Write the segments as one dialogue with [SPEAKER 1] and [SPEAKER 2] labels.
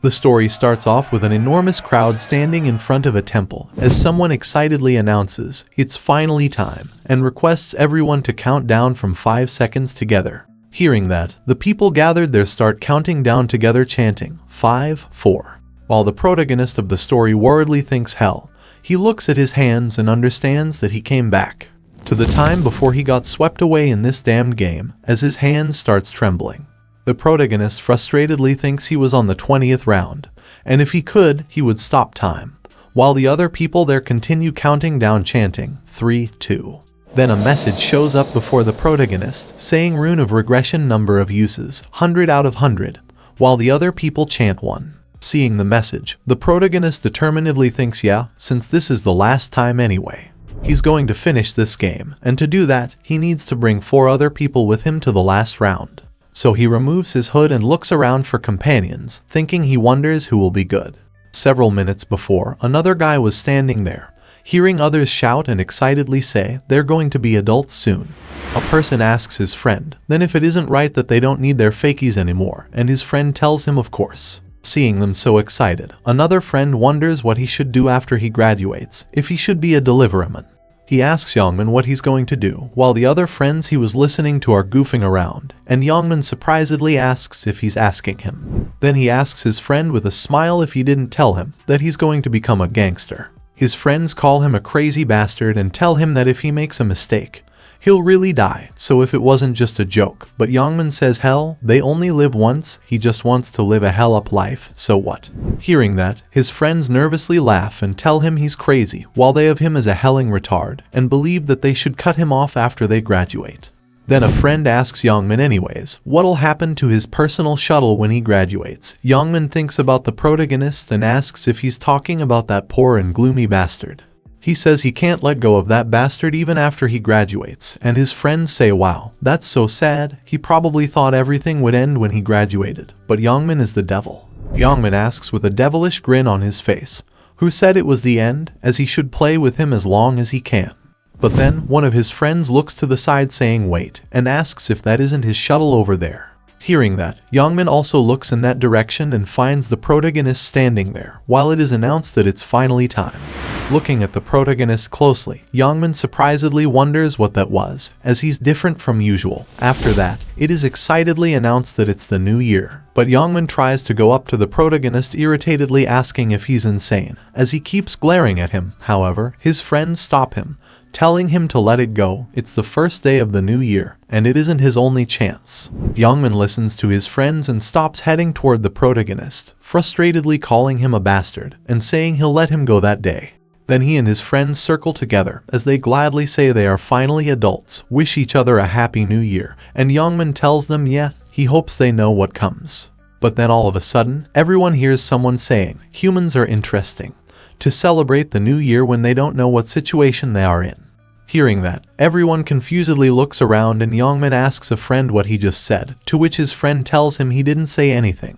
[SPEAKER 1] The story starts off with an enormous crowd standing in front of a temple as someone excitedly announces it's finally time and requests everyone to count down from 5 seconds together. Hearing that, the people gathered there start counting down together chanting 5, 4. While the protagonist of the story worriedly thinks hell, he looks at his hands and understands that he came back to the time before he got swept away in this damned game as his hand starts trembling. The protagonist frustratedly thinks he was on the 20th round, and if he could, he would stop time, while the other people there continue counting down chanting 3, 2. Then a message shows up before the protagonist saying rune of regression number of uses 100 out of 100, while the other people chant 1. Seeing the message, the protagonist determinedly thinks yeah, since this is the last time anyway, he's going to finish this game, and to do that, he needs to bring 4 other people with him to the last round. So he removes his hood and looks around for companions, thinking he wonders who will be good. Several minutes before, another guy was standing there, hearing others shout and excitedly say they're going to be adults soon. A person asks his friend, then if it isn't right that they don't need their fakies anymore, and his friend tells him of course. Seeing them so excited, another friend wonders what he should do after he graduates, if he should be a deliveryman. He asks Youngmin what he's going to do, while the other friends he was listening to are goofing around, and Youngmin surprisedly asks if he's asking him. Then he asks his friend with a smile if he didn't tell him that he's going to become a gangster. His friends call him a crazy bastard and tell him that if he makes a mistake, he'll really die, so if it wasn't just a joke. But Youngmin says hell, they only live once, he just wants to live a hell-up life, so what? Hearing that, his friends nervously laugh and tell him he's crazy, while they have him as a helling retard, and believe that they should cut him off after they graduate. Then a friend asks Youngmin anyways, what'll happen to his personal shuttle when he graduates? Youngmin thinks about the protagonist and asks if he's talking about that poor and gloomy bastard. He says he can't let go of that bastard even after he graduates, and his friends say wow, that's so sad, he probably thought everything would end when he graduated, but Youngmin is the devil. Youngmin asks with a devilish grin on his face, who said it was the end, as he should play with him as long as he can. But then, one of his friends looks to the side saying wait, and asks if that isn't his shuttle over there. Hearing that, Youngmin also looks in that direction and finds the protagonist standing there, while it is announced that it's finally time. Looking at the protagonist closely, Youngmin surprisedly wonders what that was, as he's different from usual. After that, it is excitedly announced that it's the new year. But Youngmin tries to go up to the protagonist irritatedly asking if he's insane, as he keeps glaring at him. However, his friends stop him, telling him to let it go, it's the first day of the new year, and it isn't his only chance. Youngmin listens to his friends and stops heading toward the protagonist, frustratedly calling him a bastard, and saying he'll let him go that day. Then he and his friends circle together, as they gladly say they are finally adults, wish each other a happy new year, and Youngmin tells them yeah, he hopes they know what comes. But then all of a sudden, everyone hears someone saying, humans are interesting, to celebrate the new year when they don't know what situation they are in. Hearing that, everyone confusedly looks around and Youngmin asks a friend what he just said, to which his friend tells him he didn't say anything.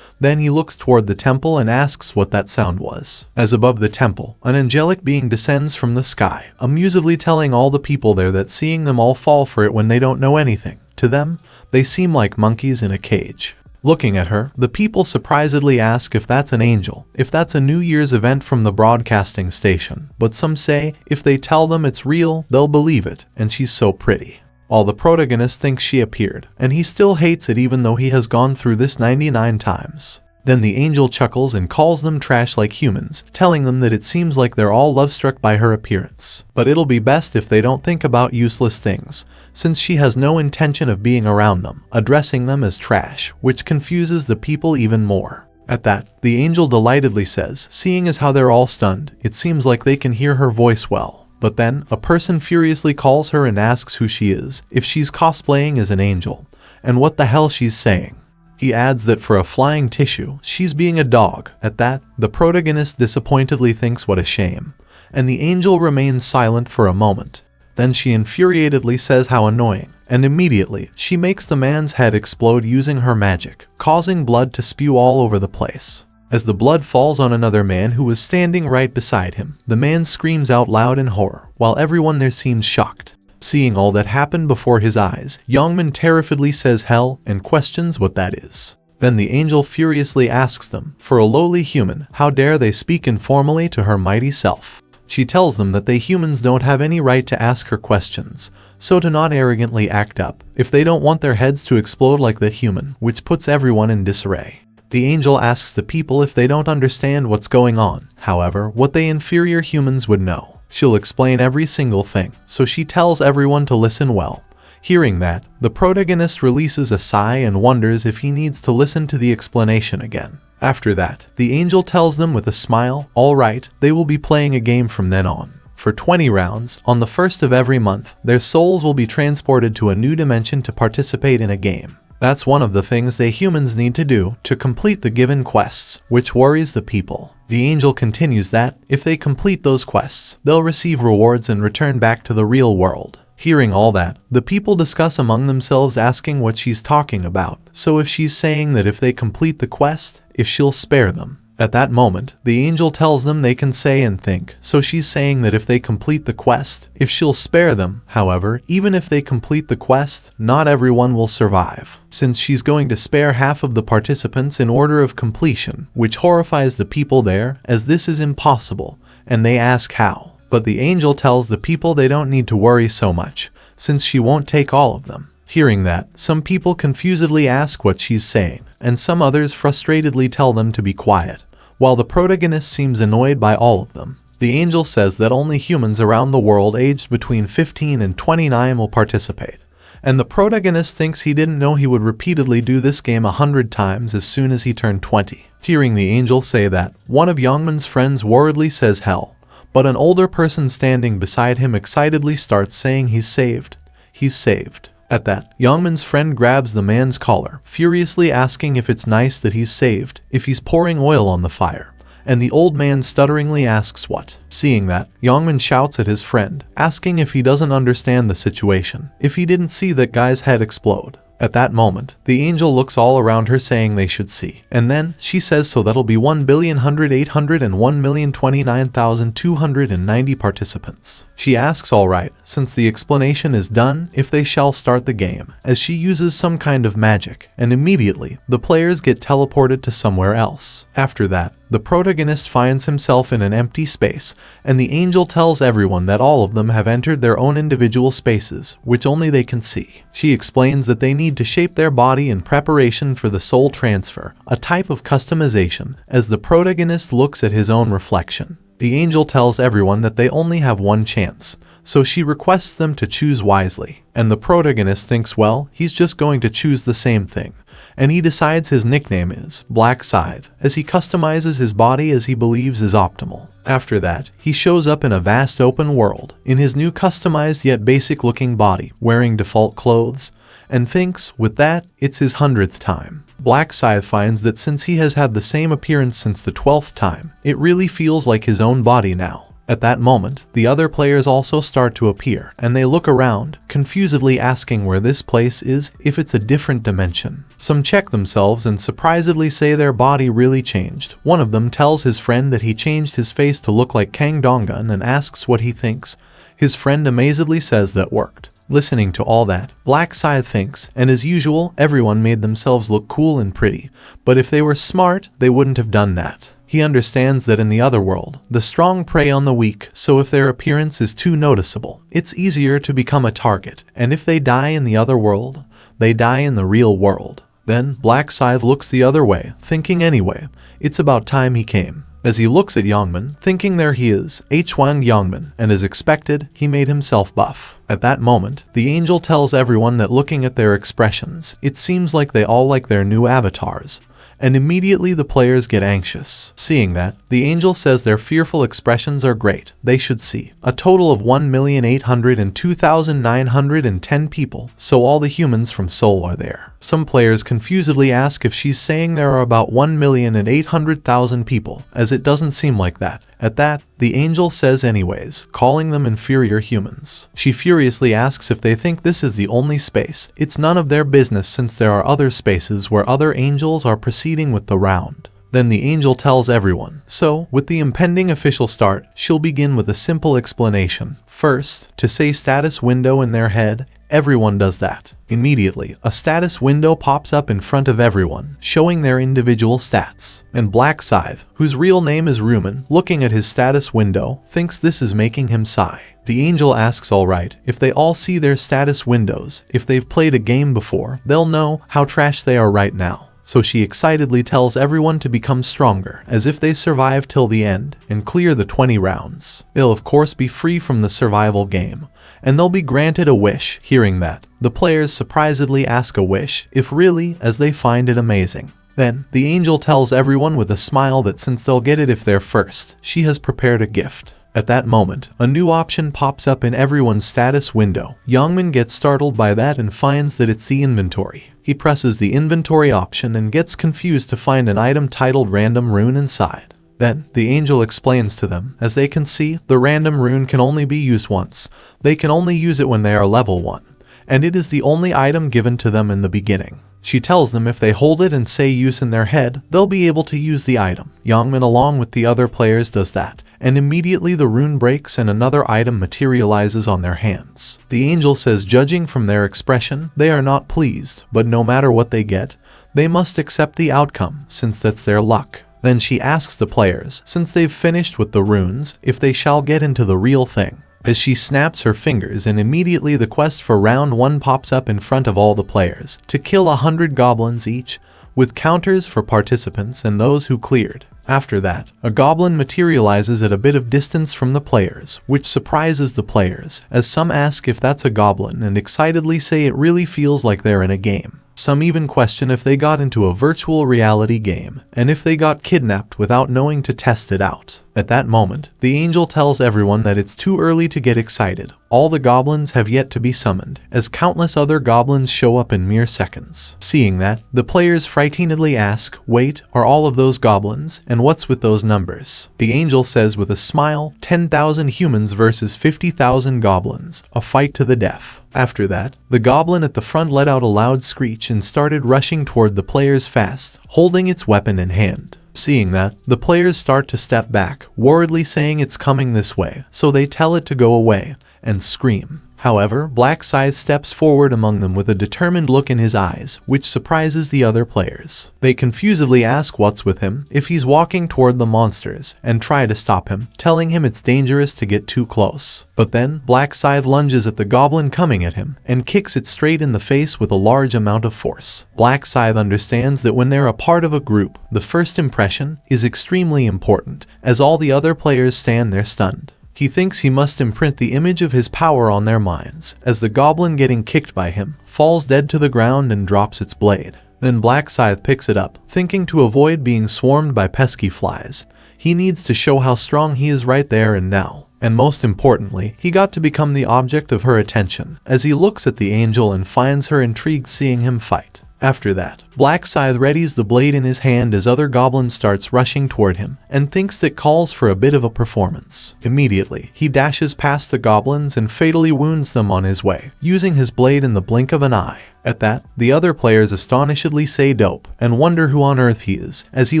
[SPEAKER 1] Then he looks toward the temple and asks what that sound was. As above the temple, an angelic being descends from the sky, amusedly telling all the people there that seeing them all fall for it when they don't know anything. To them, they seem like monkeys in a cage. Looking at her, the people surprisedly ask if that's an angel, if that's a New Year's event from the broadcasting station, but some say if they tell them it's real, they'll believe it, and she's so pretty. All the protagonist thinks she appeared, and he still hates it even though he has gone through this 99 times. Then the angel chuckles and calls them trash like humans, telling them that it seems like they're all love-struck by her appearance. But it'll be best if they don't think about useless things, since she has no intention of being around them, addressing them as trash, which confuses the people even more. At that, the angel delightedly says, seeing as how they're all stunned, it seems like they can hear her voice well. But then, a person furiously calls her and asks who she is, if she's cosplaying as an angel, and what the hell she's saying. He adds that for a flying tissue, she's being a dog. At that, the protagonist disappointedly thinks what a shame, and the angel remains silent for a moment. Then she infuriatedly says how annoying, and immediately, she makes the man's head explode using her magic, causing blood to spew all over the place. As the blood falls on another man who was standing right beside him, the man screams out loud in horror, while everyone there seems shocked. Seeing all that happened before his eyes, Youngmin terrifiedly says hell and questions what that is. Then the angel furiously asks them, for a lowly human, how dare they speak informally to her mighty self. She tells them that they humans don't have any right to ask her questions, so to not arrogantly act up, if they don't want their heads to explode like the human, which puts everyone in disarray. The angel asks the people if they don't understand what's going on, however, what they inferior humans would know. She'll explain every single thing, so she tells everyone to listen well. Hearing that, the protagonist releases a sigh and wonders if he needs to listen to the explanation again. After that, the angel tells them with a smile, all right, they will be playing a game from then on. For 20 rounds, on the first of every month, their souls will be transported to a new dimension to participate in a game. That's one of the things they humans need to do to complete the given quests, which worries the people. The angel continues that, if they complete those quests, they'll receive rewards and return back to the real world. Hearing all that, the people discuss among themselves asking what she's talking about, so if she's saying that if they complete the quest, if she'll spare them. At that moment, the angel tells them they can say and think, so she's saying that if they complete the quest, if she'll spare them. However, even if they complete the quest, not everyone will survive, since she's going to spare half of the participants in order of completion, which horrifies the people there, as this is impossible, and they ask how. But the angel tells the people they don't need to worry so much, since she won't take all of them. Hearing that, some people confusedly ask what she's saying, and some others frustratedly tell them to be quiet, while the protagonist seems annoyed by all of them. The angel says that only humans around the world aged between 15 and 29 will participate, and the protagonist thinks he didn't know he would repeatedly do this game 100 times as soon as he turned 20. Hearing the angel say that, one of Youngman's friends worriedly says hell, but an older person standing beside him excitedly starts saying he's saved. He's saved. At that, Youngman's friend grabs the man's collar, furiously asking if it's nice that he's saved, if he's pouring oil on the fire, and the old man stutteringly asks what. Seeing that, Youngman shouts at his friend, asking if he doesn't understand the situation, if he didn't see that guy's head explode. At that moment, the angel looks all around her saying they should see, and then, she says so that'll be 1,801,029,290 participants. She asks alright, since the explanation is done, if they shall start the game, as she uses some kind of magic, and immediately, the players get teleported to somewhere else. After that, the protagonist finds himself in an empty space, and the angel tells everyone that all of them have entered their own individual spaces, which only they can see. She explains that they need to shape their body in preparation for the soul transfer, a type of customization, as the protagonist looks at his own reflection. The angel tells everyone that they only have one chance, so she requests them to choose wisely, and the protagonist thinks, well, he's just going to choose the same thing, and he decides his nickname is Black Scythe, as he customizes his body as he believes is optimal. After that, he shows up in a vast open world, in his new customized yet basic looking body, wearing default clothes, and thinks, with that, it's his 100th time. Black Scythe finds that since he has had the same appearance since the 12th time, it really feels like his own body now. At that moment, the other players also start to appear, and they look around, confusedly asking where this place is, if it's a different dimension. Some check themselves and surprisedly say their body really changed. One of them tells his friend that he changed his face to look like Kang Donggun and asks what he thinks. His friend amazedly says that worked. Listening to all that, Black Scythe thinks, and as usual, everyone made themselves look cool and pretty, but if they were smart, they wouldn't have done that. He understands that in the other world, the strong prey on the weak, so if their appearance is too noticeable, it's easier to become a target, and if they die in the other world, they die in the real world. Then, Black Scythe looks the other way, thinking anyway, it's about time he came. As he looks at Youngman, thinking there he is, Hwang Youngman, and as expected, he made himself buff. At that moment, the angel tells everyone that looking at their expressions, it seems like they all like their new avatars, and immediately the players get anxious. Seeing that, the angel says their fearful expressions are great, they should see. A total of 1,802,910 people, so all the humans from Seoul are there. Some players confusedly ask if she's saying there are about 1,800,000 people, as it doesn't seem like that. At that, the angel says anyways, calling them inferior humans. She furiously asks if they think this is the only space. It's none of their business since there are other spaces where other angels are proceeding with the round. Then the angel tells everyone, so, with the impending official start, she'll begin with a simple explanation. First, to say status window in their head, everyone does that. Immediately, a status window pops up in front of everyone, showing their individual stats. And Black Scythe, whose real name is Ryu Min, looking at his status window, thinks this is making him sigh. The angel asks alright, if they all see their status windows, if they've played a game before, they'll know how trash they are right now. So she excitedly tells everyone to become stronger, as if they survive till the end and clear the 20 rounds. They'll of course be free from the survival game, and they'll be granted a wish. Hearing that, the players surprisedly ask a wish, if really, as they find it amazing. Then, the angel tells everyone with a smile that since they'll get it if they're first, she has prepared a gift. At that moment, a new option pops up in everyone's status window. Ryu Min gets startled by that and finds that it's the inventory. He presses the inventory option and gets confused to find an item titled Random Rune inside. Then, the angel explains to them, as they can see, the random rune can only be used once. They can only use it when they are level 1, and it is the only item given to them in the beginning. She tells them if they hold it and say use in their head, they'll be able to use the item. Ryu Min along with the other players does that, and immediately the rune breaks and another item materializes on their hands. The angel says judging from their expression, they are not pleased, but no matter what they get, they must accept the outcome, since that's their luck. Then she asks the players, since they've finished with the runes, if they shall get into the real thing. As she snaps her fingers and immediately the quest for round 1 pops up in front of all the players, to kill 100 goblins each, with counters for participants and those who cleared. After that, a goblin materializes at a bit of distance from the players, which surprises the players, as some ask if that's a goblin and excitedly say it really feels like they're in a game. Some even question if they got into a virtual reality game, and if they got kidnapped without knowing to test it out. At that moment, the angel tells everyone that it's too early to get excited. All the goblins have yet to be summoned, as countless other goblins show up in mere seconds. Seeing that, the players frightenedly ask, wait, are all of those goblins, and what's with those numbers? The angel says with a smile, 10,000 humans versus 50,000 goblins, a fight to the death. After that, the goblin at the front let out a loud screech and started rushing toward the players fast, holding its weapon in hand. Seeing that, the players start to step back, worriedly saying it's coming this way, so they tell it to go away, and scream. However, Black Scythe steps forward among them with a determined look in his eyes, which surprises the other players. They confusedly ask what's with him, if he's walking toward the monsters, and try to stop him, telling him it's dangerous to get too close. But then, Black Scythe lunges at the goblin coming at him, and kicks it straight in the face with a large amount of force. Black Scythe understands that when they're a part of a group, the first impression is extremely important, as all the other players stand there stunned. He thinks he must imprint the image of his power on their minds, as the goblin getting kicked by him falls dead to the ground and drops its blade. Then Black Scythe picks it up, thinking to avoid being swarmed by pesky flies. He needs to show how strong he is right there and now. And most importantly, he got to become the object of her attention, as he looks at the angel and finds her intrigued seeing him fight. After that, Black Scythe readies the blade in his hand as other goblins starts rushing toward him, and thinks that calls for a bit of a performance. Immediately, he dashes past the goblins and fatally wounds them on his way, using his blade in the blink of an eye. At that, the other players astonishedly say dope, and wonder who on earth he is, as he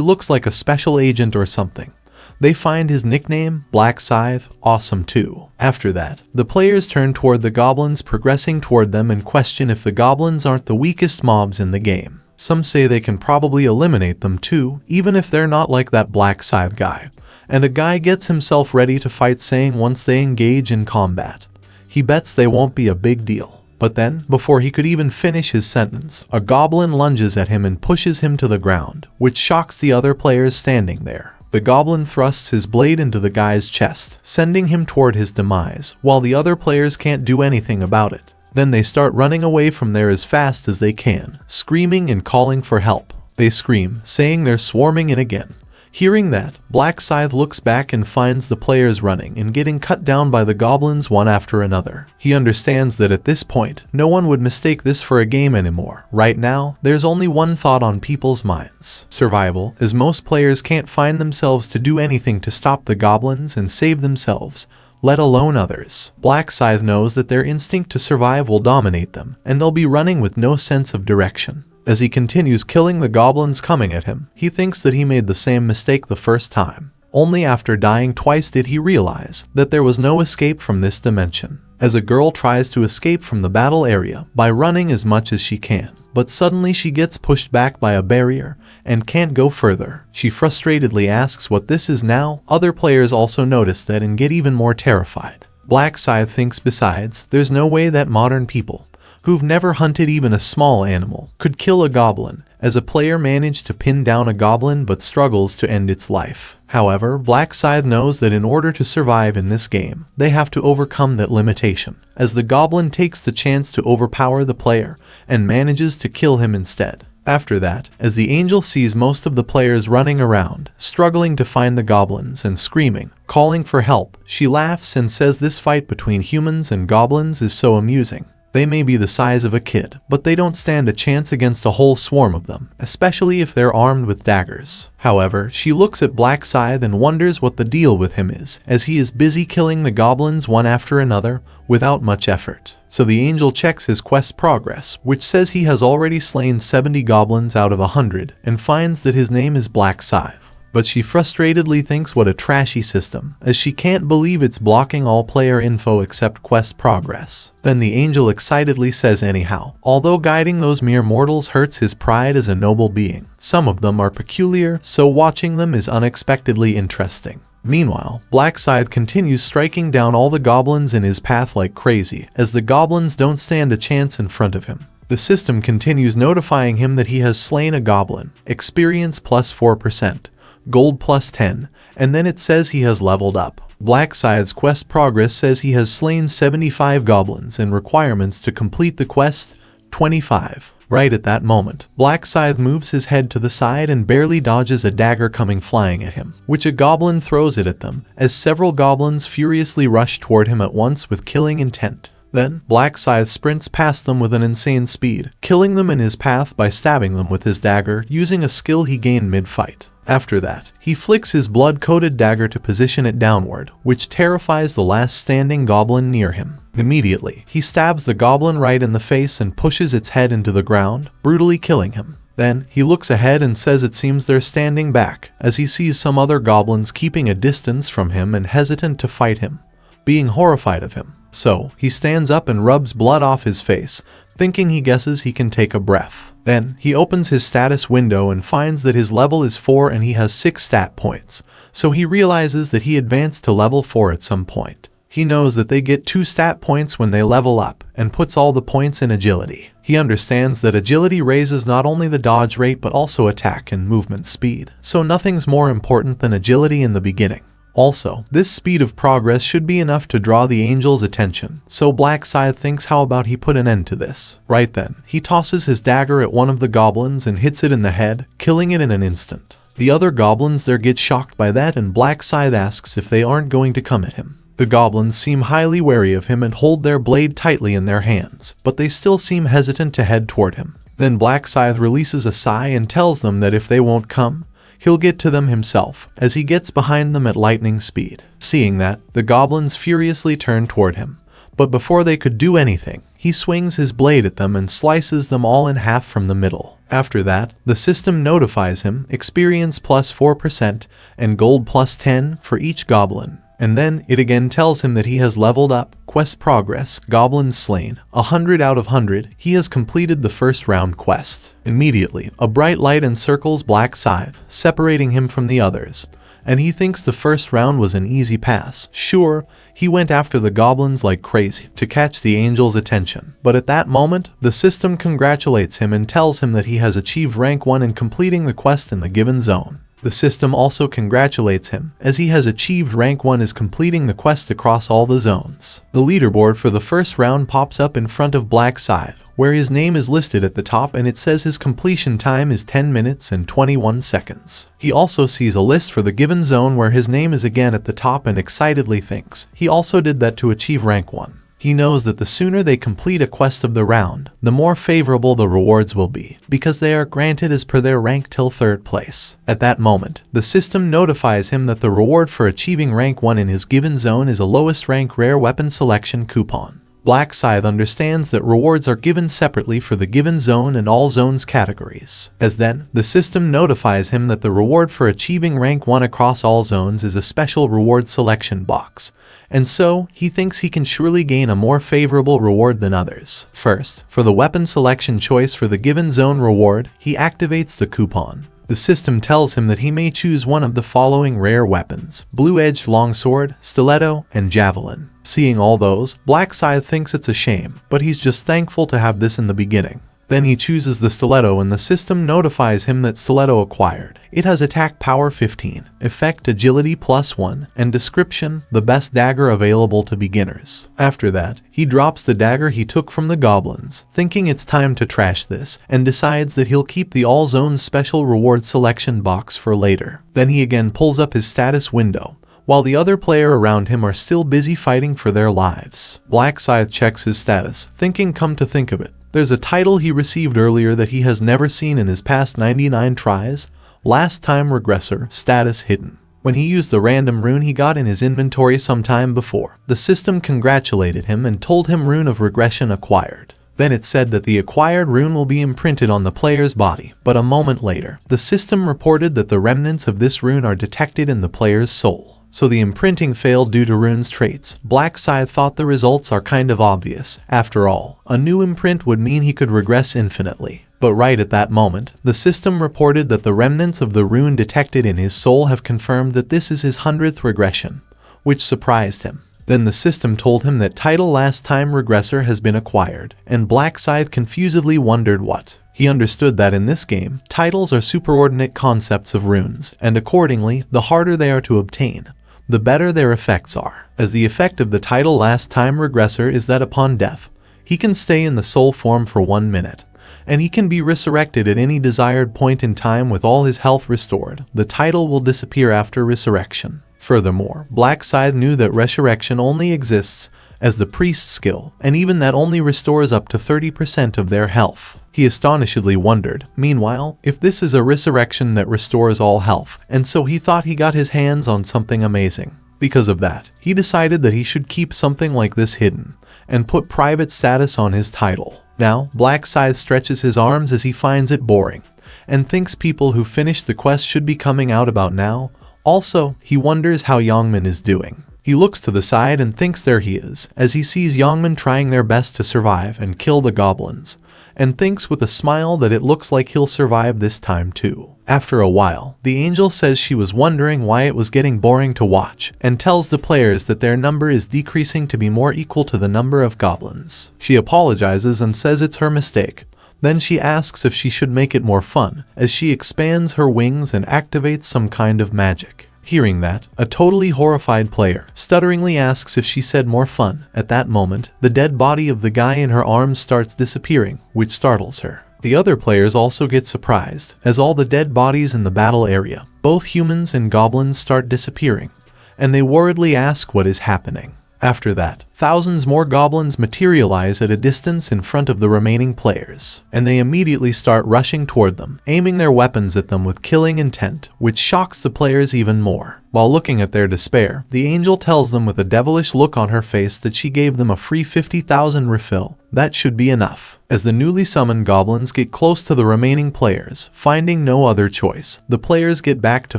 [SPEAKER 1] looks like a special agent or something. They find his nickname, Black Scythe, awesome too. After that, the players turn toward the goblins progressing toward them and question if the goblins aren't the weakest mobs in the game. Some say they can probably eliminate them too, even if they're not like that Black Scythe guy. And a guy gets himself ready to fight saying once they engage in combat, he bets they won't be a big deal. But then, before he could even finish his sentence, a goblin lunges at him and pushes him to the ground, which shocks the other players standing there. The goblin thrusts his blade into the guy's chest, sending him toward his demise, while the other players can't do anything about it. Then they start running away from there as fast as they can, screaming and calling for help. They scream, saying they're swarming in again. Hearing that, Black Scythe looks back and finds the players running and getting cut down by the goblins one after another. He understands that at this point, no one would mistake this for a game anymore. Right now, there's only one thought on people's minds: survival, as most players can't find themselves to do anything to stop the goblins and save themselves, let alone others. Black Scythe knows that their instinct to survive will dominate them, and they'll be running with no sense of direction. As he continues killing the goblins coming at him, he thinks that he made the same mistake the first time. Only after dying twice did he realize that there was no escape from this dimension. As a girl tries to escape from the battle area by running as much as she can, but suddenly she gets pushed back by a barrier and can't go further. She frustratedly asks what this is now. Other players also notice that and get even more terrified. Black Scythe thinks besides, there's no way that modern people, who've never hunted even a small animal, could kill a goblin, as a player managed to pin down a goblin but struggles to end its life. However, Black Scythe knows that in order to survive in this game, they have to overcome that limitation, as the goblin takes the chance to overpower the player and manages to kill him instead. After that, as the angel sees most of the players running around, struggling to find the goblins and screaming, calling for help, she laughs and says this fight between humans and goblins is so amusing. They may be the size of a kid, but they don't stand a chance against a whole swarm of them, especially if they're armed with daggers. However, she looks at Black Scythe and wonders what the deal with him is, as he is busy killing the goblins one after another, without much effort. So the angel checks his quest progress, which says he has already slain 70 goblins out of 100, and finds that his name is Black Scythe. But she frustratedly thinks what a trashy system, as she can't believe it's blocking all player info except quest progress. Then the angel excitedly says anyhow, although guiding those mere mortals hurts his pride as a noble being. Some of them are peculiar, so watching them is unexpectedly interesting. Meanwhile, Black Scythe continues striking down all the goblins in his path like crazy, as the goblins don't stand a chance in front of him. The system continues notifying him that he has slain a goblin, experience plus 4%. Gold plus 10, and then it says he has leveled up. Black Scythe's quest progress says he has slain 75 goblins and requirements to complete the quest, 25. Right at that moment, Black Scythe moves his head to the side and barely dodges a dagger coming flying at him, which a goblin throws it at them, as several goblins furiously rush toward him at once with killing intent. Then, Black Scythe sprints past them with an insane speed, killing them in his path by stabbing them with his dagger using a skill he gained mid-fight. After that, he flicks his blood-coated dagger to position it downward, which terrifies the last standing goblin near him. Immediately, he stabs the goblin right in the face and pushes its head into the ground, brutally killing him. Then, he looks ahead and says it seems they're standing back, as he sees some other goblins keeping a distance from him and hesitant to fight him, being horrified of him. So, he stands up and rubs blood off his face, thinking he guesses he can take a breath. Then, he opens his status window and finds that his level is 4 and he has 6 stat points, so he realizes that he advanced to level 4 at some point. He knows that they get 2 stat points when they level up, and puts all the points in agility. He understands that agility raises not only the dodge rate but also attack and movement speed, so nothing's more important than agility in the beginning. Also, this speed of progress should be enough to draw the angel's attention, so Black Scythe thinks how about he put an end to this. Right then, he tosses his dagger at one of the goblins and hits it in the head, killing it in an instant. The other goblins there get shocked by that and Black Scythe asks if they aren't going to come at him. The goblins seem highly wary of him and hold their blade tightly in their hands, but they still seem hesitant to head toward him. Then Black Scythe releases a sigh and tells them that if they won't come, he'll get to them himself, as he gets behind them at lightning speed. Seeing that, the goblins furiously turn toward him, but before they could do anything, he swings his blade at them and slices them all in half from the middle. After that, the system notifies him experience plus 4% and gold plus 10 for each goblin. And then it again tells him that he has leveled up, quest progress, goblins slain, 100 out of 100, he has completed the first round quest. Immediately, a bright light encircles Black Scythe, separating him from the others, and he thinks the first round was an easy pass. Sure, he went after the goblins like crazy to catch the angel's attention, but at that moment, the system congratulates him and tells him that he has achieved rank 1 in completing the quest in the given zone. The system also congratulates him, as he has achieved rank 1 as completing the quest across all the zones. The leaderboard for the first round pops up in front of Black Scythe, where his name is listed at the top and it says his completion time is 10 minutes and 21 seconds. He also sees a list for the given zone where his name is again at the top and excitedly thinks he also did that to achieve rank 1. He knows that the sooner they complete a quest of the round, the more favorable the rewards will be, because they are granted as per their rank till 3rd place. At that moment, the system notifies him that the reward for achieving rank 1 in his given zone is a lowest rank rare weapon selection coupon. Black Scythe understands that rewards are given separately for the given zone and all zones categories, as then, the system notifies him that the reward for achieving rank 1 across all zones is a special reward selection box, and so, he thinks he can surely gain a more favorable reward than others. First, for the weapon selection choice for the given zone reward, he activates the coupon. The system tells him that he may choose one of the following rare weapons: blue-edged longsword, stiletto, and javelin. Seeing all those, Black Scythe thinks it's a shame, but he's just thankful to have this in the beginning. Then he chooses the stiletto and the system notifies him that stiletto acquired. It has attack power 15, effect agility +1, and description, the best dagger available to beginners. After that, he drops the dagger he took from the goblins, thinking it's time to trash this, and decides that he'll keep the all zones special reward selection box for later. Then he again pulls up his status window, while the other player around him are still busy fighting for their lives. Black Scythe checks his status, thinking come to think of it, there's a title he received earlier that he has never seen in his past 99 tries, Last Time Regressor, status hidden. When he used the random rune he got in his inventory some time before, the system congratulated him and told him Rune of Regression acquired. Then it said that the acquired rune will be imprinted on the player's body, but a moment later, the system reported that the remnants of this rune are detected in the player's soul. So the imprinting failed due to Rune's traits. Black Scythe thought the results are kind of obvious. After all, a new imprint would mean he could regress infinitely. But right at that moment, the system reported that the remnants of the rune detected in his soul have confirmed that this is his 100th regression, which surprised him. Then the system told him that title Last Time Regressor has been acquired, and Black Scythe confusedly wondered what. He understood that in this game, titles are superordinate concepts of runes, and accordingly, the harder they are to obtain, the better their effects are. As the effect of the title Last Time Regressor is that upon death, he can stay in the soul form for 1 minute, and he can be resurrected at any desired point in time with all his health restored. The title will disappear after resurrection. Furthermore, Black Scythe knew that resurrection only exists as the priest's skill, and even that only restores up to 30% of their health. He astonishedly wondered, meanwhile, if this is a resurrection that restores all health, and so he thought he got his hands on something amazing. Because of that, he decided that he should keep something like this hidden, and put private status on his title. Now, Black Scythe stretches his arms as he finds it boring, and thinks people who finished the quest should be coming out about now. Also, he wonders how Min is doing. He looks to the side and thinks there he is, as he sees Min trying their best to survive and kill the goblins, and thinks with a smile that it looks like he'll survive this time too. After a while, the angel says she was wondering why it was getting boring to watch, and tells the players that their number is decreasing to be more equal to the number of goblins. She apologizes and says it's her mistake. Then she asks if she should make it more fun, as she expands her wings and activates some kind of magic. Hearing that, a totally horrified player stutteringly asks if she said more fun. At that moment, the dead body of the guy in her arms starts disappearing, which startles her. The other players also get surprised, as all the dead bodies in the battle area, both humans and goblins, start disappearing, and they worriedly ask what is happening. After that, thousands more goblins materialize at a distance in front of the remaining players, and they immediately start rushing toward them, aiming their weapons at them with killing intent, which shocks the players even more. While looking at their despair, the angel tells them with a devilish look on her face that she gave them a free 50,000 refill. That should be enough. As the newly summoned goblins get close to the remaining players, finding no other choice, the players get back to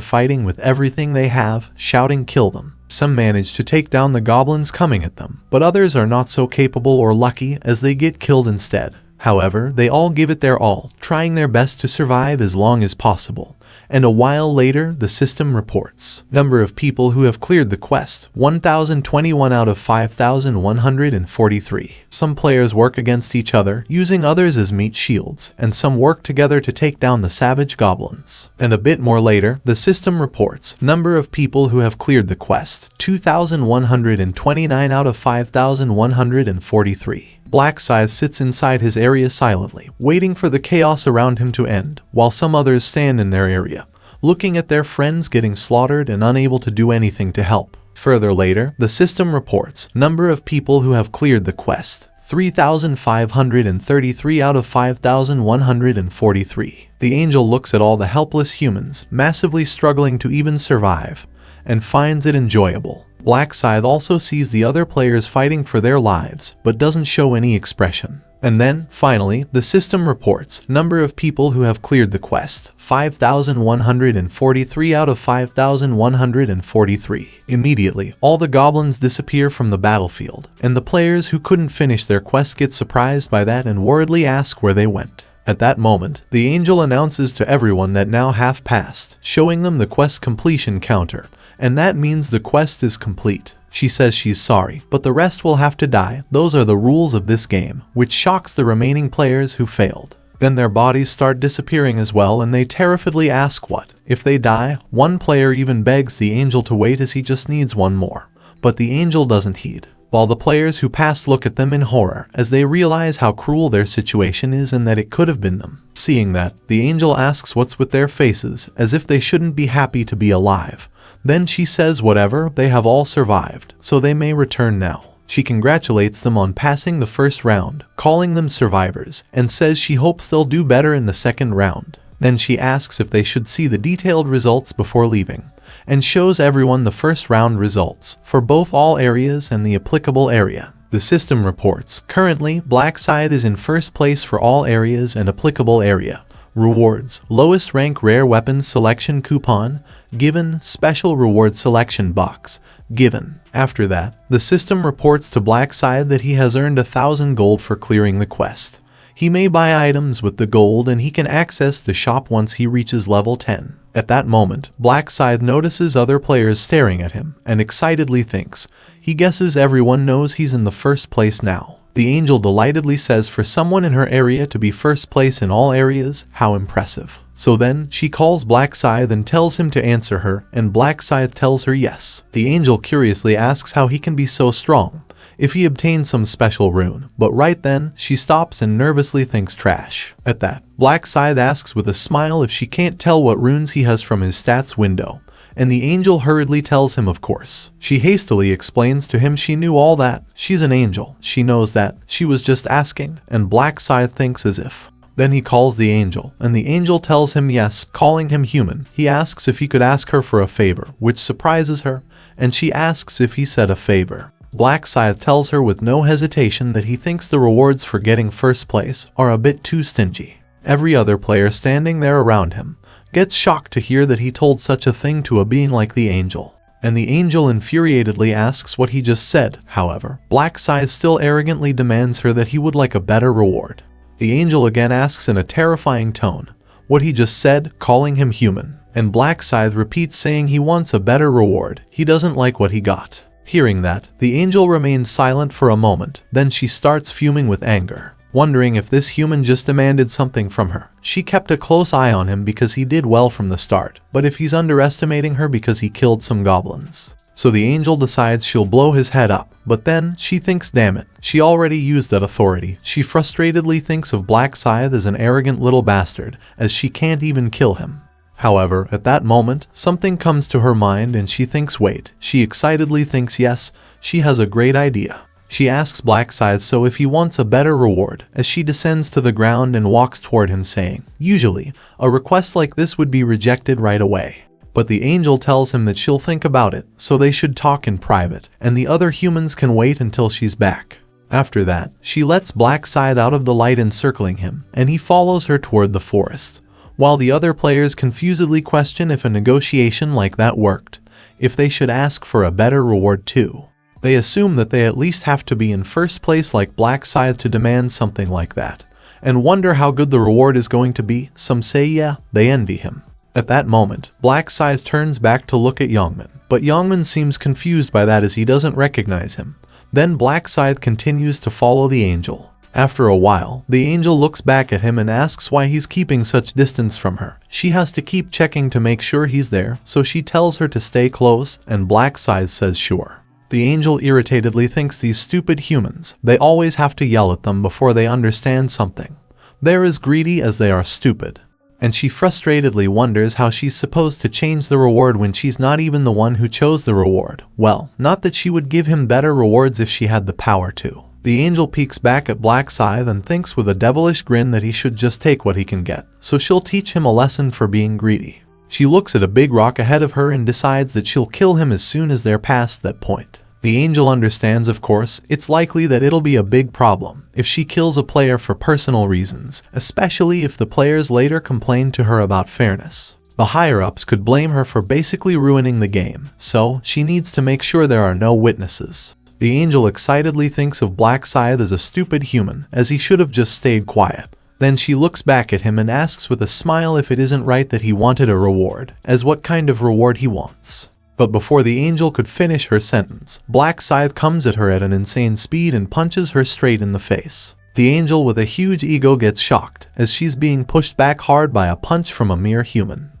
[SPEAKER 1] fighting with everything they have, shouting "kill them." Some manage to take down the goblins coming at them, but others are not so capable or lucky as they get killed instead. However, they all give it their all, trying their best to survive as long as possible. And a while later, the system reports number of people who have cleared the quest, 1,021 out of 5,143. Some players work against each other, using others as meat shields, and some work together to take down the savage goblins. And a bit more later, the system reports number of people who have cleared the quest, 2,129 out of 5,143. Black Scythe sits inside his area silently, waiting for the chaos around him to end, while some others stand in their area, looking at their friends getting slaughtered and unable to do anything to help. Further later, the system reports number of people who have cleared the quest, 3,533 out of 5,143. The angel looks at all the helpless humans, massively struggling to even survive, and finds it enjoyable. Black Scythe also sees the other players fighting for their lives, but doesn't show any expression. And then, finally, the system reports number of people who have cleared the quest, 5,143 out of 5,143. Immediately, all the goblins disappear from the battlefield, and the players who couldn't finish their quest get surprised by that and worriedly ask where they went. At that moment, the angel announces to everyone that now half passed, showing them the quest completion counter, and that means the quest is complete. She says she's sorry, but the rest will have to die. Those are the rules of this game, which shocks the remaining players who failed. Then their bodies start disappearing as well, and they terrifiedly ask what if they die. One player even begs the angel to wait as he just needs one more, but the angel doesn't heed, while the players who pass look at them in horror as they realize how cruel their situation is and that it could have been them. Seeing that, the angel asks what's with their faces, as if they shouldn't be happy to be alive. Then she says whatever, they have all survived, so they may return now. She congratulates them on passing the first round, calling them survivors, and says she hopes they'll do better in the second round. Then she asks if they should see the detailed results before leaving, and shows everyone the first round results, for both all areas and the applicable area. The system reports, currently, Black Scythe is in first place for all areas and applicable area. Rewards: lowest rank rare weapons selection coupon given, special reward selection box given. After that, the system reports to Black Scythe that he has earned 1,000 gold for clearing the quest. He may buy items with the gold, and he can access the shop once he reaches level 10. At that moment, Black Scythe notices other players staring at him and excitedly thinks he guesses everyone knows he's in the first place now. The angel delightedly says for someone in her area to be first place in all areas, how impressive. So then, she calls Black Scythe and tells him to answer her, and Black Scythe tells her yes. The angel curiously asks how he can be so strong, if he obtained some special rune, but right then, she stops and nervously thinks trash. At that, Black Scythe asks with a smile if she can't tell what runes he has from his stats window, and the angel hurriedly tells him of course. She hastily explains to him she knew all that. She's an angel. She knows that. She was just asking, and Black Scythe thinks as if. Then he calls the angel, and the angel tells him yes, calling him human. He asks if he could ask her for a favor, which surprises her, and she asks if he said a favor. Black Scythe tells her with no hesitation that he thinks the rewards for getting first place are a bit too stingy. Every other player standing there around him gets shocked to hear that he told such a thing to a being like the angel. And the angel infuriatedly asks what he just said. However, Black Scythe still arrogantly demands her that he would like a better reward. The angel again asks in a terrifying tone what he just said, calling him human. And Black Scythe repeats saying he wants a better reward. He doesn't like what he got. Hearing that, the angel remains silent for a moment. Then she starts fuming with anger, wondering if this human just demanded something from her. She kept a close eye on him because he did well from the start, but if he's underestimating her because he killed some goblins. So the angel decides she'll blow his head up, but then she thinks damn it, she already used that authority. She frustratedly thinks of Black Scythe as an arrogant little bastard, as she can't even kill him. However, at that moment, something comes to her mind and she thinks wait. She excitedly thinks yes, she has a great idea. She asks Black Scythe so if he wants a better reward, as she descends to the ground and walks toward him saying, usually, a request like this would be rejected right away. But the angel tells him that she'll think about it, so they should talk in private, and the other humans can wait until she's back. After that, she lets Black Scythe out of the light encircling him, and he follows her toward the forest, while the other players confusedly question if a negotiation like that worked, if they should ask for a better reward too. They assume that they at least have to be in first place like Black Scythe to demand something like that, and wonder how good the reward is going to be. Some say yeah, they envy him. At that moment, Black Scythe turns back to look at Youngman, but Youngman seems confused by that as he doesn't recognize him. Then Black Scythe continues to follow the angel. After a while, the angel looks back at him and asks why he's keeping such distance from her. She has to keep checking to make sure he's there, so she tells her to stay close, and Black Scythe says sure. The angel irritatedly thinks these stupid humans, they always have to yell at them before they understand something. They're as greedy as they are stupid. And she frustratedly wonders how she's supposed to change the reward when she's not even the one who chose the reward. Well, not that she would give him better rewards if she had the power to. The angel peeks back at Black Scythe and thinks with a devilish grin that he should just take what he can get, so she'll teach him a lesson for being greedy. She looks at a big rock ahead of her and decides that she'll kill him as soon as they're past that point. The angel understands, of course, it's likely that it'll be a big problem if she kills a player for personal reasons, especially if the players later complain to her about fairness. The higher-ups could blame her for basically ruining the game, so she needs to make sure there are no witnesses. The angel excitedly thinks of Black Scythe as a stupid human, as he should have just stayed quiet. Then she looks back at him and asks with a smile if it isn't right that he wanted a reward, as what kind of reward he wants. But before the angel could finish her sentence, Black Scythe comes at her at an insane speed and punches her straight in the face. The angel with a huge ego gets shocked, as she's being pushed back hard by a punch from a mere human.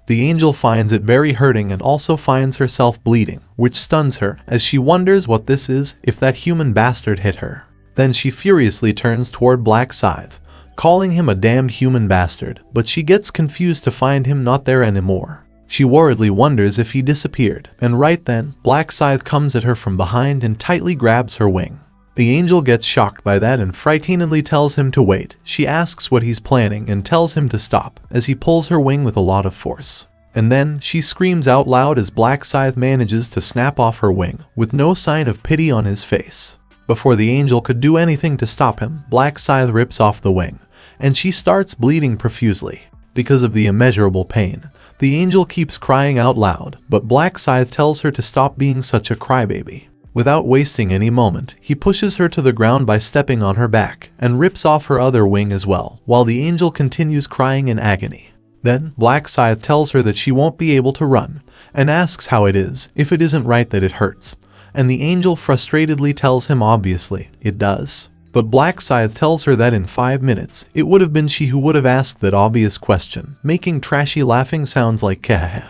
[SPEAKER 1] The angel finds it very hurting and also finds herself bleeding, which stuns her, as she wonders what this is if that human bastard hit her. Then she furiously turns toward Black Scythe, calling him a damned human bastard, but she gets confused to find him not there anymore. She worriedly wonders if he disappeared, and right then, Black Scythe comes at her from behind and tightly grabs her wing. The angel gets shocked by that and frighteningly tells him to wait. She asks what he's planning and tells him to stop, as he pulls her wing with a lot of force. And then, she screams out loud as Black Scythe manages to snap off her wing, with no sign of pity on his face. Before the angel could do anything to stop him, Black Scythe rips off the wing, and she starts bleeding profusely. Because of the immeasurable pain, the angel keeps crying out loud, but Black Scythe tells her to stop being such a crybaby. Without wasting any moment, he pushes her to the ground by stepping on her back, and rips off her other wing as well, while the angel continues crying in agony. Then, Black Scythe tells her that she won't be able to run, and asks how it is, if it isn't right that it hurts. And the angel frustratedly tells him obviously, it does. But Black Scythe tells her that in 5 minutes, it would have been she who would have asked that obvious question, making trashy laughing sounds like keh.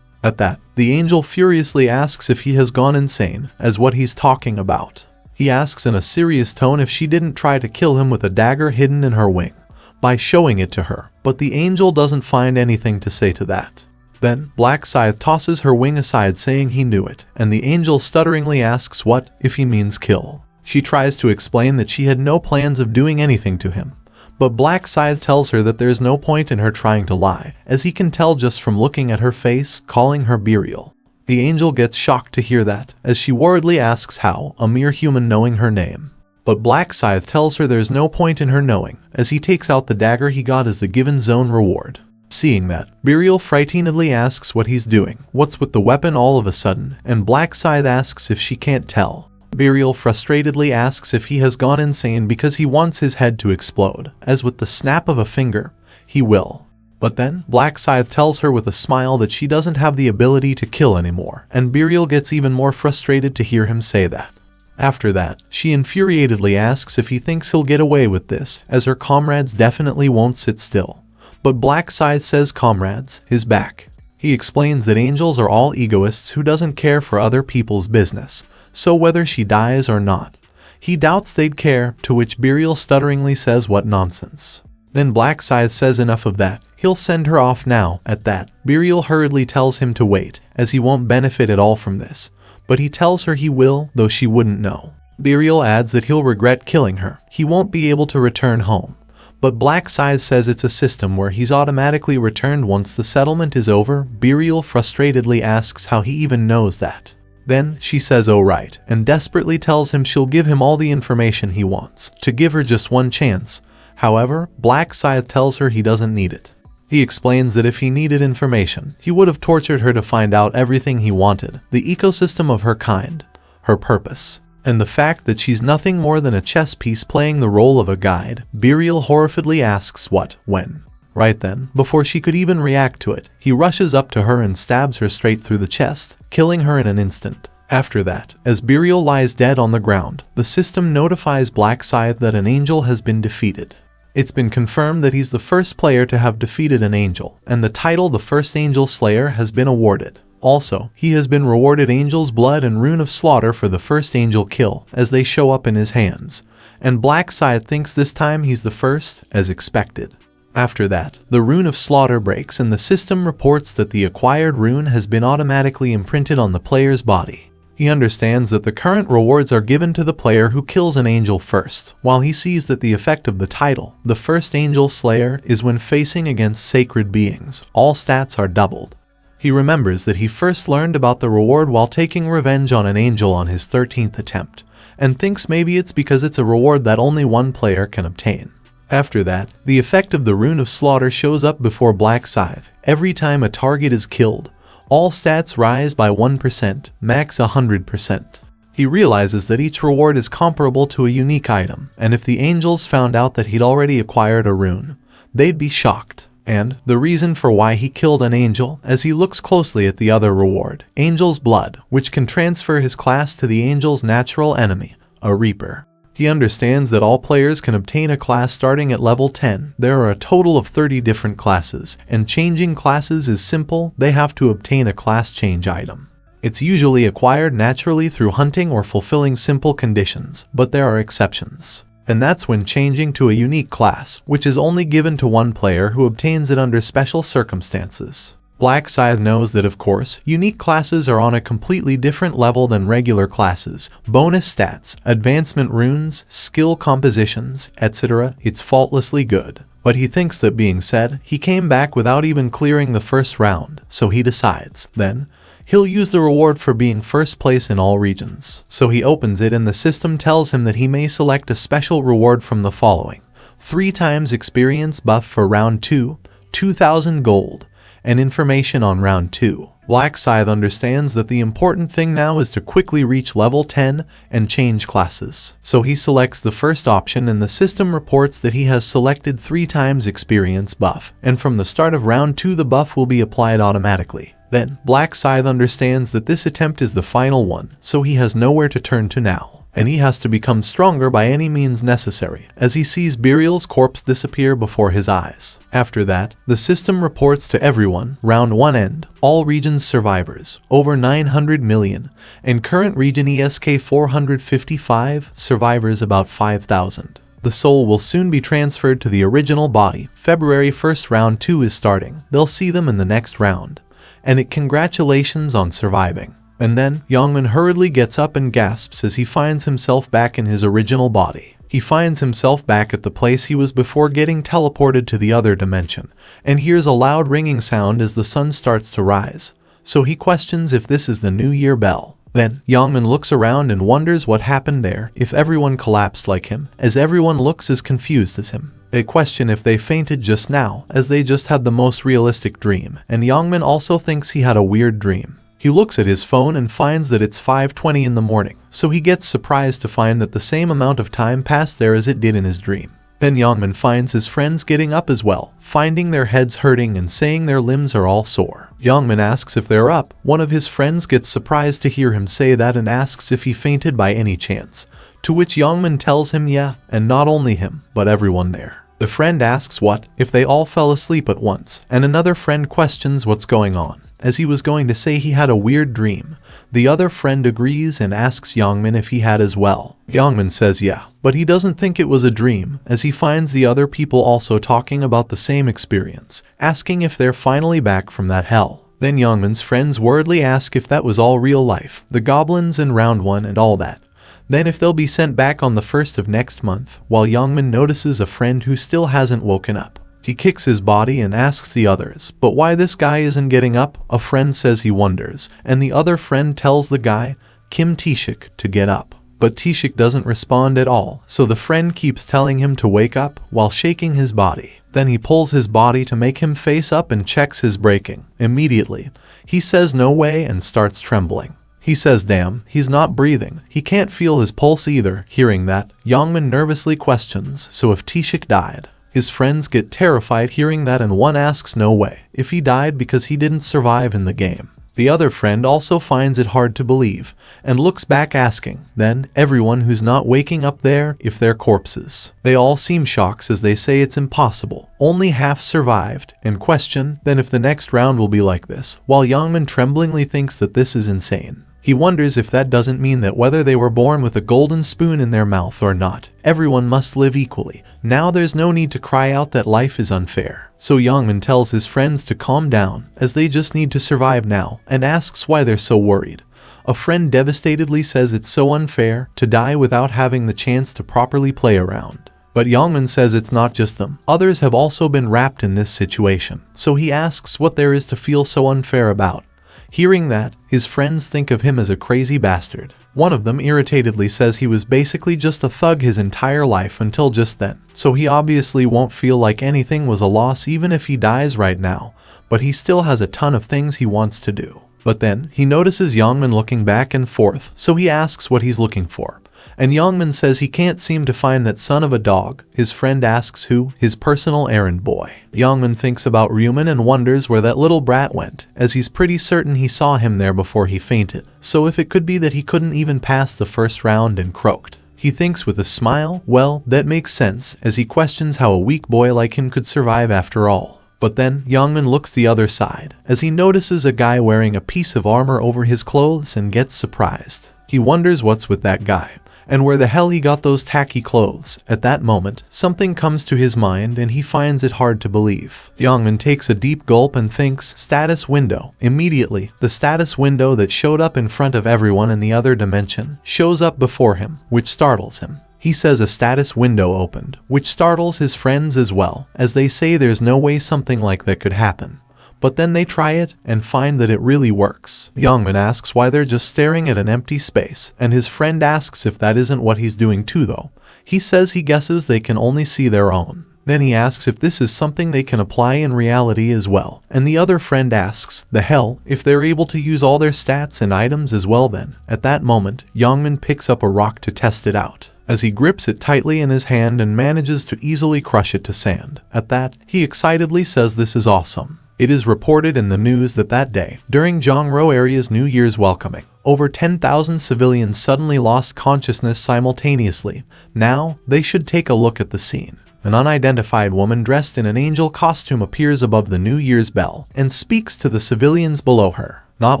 [SPEAKER 1] At that, the angel furiously asks if he has gone insane, as what he's talking about. He asks in a serious tone if she didn't try to kill him with a dagger hidden in her wing, by showing it to her, but the angel doesn't find anything to say to that. Then, Black Scythe tosses her wing aside saying he knew it, and the angel stutteringly asks what, if he means kill. She tries to explain that she had no plans of doing anything to him, but Black Scythe tells her that there's no point in her trying to lie, as he can tell just from looking at her face, calling her burial. The angel gets shocked to hear that, as she worriedly asks how, a mere human knowing her name. But Black Scythe tells her there's no point in her knowing, as he takes out the dagger he got as the given zone reward. Seeing that, Burial frightenedly asks what he's doing, what's with the weapon all of a sudden, and Black Scythe asks if she can't tell. Burial frustratedly asks if he has gone insane because he wants his head to explode, as with the snap of a finger, he will. But then, Black Scythe tells her with a smile that she doesn't have the ability to kill anymore, and Burial gets even more frustrated to hear him say that. After that, she infuriatedly asks if he thinks he'll get away with this, as her comrades definitely won't sit still. But Black Scythe says comrades, his back. He explains that angels are all egoists who doesn't care for other people's business, so whether she dies or not. He doubts they'd care, to which Burial stutteringly says what nonsense. Then Black Scythe says enough of that, he'll send her off now. At that, Burial hurriedly tells him to wait, as he won't benefit at all from this. But he tells her he will, though she wouldn't know. Burial adds that he'll regret killing her, he won't be able to return home. But Black Scythe says it's a system where he's automatically returned once the settlement is over. Burial frustratedly asks how he even knows that. Then, she says oh right, and desperately tells him she'll give him all the information he wants, to give her just one chance. However, Black Scythe tells her he doesn't need it. He explains that if he needed information, he would have tortured her to find out everything he wanted, the ecosystem of her kind, her purpose, and the fact that she's nothing more than a chess piece playing the role of a guide. Burial horrifiedly asks what, when. Right then, before she could even react to it, he rushes up to her and stabs her straight through the chest, killing her in an instant. After that, as Burial lies dead on the ground, the system notifies Black Scythe that an angel has been defeated. It's been confirmed that he's the first player to have defeated an angel, and the title the First Angel Slayer has been awarded. Also, he has been rewarded Angel's Blood and Rune of Slaughter for the first angel kill, as they show up in his hands. And Black Scythe thinks this time he's the first, as expected. After that, the Rune of Slaughter breaks and the system reports that the acquired rune has been automatically imprinted on the player's body. He understands that the current rewards are given to the player who kills an angel first, while he sees that the effect of the title, the First Angel Slayer, is when facing against sacred beings. All stats are doubled. He remembers that he first learned about the reward while taking revenge on an angel on his 13th attempt, and thinks maybe it's because it's a reward that only one player can obtain. After that, the effect of the Rune of Slaughter shows up before Black Scythe. Every time a target is killed, all stats rise by 1%, max 100%. He realizes that each reward is comparable to a unique item, and if the angels found out that he'd already acquired a rune, they'd be shocked. And the reason for why he killed an angel, as he looks closely at the other reward, Angel's Blood, which can transfer his class to the angel's natural enemy, a Reaper. He understands that all players can obtain a class starting at level 10. There are a total of 30 different classes, and changing classes is simple. They have to obtain a class change item. It's usually acquired naturally through hunting or fulfilling simple conditions, but there are exceptions. And that's when changing to a unique class, which is only given to one player who obtains it under special circumstances. Black Scythe knows that, of course, unique classes are on a completely different level than regular classes. Bonus stats, advancement runes, skill compositions, etc. It's faultlessly good. But he thinks that being said, he came back without even clearing the first round, so he decides, then, he'll use the reward for being first place in all regions. So he opens it and the system tells him that he may select a special reward from the following: 3 times experience buff for round 2, 2,000 gold, and information on round 2. Black Scythe understands that the important thing now is to quickly reach level 10 and change classes. So he selects the first option and the system reports that he has selected 3 times experience buff, and from the start of round 2 the buff will be applied automatically. Then, Black Scythe understands that this attempt is the final one, so he has nowhere to turn to now, and he has to become stronger by any means necessary, as he sees Burial's corpse disappear before his eyes. After that, the system reports to everyone, round 1 end, all regions survivors, over 900 million, and current region ESK 455, survivors about 5,000. The soul will soon be transferred to the original body. February 1st round 2 is starting. They'll see them in the next round. And congratulations on surviving. And then, Youngmin hurriedly gets up and gasps as he finds himself back in his original body. He finds himself back at the place he was before getting teleported to the other dimension, and hears a loud ringing sound as the sun starts to rise. So he questions if this is the New Year bell. Then, Youngmin looks around and wonders what happened there, if everyone collapsed like him, as everyone looks as confused as him. They question if they fainted just now, as they just had the most realistic dream, and Youngmin also thinks he had a weird dream. He looks at his phone and finds that it's 5:20 in the morning, so he gets surprised to find that the same amount of time passed there as it did in his dream. Then Youngmin finds his friends getting up as well, finding their heads hurting and saying their limbs are all sore. Youngmin asks if they're up. One of his friends gets surprised to hear him say that and asks if he fainted by any chance, to which Youngmin tells him yeah, and not only him, but everyone there. The friend asks what if they all fell asleep at once, and another friend questions what's going on, as he was going to say he had a weird dream. The other friend agrees and asks Youngmin if he had as well. Youngmin says yeah, but he doesn't think it was a dream, as he finds the other people also talking about the same experience, asking if they're finally back from that hell. Then Youngmin's friends worriedly ask if that was all real life, the goblins in round 1 and all that. Then if they'll be sent back on the 1st of next month, while Youngmin notices a friend who still hasn't woken up. He kicks his body and asks the others, but why this guy isn't getting up? A friend says he wonders, and the other friend tells the guy, Kim Tishik, to get up. But Tishik doesn't respond at all, so the friend keeps telling him to wake up while shaking his body. Then he pulls his body to make him face up and checks his braking. Immediately, he says no way and starts trembling. He says damn, he's not breathing. He can't feel his pulse either. Hearing that, Youngmin nervously questions, so if Tishik died? His friends get terrified hearing that and one asks no way, if he died because he didn't survive in the game. The other friend also finds it hard to believe, and looks back asking, then, everyone who's not waking up there, if they're corpses. They all seem shocked as they say it's impossible, only half survived, and question, then if the next round will be like this, while Youngmin tremblingly thinks that this is insane. He wonders if that doesn't mean that whether they were born with a golden spoon in their mouth or not, everyone must live equally. Now there's no need to cry out that life is unfair. So Youngmin tells his friends to calm down, as they just need to survive now, and asks why they're so worried. A friend devastatedly says it's so unfair to die without having the chance to properly play around. But Min says it's not just them. Others have also been wrapped in this situation. So he asks what there is to feel so unfair about. Hearing that, his friends think of him as a crazy bastard. One of them irritatedly says he was basically just a thug his entire life until just then, so he obviously won't feel like anything was a loss even if he dies right now, but he still has a ton of things he wants to do. But then, he notices Min looking back and forth, so he asks what he's looking for. And Min says he can't seem to find that son of a dog. His friend asks who, his personal errand boy. Min thinks about Ryu Min and wonders where that little brat went, as he's pretty certain he saw him there before he fainted. So if it could be that he couldn't even pass the first round and croaked. He thinks with a smile, well, that makes sense, as he questions how a weak boy like him could survive after all. But then, Min looks the other side, as he notices a guy wearing a piece of armor over his clothes and gets surprised. He wonders what's with that guy, and where the hell he got those tacky clothes. At that moment, something comes to his mind and he finds it hard to believe. Min takes a deep gulp and thinks, status window. Immediately, the status window that showed up in front of everyone in the other dimension shows up before him, which startles him. He says a status window opened, which startles his friends as well, as they say there's no way something like that could happen. But then they try it and find that it really works. Min asks why they're just staring at an empty space, and his friend asks if that isn't what he's doing too though. He says he guesses they can only see their own. Then he asks if this is something they can apply in reality as well, and the other friend asks, the hell, if they're able to use all their stats and items as well then. At that moment, Min picks up a rock to test it out, as he grips it tightly in his hand and manages to easily crush it to sand. At that, he excitedly says this is awesome. It is reported in the news that day, during Jongro area's New Year's welcoming, over 10,000 civilians suddenly lost consciousness simultaneously. Now, they should take a look at the scene. An unidentified woman dressed in an angel costume appears above the New Year's bell and speaks to the civilians below her. Not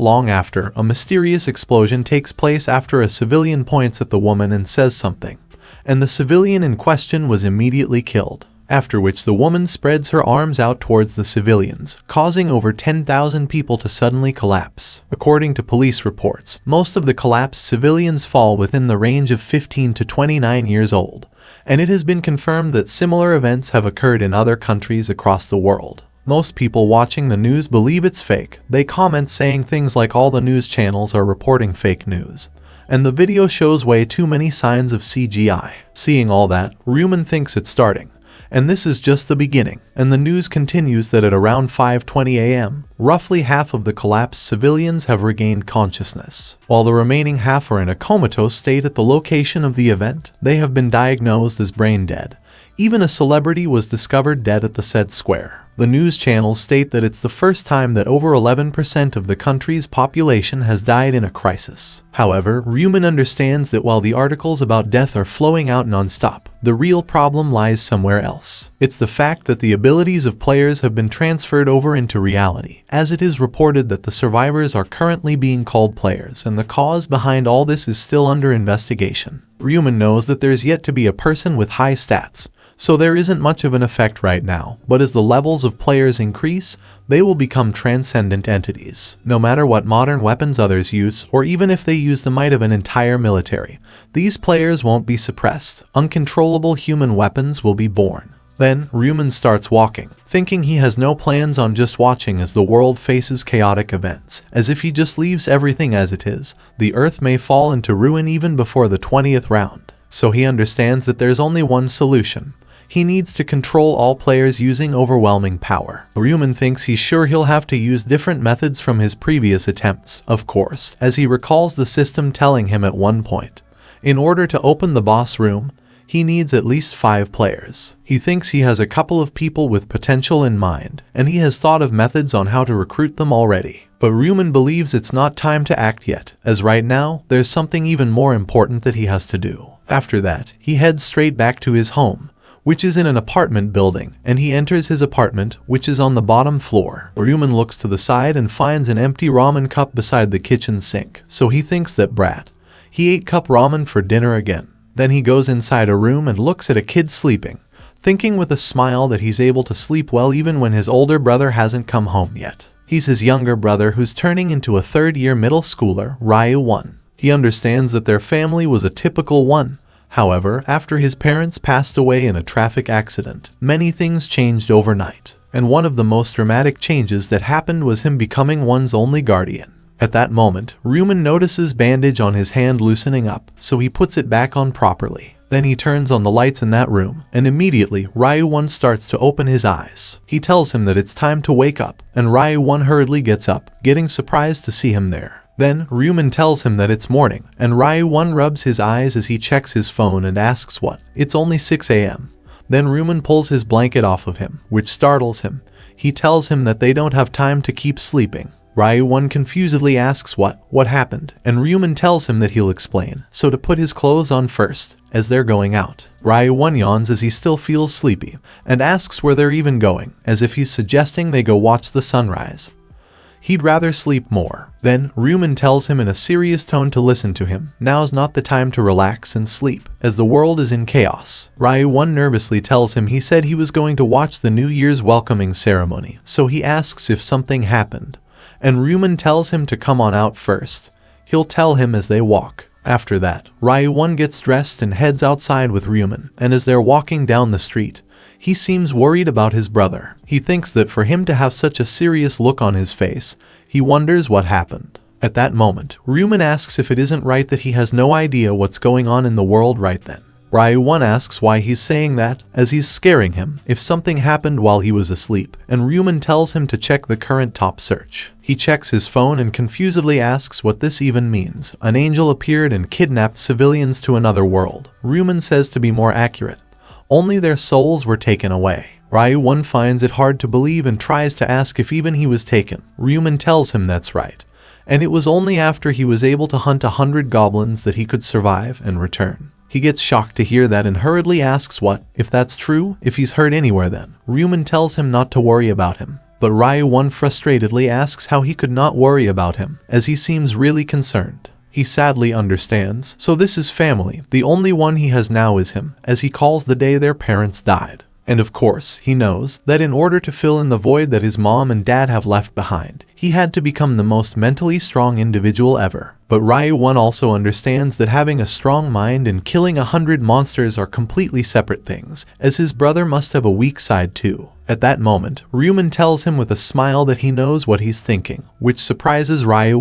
[SPEAKER 1] long after, a mysterious explosion takes place after a civilian points at the woman and says something, and the civilian in question was immediately killed. After which the woman spreads her arms out towards the civilians, causing over 10,000 people to suddenly collapse. According to police reports, most of the collapsed civilians fall within the range of 15 to 29 years old, and it has been confirmed that similar events have occurred in other countries across the world. Most people watching the news believe it's fake. They comment saying things like all the news channels are reporting fake news, and the video shows way too many signs of CGI. Seeing all that, Ryu Min thinks it's starting. And this is just the beginning, and the news continues that at around 5:20 a.m., roughly half of the collapsed civilians have regained consciousness, while the remaining half are in a comatose state at the location of the event. They have been diagnosed as brain dead. Even a celebrity was discovered dead at the said square. The news channels state that it's the first time that over 11% of the country's population has died in a crisis. However, Ryu Min understands that while the articles about death are flowing out non-stop, the real problem lies somewhere else. It's the fact that the abilities of players have been transferred over into reality, as it is reported that the survivors are currently being called players, and the cause behind all this is still under investigation. Ryu Min knows that there's yet to be a person with high stats, so there isn't much of an effect right now, but as the levels of players increase, they will become transcendent entities. No matter what modern weapons others use, or even if they use the might of an entire military, these players won't be suppressed. Uncontrollable human weapons will be born. Then, Ryu Min starts walking, thinking he has no plans on just watching as the world faces chaotic events. As if he just leaves everything as it is, the earth may fall into ruin even before the 20th round. So he understands that there's only one solution. He needs to control all players using overwhelming power. Ryu Min thinks he's sure he'll have to use different methods from his previous attempts, of course, as he recalls the system telling him at one point, in order to open the boss room, he needs at least 5 players. He thinks he has a couple of people with potential in mind, and he has thought of methods on how to recruit them already. But Ryu Min believes it's not time to act yet, as right now, there's something even more important that he has to do. After that, he heads straight back to his home, which is in an apartment building, and he enters his apartment, which is on the bottom floor. Ryu Min looks to the side and finds an empty ramen cup beside the kitchen sink, so he thinks that brat. He ate cup ramen for dinner again. Then he goes inside a room and looks at a kid sleeping, thinking with a smile that he's able to sleep well even when his older brother hasn't come home yet. He's his younger brother who's turning into a third-year middle schooler, Ryu 1. He understands that their family was a typical one, However, after his parents passed away in a traffic accident, many things changed overnight. And one of the most dramatic changes that happened was him becoming one's only guardian. At that moment, Ryu Min notices bandage on his hand loosening up, so he puts it back on properly. Then he turns on the lights in that room, and immediately Ryu starts to open his eyes. He tells him that it's time to wake up, and Ryu hurriedly gets up, getting surprised to see him there. Then Ryu Min tells him that it's morning, and Ryu rubs his eyes as he checks his phone and asks what. It's only 6 a.m. Then Ryu Min pulls his blanket off of him, which startles him. He tells him that they don't have time to keep sleeping. Ryu confusedly asks what happened, and Ryu Min tells him that he'll explain, so to put his clothes on first, as they're going out. Ryu yawns as he still feels sleepy, and asks where they're even going, as if he's suggesting they go watch the sunrise. He'd rather sleep more. Then Ryu Min tells him in a serious tone to listen to him. Now's not the time to relax and sleep, as the world is in chaos. Ryu nervously tells him he said he was going to watch the New Year's welcoming ceremony, so he asks if something happened. And Ryu Min tells him to come on out first. He'll tell him as they walk. After that, Ryu gets dressed and heads outside with Ryu Min, and as they're walking down the street, he seems worried about his brother. He thinks that for him to have such a serious look on his face, he wonders what happened. At that moment, Ryu Min asks if it isn't right that he has no idea what's going on in the world right then. Ryu asks why he's saying that, as he's scaring him if something happened while he was asleep, and Ryu Min tells him to check the current top search. He checks his phone and confusedly asks what this even means. An angel appeared and kidnapped civilians to another world. Ryu Min says to be more accurate, only their souls were taken away. Ryu finds it hard to believe and tries to ask if even he was taken. Ryu Min tells him that's right, and it was only after he was able to hunt 100 goblins that he could survive and return. He gets shocked to hear that and hurriedly asks if that's true, if he's hurt anywhere then. Ryu Min tells him not to worry about him, but Ryu frustratedly asks how he could not worry about him, as he seems really concerned. He sadly understands, so this is family. The only one he has now is him, as he calls the day their parents died. And of course, he knows that in order to fill in the void that his mom and dad have left behind, he had to become the most mentally strong individual ever. But Ryu also understands that having a strong mind and killing 100 monsters are completely separate things, as his brother must have a weak side too. At that moment, Ryu Min tells him with a smile that he knows what he's thinking, which surprises Ryu.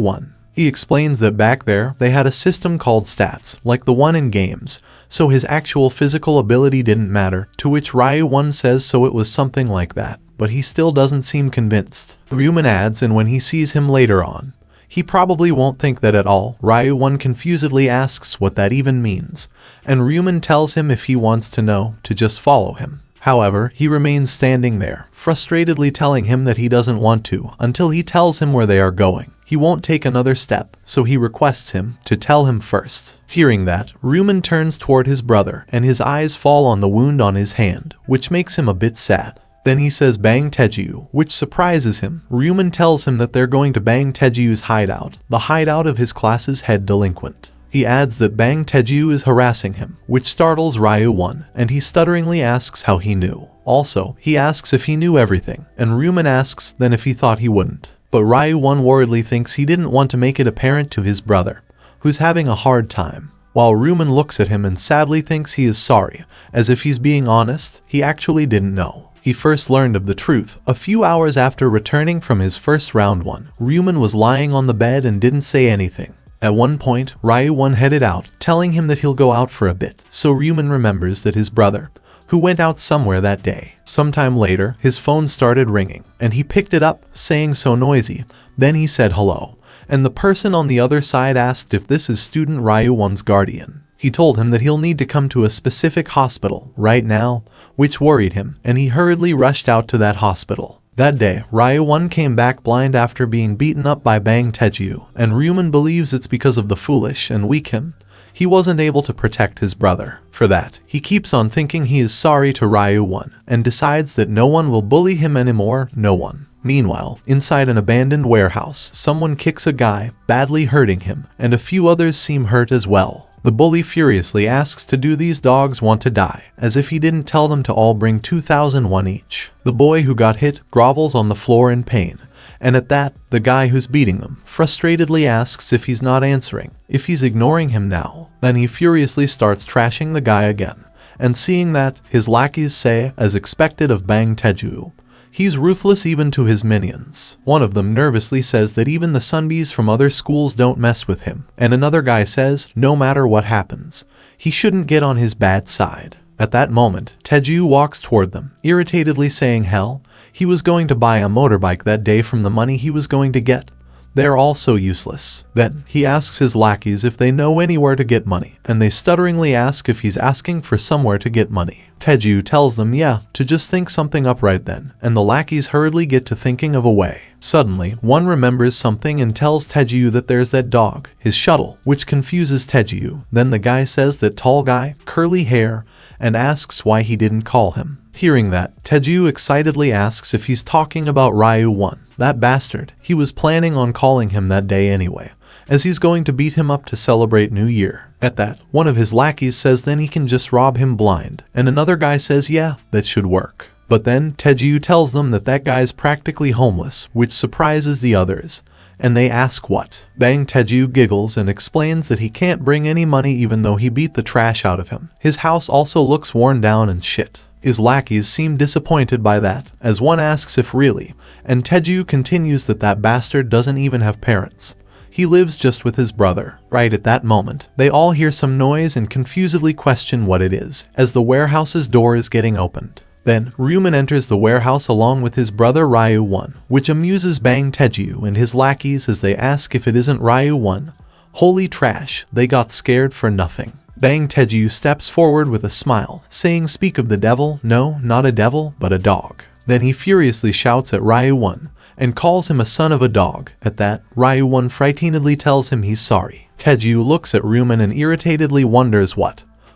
[SPEAKER 1] He explains that back there, they had a system called stats, like the one in games, so his actual physical ability didn't matter, to which Ryu says so it was something like that, but he still doesn't seem convinced. Ryu Min adds, and when he sees him later on, he probably won't think that at all. Ryu confusedly asks what that even means, and Ryu Min tells him if he wants to know, to just follow him. However, he remains standing there, frustratedly telling him that he doesn't want to, until he tells him where they are going. He won't take another step, so he requests him to tell him first. Hearing that, Ryu Min turns toward his brother, and his eyes fall on the wound on his hand, which makes him a bit sad. Then he says Bang Taeju, which surprises him. Ryu Min tells him that they're going to Bang Taeju's hideout, the hideout of his class's head delinquent. He adds that Bang Taeju is harassing him, which startles Ryu, and he stutteringly asks how he knew. Also, he asks if he knew everything, and Ryu asks then if he thought he wouldn't. But Ryu worriedly thinks he didn't want to make it apparent to his brother, who's having a hard time. While Ryu looks at him and sadly thinks he is sorry, as if he's being honest, he actually didn't know. He first learned of the truth a few hours after returning from his first round. Ryu was lying on the bed and didn't say anything. At one point, Ryu headed out, telling him that he'll go out for a bit, so Ryu remembers that his brother, who went out somewhere that day. Sometime later, his phone started ringing, and he picked it up, saying so noisy. Then he said hello, and the person on the other side asked if this is student Ryu's guardian. He told him that he'll need to come to a specific hospital right now, which worried him, and he hurriedly rushed out to that hospital. That day, Ryu came back blind after being beaten up by Bang Taeju, and Ryu believes it's because of the foolish and weak him. He wasn't able to protect his brother. For that, he keeps on thinking he is sorry to Ryu and decides that no one will bully him anymore, no one. Meanwhile, inside an abandoned warehouse, someone kicks a guy, badly hurting him, and a few others seem hurt as well. The bully furiously asks do these dogs want to die, as if he didn't tell them to all bring 2,001 each. The boy who got hit grovels on the floor in pain, And at that, the guy who's beating them frustratedly asks if he's not answering, if he's ignoring him now. Then he furiously starts trashing the guy again. And seeing that, his lackeys say, as expected of Bang Tae-ju, he's ruthless even to his minions. One of them nervously says that even the sunbees from other schools don't mess with him. And another guy says, no matter what happens, he shouldn't get on his bad side. At that moment, Tae-ju walks toward them, irritatedly saying hell, he was going to buy a motorbike that day from the money he was going to get. They're all so useless. Then, he asks his lackeys if they know anywhere to get money, and they stutteringly ask if he's asking for somewhere to get money. Tae-ju tells them yeah, to just think something up right then, and the lackeys hurriedly get to thinking of a way. Suddenly, one remembers something and tells Tae-ju that there's that dog, his shuttle, which confuses Tae-ju. Then the guy says that tall guy, curly hair, and asks why he didn't call him. Hearing that, Tae-ju excitedly asks if he's talking about Ryu Min. That bastard, he was planning on calling him that day anyway, as he's going to beat him up to celebrate New Year. At that, one of his lackeys says then he can just rob him blind, and another guy says yeah, that should work. But then, Tae-ju tells them that guy's practically homeless, which surprises the others, and they ask what. Bang Tae-ju giggles and explains that he can't bring any money even though he beat the trash out of him. His house also looks worn down and shit. His lackeys seem disappointed by that, as one asks if really, and Tae-ju continues that bastard doesn't even have parents. He lives just with his brother. Right at that moment, they all hear some noise and confusedly question what it is, as the warehouse's door is getting opened. Then, Ryu Min enters the warehouse along with his brother Ryu Min, which amuses Bang Tae-ju and his lackeys as they ask if it isn't Ryu Min. Holy trash, they got scared for nothing. Bang Tae-ju steps forward with a smile, saying speak of the devil, no, not a devil, but a dog. Then he furiously shouts at Ryu Min, and calls him a son of a dog. At that, Ryu Min frightenedly tells him he's sorry. Tae-ju looks at Ryu Min and irritatedly wonders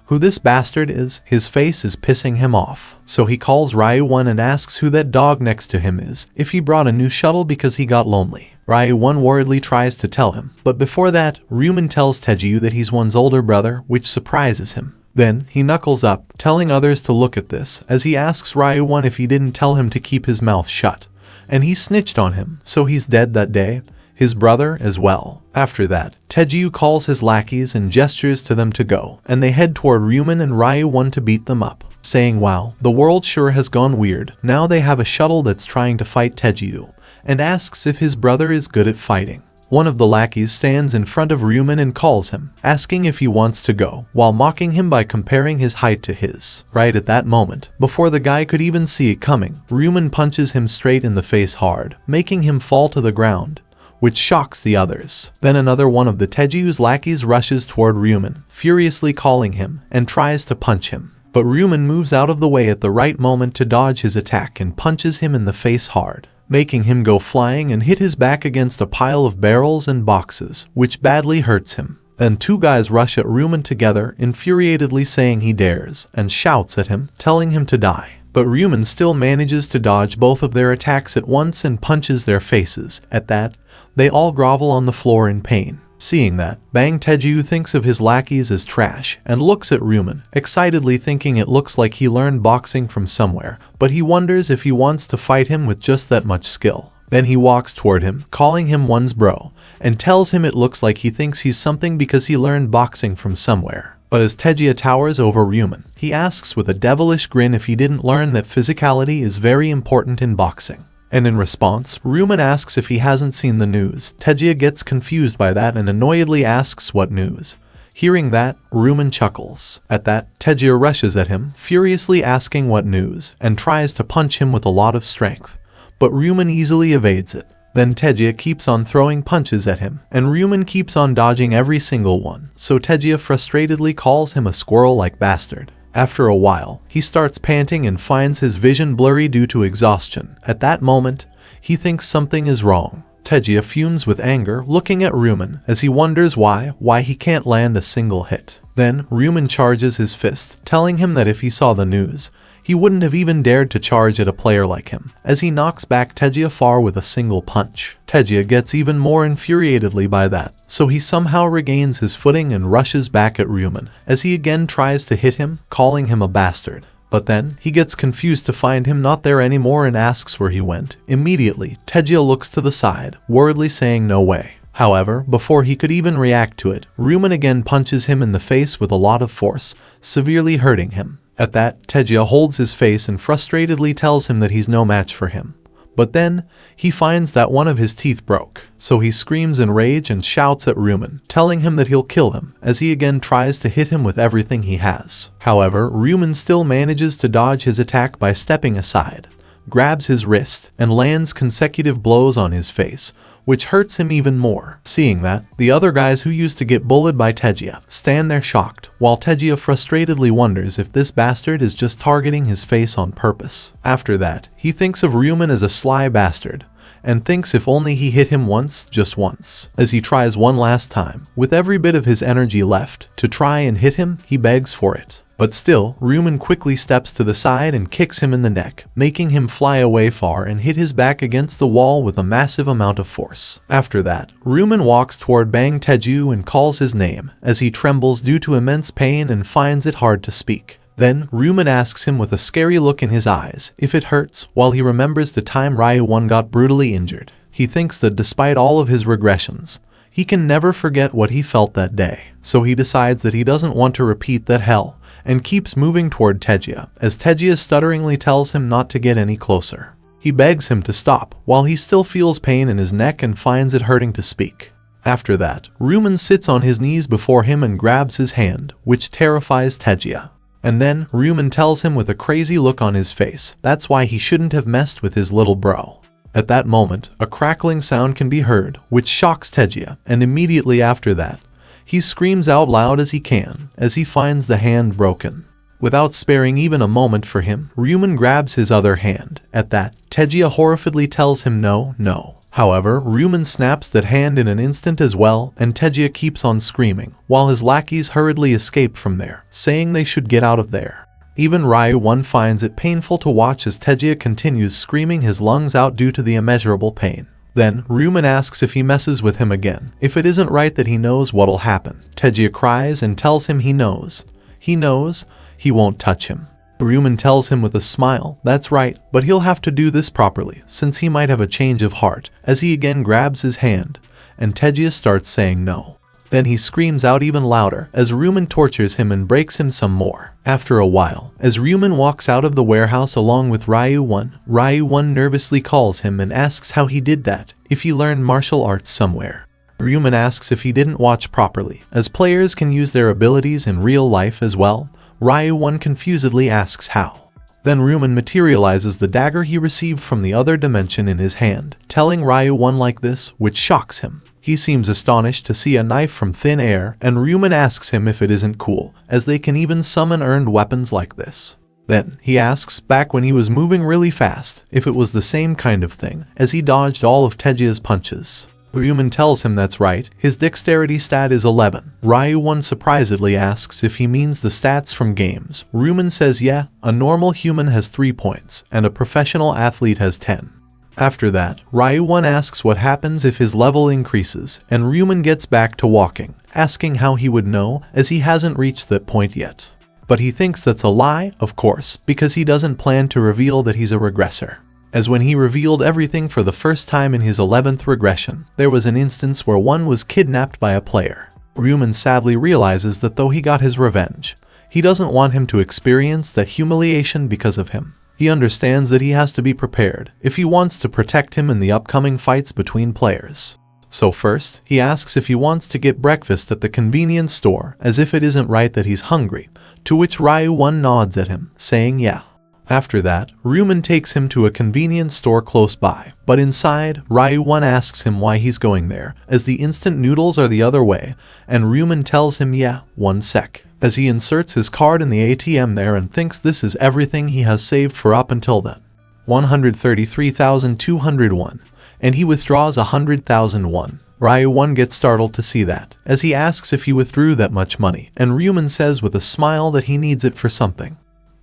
[SPEAKER 1] who this bastard is. His face is pissing him off. So he calls Ryu Min and asks who that dog next to him is, if he brought a new shuttle because he got lonely. Ryu Min worriedly tries to tell him, but before that, Ryu Min tells Tae-ju that he's one's older brother, which surprises him. Then, he knuckles up, telling others to look at this, as he asks Ryu Min if he didn't tell him to keep his mouth shut. And he snitched on him, so he's dead that day. His brother as well. After that, Tae-ju calls his lackeys and gestures to them to go, and they head toward Ryu Min and Ryu Min to beat them up, saying wow, the world sure has gone weird. Now they have a shuttle that's trying to fight Tae-ju, and asks if his brother is good at fighting. One of the lackeys stands in front of Ryu Min and calls him, asking if he wants to go, while mocking him by comparing his height to his. Right at that moment, before the guy could even see it coming, Ryu Min punches him straight in the face hard, making him fall to the ground, which shocks the others. Then another one of the Tae-ju's lackeys rushes toward Ryu Min, furiously calling him, and tries to punch him. But Ryu Min moves out of the way at the right moment to dodge his attack and punches him in the face hard, making him go flying and hit his back against a pile of barrels and boxes, which badly hurts him. Then two guys rush at Ryu Min together, infuriatedly saying he dares, and shouts at him, telling him to die. But Ryu Min still manages to dodge both of their attacks at once and punches their faces. At that, they all grovel on the floor in pain. Seeing that, Bang Tae-ju thinks of his lackeys as trash and looks at Ryu Min, excitedly thinking it looks like he learned boxing from somewhere, but he wonders if he wants to fight him with just that much skill. Then he walks toward him, calling him one's bro, and tells him it looks like he thinks he's something because he learned boxing from somewhere. But as Tae-ju towers over Ryu Min, he asks with a devilish grin if he didn't learn that physicality is very important in boxing. And in response, Ryu Min asks if he hasn't seen the news. Tae-ju gets confused by that and annoyedly asks what news. Hearing that, Ryu Min chuckles. At that, Tae-ju rushes at him, furiously asking what news, and tries to punch him with a lot of strength. But Ryu Min easily evades it. Then Tae-ju keeps on throwing punches at him, and Ryu Min keeps on dodging every single one, so Tae-ju frustratedly calls him a squirrel-like bastard. After a while, he starts panting and finds his vision blurry due to exhaustion. At that moment, he thinks something is wrong. Tae-ju fumes with anger, looking at Ryu Min, as he wonders why he can't land a single hit. Then, Ryu Min charges his fist, telling him that if he saw the news, he wouldn't have even dared to charge at a player like him, as he knocks back Tae-ju far with a single punch. Tae-ju gets even more infuriatedly by that, so he somehow regains his footing and rushes back at Ryu Min, as he again tries to hit him, calling him a bastard. But then, he gets confused to find him not there anymore and asks where he went. Immediately, Taeja looks to the side, worriedly saying no way. However, before he could even react to it, Ryu Min again punches him in the face with a lot of force, severely hurting him. At that, Taeja holds his face and frustratedly tells him that he's no match for him. But then, he finds that one of his teeth broke, so he screams in rage and shouts at Ryu Min, telling him that he'll kill him, as he again tries to hit him with everything he has. However, Ryu Min still manages to dodge his attack by stepping aside, grabs his wrist, and lands consecutive blows on his face, which hurts him even more. Seeing that, the other guys who used to get bullied by Taeja stand there shocked, while Taeja frustratedly wonders if this bastard is just targeting his face on purpose. After that, he thinks of Ryu Min as a sly bastard, and thinks if only he hit him once, just once. As he tries one last time, with every bit of his energy left, to try and hit him, he begs for it. But still, Ryu Min quickly steps to the side and kicks him in the neck, making him fly away far and hit his back against the wall with a massive amount of force. After that, Ryu Min walks toward Bang Taeju and calls his name, as he trembles due to immense pain and finds it hard to speak. Then, Ryu Min asks him with a scary look in his eyes if it hurts, while he remembers the time Ryu Min got brutally injured. He thinks that despite all of his regressions, he can never forget what he felt that day. So he decides that he doesn't want to repeat that hell, and keeps moving toward Taeja, as Taeja stutteringly tells him not to get any closer. He begs him to stop, while he still feels pain in his neck and finds it hurting to speak. After that, Ryu Min sits on his knees before him and grabs his hand, which terrifies Taeja. And then, Ryu Min tells him with a crazy look on his face that's why he shouldn't have messed with his little bro. At that moment, a crackling sound can be heard, which shocks Taeja, and immediately after that, he screams out loud as he can, as he finds the hand broken. Without sparing even a moment for him, Ryu Min grabs his other hand. At that, Taeja horrifiedly tells him no. However, Ryu Min snaps that hand in an instant as well, and Taeja keeps on screaming, while his lackeys hurriedly escape from there, saying they should get out of there. Even Ryu Min finds it painful to watch as Taeja continues screaming his lungs out due to the immeasurable pain. Then, Ryu Min asks if he messes with him again, if it isn't right that he knows what'll happen. Taeja cries and tells him he knows. He knows he won't touch him. Ryu Min tells him with a smile, that's right, but he'll have to do this properly, since he might have a change of heart, as he again grabs his hand, and Taeja starts saying no. Then he screams out even louder, as Ryu Min tortures him and breaks him some more. After a while, as Ryu Min walks out of the warehouse along with Ryu Min nervously calls him and asks how he did that, if he learned martial arts somewhere. Ryu Min asks if he didn't watch properly, as players can use their abilities in real life as well. Ryu Min confusedly asks how. Then Ryu Min materializes the dagger he received from the other dimension in his hand, telling Ryu Min like this, which shocks him. He seems astonished to see a knife from thin air, and Ryu Min asks him if it isn't cool, as they can even summon earned weapons like this. Then, he asks back when he was moving really fast, if it was the same kind of thing, as he dodged all of Taeja's punches. Ryu Min tells him that's right, his dexterity stat is 11. Ryu Min surprisedly asks if he means the stats from games. Ryu Min says yeah, a normal human has 3 points, and a professional athlete has 10. After that, Ryu Min asks what happens if his level increases, and Ryu Min gets back to walking, asking how he would know, as he hasn't reached that point yet. But he thinks that's a lie, of course, because he doesn't plan to reveal that he's a regressor. As when he revealed everything for the first time in his 11th regression, there was an instance where one was kidnapped by a player. Ryu Min sadly realizes that though he got his revenge, he doesn't want him to experience that humiliation because of him. He understands that he has to be prepared if he wants to protect him in the upcoming fights between players. So first, he asks if he wants to get breakfast at the convenience store, as if it isn't right that he's hungry, to which Ryu Min nods at him, saying yeah. After that, Ryu Min takes him to a convenience store close by, but inside, Ryu Min asks him why he's going there, as the instant noodles are the other way, and Ryu Min tells him yeah, 1 sec, as he inserts his card in the ATM there and thinks this is everything he has saved for up until then. 133,201, and he withdraws 100,001. Ryu Min gets startled to see that, as he asks if he withdrew that much money, and Ryu Min says with a smile that he needs it for something.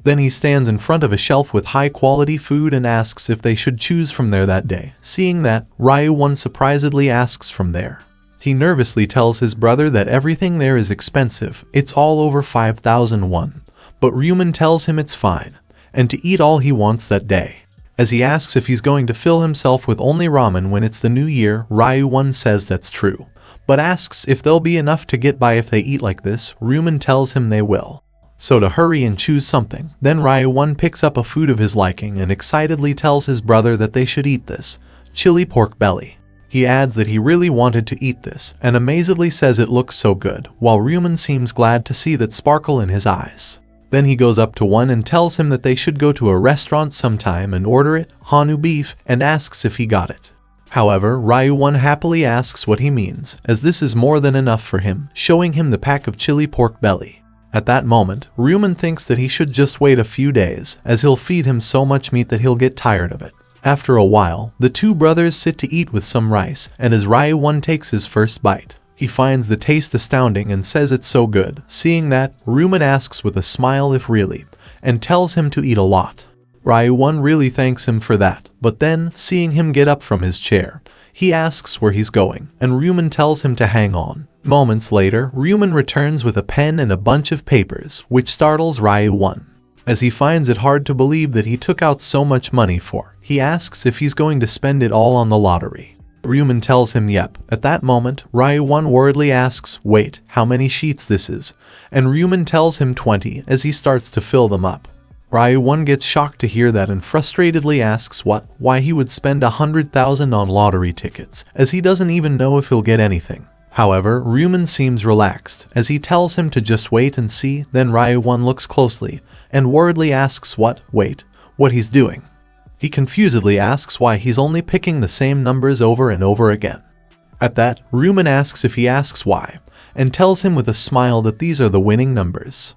[SPEAKER 1] Then he stands in front of a shelf with high-quality food and asks if they should choose from there that day. Seeing that, Ryu Min surprisedly asks from there. He nervously tells his brother that everything there is expensive, it's all over 5,001. but Ryu Min tells him it's fine, and to eat all he wants that day. As he asks if he's going to fill himself with only ramen when it's the new year, Ryu Min says that's true, but asks if there'll be enough to get by if they eat like this. Ryu Min tells him they will. So to hurry and choose something, then Ryu Min picks up a food of his liking and excitedly tells his brother that they should eat this, chili pork belly. He adds that he really wanted to eat this, and amazedly says it looks so good, while Ryu Min seems glad to see that sparkle in his eyes. Then he goes up to one and tells him that they should go to a restaurant sometime and order it, Hanu beef, and asks if he got it. However, Ryu Min happily asks what he means, as this is more than enough for him, showing him the pack of chili pork belly. At that moment, Ryu Min thinks that he should just wait a few days, as he'll feed him so much meat that he'll get tired of it. After a while, the two brothers sit to eat with some rice, and as Ryu Min takes his first bite, he finds the taste astounding and says it's so good. Seeing that, Ryu Min asks with a smile if really, and tells him to eat a lot. Ryu Min really thanks him for that, but then, seeing him get up from his chair, he asks where he's going, and Ryu Min tells him to hang on. Moments later, Ryu Min returns with a pen and a bunch of papers, which startles Ryu Min. As he finds it hard to believe that he took out so much money for, he asks if he's going to spend it all on the lottery. Ryu Min tells him yep. At that moment, Ryu Min worriedly asks, wait, how many sheets this is? And Ryu Min tells him 20 as he starts to fill them up. Ryu Min gets shocked to hear that and frustratedly asks why he would spend 100,000 on lottery tickets, as he doesn't even know if he'll get anything. However, Ryu Min seems relaxed, as he tells him to just wait and see. Then Ryu Min looks closely, and worriedly asks what he's doing. He confusedly asks why he's only picking the same numbers over and over again. At that, Ryu Min asks if he asks why, and tells him with a smile that these are the winning numbers.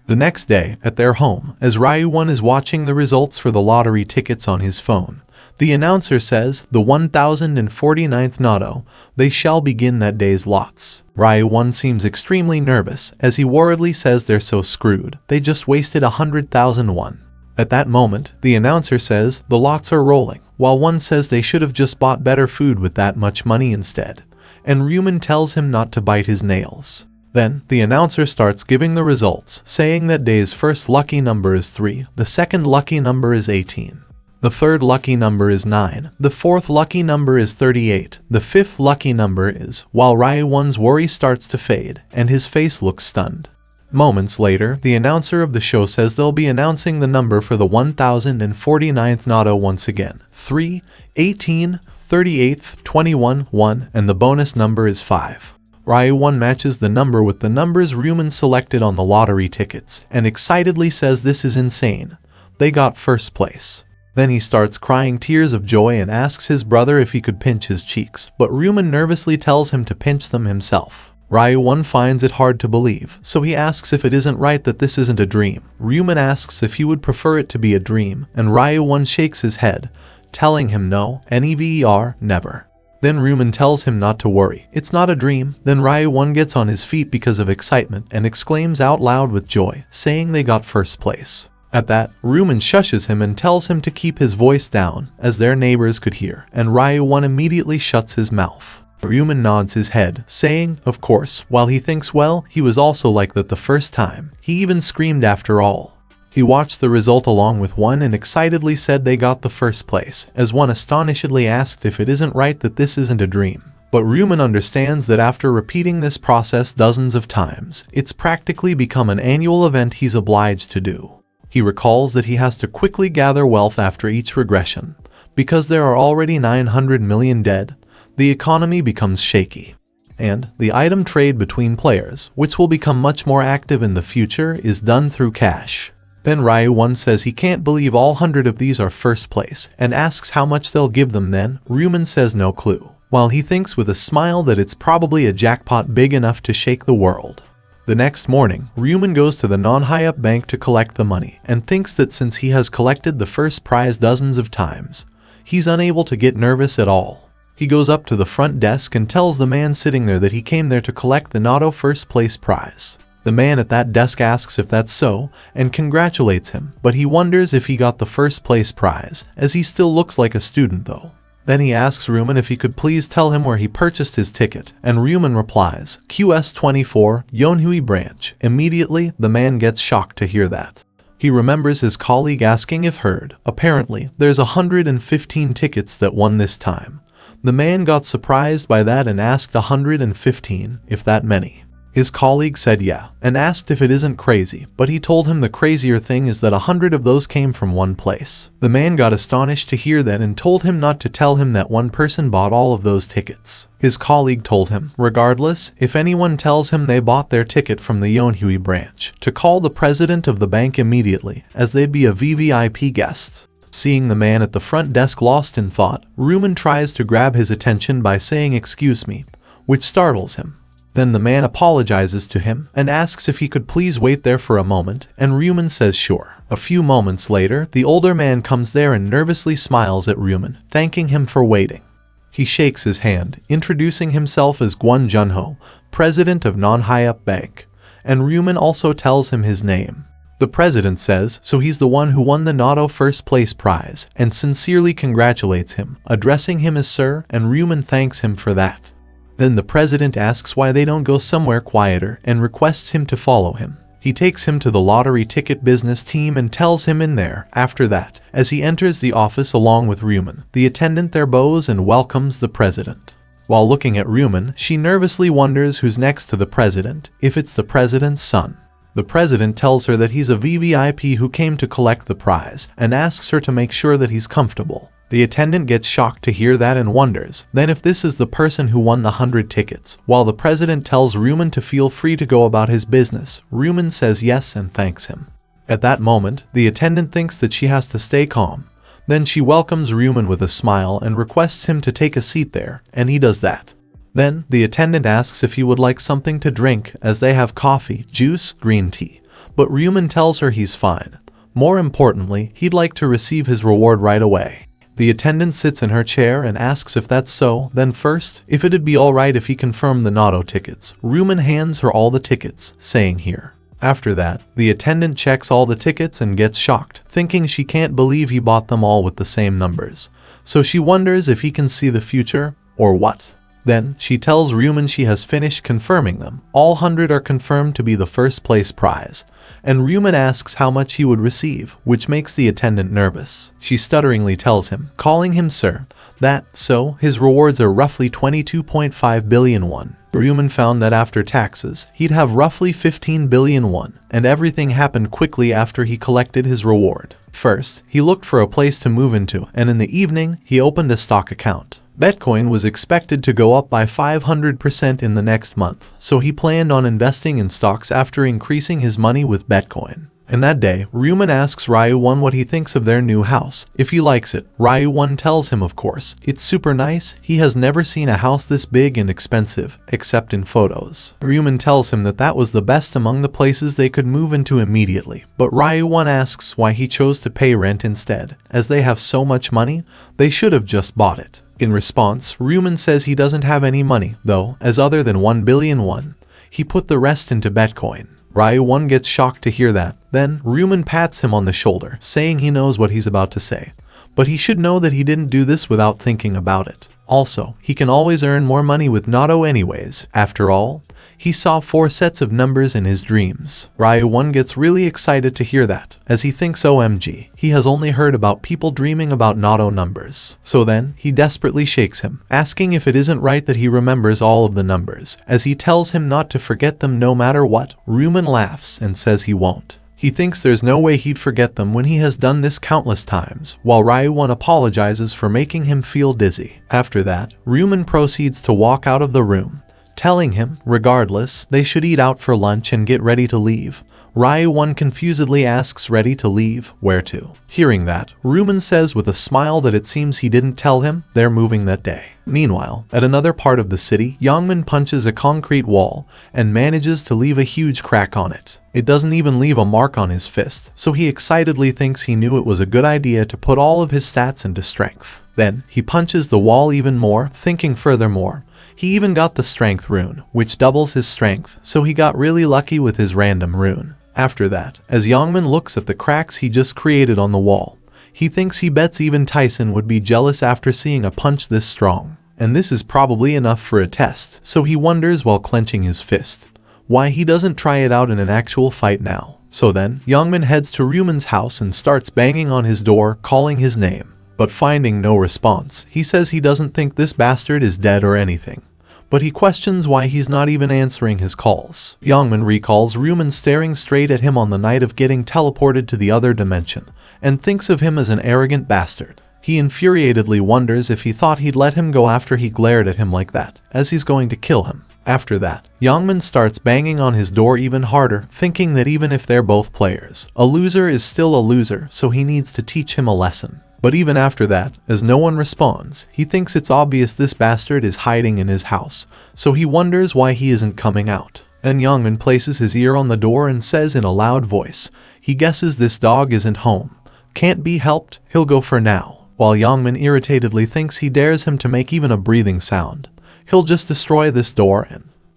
[SPEAKER 1] The next day, at their home, as Ryu Min is watching the results for the lottery tickets on his phone, the announcer says, the 1049th Nato, they shall begin that day's lots. Ryu Min seems extremely nervous, as he worriedly says they're so screwed, they just wasted 100,000 won. At that moment, the announcer says, the lots are rolling, while one says they should have just bought better food with that much money instead, and Ryu Min tells him not to bite his nails. Then, the announcer starts giving the results, saying that day's first lucky number is 3, the second lucky number is 18. The third lucky number is 9, the fourth lucky number is 38, the fifth lucky number is, while Ryu Min's worry starts to fade, and his face looks stunned. Moments later, the announcer of the show says they'll be announcing the number for the 1049th Nato once again, 3, 18, 38, 21, 1, and the bonus number is 5. Ryu Min matches the number with the numbers Ryu Min selected on the lottery tickets, and excitedly says this is insane. They got first place. Then he starts crying tears of joy and asks his brother if he could pinch his cheeks, but Ryu Min nervously tells him to pinch them himself. Ryu Min finds it hard to believe, so he asks if it isn't right that this isn't a dream. Ryu Min asks if he would prefer it to be a dream, and Ryu Min shakes his head, telling him no, never. Then Ryu Min tells him not to worry, it's not a dream. Then Ryu Min gets on his feet because of excitement and exclaims out loud with joy, saying they got first place. At that, Ryu Min shushes him and tells him to keep his voice down, as their neighbors could hear, and Ryu Min immediately shuts his mouth. Ryu Min nods his head, saying, of course, while he thinks well, he was also like that the first time. He even screamed after all. He watched the result along with one and excitedly said they got the first place, as one astonishedly asked if it isn't right that this isn't a dream. But Ryu Min understands that after repeating this process dozens of times, it's practically become an annual event he's obliged to do. He recalls that he has to quickly gather wealth after each regression. Because there are already 900 million dead, the economy becomes shaky. And the item trade between players, which will become much more active in the future, is done through cash. Then Ryu Min says he can't believe all 100 of these are first place, and asks how much they'll give them. Then Ryu Min says no clue, while he thinks with a smile that it's probably a jackpot big enough to shake the world. The next morning, Ryu Min goes to the non-high-up bank to collect the money, and thinks that since he has collected the first prize dozens of times, he's unable to get nervous at all. He goes up to the front desk and tells the man sitting there that he came there to collect the Nato first place prize. The man at that desk asks if that's so, and congratulates him, but he wonders if he got the first place prize, as he still looks like a student though. Then he asks Ryu Min if he could please tell him where he purchased his ticket, and Ryu Min replies, QS24, Yonhui branch. Immediately, the man gets shocked to hear that. He remembers his colleague asking if heard. Apparently, there's 115 tickets that won this time. The man got surprised by that and asked 115, if that many. His colleague said yeah, and asked if it isn't crazy, but he told him the crazier thing is that 100 of those came from one place. The man got astonished to hear that and told him not to tell him that one person bought all of those tickets. His colleague told him, regardless, if anyone tells him they bought their ticket from the Yonhui branch, to call the president of the bank immediately, as they'd be a VVIP guest. Seeing the man at the front desk lost in thought, Ryu Min tries to grab his attention by saying excuse me, which startles him. Then the man apologizes to him and asks if he could please wait there for a moment, and Ryu Min says sure. A few moments later, the older man comes there and nervously smiles at Ryu Min, thanking him for waiting. He shakes his hand, introducing himself as Gwon Junho, president of Non-Hyup Bank, and Ryu Min also tells him his name. The president says so he's the one who won the Nato first place prize, and sincerely congratulates him, addressing him as sir, and Ryu Min thanks him for that. Then the president asks why they don't go somewhere quieter and requests him to follow him. He takes him to the lottery ticket business team and tells him in there. After that, as he enters the office along with Ryu Min, the attendant there bows and welcomes the president. While looking at Ryu Min, she nervously wonders who's next to the president, if it's the president's son. The president tells her that he's a VVIP who came to collect the prize and asks her to make sure that he's comfortable. The attendant gets shocked to hear that and wonders then if this is the person who won the 100 tickets. While the president tells Ryu Min to feel free to go about his business, Ryu Min says yes and thanks him. At that moment, the attendant thinks that she has to stay calm. Then she welcomes Ryu Min with a smile and requests him to take a seat there, and he does that. Then, the attendant asks if he would like something to drink, as they have coffee, juice, green tea. But Ryu Min tells her he's fine. More importantly, he'd like to receive his reward right away. The attendant sits in her chair and asks if that's so, then first, if it'd be alright if he confirmed the Nato tickets. Ryu Min hands her all the tickets, saying here. After that, the attendant checks all the tickets and gets shocked, thinking she can't believe he bought them all with the same numbers. So she wonders if he can see the future, or what. Then, she tells Ryu Min she has finished confirming them. All 100 are confirmed to be the first place prize. And Ryu Min asks how much he would receive, which makes the attendant nervous. She stutteringly tells him, calling him sir, that, so, his rewards are roughly 22.5 billion won. Ryu Min found that after taxes, he'd have roughly 15 billion won, and everything happened quickly after he collected his reward. First, he looked for a place to move into, and in the evening, he opened a stock account. Bitcoin was expected to go up by 500% in the next month, so he planned on investing in stocks after increasing his money with Bitcoin. And that day, Ryu Min asks Ryu Min what he thinks of their new house, if he likes it. Ryu Min tells him of course, it's super nice, he has never seen a house this big and expensive, except in photos. Ryu Min tells him that that was the best among the places they could move into immediately, but Ryu Min asks why he chose to pay rent instead, as they have so much money, they should have just bought it. In response, Ryu Min says he doesn't have any money, though, as other than 1 billion won. He put the rest into Bitcoin. Ryu Min gets shocked to hear that. Then, Ryu Min pats him on the shoulder, saying he knows what he's about to say. But he should know that he didn't do this without thinking about it. Also, he can always earn more money with Nato anyways. After all, he saw 4 sets of numbers in his dreams. Ryu Min gets really excited to hear that, as he thinks OMG, he has only heard about people dreaming about Nato numbers. So then, he desperately shakes him, asking if it isn't right that he remembers all of the numbers. As he tells him not to forget them no matter what, Ryu Min laughs and says he won't. He thinks there's no way he'd forget them when he has done this countless times, while Ryu Min apologizes for making him feel dizzy. After that, Ryu Min proceeds to walk out of the room, telling him, regardless, they should eat out for lunch and get ready to leave. Ryu Min confusedly asks ready to leave, where to? Hearing that, Ryu Min says with a smile that it seems he didn't tell him they're moving that day. Meanwhile, at another part of the city, Min punches a concrete wall and manages to leave a huge crack on it. It doesn't even leave a mark on his fist, so he excitedly thinks he knew it was a good idea to put all of his stats into strength. Then, he punches the wall even more, thinking furthermore. He even got the strength rune, which doubles his strength, so he got really lucky with his random rune. After that, as Min looks at the cracks he just created on the wall, He thinks he bets even Tyson would be jealous after seeing a punch this strong. And this is probably enough for a test, so he wonders while clenching his fist why he doesn't try it out in an actual fight now. So then, Ryu Min heads to Ryu Min's house and starts banging on his door, calling his name. But finding no response, he says he doesn't think this bastard is dead or anything. But he questions why he's not even answering his calls. Ryu Min recalls Ryu Min staring straight at him on the night of getting teleported to the other dimension, and thinks of him as an arrogant bastard. He infuriatedly wonders if he thought he'd let him go after he glared at him like that, as he's going to kill him. After that, Ryu Min starts banging on his door even harder, thinking that even if they're both players, a loser is still a loser, so he needs to teach him a lesson. But even after that, as no one responds, he thinks it's obvious this bastard is hiding in his house, so he wonders why he isn't coming out. Then Ryu Min places his ear on the door and says in a loud voice, he guesses this dog isn't home. Can't be helped, he'll go for now. While Ryu Min irritatedly thinks he dares him to make even a breathing sound. He'll just destroy this door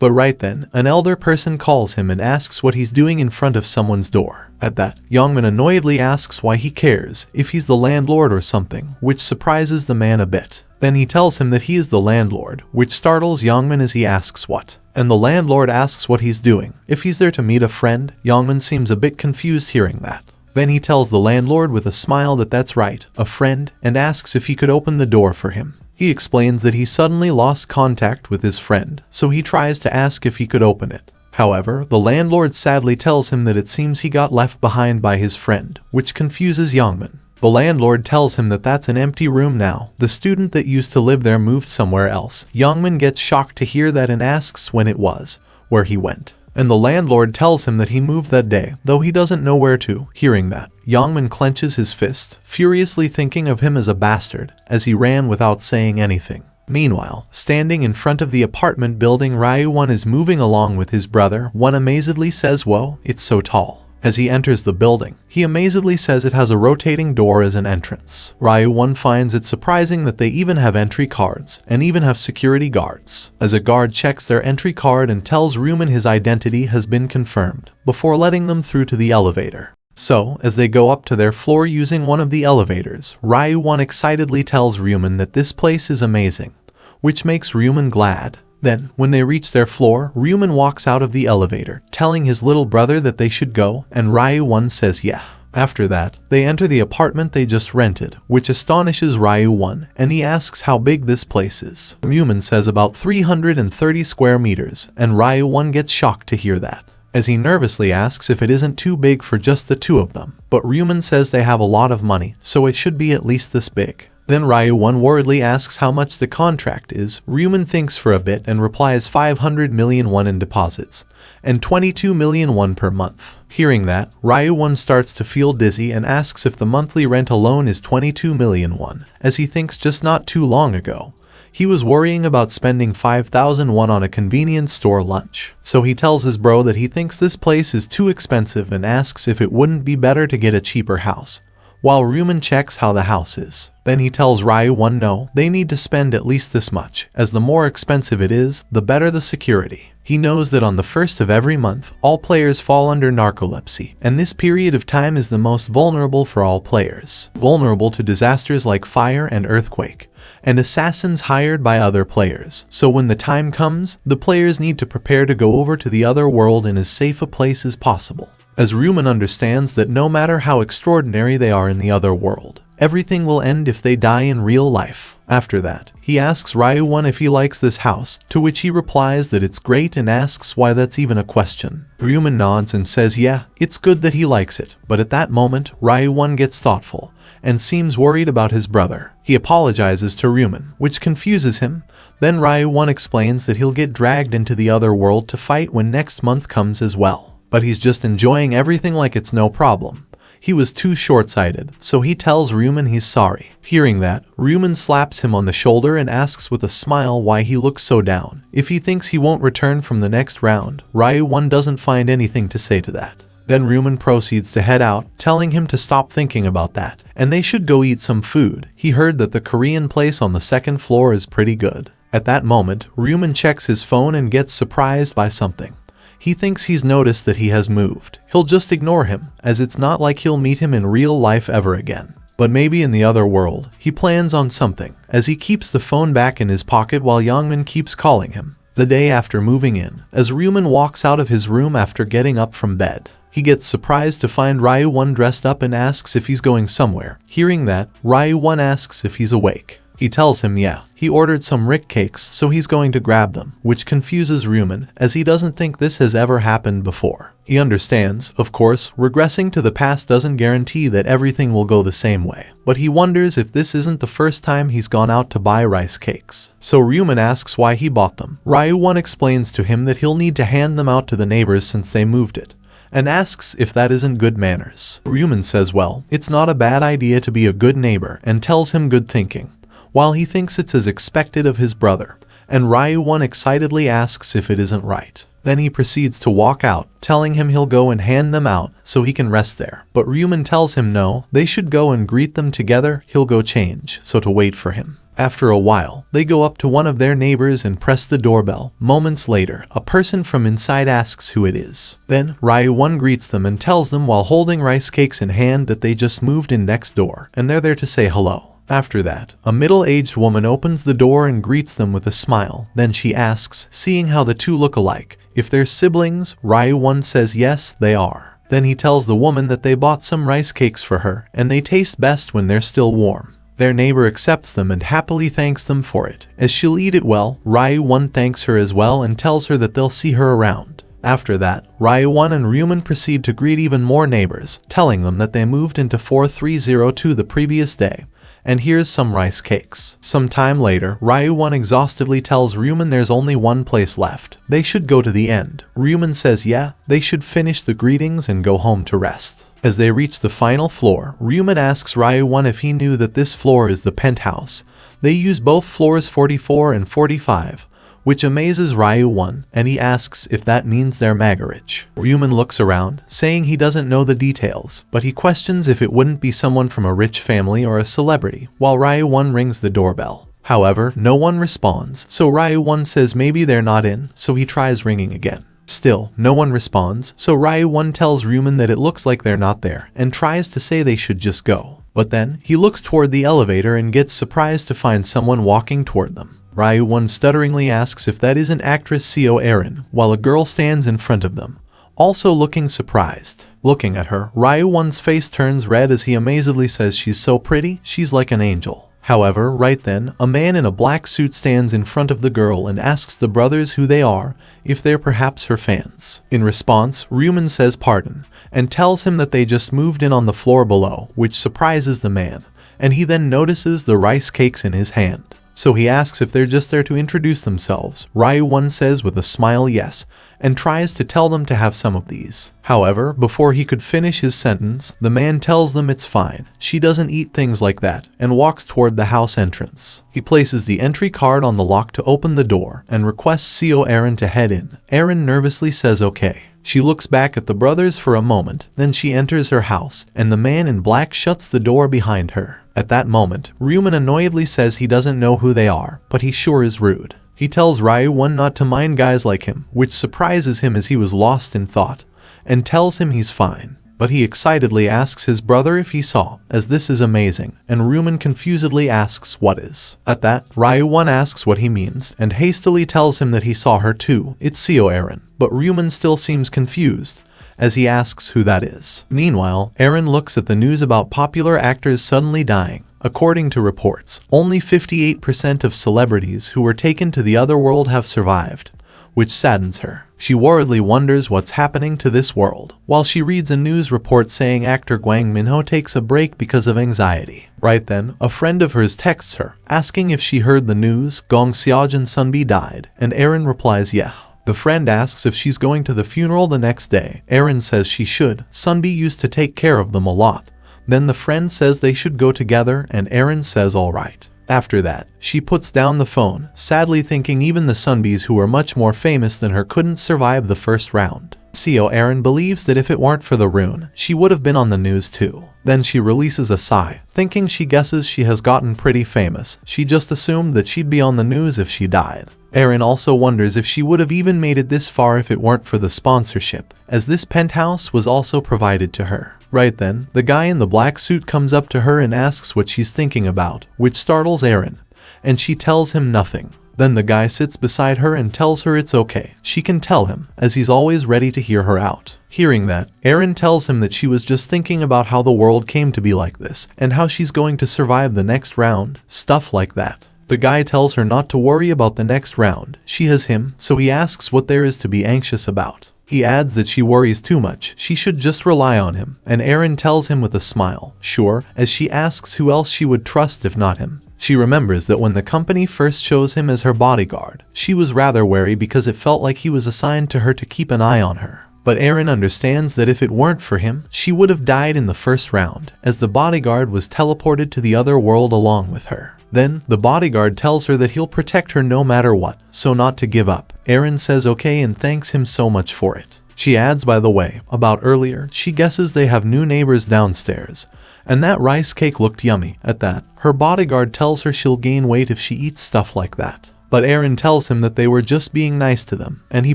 [SPEAKER 1] But right then, an elder person calls him and asks what he's doing in front of someone's door. At that, Ryu Min annoyedly asks why he cares, if he's the landlord or something, which surprises the man a bit. Then he tells him that he is the landlord, which startles Ryu Min as he asks what. And the landlord asks what he's doing, if he's there to meet a friend. Ryu Min seems a bit confused hearing that. Then he tells the landlord with a smile that that's right, a friend, and asks if he could open the door for him. He explains that he suddenly lost contact with his friend, so he tries to ask if he could open it. However, the landlord sadly tells him that it seems he got left behind by his friend, which confuses Ryu Min. The landlord tells him that that's an empty room now. The student that used to live there moved somewhere else. Ryu Min gets shocked to hear that and asks when it was, where he went. And the landlord tells him that he moved that day, though he doesn't know where to. Hearing that, Ryu Min clenches his fist, furiously thinking of him as a bastard, as he ran without saying anything. Meanwhile, standing in front of the apartment building, Ryu Min is moving along with his brother. One amazedly says, "Whoa, it's so tall." As he enters the building, he amazedly says it has a rotating door as an entrance. Ryu Min finds it surprising that they even have entry cards, and even have security guards. As a guard checks their entry card and tells Ryu Min his identity has been confirmed, before letting them through to the elevator. So, as they go up to their floor using one of the elevators, Ryu Min excitedly tells Ryu Min that this place is amazing, which makes Ryu Min glad. Then, when they reach their floor, Ryu Min walks out of the elevator, telling his little brother that they should go, and Ryu Min says yeah. After that, they enter the apartment they just rented, which astonishes Ryu Min, and he asks how big this place is. Ryu Min says about 330 square meters, and Ryu Min gets shocked to hear that, as he nervously asks if it isn't too big for just the two of them. But Ryu Min says they have a lot of money, so it should be at least this big. Then Ryu Min worriedly asks how much the contract is. Ryu Min thinks for a bit and replies 500 million won in deposits, and 22 million won per month. Hearing that, Ryu Min starts to feel dizzy and asks if the monthly rent alone is 22 million won, as he thinks just not too long ago he was worrying about spending 5,000 won on a convenience store lunch. So he tells his bro that he thinks this place is too expensive and asks if it wouldn't be better to get a cheaper house, while Ryu Min checks how the house is. Then he tells Ryu Min no, they need to spend at least this much, as the more expensive it is, the better the security. He knows that on the first of every month, all players fall under narcolepsy, and this period of time is the most vulnerable for all players. Vulnerable to disasters like fire and earthquake, and assassins hired by other players. So when the time comes, the players need to prepare to go over to the other world in as safe a place as possible. As Ryu Min understands that no matter how extraordinary they are in the other world, everything will end if they die in real life. After that, he asks Ryu Min if he likes this house, to which he replies that it's great and asks why that's even a question. Ryu Min nods and says yeah, it's good that he likes it, but at that moment, Ryu Min gets thoughtful, and seems worried about his brother. He apologizes to Ryu Min, which confuses him. Then Ryu Min explains that he'll get dragged into the other world to fight when next month comes as well. But he's just enjoying everything like it's no problem. He was too short-sighted, so he tells Ryu Min he's sorry. Hearing that, Ryu Min slaps him on the shoulder and asks with a smile why he looks so down. If he thinks he won't return from the next round, Ryu Min doesn't find anything to say to that. Then Ryu Min proceeds to head out, telling him to stop thinking about that, and they should go eat some food. He heard that the Korean place on the second floor is pretty good. At that moment, Ryu Min checks his phone and gets surprised by something. He thinks he's noticed that he has moved. He'll just ignore him, as it's not like he'll meet him in real life ever again. But maybe in the other world, he plans on something, as he keeps the phone back in his pocket while Ryu Min keeps calling him. The day after moving in, as Ryu Min walks out of his room after getting up from bed, he gets surprised to find Ryu Min dressed up and asks if he's going somewhere. Hearing that, Ryu Min asks if he's awake. He tells him yeah, he ordered some Rick cakes so he's going to grab them, which confuses Ryu Min as he doesn't think this has ever happened before. He understands, of course, regressing to the past doesn't guarantee that everything will go the same way, but he wonders if this isn't the first time he's gone out to buy rice cakes. So Ryu Min asks why he bought them. Ryu Min explains to him that he'll need to hand them out to the neighbors since they moved it, and asks if that isn't good manners. Ryu Min says well, it's not a bad idea to be a good neighbor and tells him good thinking, while he thinks it's as expected of his brother, and Ryu Min excitedly asks if it isn't right. Then he proceeds to walk out, telling him he'll go and hand them out so he can rest there. But Ryu Min tells him no, they should go and greet them together, he'll go change, so to wait for him. After a while, they go up to one of their neighbors and press the doorbell. Moments later, a person from inside asks who it is. Then, Ryu Min greets them and tells them while holding rice cakes in hand that they just moved in next door, and they're there to say hello. After that, a middle-aged woman opens the door and greets them with a smile. Then she asks, seeing how the two look alike, if they're siblings. Ryu Min says yes, they are. Then he tells the woman that they bought some rice cakes for her, and they taste best when they're still warm. Their neighbor accepts them and happily thanks them for it. As she'll eat it well, Ryu Min thanks her as well and tells her that they'll see her around. After that, Ryu Min and Ryu Min proceed to greet even more neighbors, telling them that they moved into 4302 the previous day, and here's some rice cakes. Some time later, Ryu Min exhaustively tells Ryu Min there's only one place left. They should go to the end. Ryu Min says yeah, they should finish the greetings and go home to rest. As they reach the final floor, Ryu Min asks Ryu Min if he knew that this floor is the penthouse. They use both floors 44 and 45. Which amazes Ryu Min, and he asks if that means their marriage. Ryu Min looks around, saying he doesn't know the details, but he questions if it wouldn't be someone from a rich family or a celebrity, while Ryu Min rings the doorbell. However, no one responds, so Ryu Min says maybe they're not in, so he tries ringing again. Still, no one responds, so Ryu Min tells Ryu Min that it looks like they're not there, and tries to say they should just go. But then, he looks toward the elevator and gets surprised to find someone walking toward them. Ryu Min stutteringly asks if that isn't actress Ryu Min, while a girl stands in front of them, also looking surprised. Looking at her, Ryu Min's face turns red as he amazedly says she's so pretty, she's like an angel. However, right then, a man in a black suit stands in front of the girl and asks the brothers who they are, if they're perhaps her fans. In response, Ryu Min says pardon, and tells him that they just moved in on the floor below, which surprises the man, and he then notices the rice cakes in his hand. So he asks if they're just there to introduce themselves. Ryu Min says with a smile yes, and tries to tell them to have some of these. However, before he could finish his sentence, the man tells them it's fine, she doesn't eat things like that, and walks toward the house entrance. He places the entry card on the lock to open the door, and requests Ryu Min to head in. Erin nervously says okay. She looks back at the brothers for a moment, then she enters her house, and the man in black shuts the door behind her. At that moment, Ryu Min annoyedly says he doesn't know who they are, but he sure is rude. He tells Ryu Min not to mind guys like him, which surprises him as he was lost in thought, and tells him he's fine. But he excitedly asks his brother if he saw, as this is amazing, and Ryu Min confusedly asks what is. At that, Ryu Min asks what he means, and hastily tells him that he saw her too, it's Ryu Min. But Ryu Min still seems confused, as he asks who that is. Meanwhile, Erin looks at the news about popular actors suddenly dying. According to reports, only 58% of celebrities who were taken to the other world have survived, which saddens her. She worriedly wonders what's happening to this world, while she reads a news report saying actor Gwang Minho takes a break because of anxiety. Right then, a friend of hers texts her, asking if she heard the news Gong Seojin Sunbi died, and Erin replies yeah. The friend asks if she's going to the funeral the next day. Erin says she should. Sunbi used to take care of them a lot. Then the friend says they should go together, and Erin says alright. After that, she puts down the phone, sadly thinking even the Sunbis who were much more famous than her couldn't survive the first round. Erin believes that if it weren't for the rune, she would have been on the news too. Then she releases a sigh, thinking she guesses she has gotten pretty famous. She just assumed that she'd be on the news if she died. Aaron also wonders if she would have even made it this far if it weren't for the sponsorship, as this penthouse was also provided to her. Right then, the guy in the black suit comes up to her and asks what she's thinking about, which startles Aaron, and she tells him nothing. Then the guy sits beside her and tells her it's okay. She can tell him, as he's always ready to hear her out. Hearing that, Aaron tells him that she was just thinking about how the world came to be like this, and how she's going to survive the next round, stuff like that. The guy tells her not to worry about the next round, she has him, so he asks what there is to be anxious about. He adds that she worries too much, she should just rely on him, and Aaron tells him with a smile, sure, as she asks who else she would trust if not him. She remembers that when the company first chose him as her bodyguard, she was rather wary because it felt like he was assigned to her to keep an eye on her. But Aaron understands that if it weren't for him, she would have died in the first round, as the bodyguard was teleported to the other world along with her. Then, the bodyguard tells her that he'll protect her no matter what, so not to give up. Aaron says okay and thanks him so much for it. She adds, by the way, about earlier, she guesses they have new neighbors downstairs, and that rice cake looked yummy. At that, her bodyguard tells her she'll gain weight if she eats stuff like that. But Aaron tells him that they were just being nice to them, and he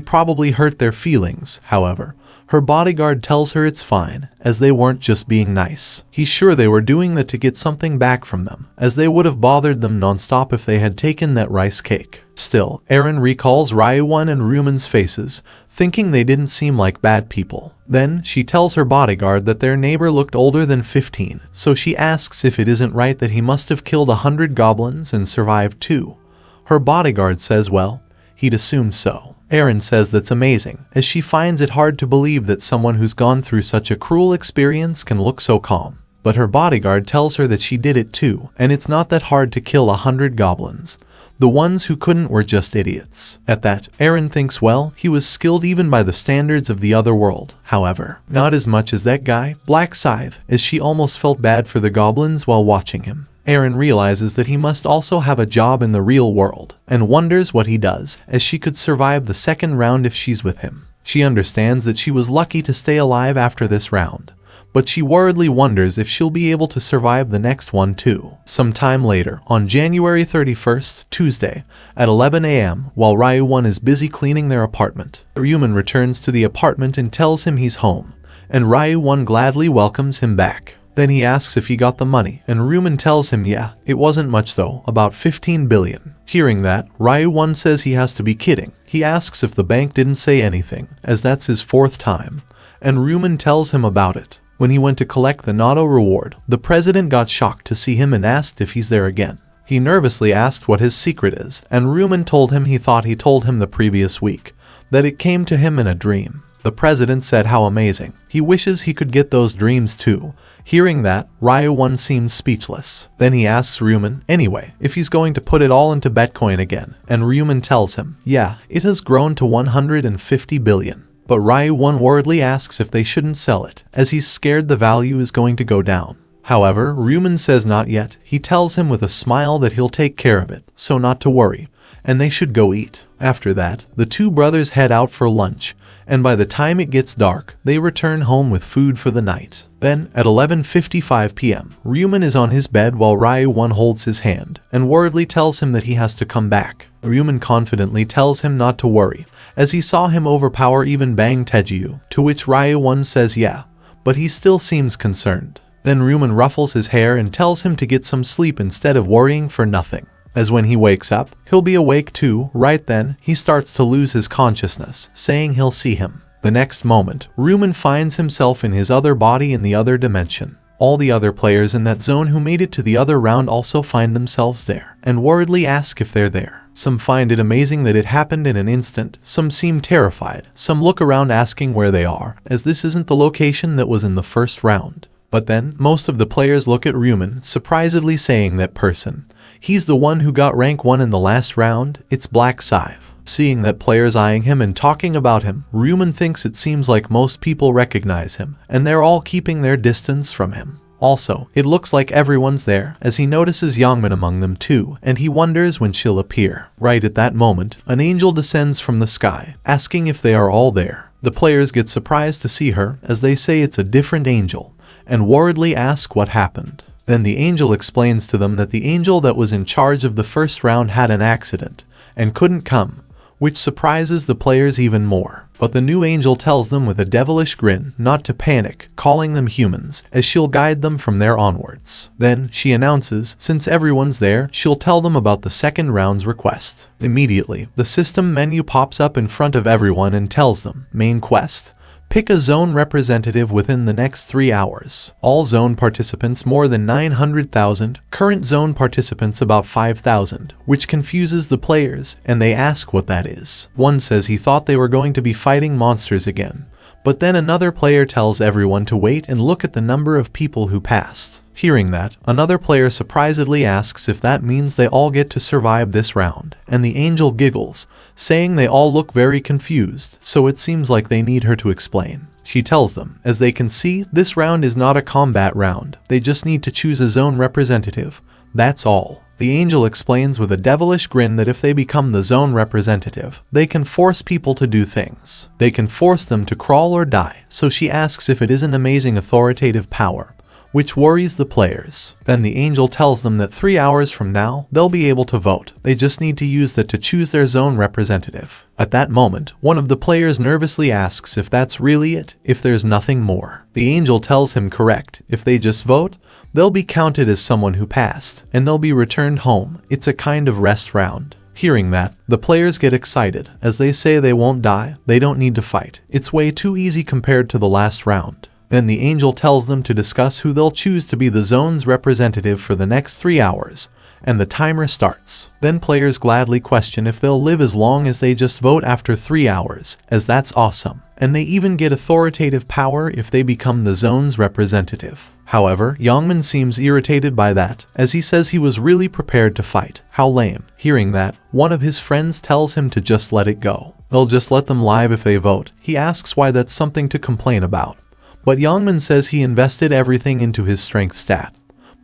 [SPEAKER 1] probably hurt their feelings. However, her bodyguard tells her it's fine, as they weren't just being nice. He's sure they were doing that to get something back from them, as they would have bothered them non-stop if they had taken that rice cake. Still, Aaron recalls Ryu Min and Ryu Min's faces, thinking they didn't seem like bad people. Then, she tells her bodyguard that their neighbor looked older than 15, so she asks if it isn't right that he must have killed 100 goblins and survived too. Her bodyguard says well, he'd assume so. Aaron says that's amazing, as she finds it hard to believe that someone who's gone through such a cruel experience can look so calm. But her bodyguard tells her that she did it too, and it's not that hard to kill 100 goblins. The ones who couldn't were just idiots. At that, Aaron thinks well, he was skilled even by the standards of the other world. However, not as much as that guy, Black Scythe, as she almost felt bad for the goblins while watching him. Aaron realizes that he must also have a job in the real world, and wonders what he does, as she could survive the second round if she's with him. She understands that she was lucky to stay alive after this round, but she worriedly wonders if she'll be able to survive the next one too. Sometime later, on January 31st, Tuesday, at 11 a.m., while Ryu Min is busy cleaning their apartment, Ryu Min returns to the apartment and tells him he's home, and Ryu Min gladly welcomes him back. Then he asks if he got the money, and Ryu Min tells him yeah, it wasn't much though, about 15 billion. Hearing that, Ryu Min says he has to be kidding. He asks if the bank didn't say anything, as that's his 4th time, and Ryu Min tells him about it. When he went to collect the Nato reward, the president got shocked to see him and asked if he's there again. He nervously asked what his secret is, and Ryu Min told him he thought he told him the previous week, that it came to him in a dream. The president said how amazing. He wishes he could get those dreams too. Hearing that, Ryu Min seems speechless. Then he asks Ryu Min, anyway, if he's going to put it all into Bitcoin again, and Ryu Min tells him, yeah, it has grown to 150 billion. But Ryu Min worriedly asks if they shouldn't sell it, as he's scared the value is going to go down. However, Ryu Min says not yet. He tells him with a smile that he'll take care of it, so not to worry, and they should go eat. After that, the two brothers head out for lunch, and by the time it gets dark, they return home with food for the night. Then, at 11:55 p.m., Ryu Min is on his bed while Ryu Min holds his hand, and worriedly tells him that he has to come back. Ryu Min confidently tells him not to worry, as he saw him overpower even Bang Taeju, to which Ryu Min says yeah, but he still seems concerned. Then Ryu Min ruffles his hair and tells him to get some sleep instead of worrying for nothing, as when he wakes up, he'll be awake too. Right then, he starts to lose his consciousness, saying he'll see him. The next moment, Ryu Min finds himself in his other body in the other dimension. All the other players in that zone who made it to the other round also find themselves there, and worriedly ask if they're there. Some find it amazing that it happened in an instant, some seem terrified, some look around asking where they are, as this isn't the location that was in the first round. But then, most of the players look at Ryu Min, surprisedly saying that person. He's the one who got rank 1 in the last round, it's Black Scythe. Seeing that players eyeing him and talking about him, Ryu Min thinks it seems like most people recognize him, and they're all keeping their distance from him. Also, it looks like everyone's there, as he notices Yangmin among them too, and he wonders when she'll appear. Right at that moment, an angel descends from the sky, asking if they are all there. The players get surprised to see her, as they say it's a different angel, and worriedly ask what happened. Then the angel explains to them that the angel that was in charge of the first round had an accident, and couldn't come, which surprises the players even more. But the new angel tells them with a devilish grin not to panic, calling them humans, as she'll guide them from there onwards. Then, she announces, since everyone's there, she'll tell them about the second round's request. Immediately, the system menu pops up in front of everyone and tells them, main quest. Pick a zone representative within the next 3 hours. All zone participants more than 900,000, current zone participants about 5,000, which confuses the players, and they ask what that is. One says he thought they were going to be fighting monsters again, but then another player tells everyone to wait and look at the number of people who passed. Hearing that, another player surprisedly asks if that means they all get to survive this round, and the angel giggles, saying they all look very confused, so it seems like they need her to explain. She tells them, as they can see, this round is not a combat round, they just need to choose a zone representative. That's all. The angel explains with a devilish grin that if they become the zone representative, they can force people to do things. They can force them to crawl or die, so she asks if it is an amazing authoritative power, which worries the players. Then the angel tells them that 3 hours from now, they'll be able to vote. They just need to use that to choose their zone representative. At that moment, one of the players nervously asks if that's really it, if there's nothing more. The angel tells him correct, if they just vote, they'll be counted as someone who passed, and they'll be returned home. It's a kind of rest round. Hearing that, the players get excited, as they say they won't die, they don't need to fight. It's way too easy compared to the last round. Then the angel tells them to discuss who they'll choose to be the zone's representative for the next 3 hours, and the timer starts. Then players gladly question if they'll live as long as they just vote after 3 hours, as that's awesome. And they even get authoritative power if they become the zone's representative. However, Ryu Min seems irritated by that, as he says he was really prepared to fight. How lame. Hearing that, one of his friends tells him to just let it go. They'll just let them live if they vote. He asks why that's something to complain about. But Ryu Min says he invested everything into his strength stat,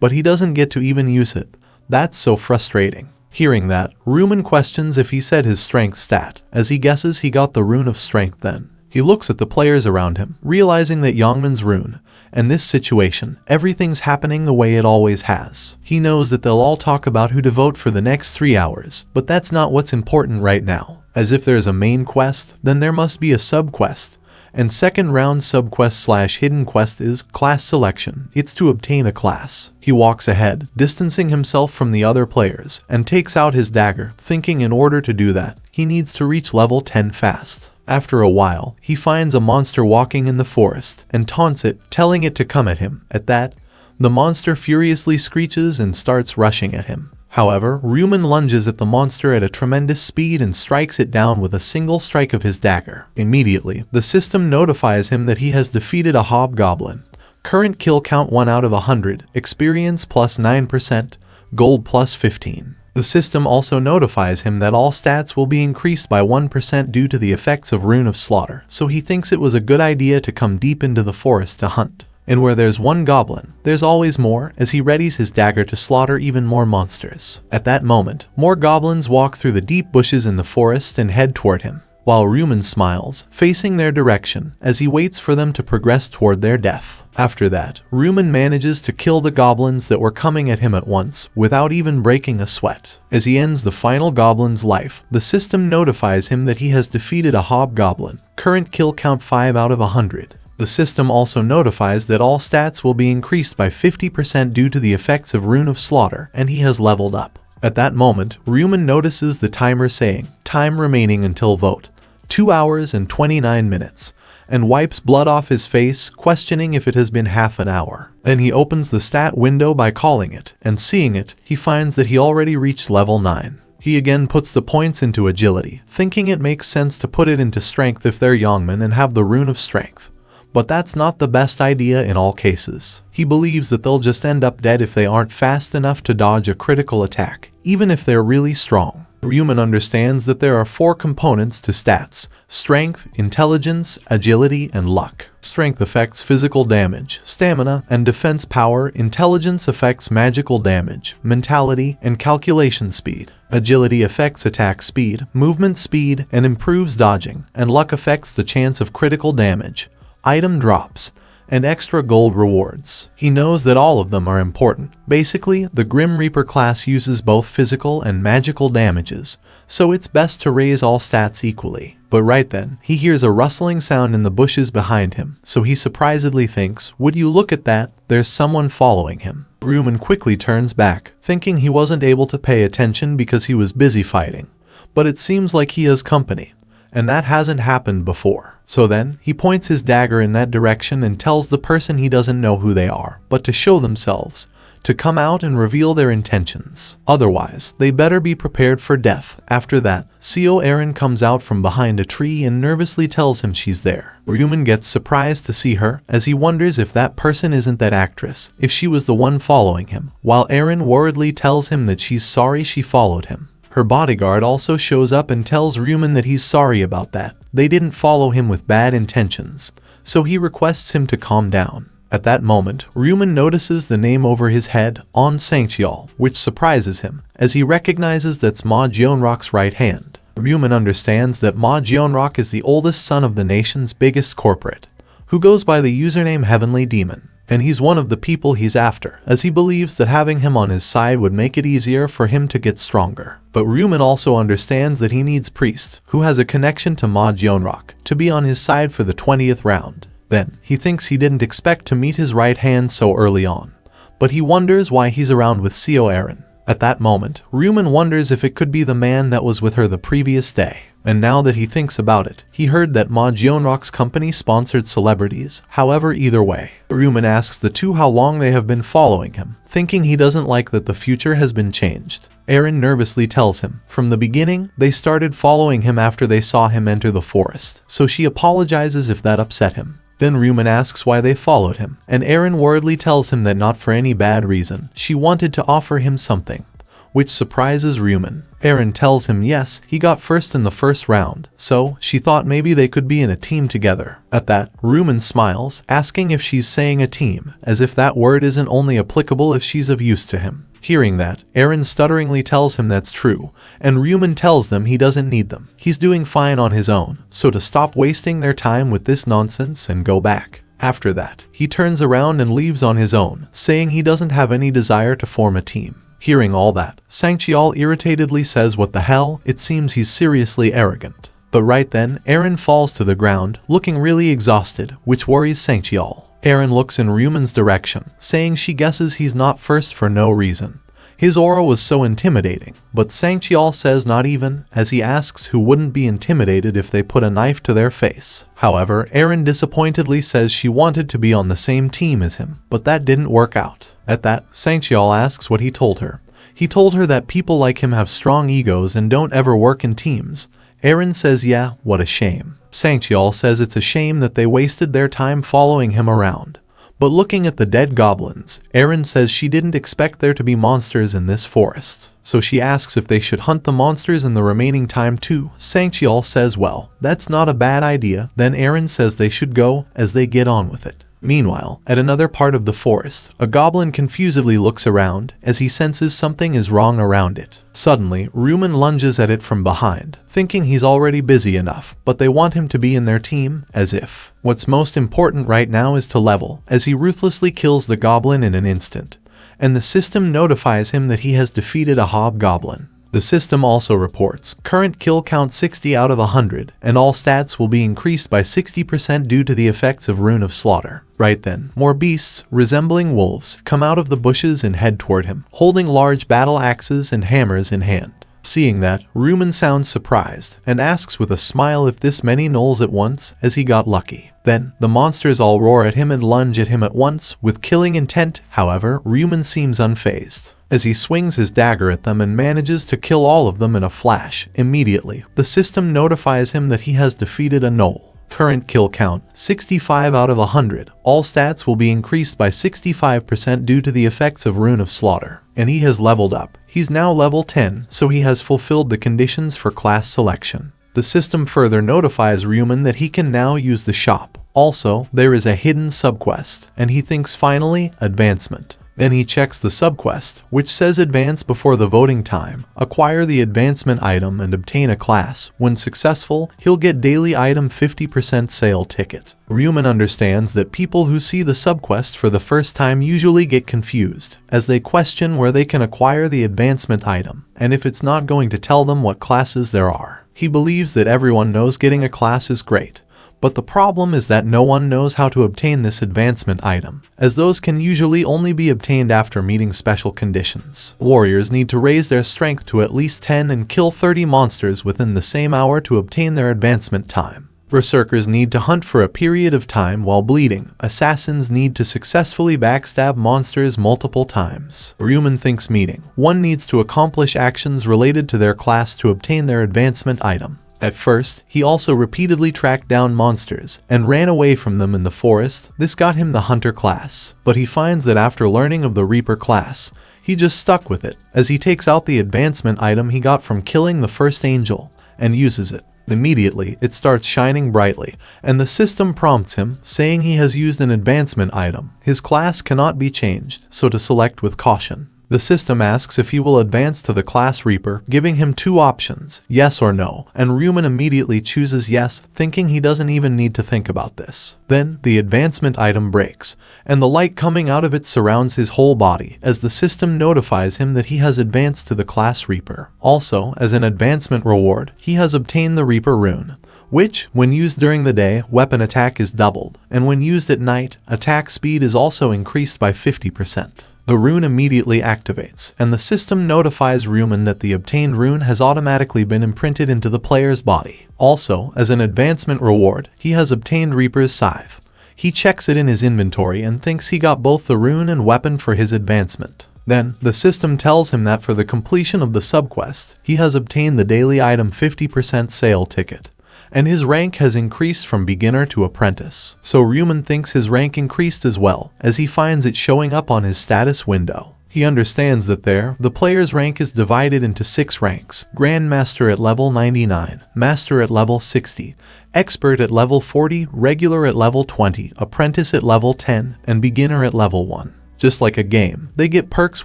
[SPEAKER 1] but he doesn't get to even use it. That's so frustrating. Hearing that, Ryu Min questions if he said his strength stat, as he guesses he got the rune of strength then. He looks at the players around him, realizing that Ryu Min's rune, and this situation, everything's happening the way it always has. He knows that they'll all talk about who to vote for the next 3 hours, but that's not what's important right now. As if there's a main quest, then there must be a sub-quest. And second round subquest / hidden quest is class selection. It's to obtain a class. He walks ahead, distancing himself from the other players, and takes out his dagger, thinking in order to do that, he needs to reach level 10 fast. After a while, he finds a monster walking in the forest, and taunts it, telling it to come at him. At that, the monster furiously screeches and starts rushing at him. However, Ryu Min lunges at the monster at a tremendous speed and strikes it down with a single strike of his dagger. Immediately, the system notifies him that he has defeated a hobgoblin. Current kill count 1 out of 100, experience plus 9%, gold plus 15. The system also notifies him that all stats will be increased by 1% due to the effects of Rune of Slaughter, so he thinks it was a good idea to come deep into the forest to hunt. And where there's one goblin, there's always more, as he readies his dagger to slaughter even more monsters. At that moment, more goblins walk through the deep bushes in the forest and head toward him, while Ryu Min smiles, facing their direction, as he waits for them to progress toward their death. After that, Ryu Min manages to kill the goblins that were coming at him at once, without even breaking a sweat. As he ends the final goblin's life, the system notifies him that he has defeated a hobgoblin. Current kill count 5 out of 100. The system also notifies that all stats will be increased by 50% due to the effects of Rune of Slaughter, and he has leveled up. At that moment, Ryu Min notices the timer saying, time remaining until vote, 2 hours and 29 minutes, and wipes blood off his face, questioning if it has been half an hour. Then he opens the stat window by calling it, and seeing it, he finds that he already reached level 9. He again puts the points into agility, thinking it makes sense to put it into strength if they're Ryu Min and have the rune of strength. But that's not the best idea in all cases. He believes that they'll just end up dead if they aren't fast enough to dodge a critical attack, even if they're really strong. Ryu Min understands that there are 4 components to stats: strength, intelligence, agility, and luck. Strength affects physical damage, stamina, and defense power. Intelligence affects magical damage, mentality, and calculation speed. Agility affects attack speed, movement speed, and improves dodging. And luck affects the chance of critical damage, item drops, and extra gold rewards. He knows that all of them are important. Basically, the Grim Reaper class uses both physical and magical damages, so it's best to raise all stats equally. But right then, he hears a rustling sound in the bushes behind him, so he surprisedly thinks, "Would you look at that, there's someone following him." Ryu Min quickly turns back, thinking he wasn't able to pay attention because he was busy fighting. But it seems like he has company, and that hasn't happened before. So then, he points his dagger in that direction and tells the person he doesn't know who they are, but to show themselves, to come out and reveal their intentions. Otherwise, they better be prepared for death. After that, Seo Erin comes out from behind a tree and nervously tells him she's there. Ryu Min gets surprised to see her, as he wonders if that person isn't that actress, if she was the one following him, while Erin worriedly tells him that she's sorry she followed him. Her bodyguard also shows up and tells Ryu Min that he's sorry about that. They didn't follow him with bad intentions, so he requests him to calm down. At that moment, Ryu Min notices the name over his head, On Sangcheol, which surprises him, as he recognizes that's Ma Jeonrok's right hand. Ryu Min understands that Ma Jeonrok is the oldest son of the nation's biggest corporate, who goes by the username Heavenly Demon. And he's one of the people he's after, as he believes that having him on his side would make it easier for him to get stronger. But Ryu Min also understands that he needs Priest, who has a connection to Ma Jeonrok, to be on his side for the 20th round. Then, he thinks he didn't expect to meet his right hand so early on, but he wonders why he's around with Seo Erin. At that moment, Ryu Min wonders if it could be the man that was with her the previous day. And now that he thinks about it, he heard that Ma Jeonrok's company sponsored celebrities. However, either way, Ryu Min asks the two how long they have been following him, thinking he doesn't like that the future has been changed. Erin nervously tells him, from the beginning, they started following him after they saw him enter the forest, so she apologizes if that upset him. Then Ryu Min asks why they followed him, and Erin worriedly tells him that not for any bad reason. She wanted to offer him something, which surprises Ryu Min. Erin tells him yes, he got first in the first round, so she thought maybe they could be in a team together. At that, Ryu Min smiles, asking if she's saying a team, as if that word isn't only applicable if she's of use to him. Hearing that, Erin stutteringly tells him that's true, and Ryu Min tells them he doesn't need them. He's doing fine on his own, so to stop wasting their time with this nonsense and go back. After that, he turns around and leaves on his own, saying he doesn't have any desire to form a team. Hearing all that, Sangcheol irritatedly says what the hell, it seems he's seriously arrogant. But right then, Erin falls to the ground, looking really exhausted, which worries Sangcheol. Erin looks in Ryu Min's direction, saying she guesses he's not first for no reason. His aura was so intimidating, but Sangcheol says not even, as he asks who wouldn't be intimidated if they put a knife to their face. However, Erin disappointedly says she wanted to be on the same team as him, but that didn't work out. At that, Sangcheol asks what he told her. He told her that people like him have strong egos and don't ever work in teams. Erin says yeah, what a shame. Sangcheol says it's a shame that they wasted their time following him around. But looking at the dead goblins, Erin says she didn't expect there to be monsters in this forest. So she asks if they should hunt the monsters in the remaining time too. Sangcheol says well, that's not a bad idea. Then Erin says they should go, as they get on with it. Meanwhile, at another part of the forest, a goblin confusedly looks around, as he senses something is wrong around it. Suddenly, Ryu Min lunges at it from behind, thinking he's already busy enough, but they want him to be in their team, as if. What's most important right now is to level, as he ruthlessly kills the goblin in an instant, and the system notifies him that he has defeated a hobgoblin. The system also reports current kill count 60 out of 100, and all stats will be increased by 60% due to the effects of Rune of Slaughter. Right then, more beasts, resembling wolves, come out of the bushes and head toward him, holding large battle axes and hammers in hand. Seeing that, Ryu Min sounds surprised, and asks with a smile if this many gnolls at once, as he got lucky. Then, the monsters all roar at him and lunge at him at once, with killing intent. However, Ryu Min seems unfazed, as he swings his dagger at them and manages to kill all of them in a flash. Immediately, the system notifies him that he has defeated a gnoll. Current kill count, 65 out of 100. All stats will be increased by 65% due to the effects of Rune of Slaughter. And he has leveled up. He's now level 10, so he has fulfilled the conditions for class selection. The system further notifies Ryu Min that he can now use the shop. Also, there is a hidden subquest, and he thinks finally, advancement. Then he checks the subquest, which says advance before the voting time, acquire the advancement item and obtain a class. When successful, he'll get daily item 50% sale ticket. Ryu Min understands that people who see the subquest for the first time usually get confused, as they question where they can acquire the advancement item, and if it's not going to tell them what classes there are. He believes that everyone knows getting a class is great, but the problem is that no one knows how to obtain this advancement item, as those can usually only be obtained after meeting special conditions. Warriors need to raise their strength to at least 10 and kill 30 monsters within the same hour to obtain their advancement time. Berserkers need to hunt for a period of time while bleeding. Assassins need to successfully backstab monsters multiple times. Ryu Min thinks meeting. One needs to accomplish actions related to their class to obtain their advancement item. At first, he also repeatedly tracked down monsters and ran away from them in the forest. This got him the Hunter class, but he finds that after learning of the Reaper class, he just stuck with it, as he takes out the advancement item he got from killing the first angel and uses it. Immediately, it starts shining brightly, and the system prompts him, saying he has used an advancement item. His class cannot be changed, so to select with caution. The system asks if he will advance to the class Reaper, giving him two options, yes or no, and Ryu Min immediately chooses yes, thinking he doesn't even need to think about this. Then, the advancement item breaks, and the light coming out of it surrounds his whole body, as the system notifies him that he has advanced to the class Reaper. Also, as an advancement reward, he has obtained the Reaper rune, which, when used during the day, weapon attack is doubled, and when used at night, attack speed is also increased by 50%. The rune immediately activates, and the system notifies Ryu Min that the obtained rune has automatically been imprinted into the player's body. Also, as an advancement reward, he has obtained Reaper's Scythe. He checks it in his inventory and thinks he got both the rune and weapon for his advancement. Then, the system tells him that for the completion of the subquest, he has obtained the daily item 50% sale ticket, and his rank has increased from beginner to apprentice. So Ryu Min thinks his rank increased as well, as he finds it showing up on his status window. He understands that the player's rank is divided into 6 ranks: Grandmaster at level 99, Master at level 60, Expert at level 40, Regular at level 20, Apprentice at level 10, and Beginner at level 1. Just like a game, they get perks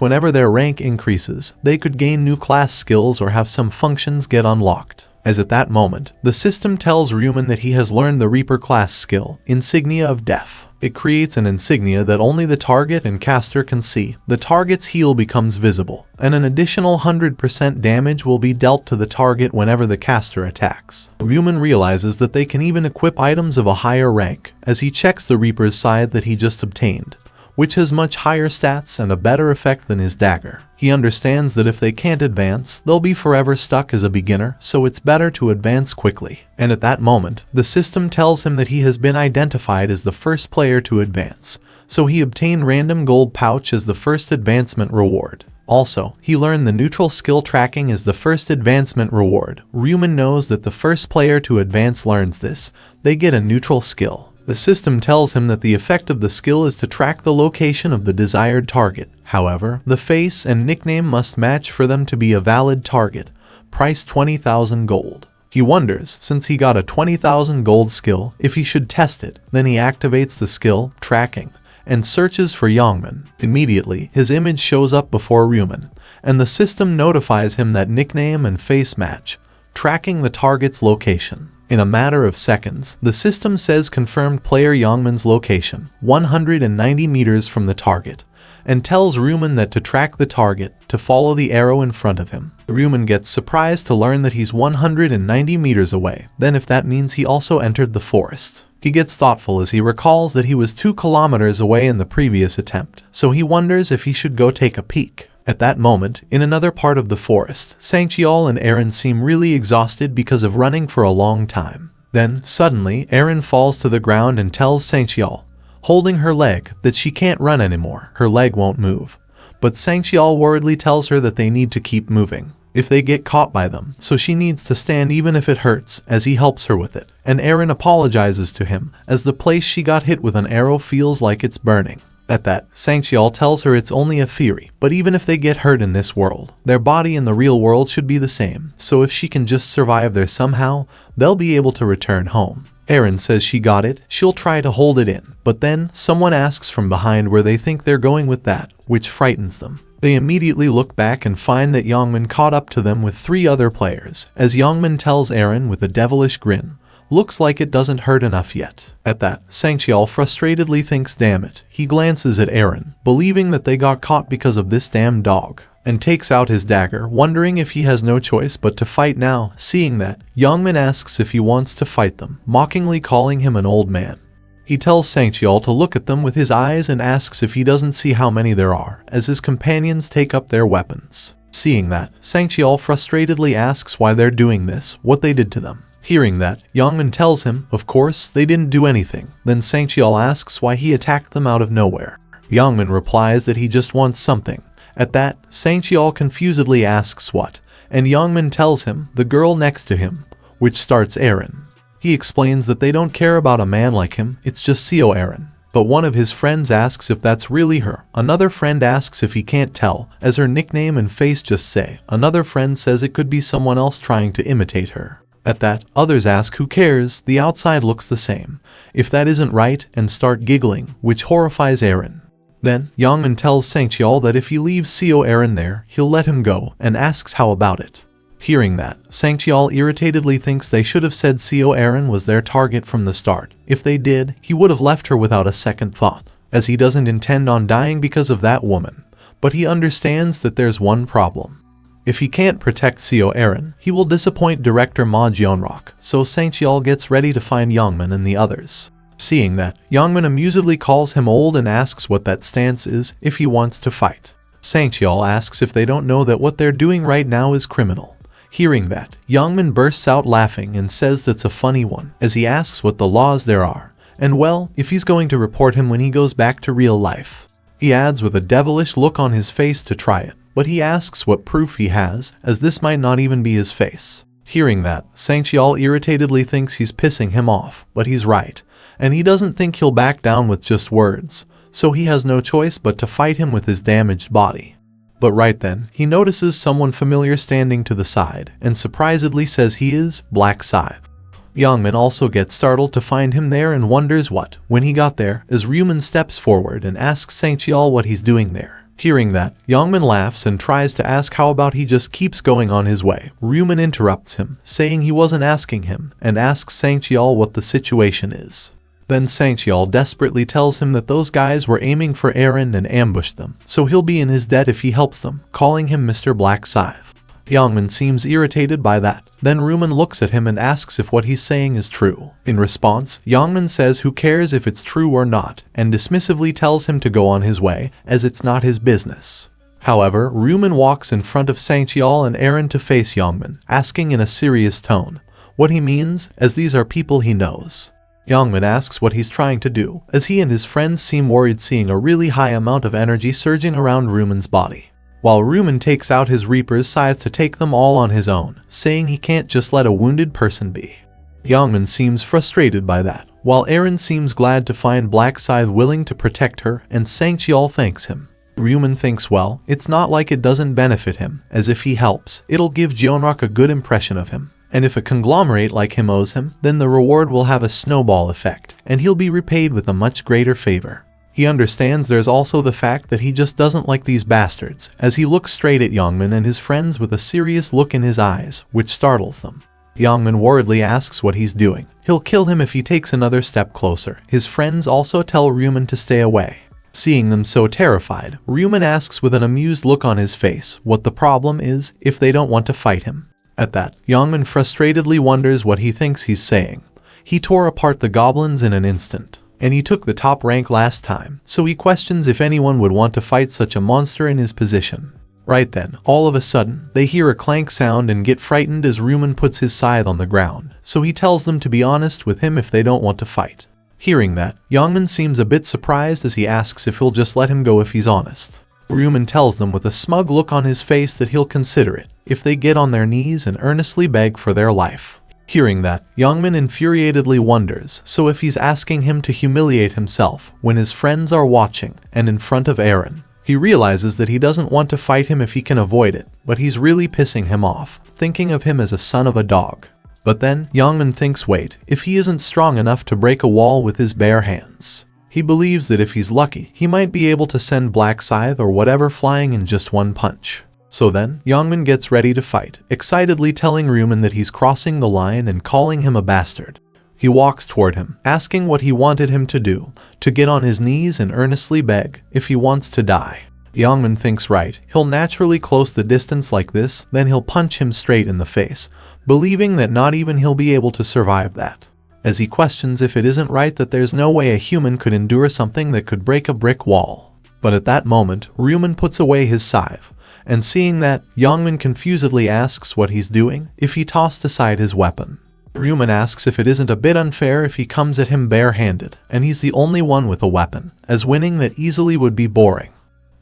[SPEAKER 1] whenever their rank increases. They could gain new class skills or have some functions get unlocked. As at that moment, the system tells Ryu Min that he has learned the Reaper class skill, Insignia of Death. It creates an insignia that only the target and caster can see. The target's heal becomes visible, and an additional 100% damage will be dealt to the target whenever the caster attacks. Ryu Min realizes that they can even equip items of a higher rank, as he checks the Reaper's Scythe that he just obtained, which has much higher stats and a better effect than his dagger. He understands that if they can't advance, they'll be forever stuck as a beginner, so it's better to advance quickly. And at that moment, the system tells him that he has been identified as the first player to advance, so he obtained random gold pouch as the first advancement reward. Also, he learned the neutral skill tracking as the first advancement reward. Ryu Min knows that the first player to advance learns this. They get a neutral skill. The system tells him that the effect of the skill is to track the location of the desired target. However, the face and nickname must match for them to be a valid target. Price 20,000 gold. He wonders, since he got a 20,000 gold skill, if he should test it. Then he activates the skill, tracking, and searches for Yongmin. Immediately, his image shows up before Ryu Min, and the system notifies him that nickname and face match, tracking the target's location. In a matter of seconds, the system says confirmed player Yongmin's location, 190 meters from the target, and tells Ryu Min that to track the target, to follow the arrow in front of him. Ryu Min gets surprised to learn that he's 190 meters away, then if that means he also entered the forest. He gets thoughtful as he recalls that he was 2 kilometers away in the previous attempt, so he wonders if he should go take a peek. At that moment, in another part of the forest, Sangchial and Eren seem really exhausted because of running for a long time. Then, suddenly, Eren falls to the ground and tells Sangchial, holding her leg, that she can't run anymore. Her leg won't move. But Sangchial worriedly tells her that they need to keep moving if they get caught by them, so she needs to stand even if it hurts, as he helps her with it. And Eren apologizes to him, as the place she got hit with an arrow feels like it's burning. At that, Sangchial tells her it's only a theory, but even if they get hurt in this world, their body in the real world should be the same, so if she can just survive there somehow, they'll be able to return home. Aaron says she got it, she'll try to hold it in, but then someone asks from behind where they think they're going with that, which frightens them. They immediately look back and find that Ryu Min caught up to them with 3 other players, as Ryu Min tells Aaron with a devilish grin, "Looks like it doesn't hurt enough yet." At that, Sang-cheol frustratedly thinks, damn it. He glances at Aaron, believing that they got caught because of this damn dog, and takes out his dagger, wondering if he has no choice but to fight now. Seeing that, Ryu Min asks if he wants to fight them, mockingly calling him an old man. He tells Sang-cheol to look at them with his eyes and asks if he doesn't see how many there are, as his companions take up their weapons. Seeing that, Sang-cheol frustratedly asks why they're doing this, what they did to them. Hearing that, Ryu Min tells him, of course, they didn't do anything. Then Sang-cheol asks why he attacked them out of nowhere. Ryu Min replies that he just wants something. At that, Sang-cheol confusedly asks what, and Ryu Min tells him, the girl next to him, which starts Aaron. He explains that they don't care about a man like him, it's just Seo Aaron. But one of his friends asks if that's really her. Another friend asks if he can't tell, as her nickname and face just say. Another friend says it could be someone else trying to imitate her. At that, others ask who cares, the outside looks the same. If that isn't right, and start giggling, which horrifies Aaron. Then, Ryu Min tells Sang-cheol that if he leaves Seo Aaron there, he'll let him go, and asks how about it. Hearing that, Sang-cheol irritatedly thinks they should have said Seo Aaron was their target from the start. If they did, he would have left her without a second thought, as he doesn't intend on dying because of that woman. But he understands that there's one problem. If he can't protect Seo Aaron, he will disappoint director Ma Jeonrok, so Sang-cheol gets ready to find Ryu Min and the others. Seeing that, Ryu Min amusedly calls him old and asks what that stance is, if he wants to fight. Sang-cheol asks if they don't know that what they're doing right now is criminal. Hearing that, Ryu Min bursts out laughing and says that's a funny one, as he asks what the laws there are, and well, if he's going to report him when he goes back to real life. He adds with a devilish look on his face to try it, but he asks what proof he has, as this might not even be his face. Hearing that, Sang-cheol irritatedly thinks he's pissing him off, but he's right, and he doesn't think he'll back down with just words, so he has no choice but to fight him with his damaged body. But right then, he notices someone familiar standing to the side, and surprisedly says he is Black Scythe. Ryu Min also gets startled to find him there and wonders what, when he got there, as Ryu Min steps forward and asks Sang-cheol what he's doing there. Hearing that, Ryu Min laughs and tries to ask how about he just keeps going on his way. Ryu Min interrupts him, saying he wasn't asking him, and asks Sang-cheol what the situation is. Then Sang-cheol desperately tells him that those guys were aiming for Aaron and ambushed them, so he'll be in his debt if he helps them, calling him Mr. Black Scythe. Ryu Min seems irritated by that. Then Ryu Min looks at him and asks if what he's saying is true. In response, Ryu Min says who cares if it's true or not, and dismissively tells him to go on his way, as it's not his business. However, Ryu Min walks in front of Sang-cheol and Aaron to face Ryu Min, asking in a serious tone what he means, as these are people he knows. Ryu Min asks what he's trying to do, as he and his friends seem worried seeing a really high amount of energy surging around Ryu Min's body. While Ryu Min takes out his Reaper's scythe to take them all on his own, saying he can't just let a wounded person be. Ryu Min seems frustrated by that, while Aaron seems glad to find Black Scythe willing to protect her, and Sang-cheol thanks him. Ryu Min thinks well, it's not like it doesn't benefit him, as if he helps, it'll give Jeonrok a good impression of him. And if a conglomerate like him owes him, then the reward will have a snowball effect, and he'll be repaid with a much greater favor. He understands there's also the fact that he just doesn't like these bastards, as he looks straight at Ryu Min and his friends with a serious look in his eyes, which startles them. Ryu Min worriedly asks what he's doing. He'll kill him if he takes another step closer. His friends also tell Ryu Min to stay away. Seeing them so terrified, Ryu Min asks with an amused look on his face what the problem is if they don't want to fight him. At that, Ryu Min frustratedly wonders what he thinks he's saying. He tore apart the goblins in an instant, and he took the top rank last time, so he questions if anyone would want to fight such a monster in his position. Right then, all of a sudden, they hear a clank sound and get frightened as Ryu Min puts his scythe on the ground, so he tells them to be honest with him if they don't want to fight. Hearing that, Ryu Min seems a bit surprised as he asks if he'll just let him go if he's honest. Ryu Min tells them with a smug look on his face that he'll consider it if they get on their knees and earnestly beg for their life. Hearing that, Ryu Min infuriatedly wonders, so if he's asking him to humiliate himself when his friends are watching and in front of Aaron. He realizes that he doesn't want to fight him if he can avoid it, but he's really pissing him off, thinking of him as a son of a dog. But then, Min thinks, wait, if he isn't strong enough to break a wall with his bare hands. He believes that if he's lucky, he might be able to send Black Scythe or whatever flying in just one punch. So then, Min gets ready to fight, excitedly telling Ryu Min that he's crossing the line and calling him a bastard. He walks toward him, asking what he wanted him to do, to get on his knees and earnestly beg, if he wants to die. Min thinks right, he'll naturally close the distance like this, then he'll punch him straight in the face, believing that not even he'll be able to survive that. As he questions if it isn't right that there's no way a human could endure something that could break a brick wall. But at that moment, Ryu Min puts away his scythe, and seeing that, Min confusedly asks what he's doing if he tossed aside his weapon. Ryu Min asks if it isn't a bit unfair if he comes at him bare-handed, and he's the only one with a weapon, as winning that easily would be boring.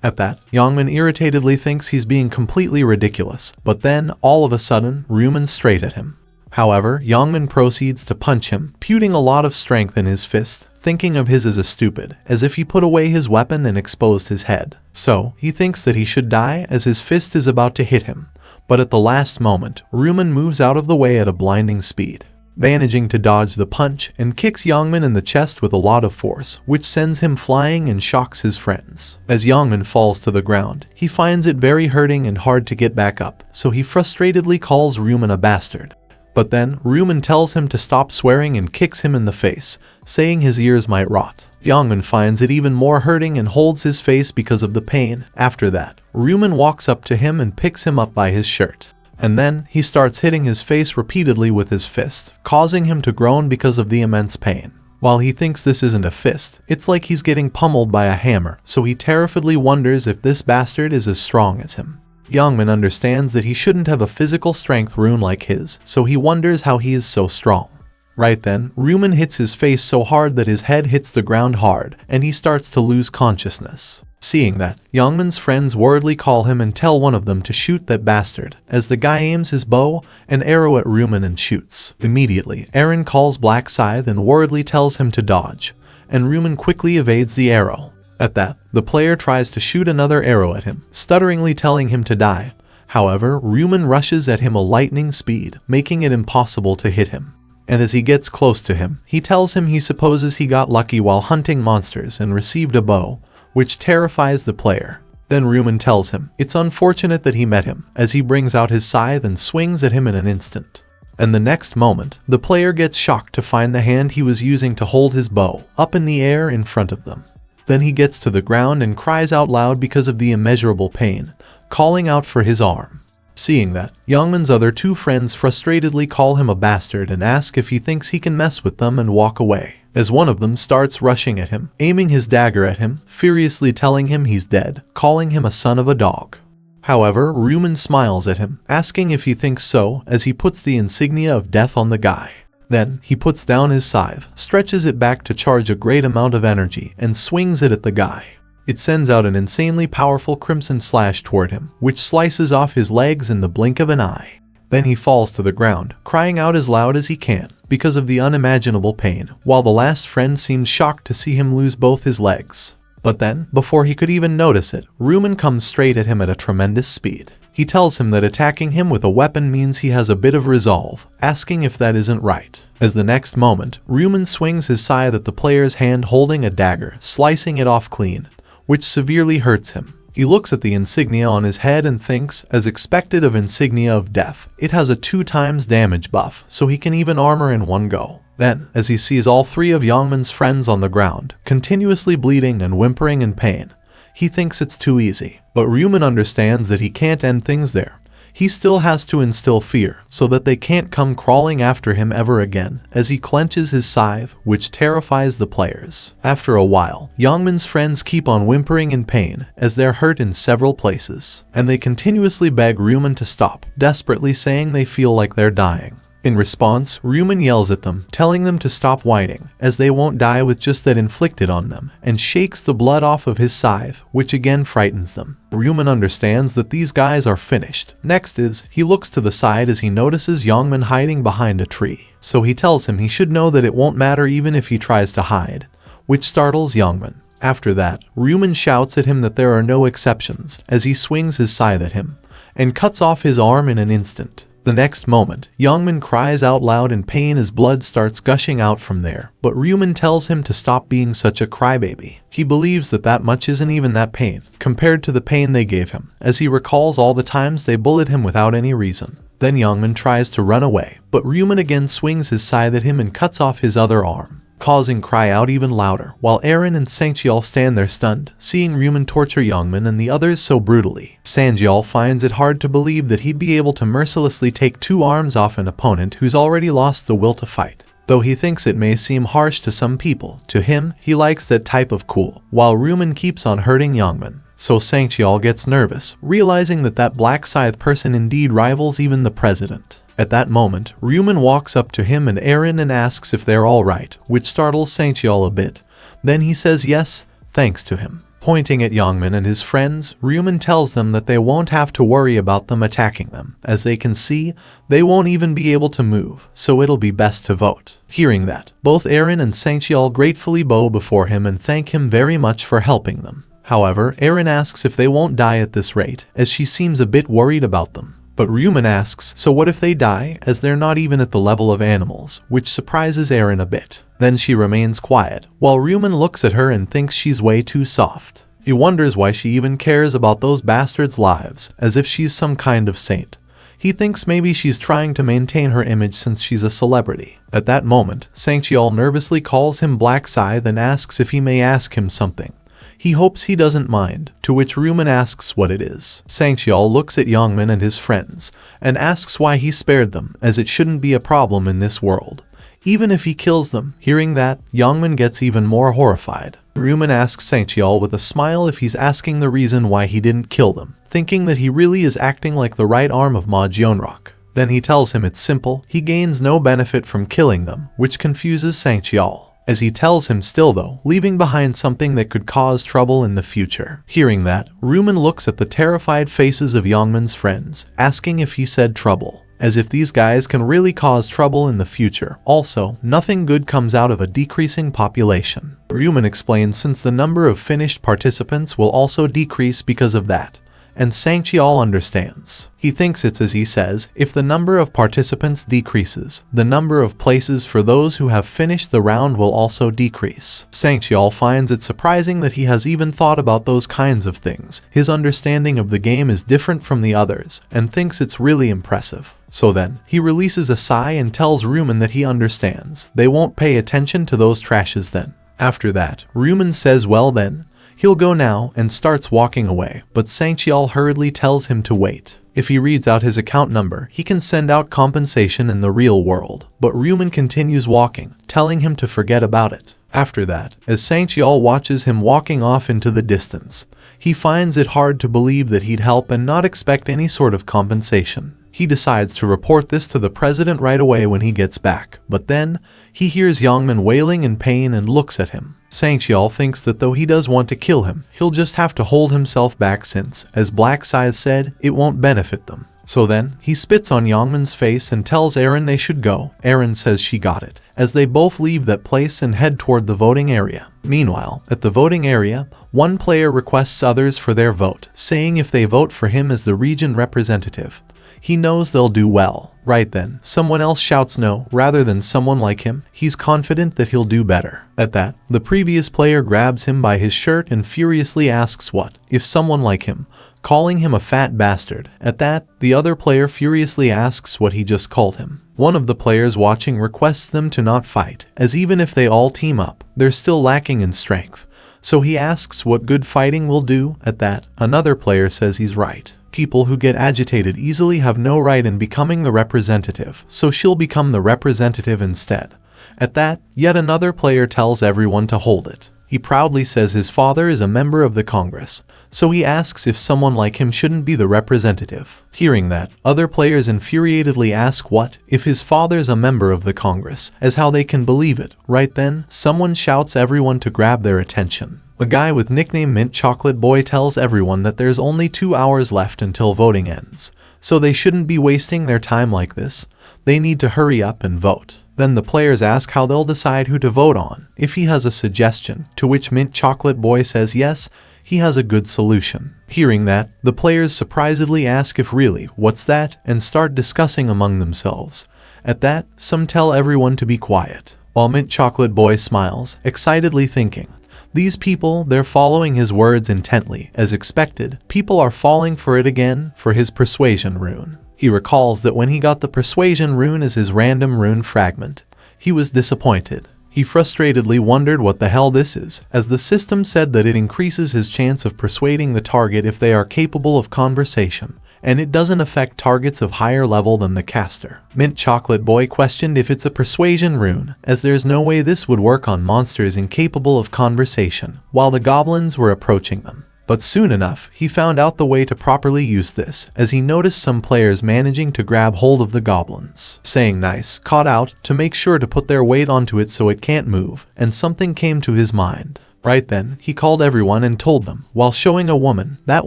[SPEAKER 1] At that, Min irritatedly thinks he's being completely ridiculous, but then, all of a sudden, Ryu Min's straight at him. However, Min proceeds to punch him, putting a lot of strength in his fist, thinking of his as a stupid, as if he put away his weapon and exposed his head. So, he thinks that he should die as his fist is about to hit him, but at the last moment, Ryu Min moves out of the way at a blinding speed, managing to dodge the punch and kicks Min in the chest with a lot of force, which sends him flying and shocks his friends. As Min falls to the ground, he finds it very hurting and hard to get back up, so he frustratedly calls Ryu Min a bastard. But then, Ryu Min tells him to stop swearing and kicks him in the face, saying his ears might rot. Min finds it even more hurting and holds his face because of the pain. After that, Ryu Min walks up to him and picks him up by his shirt. And then, he starts hitting his face repeatedly with his fist, causing him to groan because of the immense pain. While he thinks this isn't a fist, it's like he's getting pummeled by a hammer, so he terrifiedly wonders if this bastard is as strong as him. Min understands that he shouldn't have a physical strength rune like his, so he wonders how he is so strong. Right then, Ryu Min hits his face so hard that his head hits the ground hard, and he starts to lose consciousness. Seeing that, Min's friends worriedly call him and tell one of them to shoot that bastard, as the guy aims his bow and arrow at Ryu Min and shoots. Immediately, Eren calls Black Scythe and worriedly tells him to dodge, and Ryu Min quickly evades the arrow. At that, the player tries to shoot another arrow at him, stutteringly telling him to die. However, Ryu Min rushes at him a lightning speed, making it impossible to hit him. And as he gets close to him, he tells him he supposes he got lucky while hunting monsters and received a bow, which terrifies the player. Then Ryu Min tells him it's unfortunate that he met him, as he brings out his scythe and swings at him in an instant. And the next moment, the player gets shocked to find the hand he was using to hold his bow up in the air in front of them. Then he gets to the ground and cries out loud because of the immeasurable pain, calling out for his arm. Seeing that, Min's other two friends frustratedly call him a bastard and ask if he thinks he can mess with them and walk away, as one of them starts rushing at him, aiming his dagger at him, furiously telling him he's dead, calling him a son of a dog. However, Ryu Min smiles at him, asking if he thinks so, as he puts the insignia of death on the guy. Then, he puts down his scythe, stretches it back to charge a great amount of energy, and swings it at the guy. It sends out an insanely powerful crimson slash toward him, which slices off his legs in the blink of an eye. Then he falls to the ground, crying out as loud as he can, because of the unimaginable pain, while the last friend seems shocked to see him lose both his legs. But then, before he could even notice it, Ryu Min comes straight at him at a tremendous speed. He tells him that attacking him with a weapon means he has a bit of resolve, asking if that isn't right. As the next moment, Ryu Min swings his scythe at the player's hand holding a dagger, slicing it off clean, which severely hurts him. He looks at the insignia on his head and thinks, as expected of insignia of death, it has a 2x damage buff, so he can even armor in one go. Then, as he sees all three of Min's friends on the ground, continuously bleeding and whimpering in pain, he thinks it's too easy. But Ryu Min understands that he can't end things there. He still has to instill fear, so that they can't come crawling after him ever again, as he clenches his scythe, which terrifies the players. After a while, Min's friends keep on whimpering in pain, as they're hurt in several places, and they continuously beg Ryu Min to stop, desperately saying they feel like they're dying. In response, Ryu Min yells at them, telling them to stop whining, as they won't die with just that inflicted on them, and shakes the blood off of his scythe, which again frightens them. Ryu Min understands that these guys are finished. Next is, he looks to the side as he notices Min hiding behind a tree. So he tells him he should know that it won't matter even if he tries to hide, which startles Min. After that, Ryu Min shouts at him that there are no exceptions, as he swings his scythe at him, and cuts off his arm in an instant. The next moment, Ryu Min cries out loud in pain as blood starts gushing out from there, but Ryu Min tells him to stop being such a crybaby. He believes that much isn't even that pain, compared to the pain they gave him, as he recalls all the times they bullied him without any reason. Then Ryu Min tries to run away, but Ryu Min again swings his scythe at him and cuts off his other arm, causing cry out even louder, while Eren and Sangcheol stand there stunned, seeing Ryu Min torture Ryu Min and the others so brutally. Sangcheol finds it hard to believe that he'd be able to mercilessly take 2 arms off an opponent who's already lost the will to fight. Though he thinks it may seem harsh to some people, to him, he likes that type of cool, while Ryu Min keeps on hurting Ryu Min. So Sangcheol gets nervous, realizing that black scythe person indeed rivals even the president. At that moment, Ryu Min walks up to him and Eren and asks if they're alright, which startles Sangcheol a bit. Then he says yes, thanks to him. Pointing at Ryu Min and his friends, Ryu Min tells them that they won't have to worry about them attacking them. As they can see, they won't even be able to move, so it'll be best to vote. Hearing that, both Eren and Sangcheol gratefully bow before him and thank him very much for helping them. However, Eren asks if they won't die at this rate, as she seems a bit worried about them. But Ryu Min asks, so what if they die, as they're not even at the level of animals, which surprises Eren a bit. Then she remains quiet, while Ryu Min looks at her and thinks she's way too soft. He wonders why she even cares about those bastards' lives, as if she's some kind of saint. He thinks maybe she's trying to maintain her image since she's a celebrity. At that moment, Sangcheol nervously calls him Black Scythe and asks if he may ask him something. He hopes he doesn't mind, to which Ryu Min asks what it is. Sangcheol looks at Ryu Min and his friends, and asks why he spared them, as it shouldn't be a problem in this world. Even if he kills them. Hearing that, Ryu Min gets even more horrified. Ryu Min asks Sangcheol with a smile if he's asking the reason why he didn't kill them, thinking that he really is acting like the right arm of Ma Jeonrok. Then he tells him it's simple, he gains no benefit from killing them, which confuses Sangcheol. As he tells him still though, leaving behind something that could cause trouble in the future. Hearing that, Ryu Min looks at the terrified faces of Ryu Min's friends, asking if he said trouble. As if these guys can really cause trouble in the future. Also, nothing good comes out of a decreasing population. Ryu Min explains since the number of finished participants will also decrease because of that. And Sangcheol understands. He thinks it's as he says, if the number of participants decreases, the number of places for those who have finished the round will also decrease. Sangcheol finds it surprising that he has even thought about those kinds of things. His understanding of the game is different from the others, and thinks it's really impressive. So then, he releases a sigh and tells Ryu Min that he understands. They won't pay attention to those trashes then. After that, Ryu Min says well then, he'll go now and starts walking away, but Sangcheol hurriedly tells him to wait. If he reads out his account number, he can send out compensation in the real world, but Ryu Min continues walking, telling him to forget about it. After that, as Sangcheol watches him walking off into the distance, he finds it hard to believe that he'd help and not expect any sort of compensation. He decides to report this to the president right away when he gets back, but then, he hears Ryu Min wailing in pain and looks at him. Sangcheol thinks that though he does want to kill him, he'll just have to hold himself back since, as Black Scythe said, it won't benefit them. So then, he spits on Ryu Min's face and tells Eren they should go. Eren says she got it, as they both leave that place and head toward the voting area. Meanwhile, at the voting area, one player requests others for their vote, saying if they vote for him as the region representative, he knows they'll do well. Right then, someone else shouts no, rather than someone like him. He's confident that he'll do better. At that, the previous player grabs him by his shirt and furiously asks what, if someone like him, calling him a fat bastard. At that, the other player furiously asks what he just called him. One of the players watching requests them to not fight, as even if they all team up, they're still lacking in strength. So he asks what good fighting will do. At that, another player says he's right. People who get agitated easily have no right in becoming the representative, so she'll become the representative instead. At that, yet another player tells everyone to hold it. He proudly says his father is a member of the Congress, so he asks if someone like him shouldn't be the representative. Hearing that, other players infuriatedly ask what, if his father's a member of the Congress, as how they can believe it. Right then, someone shouts everyone to grab their attention. A guy with nickname Mint Chocolate Boy tells everyone that there's only 2 hours left until voting ends, so they shouldn't be wasting their time like this. They need to hurry up and vote. Then the players ask how they'll decide who to vote on, if he has a suggestion, to which Mint Chocolate Boy says yes, he has a good solution. Hearing that, the players surprisedly ask if really, what's that, and start discussing among themselves. At that, some tell everyone to be quiet, while Mint Chocolate Boy smiles, excitedly thinking, these people, they're following his words intently. As expected, people are falling for it again for his persuasion rune. He recalls that when he got the persuasion rune as his random rune fragment, he was disappointed. He frustratedly wondered what the hell this is, as the system said that it increases his chance of persuading the target if they are capable of conversation, and it doesn't affect targets of higher level than the caster. Mint Chocolate Boy questioned if it's a persuasion rune, as there's no way this would work on monsters incapable of conversation, while the goblins were approaching them. But soon enough, he found out the way to properly use this, as he noticed some players managing to grab hold of the goblins, saying nice, caught out, to make sure to put their weight onto it so it can't move, and something came to his mind. Right then, he called everyone and told them, while showing a woman, that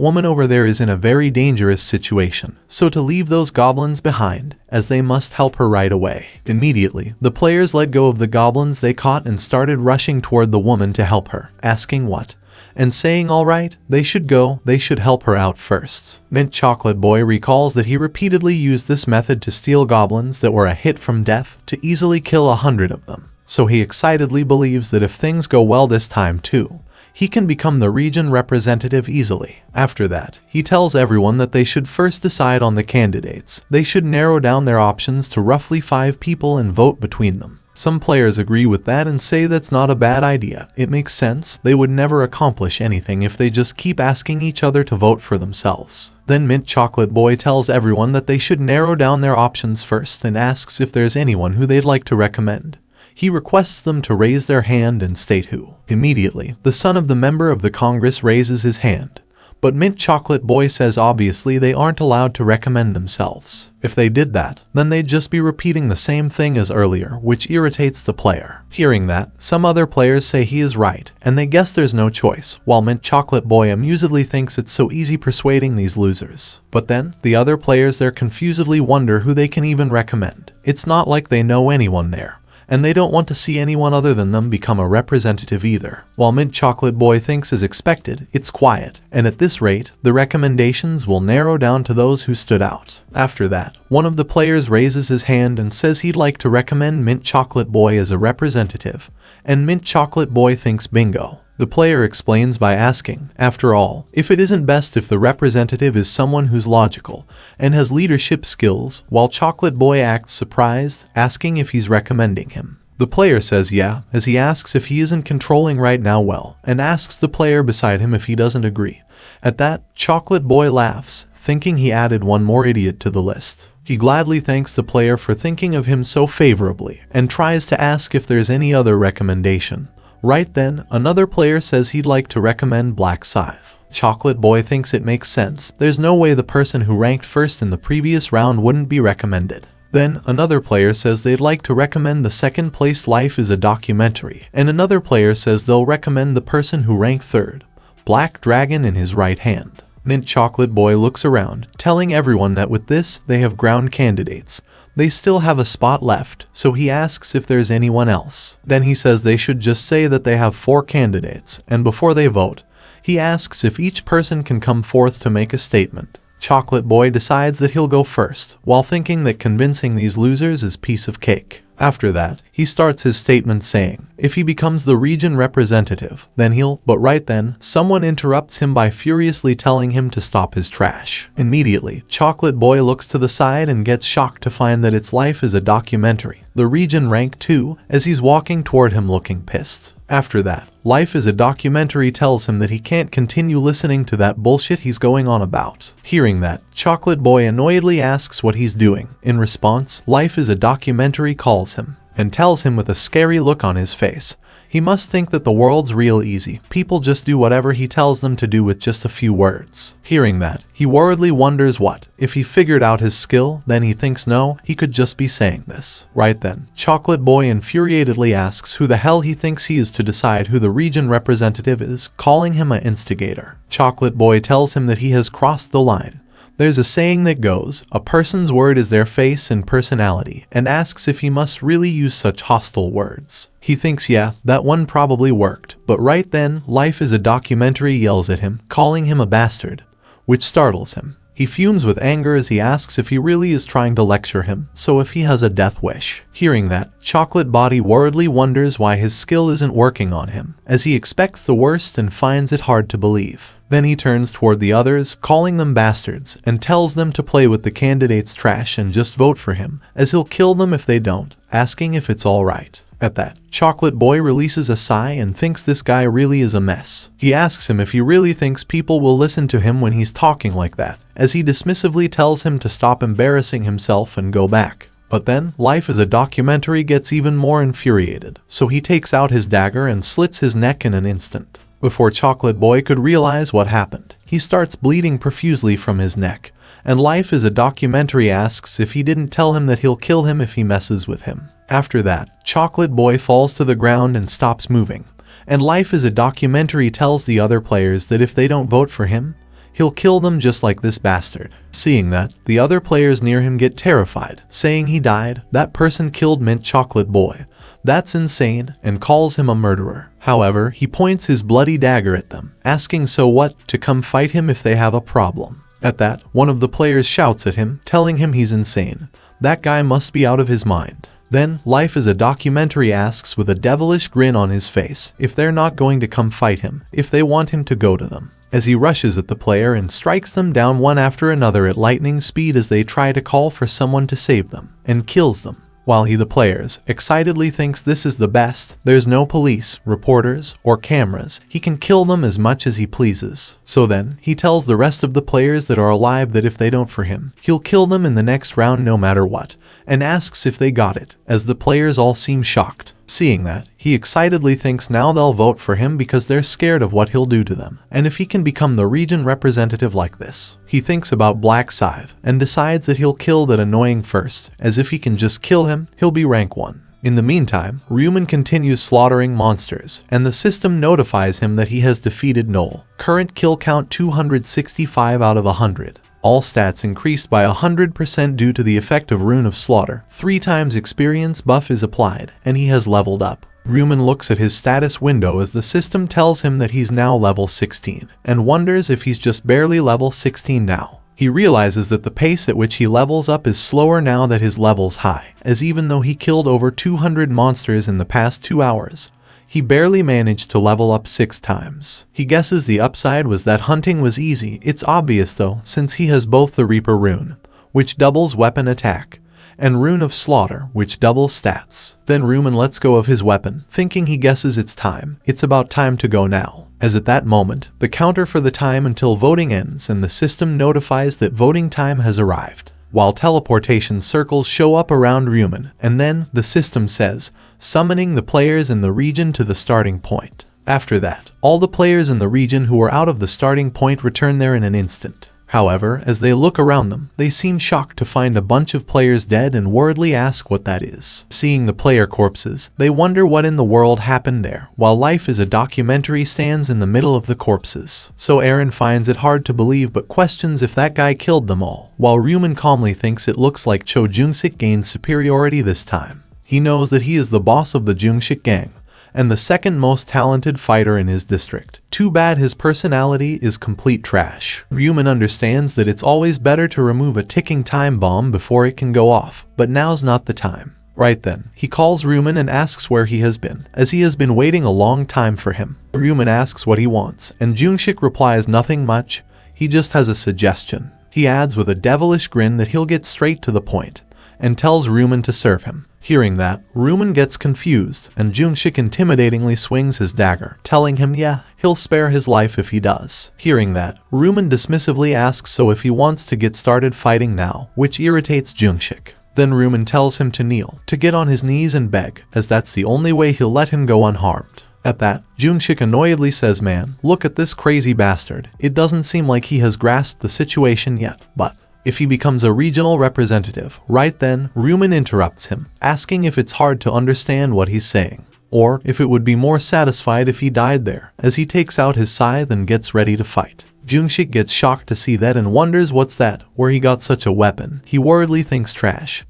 [SPEAKER 1] woman over there is in a very dangerous situation, so to leave those goblins behind, as they must help her right away. Immediately, the players let go of the goblins they caught and started rushing toward the woman to help her, asking what, and saying alright, they should go, they should help her out first. Mint Chocolate Boy recalls that he repeatedly used this method to steal goblins that were a hit from death to easily kill 100 of them. So he excitedly believes that if things go well this time too, he can become the region representative easily. After that, he tells everyone that they should first decide on the candidates. They should narrow down their options to roughly 5 people and vote between them. Some players agree with that and say that's not a bad idea. It makes sense. They would never accomplish anything if they just keep asking each other to vote for themselves. Then Mint Chocolate Boy tells everyone that they should narrow down their options first and asks if there's anyone who they'd like to recommend. He requests them to raise their hand and state who. Immediately, the son of the member of the Congress raises his hand. But Mint Chocolate Boy says obviously they aren't allowed to recommend themselves. If they did that, then they'd just be repeating the same thing as earlier, which irritates the player. Hearing that, some other players say he is right, and they guess there's no choice, while Mint Chocolate Boy amusedly thinks it's so easy persuading these losers. But then, the other players there confusedly wonder who they can even recommend. It's not like they know anyone there, and they don't want to see anyone other than them become a representative either. While Mint Chocolate Boy thinks as expected, it's quiet, and at this rate, the recommendations will narrow down to those who stood out. After that, one of the players raises his hand and says he'd like to recommend Mint Chocolate Boy as a representative, and Mint Chocolate Boy thinks bingo. The player explains by asking, after all, if it isn't best if the representative is someone who's logical and has leadership skills, while Chocolate Boy acts surprised, asking if he's recommending him. The player says yeah, as he asks if he isn't controlling right now well, and asks the player beside him if he doesn't agree. At that, Chocolate Boy laughs, thinking he added one more idiot to the list. He gladly thanks the player for thinking of him so favorably, and tries to ask if there's any other recommendation. Right then, another player says he'd like to recommend Black Scythe. Chocolate Boy thinks it makes sense. There's no way the person who ranked first in the previous round wouldn't be recommended. Then, another player says they'd like to recommend the second place Life is a Documentary, and another player says they'll recommend the person who ranked third, Black Dragon in his right hand. Mint Chocolate Boy looks around, telling everyone that with this, they have ground candidates. They still have a spot left, so he asks if there's anyone else. Then he says they should just say that they have 4 candidates, and before they vote, he asks if each person can come forth to make a statement. Chocolate Boy decides that he'll go first, while thinking that convincing these losers is piece of cake. After that, he starts his statement saying, if he becomes the region representative, then he'll, but right then, someone interrupts him by furiously telling him to stop his trash. Immediately, Chocolate Boy looks to the side and gets shocked to find that its Life is a Documentary, the region rank 2, as he's walking toward him looking pissed. After that, Life is a Documentary tells him that he can't continue listening to that bullshit he's going on about. Hearing that, Chocolate Boy annoyedly asks what he's doing. In response, Life is a Documentary calls him, and tells him with a scary look on his face, he must think that the world's real easy. People just do whatever he tells them to do with just a few words. Hearing that, he worriedly wonders what, if he figured out his skill, then he thinks no, he could just be saying this. Right then, Chocolate Boy infuriatedly asks who the hell he thinks he is to decide who the region representative is, calling him an instigator. Chocolate Boy tells him that he has crossed the line. There's a saying that goes, a person's word is their face and personality, and asks if he must really use such hostile words. He thinks yeah, that one probably worked, but right then, Life is a Documentary yells at him, calling him a bastard, which startles him. He fumes with anger as he asks if he really is trying to lecture him, so if he has a death wish. Hearing that, Chocolate Body worriedly wonders why his skill isn't working on him, as he expects the worst and finds it hard to believe. Then he turns toward the others, calling them bastards, and tells them to play with the candidate's trash and just vote for him, as he'll kill them if they don't, asking if it's alright. At that, Chocolate Boy releases a sigh and thinks this guy really is a mess. He asks him if he really thinks people will listen to him when he's talking like that, as he dismissively tells him to stop embarrassing himself and go back. But then, Life is a Documentary gets even more infuriated, so he takes out his dagger and slits his neck in an instant. Before Chocolate Boy could realize what happened, he starts bleeding profusely from his neck, and Life is a Documentary asks if he didn't tell him that he'll kill him if he messes with him. After that, Chocolate Boy falls to the ground and stops moving, and Life is a Documentary tells the other players that if they don't vote for him, he'll kill them just like this bastard. Seeing that, the other players near him get terrified, saying he died, that person killed Mint Chocolate Boy. That's insane, and calls him a murderer. However, he points his bloody dagger at them, asking so what, to come fight him if they have a problem. At that, one of the players shouts at him, telling him he's insane. That guy must be out of his mind. Then, Life is a Documentary asks with a devilish grin on his face if they're not going to come fight him, if they want him to go to them, as he rushes at the player and strikes them down one after another at lightning speed as they try to call for someone to save them, and kills them. While he, the players, excitedly thinks this is the best, there's no police, reporters, or cameras, he can kill them as much as he pleases. So then, he tells the rest of the players that are alive that if they don't for him, he'll kill them in the next round no matter what, and asks if they got it, as the players all seem shocked. Seeing that, he excitedly thinks now they'll vote for him because they're scared of what he'll do to them, and if he can become the region representative like this. He thinks about Black Scythe, and decides that he'll kill that annoying first, as if he can just kill him, he'll be rank 1. In the meantime, Ryu Min continues slaughtering monsters, and the system notifies him that he has defeated Noel. Current kill count 265 out of 100. All stats increased by 100% due to the effect of Rune of Slaughter. 3 times experience buff is applied, and he has leveled up. Ryu Min looks at his status window as the system tells him that he's now level 16, and wonders if he's just barely level 16 now. He realizes that the pace at which he levels up is slower now that his level's high, as even though he killed over 200 monsters in the past 2 hours, he barely managed to level up 6 times. He guesses the upside was that hunting was easy. It's obvious though, since he has both the Reaper rune, which doubles weapon attack, and Rune of Slaughter, which doubles stats. Then Ryu Min lets go of his weapon, thinking he guesses it's time. It's about time to go now. As at that moment, the counter for the time until voting ends and the system notifies that voting time has arrived. While teleportation circles show up around Ryu Min, and then, the system says, summoning the players in the region to the starting point. After that, all the players in the region who are out of the starting point return there in an instant. However, as they look around them, they seem shocked to find a bunch of players dead and worriedly ask what that is. Seeing the player corpses, they wonder what in the world happened there, while Life is a Documentary stands in the middle of the corpses. So Aaron finds it hard to believe but questions if that guy killed them all, while Ryu Min calmly thinks it looks like Cho Jung-sik gained superiority this time. He knows that he is the boss of the Jung-sik gang, and the second most talented fighter in his district. Too bad his personality is complete trash. Ryu Min understands that it's always better to remove a ticking time bomb before it can go off, but now's not the time. Right then, he calls Ryu Min and asks where he has been, as he has been waiting a long time for him. Ryu Min asks what he wants, and Jung-sik replies nothing much, he just has a suggestion. He adds with a devilish grin that he'll get straight to the point, and tells Ryu Min to serve him. Hearing that, Ryu Min gets confused, and Jung-sik intimidatingly swings his dagger, telling him yeah, he'll spare his life if he does. Hearing that, Ryu Min dismissively asks so if he wants to get started fighting now, which irritates Jung-sik. Then Ryu Min tells him to kneel, to get on his knees and beg, as that's the only way he'll let him go unharmed. At that, Jung-sik annoyedly says man, look at this crazy bastard, it doesn't seem like he has grasped the situation yet, but if he becomes a regional representative, right then, Ryu Min interrupts him, asking if it's hard to understand what he's saying, or if it would be more satisfied if he died there, as he takes out his scythe and gets ready to fight. Jungshik gets shocked to see that and wonders what's that, where he got such a weapon. He worriedly thinks trash.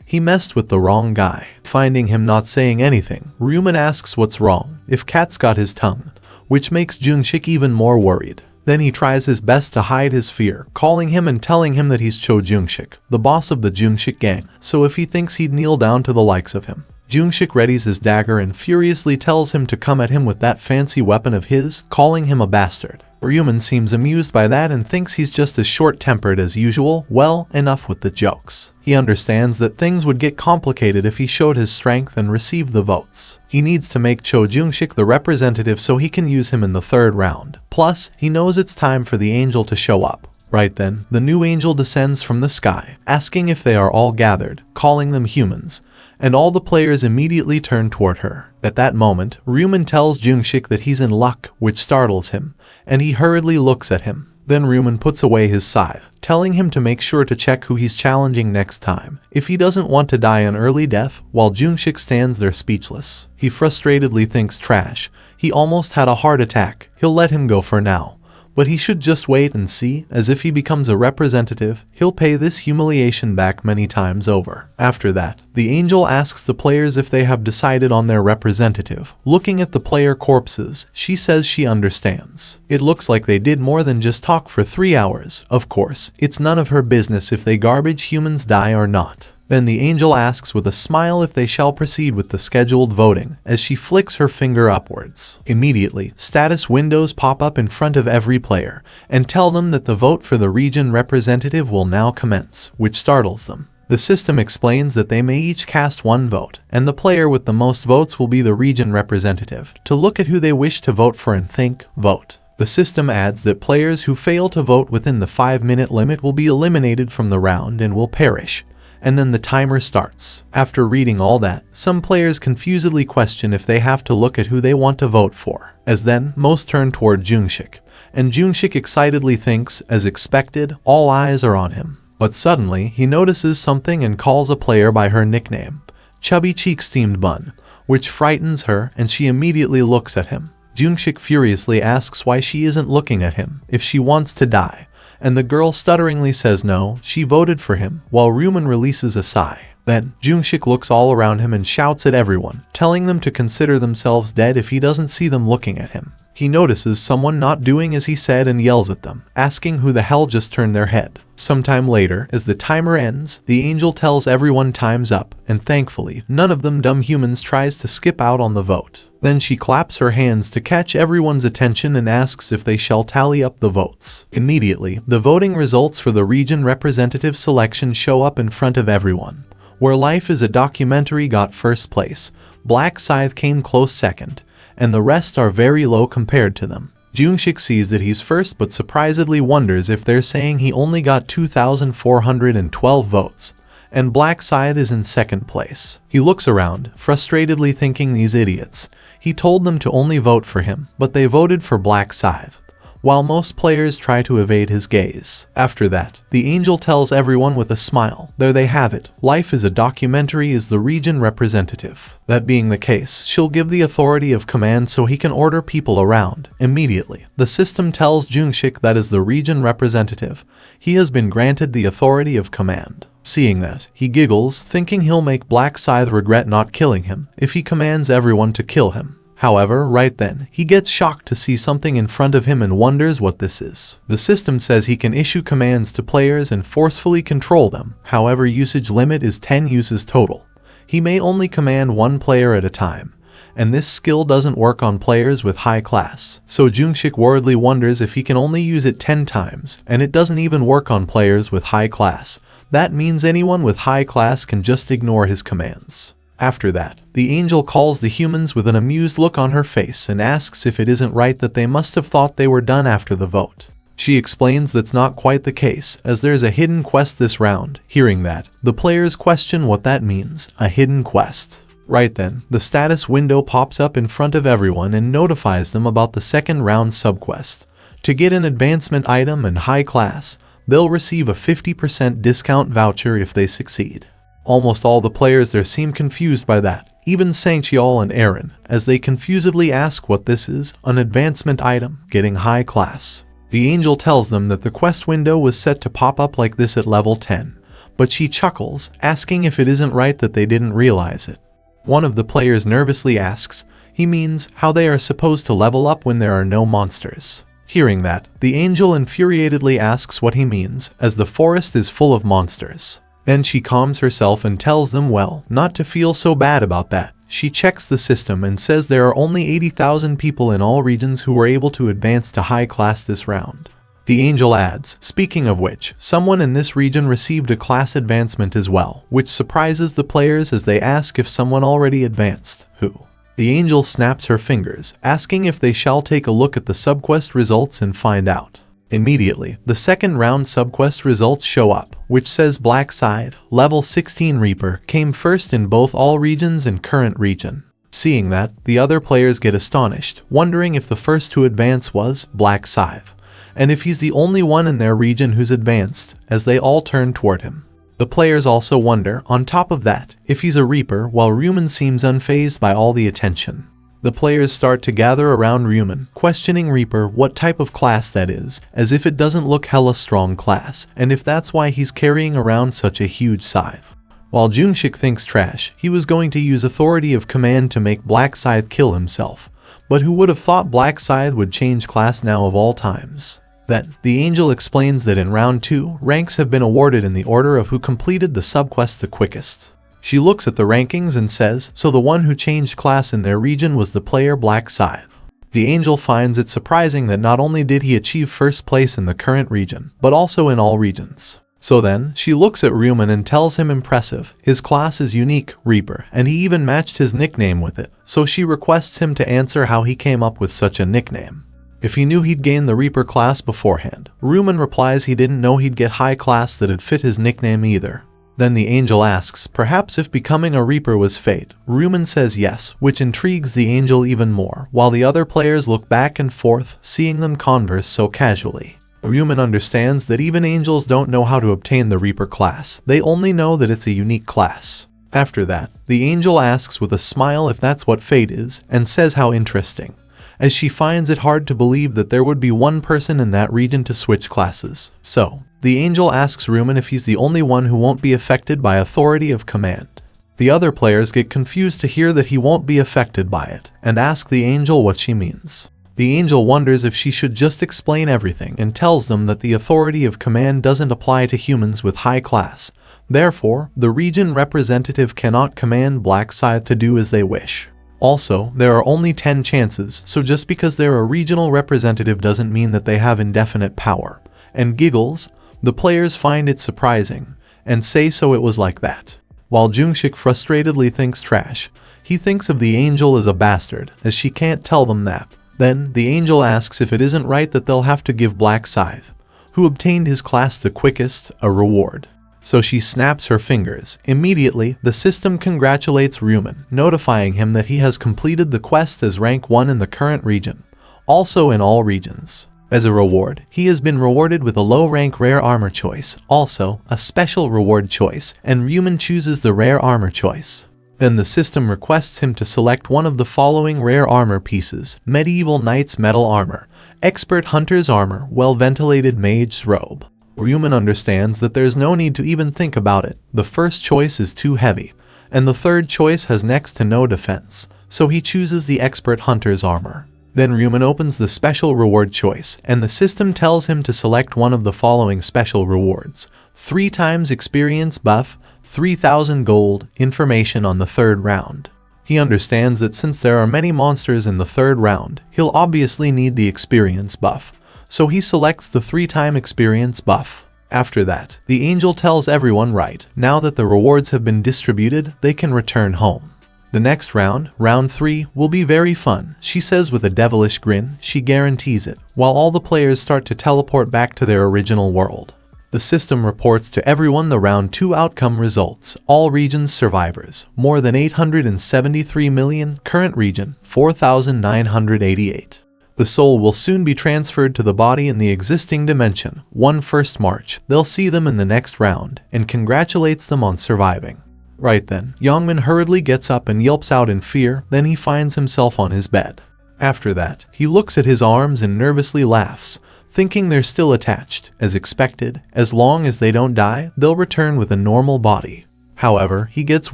[SPEAKER 1] He messed with the wrong guy. Finding him not saying anything, Ryu Min asks what's wrong, if Cat's got his tongue, which makes Jungshik even more worried. Then he tries his best to hide his fear, calling him and telling him that he's Cho Jungshik, the boss of the Jungshik gang, so if he thinks he'd kneel down to the likes of him. Jungshik readies his dagger and furiously tells him to come at him with that fancy weapon of his, calling him a bastard. Ryu Min seems amused by that and thinks he's just as short-tempered as usual. Well, enough with the jokes. He understands that things would get complicated if he showed his strength and received the votes. He needs to make Cho Jungshik the representative so he can use him in the third round. Plus, he knows it's time for the angel to show up. Right then, the new angel descends from the sky, asking if they are all gathered, calling them humans, and all the players immediately turn toward her. At that moment, Ryu Min tells Jungshik that he's in luck, which startles him, and he hurriedly looks at him. Then Ryu Min puts away his scythe, telling him to make sure to check who he's challenging next time, if he doesn't want to die an early death, while Jungshik stands there speechless. He frustratedly thinks trash. He almost had a heart attack. He'll let him go for now. But he should just wait and see, as if he becomes a representative, he'll pay this humiliation back many times over. After that, the angel asks the players if they have decided on their representative. Looking at the player corpses, she says she understands. It looks like they did more than just talk for 3 hours. Of course, it's none of her business if they garbage humans die or not. Then the angel asks with a smile if they shall proceed with the scheduled voting, as she flicks her finger upwards. Immediately, status windows pop up in front of every player, and tell them that the vote for the region representative will now commence, which startles them. The system explains that they may each cast one vote, and the player with the most votes will be the region representative, to look at who they wish to vote for and think, vote. The system adds that players who fail to vote within the 5-minute limit will be eliminated from the round and will perish. And then the timer starts. After reading all that, some players confusedly question if they have to look at who they want to vote for, as then most turn toward Jungshik, and Jungshik excitedly thinks, as expected, all eyes are on him. But suddenly, he notices something and calls a player by her nickname, Chubby Cheek Steamed Bun, which frightens her and she immediately looks at him. Jungshik furiously asks why she isn't looking at him, if she wants to die. And the girl stutteringly says no, she voted for him, while Ryu Min releases a sigh. Then, Jungshik looks all around him and shouts at everyone, telling them to consider themselves dead if he doesn't see them looking at him. He notices someone not doing as he said and yells at them, asking who the hell just turned their head. Sometime later, as the timer ends, the angel tells everyone time's up, and thankfully, none of them dumb humans tries to skip out on the vote. Then she claps her hands to catch everyone's attention and asks if they shall tally up the votes. Immediately, the voting results for the region representative selection show up in front of everyone. Where Life is a Documentary got first place, Black Scythe came close second, and the rest are very low compared to them. Jungshik sees that he's first but surprisedly wonders if they're saying he only got 2,412 votes, and Black Scythe is in second place. He looks around, frustratedly thinking these idiots. He told them to only vote for him, but they voted for Black Scythe, while most players try to evade his gaze. After that, the angel tells everyone with a smile, there they have it, Life is a Documentary is the region representative. That being the case, she'll give the authority of command so he can order people around. Immediately, the system tells Jungshik that as the region representative, he has been granted the authority of command. Seeing that, he giggles, thinking he'll make Black Scythe regret not killing him if he commands everyone to kill him. However, right then, he gets shocked to see something in front of him and wonders what this is. The system says he can issue commands to players and forcefully control them, however usage limit is 10 uses total. He may only command one player at a time, and this skill doesn't work on players with high class. So Jungshik worriedly wonders if he can only use it 10 times, and it doesn't even work on players with high class. That means anyone with high class can just ignore his commands. After that, the angel calls the humans with an amused look on her face and asks if it isn't right that they must have thought they were done after the vote. She explains that's not quite the case, as there's a hidden quest this round. Hearing that, the players question what that means, a hidden quest. Right then, the status window pops up in front of everyone and notifies them about the second round subquest. To get an advancement item and high class, they'll receive a 50% discount voucher if they succeed. Almost all the players there seem confused by that, even Sangchiol and Aaron, as they confusedly ask what this is, an advancement item, getting high class. The angel tells them that the quest window was set to pop up like this at level 10, but she chuckles, asking if it isn't right that they didn't realize it. One of the players nervously asks, he means how they are supposed to level up when there are no monsters. Hearing that, the angel infuriatedly asks what he means, as the forest is full of monsters. Then she calms herself and tells them well, not to feel so bad about that. She checks the system and says there are only 80,000 people in all regions who were able to advance to high class this round. The angel adds, speaking of which, someone in this region received a class advancement as well, which surprises the players as they ask if someone already advanced. Who? The angel snaps her fingers, asking if they shall take a look at the subquest results and find out. Immediately, the second round subquest results show up, which says Black Scythe, level 16 Reaper, came first in both all regions and current region. Seeing that, the other players get astonished, wondering if the first to advance was Black Scythe, and if he's the only one in their region who's advanced, as they all turn toward him. The players also wonder, on top of that, if he's a Reaper, while Ryu Min seems unfazed by all the attention. The players start to gather around Ryu Min, questioning Reaper what type of class that is, as if it doesn't look hella strong class, and if that's why he's carrying around such a huge scythe. While Jungshik thinks trash, he was going to use authority of command to make Black Scythe kill himself. But who would have thought Black Scythe would change class now of all times? Then, the angel explains that in round 2, ranks have been awarded in the order of who completed the subquest the quickest. She looks at the rankings and says, so the one who changed class in their region was the player Black Scythe. The angel finds it surprising that not only did he achieve first place in the current region, but also in all regions. So then, she looks at Ryu Min and tells him impressive, his class is unique, Reaper, and he even matched his nickname with it, so she requests him to answer how he came up with such a nickname. If he knew he'd gained the Reaper class beforehand, Ryu Min replies he didn't know he'd get high class that'd fit his nickname either. Then the angel asks, perhaps if becoming a Reaper was fate. Ryu Min says yes, which intrigues the angel even more, while the other players look back and forth, seeing them converse so casually. Ryu Min understands that even angels don't know how to obtain the Reaper class, they only know that it's a unique class. After that, the angel asks with a smile if that's what fate is, and says how interesting, as she finds it hard to believe that there would be one person in that region to switch classes. So, the angel asks Ryu Min if he's the only one who won't be affected by authority of command. The other players get confused to hear that he won't be affected by it, and ask the angel what she means. The angel wonders if she should just explain everything and tells them that the authority of command doesn't apply to humans with high class. Therefore, the region representative cannot command Black Scythe to do as they wish. Also, there are only 10 chances, so just because they're a regional representative doesn't mean that they have indefinite power. And giggles, the players find it surprising, and say so it was like that. While Jungshik frustratedly thinks trash, he thinks of the angel as a bastard, as she can't tell them that. Then, the angel asks if it isn't right that they'll have to give Black Scythe, who obtained his class the quickest, a reward. So she snaps her fingers. Immediately, the system congratulates Ryu Min, notifying him that he has completed the quest as rank 1 in the current region, also in all regions. As a reward, he has been rewarded with a low-rank rare armor choice, also a special reward choice, and Ryu Min chooses the rare armor choice. Then the system requests him to select one of the following rare armor pieces: Medieval Knight's Metal Armor, Expert Hunter's Armor, Well-Ventilated Mage's Robe. Ryu Min understands that there's no need to even think about it. The first choice is too heavy, and the third choice has next to no defense, so he chooses the Expert Hunter's Armor. Then Ryu Min opens the special reward choice, and the system tells him to select one of the following special rewards: 3 times experience buff, 3,000 gold, information on the third round. He understands that since there are many monsters in the third round, he'll obviously need the experience buff, so he selects the 3-time experience buff. After that, the angel tells everyone right, now that the rewards have been distributed, they can return home. The next round, round 3, will be very fun, she says with a devilish grin. She guarantees it, while all the players start to teleport back to their original world. The system reports to everyone the round 2 outcome results. All regions survivors, more than 873 million, current region, 4,988. The soul will soon be transferred to the body in the existing dimension. 1 March, they'll see them in the next round, and congratulates them on surviving. Right then, Youngmin hurriedly gets up and yelps out in fear, then he finds himself on his bed. After that, he looks at his arms and nervously laughs, thinking they're still attached. As expected, as long as they don't die, they'll return with a normal body. However, he gets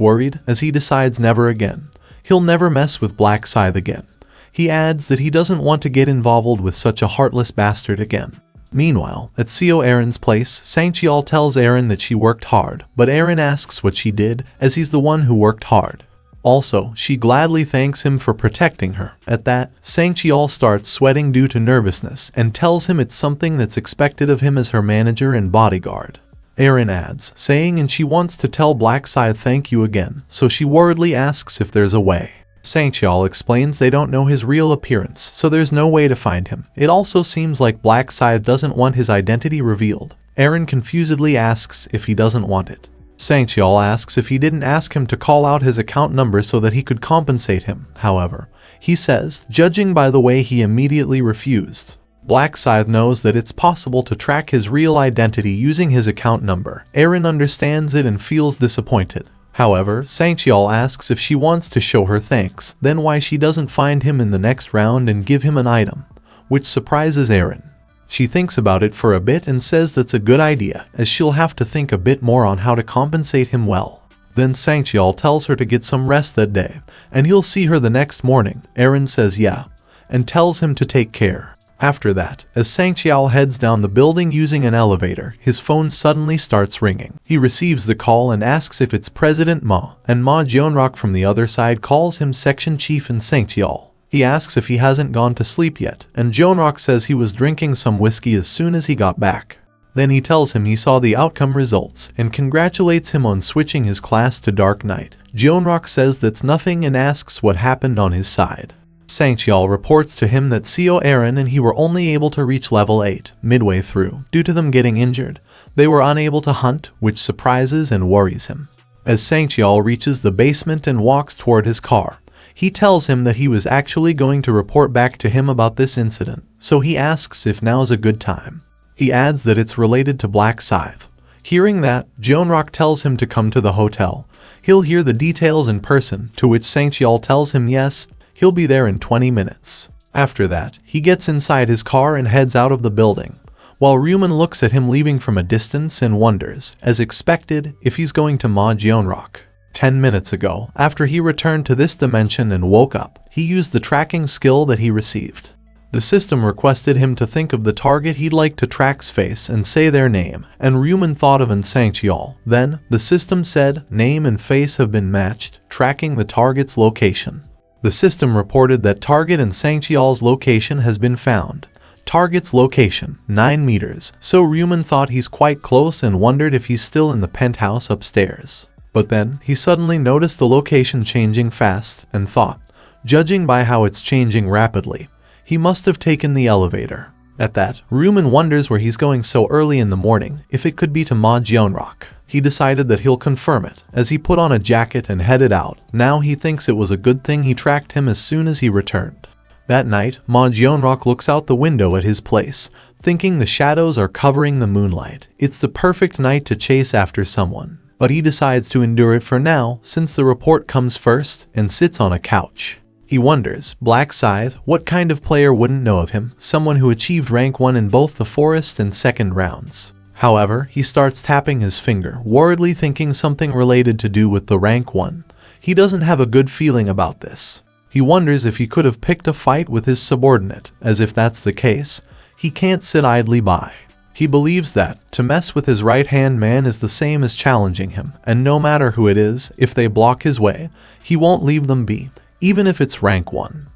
[SPEAKER 1] worried as he decides never again. He'll never mess with Black Scythe again. He adds that he doesn't want to get involved with such a heartless bastard again. Meanwhile, at CO Aaron's place, Sang-cheol tells Aaron that she worked hard, but Aaron asks what she did, as he's the one who worked hard. Also, she gladly thanks him for protecting her. At that, Sang-cheol starts sweating due to nervousness and tells him it's something that's expected of him as her manager and bodyguard. Aaron adds, saying and she wants to tell Black Scythe thank you again, so she worriedly asks if there's a way. Sang-cheol explains they don't know his real appearance, so there's no way to find him. It also seems like Black Scythe doesn't want his identity revealed. Aaron confusedly asks if he doesn't want it. Sang-cheol asks if he didn't ask him to call out his account number so that he could compensate him. However, he says, judging by the way he immediately refused. Black Scythe knows that it's possible to track his real identity using his account number. Aaron understands it and feels disappointed. However, Sang-cheol asks if she wants to show her thanks, then why she doesn't find him in the next round and give him an item, which surprises Aaron. She thinks about it for a bit and says that's a good idea, as she'll have to think a bit more on how to compensate him well. Then Sang-cheol tells her to get some rest that day, and he'll see her the next morning. Aaron says yeah, and tells him to take care. After that, as Sang-cheol heads down the building using an elevator, his phone suddenly starts ringing. He receives the call and asks if it's President Ma, and Ma Jeonrok from the other side calls him Section Chief in Sang-cheol. He asks if he hasn't gone to sleep yet, and Jeonrok says he was drinking some whiskey as soon as he got back. Then he tells him he saw the outcome results, and congratulates him on switching his class to Dark Knight. Jeonrok says that's nothing and asks what happened on his side. Sang-cheol reports to him that CO Aaron and he were only able to reach level 8 midway through, due to them getting injured. They were unable to hunt, which surprises and worries him. As Sang-cheol reaches the basement and walks toward his car, he tells him that he was actually going to report back to him about this incident, so he asks if now's a good time. He adds that it's related to Black Scythe. Hearing that, Jeonrok tells him to come to the hotel. He'll hear the details in person, to which Sang-cheol tells him yes, he'll be there in 20 minutes. After that, he gets inside his car and heads out of the building, while Ryu Min looks at him leaving from a distance and wonders, as expected, if he's going to Ma Jeonrok. 10 minutes ago, after he returned to this dimension and woke up, he used the tracking skill that he received. The system requested him to think of the target he'd like to track's face and say their name, and Ryu Min thought of Sang-cheol. Then, the system said, name and face have been matched, tracking the target's location. The system reported that target and Sang-cheol's location has been found. Target's location, 9 meters, so Ryu Min thought he's quite close and wondered if he's still in the penthouse upstairs. But then, he suddenly noticed the location changing fast, and thought, judging by how it's changing rapidly, he must have taken the elevator. At that, Ryu Min wonders where he's going so early in the morning, if it could be to Ma Jeonrok. He decided that he'll confirm it, as he put on a jacket and headed out. Now he thinks it was a good thing he tracked him as soon as he returned. That night, Ma Jeonrok looks out the window at his place, thinking the shadows are covering the moonlight. It's the perfect night to chase after someone. But he decides to endure it for now, since the report comes first, and sits on a couch. He wonders, Black Scythe, what kind of player wouldn't know of him? Someone who achieved rank 1 in both the forest and second rounds. However, he starts tapping his finger, worriedly thinking something related to do with the rank 1. He doesn't have a good feeling about this. He wonders if he could have picked a fight with his subordinate, as if that's the case, he can't sit idly by. He believes that, to mess with his right-hand man is the same as challenging him, and no matter who it is, if they block his way, he won't leave them be, even if it's rank 1.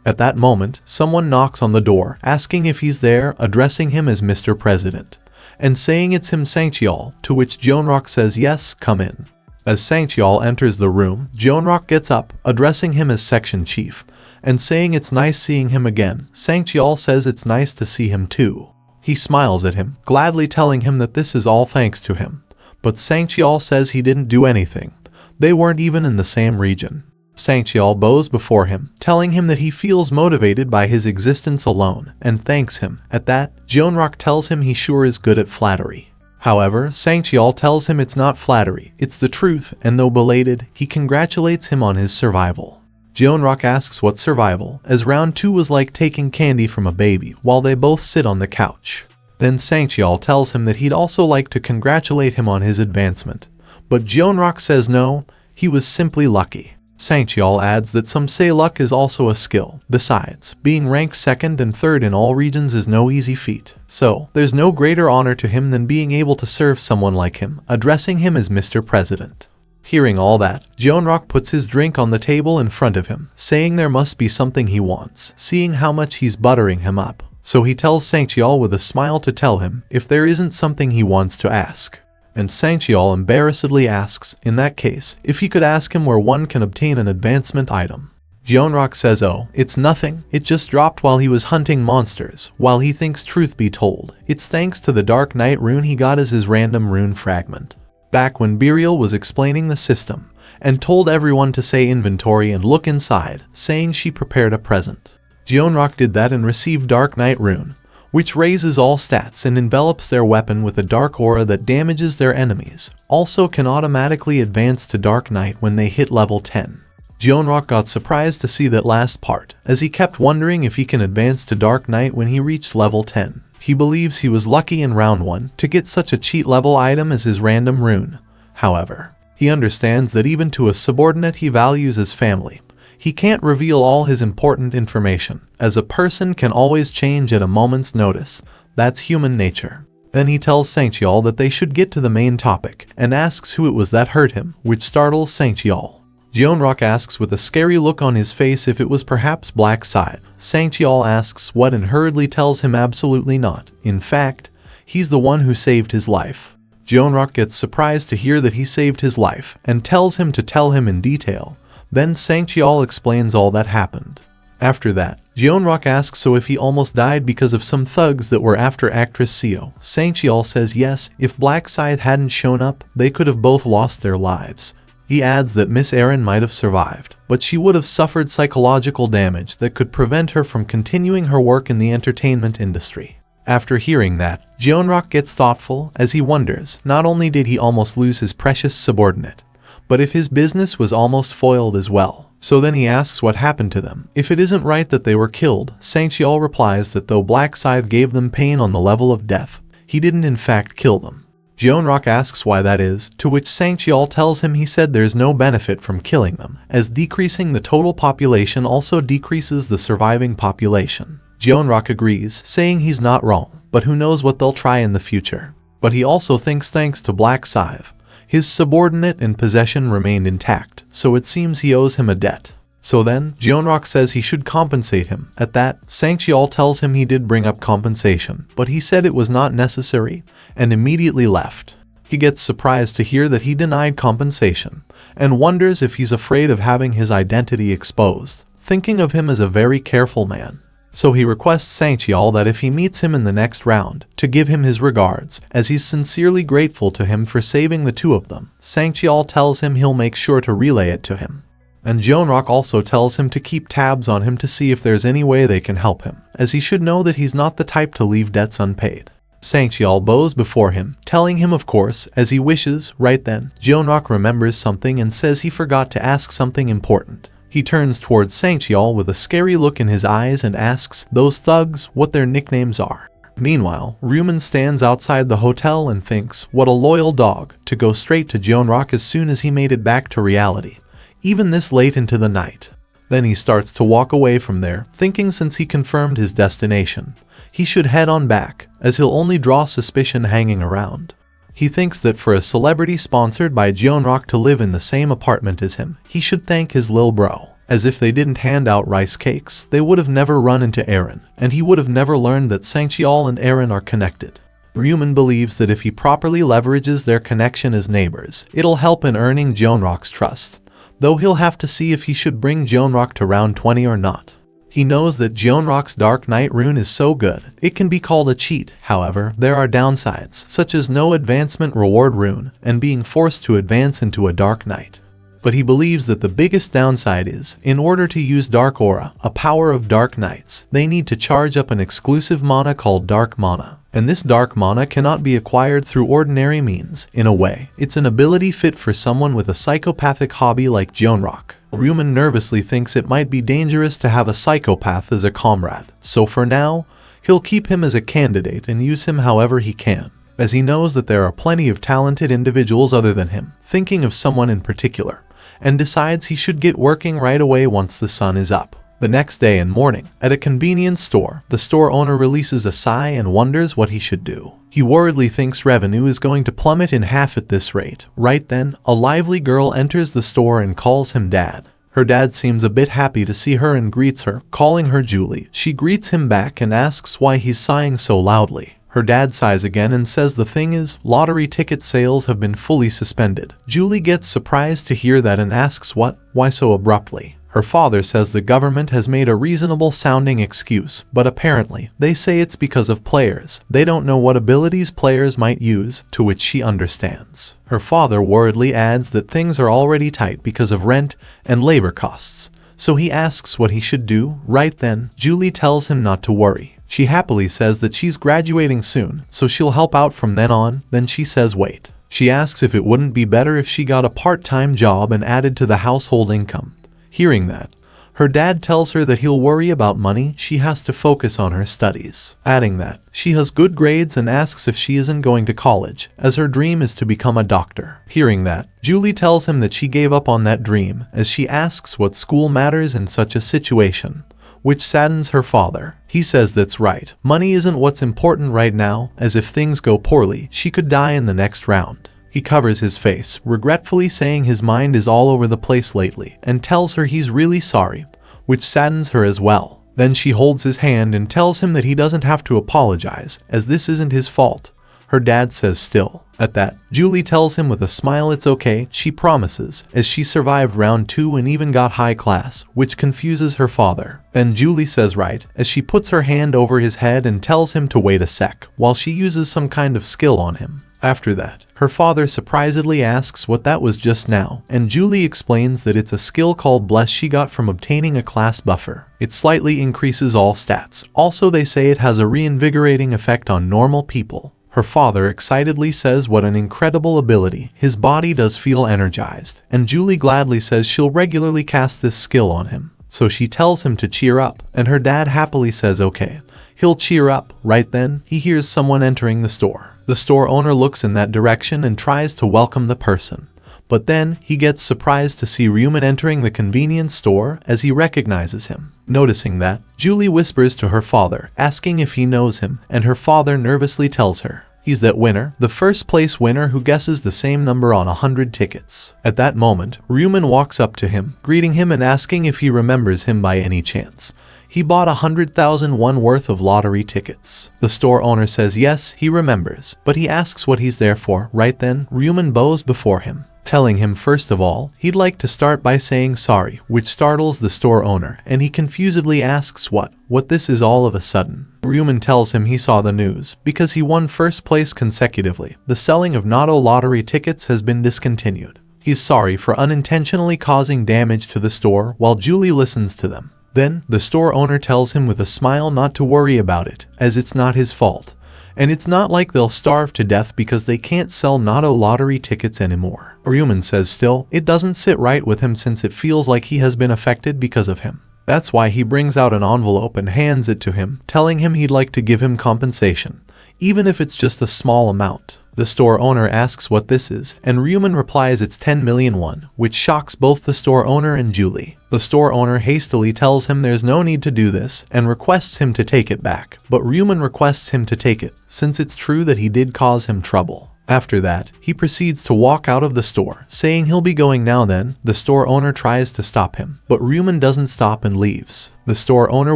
[SPEAKER 1] At that moment, someone knocks on the door, asking if he's there, addressing him as Mr. President, and saying it's him Sang-cheol, to which Jeonrok says yes, come in. As Sang-cheol enters the room, Jeonrok gets up, addressing him as Section Chief, and saying it's nice seeing him again. Sang-cheol says it's nice to see him too. He smiles at him, gladly telling him that this is all thanks to him. But Sang-cheol says he didn't do anything. They weren't even in the same region. Sang-cheol bows before him, telling him that he feels motivated by his existence alone, and thanks him. At that, Jeonrok tells him he sure is good at flattery. However, Sang-cheol tells him it's not flattery, it's the truth, and though belated, he congratulates him on his survival. Jeonrock asks what survival, as round 2 was like taking candy from a baby while they both sit on the couch. Then Sangcheol tells him that he'd also like to congratulate him on his advancement, but Jeonrock says no, he was simply lucky. Sangcheol adds that some say luck is also a skill. Besides, being ranked 2nd and 3rd in all regions is no easy feat, so there's no greater honor to him than being able to serve someone like him, addressing him as Mr. President. Hearing all that, Jeonrock puts his drink on the table in front of him, saying there must be something he wants, seeing how much he's buttering him up. So he tells Sangcheol with a smile to tell him if there isn't something he wants to ask. And Sangcheol embarrassedly asks, in that case, if he could ask him where one can obtain an advancement item. Jeonrock says oh, it's nothing, it just dropped while he was hunting monsters, while he thinks truth be told, it's thanks to the Dark Knight rune he got as his random rune fragment. Back when Burial was explaining the system, and told everyone to say inventory and look inside, saying she prepared a present. Jeonrock did that and received Dark Knight rune, which raises all stats and envelops their weapon with a dark aura that damages their enemies, also can automatically advance to Dark Knight when they hit level 10. Jeonrock got surprised to see that last part, as he kept wondering if he can advance to Dark Knight when he reached level 10. He believes he was lucky in round 1 to get such a cheat level item as his random rune. However, he understands that even to a subordinate he values as family, he can't reveal all his important information, as a person can always change at a moment's notice. That's human nature. Then he tells Sangcheol that they should get to the main topic, and asks who it was that hurt him, which startles Sangcheol. Jeonrock asks with a scary look on his face if it was perhaps Black Side. Sangcheol asks what and hurriedly tells him absolutely not. In fact, he's the one who saved his life. Jeonrock gets surprised to hear that he saved his life, and tells him to tell him in detail. Then Sangcheol explains all that happened. After that, Jeonrock asks so if he almost died because of some thugs that were after actress Seo. Sangcheol says yes, if Black Side hadn't shown up, they could have both lost their lives. He adds that Miss Erin might have survived, but she would have suffered psychological damage that could prevent her from continuing her work in the entertainment industry. After hearing that, Jeonrock gets thoughtful as he wonders not only did he almost lose his precious subordinate, but if his business was almost foiled as well. So then he asks what happened to them. If it isn't right that they were killed, Sangcheol replies that though Black Scythe gave them pain on the level of death, he didn't in fact kill them. Jeonrock asks why that is, to which Sangcheol tells him he said there's no benefit from killing them, as decreasing the total population also decreases the surviving population. Jeonrock agrees, saying he's not wrong, but who knows what they'll try in the future. But he also thinks thanks to Black Scythe, his subordinate and possession remained intact, so it seems he owes him a debt. So then, Jeonrock says he should compensate him. At that, Sangcheol tells him he did bring up compensation, but he said it was not necessary, and immediately left. He gets surprised to hear that he denied compensation, and wonders if he's afraid of having his identity exposed, thinking of him as a very careful man. So he requests Sangcheol that if he meets him in the next round, to give him his regards, as he's sincerely grateful to him for saving the two of them. Sangcheol tells him he'll make sure to relay it to him. And Jeonrock also tells him to keep tabs on him to see if there's any way they can help him, as he should know that he's not the type to leave debts unpaid. Sangcheol bows before him, telling him of course, as he wishes. Right then, Jeonrock remembers something and says he forgot to ask something important. He turns towards Sangcheol with a scary look in his eyes and asks those thugs what their nicknames are. Meanwhile, Ryu Min stands outside the hotel and thinks, what a loyal dog, to go straight to Jeonrock as soon as he made it back to reality, even this late into the night. Then he starts to walk away from there, thinking since he confirmed his destination, he should head on back, as he'll only draw suspicion hanging around. He thinks that for a celebrity sponsored by Jeonrock to live in the same apartment as him, he should thank his lil bro, as if they didn't hand out rice cakes, they would have never run into Erin, and he would have never learned that Sangcheol and Erin are connected. Ryu Min believes that if he properly leverages their connection as neighbors, it'll help in earning Jeonrock's trust, though he'll have to see if he should bring Jeonrock to round 20 or not. He knows that Jeonrock's Dark Knight rune is so good, it can be called a cheat. However, there are downsides, such as no advancement reward rune, and being forced to advance into a Dark Knight. But he believes that the biggest downside is, in order to use Dark Aura, a power of Dark Knights, they need to charge up an exclusive mana called Dark Mana. And this Dark Mana cannot be acquired through ordinary means. In a way, it's an ability fit for someone with a psychopathic hobby like Jeonrock. Ryu Min nervously thinks it might be dangerous to have a psychopath as a comrade, so for now, he'll keep him as a candidate and use him however he can, as he knows that there are plenty of talented individuals other than him, thinking of someone in particular, and decides he should get working right away once the sun is up. The next day and morning, at a convenience store, the store owner releases a sigh and wonders what he should do. He worriedly thinks revenue is going to plummet in half at this rate. Right then, a lively girl enters the store and calls him Dad. Her dad seems a bit happy to see her and greets her, calling her Julie. She greets him back and asks why he's sighing so loudly. Her dad sighs again and says the thing is, lottery ticket sales have been fully suspended. Julie gets surprised to hear that and asks why so abruptly. Her father says the government has made a reasonable sounding excuse, but apparently, they say it's because of players. They don't know what abilities players might use, to which she understands. Her father worriedly adds that things are already tight because of rent and labor costs, so he asks what he should do. Right then, Julie tells him not to worry. She happily says that she's graduating soon, so she'll help out from then on. Then she says wait. She asks if it wouldn't be better if she got a part-time job and added to the household income. Hearing that, her dad tells her that he'll worry about money, she has to focus on her studies, adding that she has good grades and asks if she isn't going to college, as her dream is to become a doctor. Hearing that, Julie tells him that she gave up on that dream, as she asks what school matters in such a situation, which saddens her father. He says that's right, money isn't what's important right now, as if things go poorly, she could die in the next round. He covers his face, regretfully saying his mind is all over the place lately, and tells her he's really sorry, which saddens her as well. Then she holds his hand and tells him that he doesn't have to apologize, as this isn't his fault. Her dad says still. At that, Julie tells him with a smile it's okay, she promises, as she survived round 2 and even got high class, which confuses her father. Then Julie says right, as she puts her hand over his head and tells him to wait a sec, while she uses some kind of skill on him. After that, her father surprisedly asks what that was just now, and Julie explains that it's a skill called Bless she got from obtaining a class buffer. It slightly increases all stats. Also, they say it has a reinvigorating effect on normal people. Her father excitedly says what an incredible ability, his body does feel energized, and Julie gladly says she'll regularly cast this skill on him. So she tells him to cheer up, and her dad happily says okay, he'll cheer up. Right then, he hears someone entering the store. The store owner looks in that direction and tries to welcome the person. But then, he gets surprised to see Ryu Min entering the convenience store as he recognizes him. Noticing that, Julie whispers to her father, asking if he knows him, and her father nervously tells her he's that winner, the first place winner who guesses the same number on 100 tickets. At that moment, Ryu Min walks up to him, greeting him and asking if he remembers him by any chance. He bought 100,000 won worth of lottery tickets. The store owner says yes, he remembers, but he asks what he's there for. Right then, Ryu Min bows before him, telling him first of all, he'd like to start by saying sorry, which startles the store owner, and he confusedly asks what this is all of a sudden. Ryu Min tells him he saw the news, because he won first place consecutively. The selling of Natto lottery tickets has been discontinued. He's sorry for unintentionally causing damage to the store, while Julie listens to them. Then, the store owner tells him with a smile not to worry about it, as it's not his fault. And it's not like they'll starve to death because they can't sell Natto lottery tickets anymore. Ryu Min says still, it doesn't sit right with him since it feels like he has been affected because of him. That's why he brings out an envelope and hands it to him, telling him he'd like to give him compensation, even if it's just a small amount. The store owner asks what this is, and Ryu Min replies it's 10 million won, which shocks both the store owner and Julie. The store owner hastily tells him there's no need to do this, and requests him to take it back. But Ryu Min requests him to take it, since it's true that he did cause him trouble. After that, he proceeds to walk out of the store, saying he'll be going now. Then, the store owner tries to stop him, but Ryu Min doesn't stop and leaves. The store owner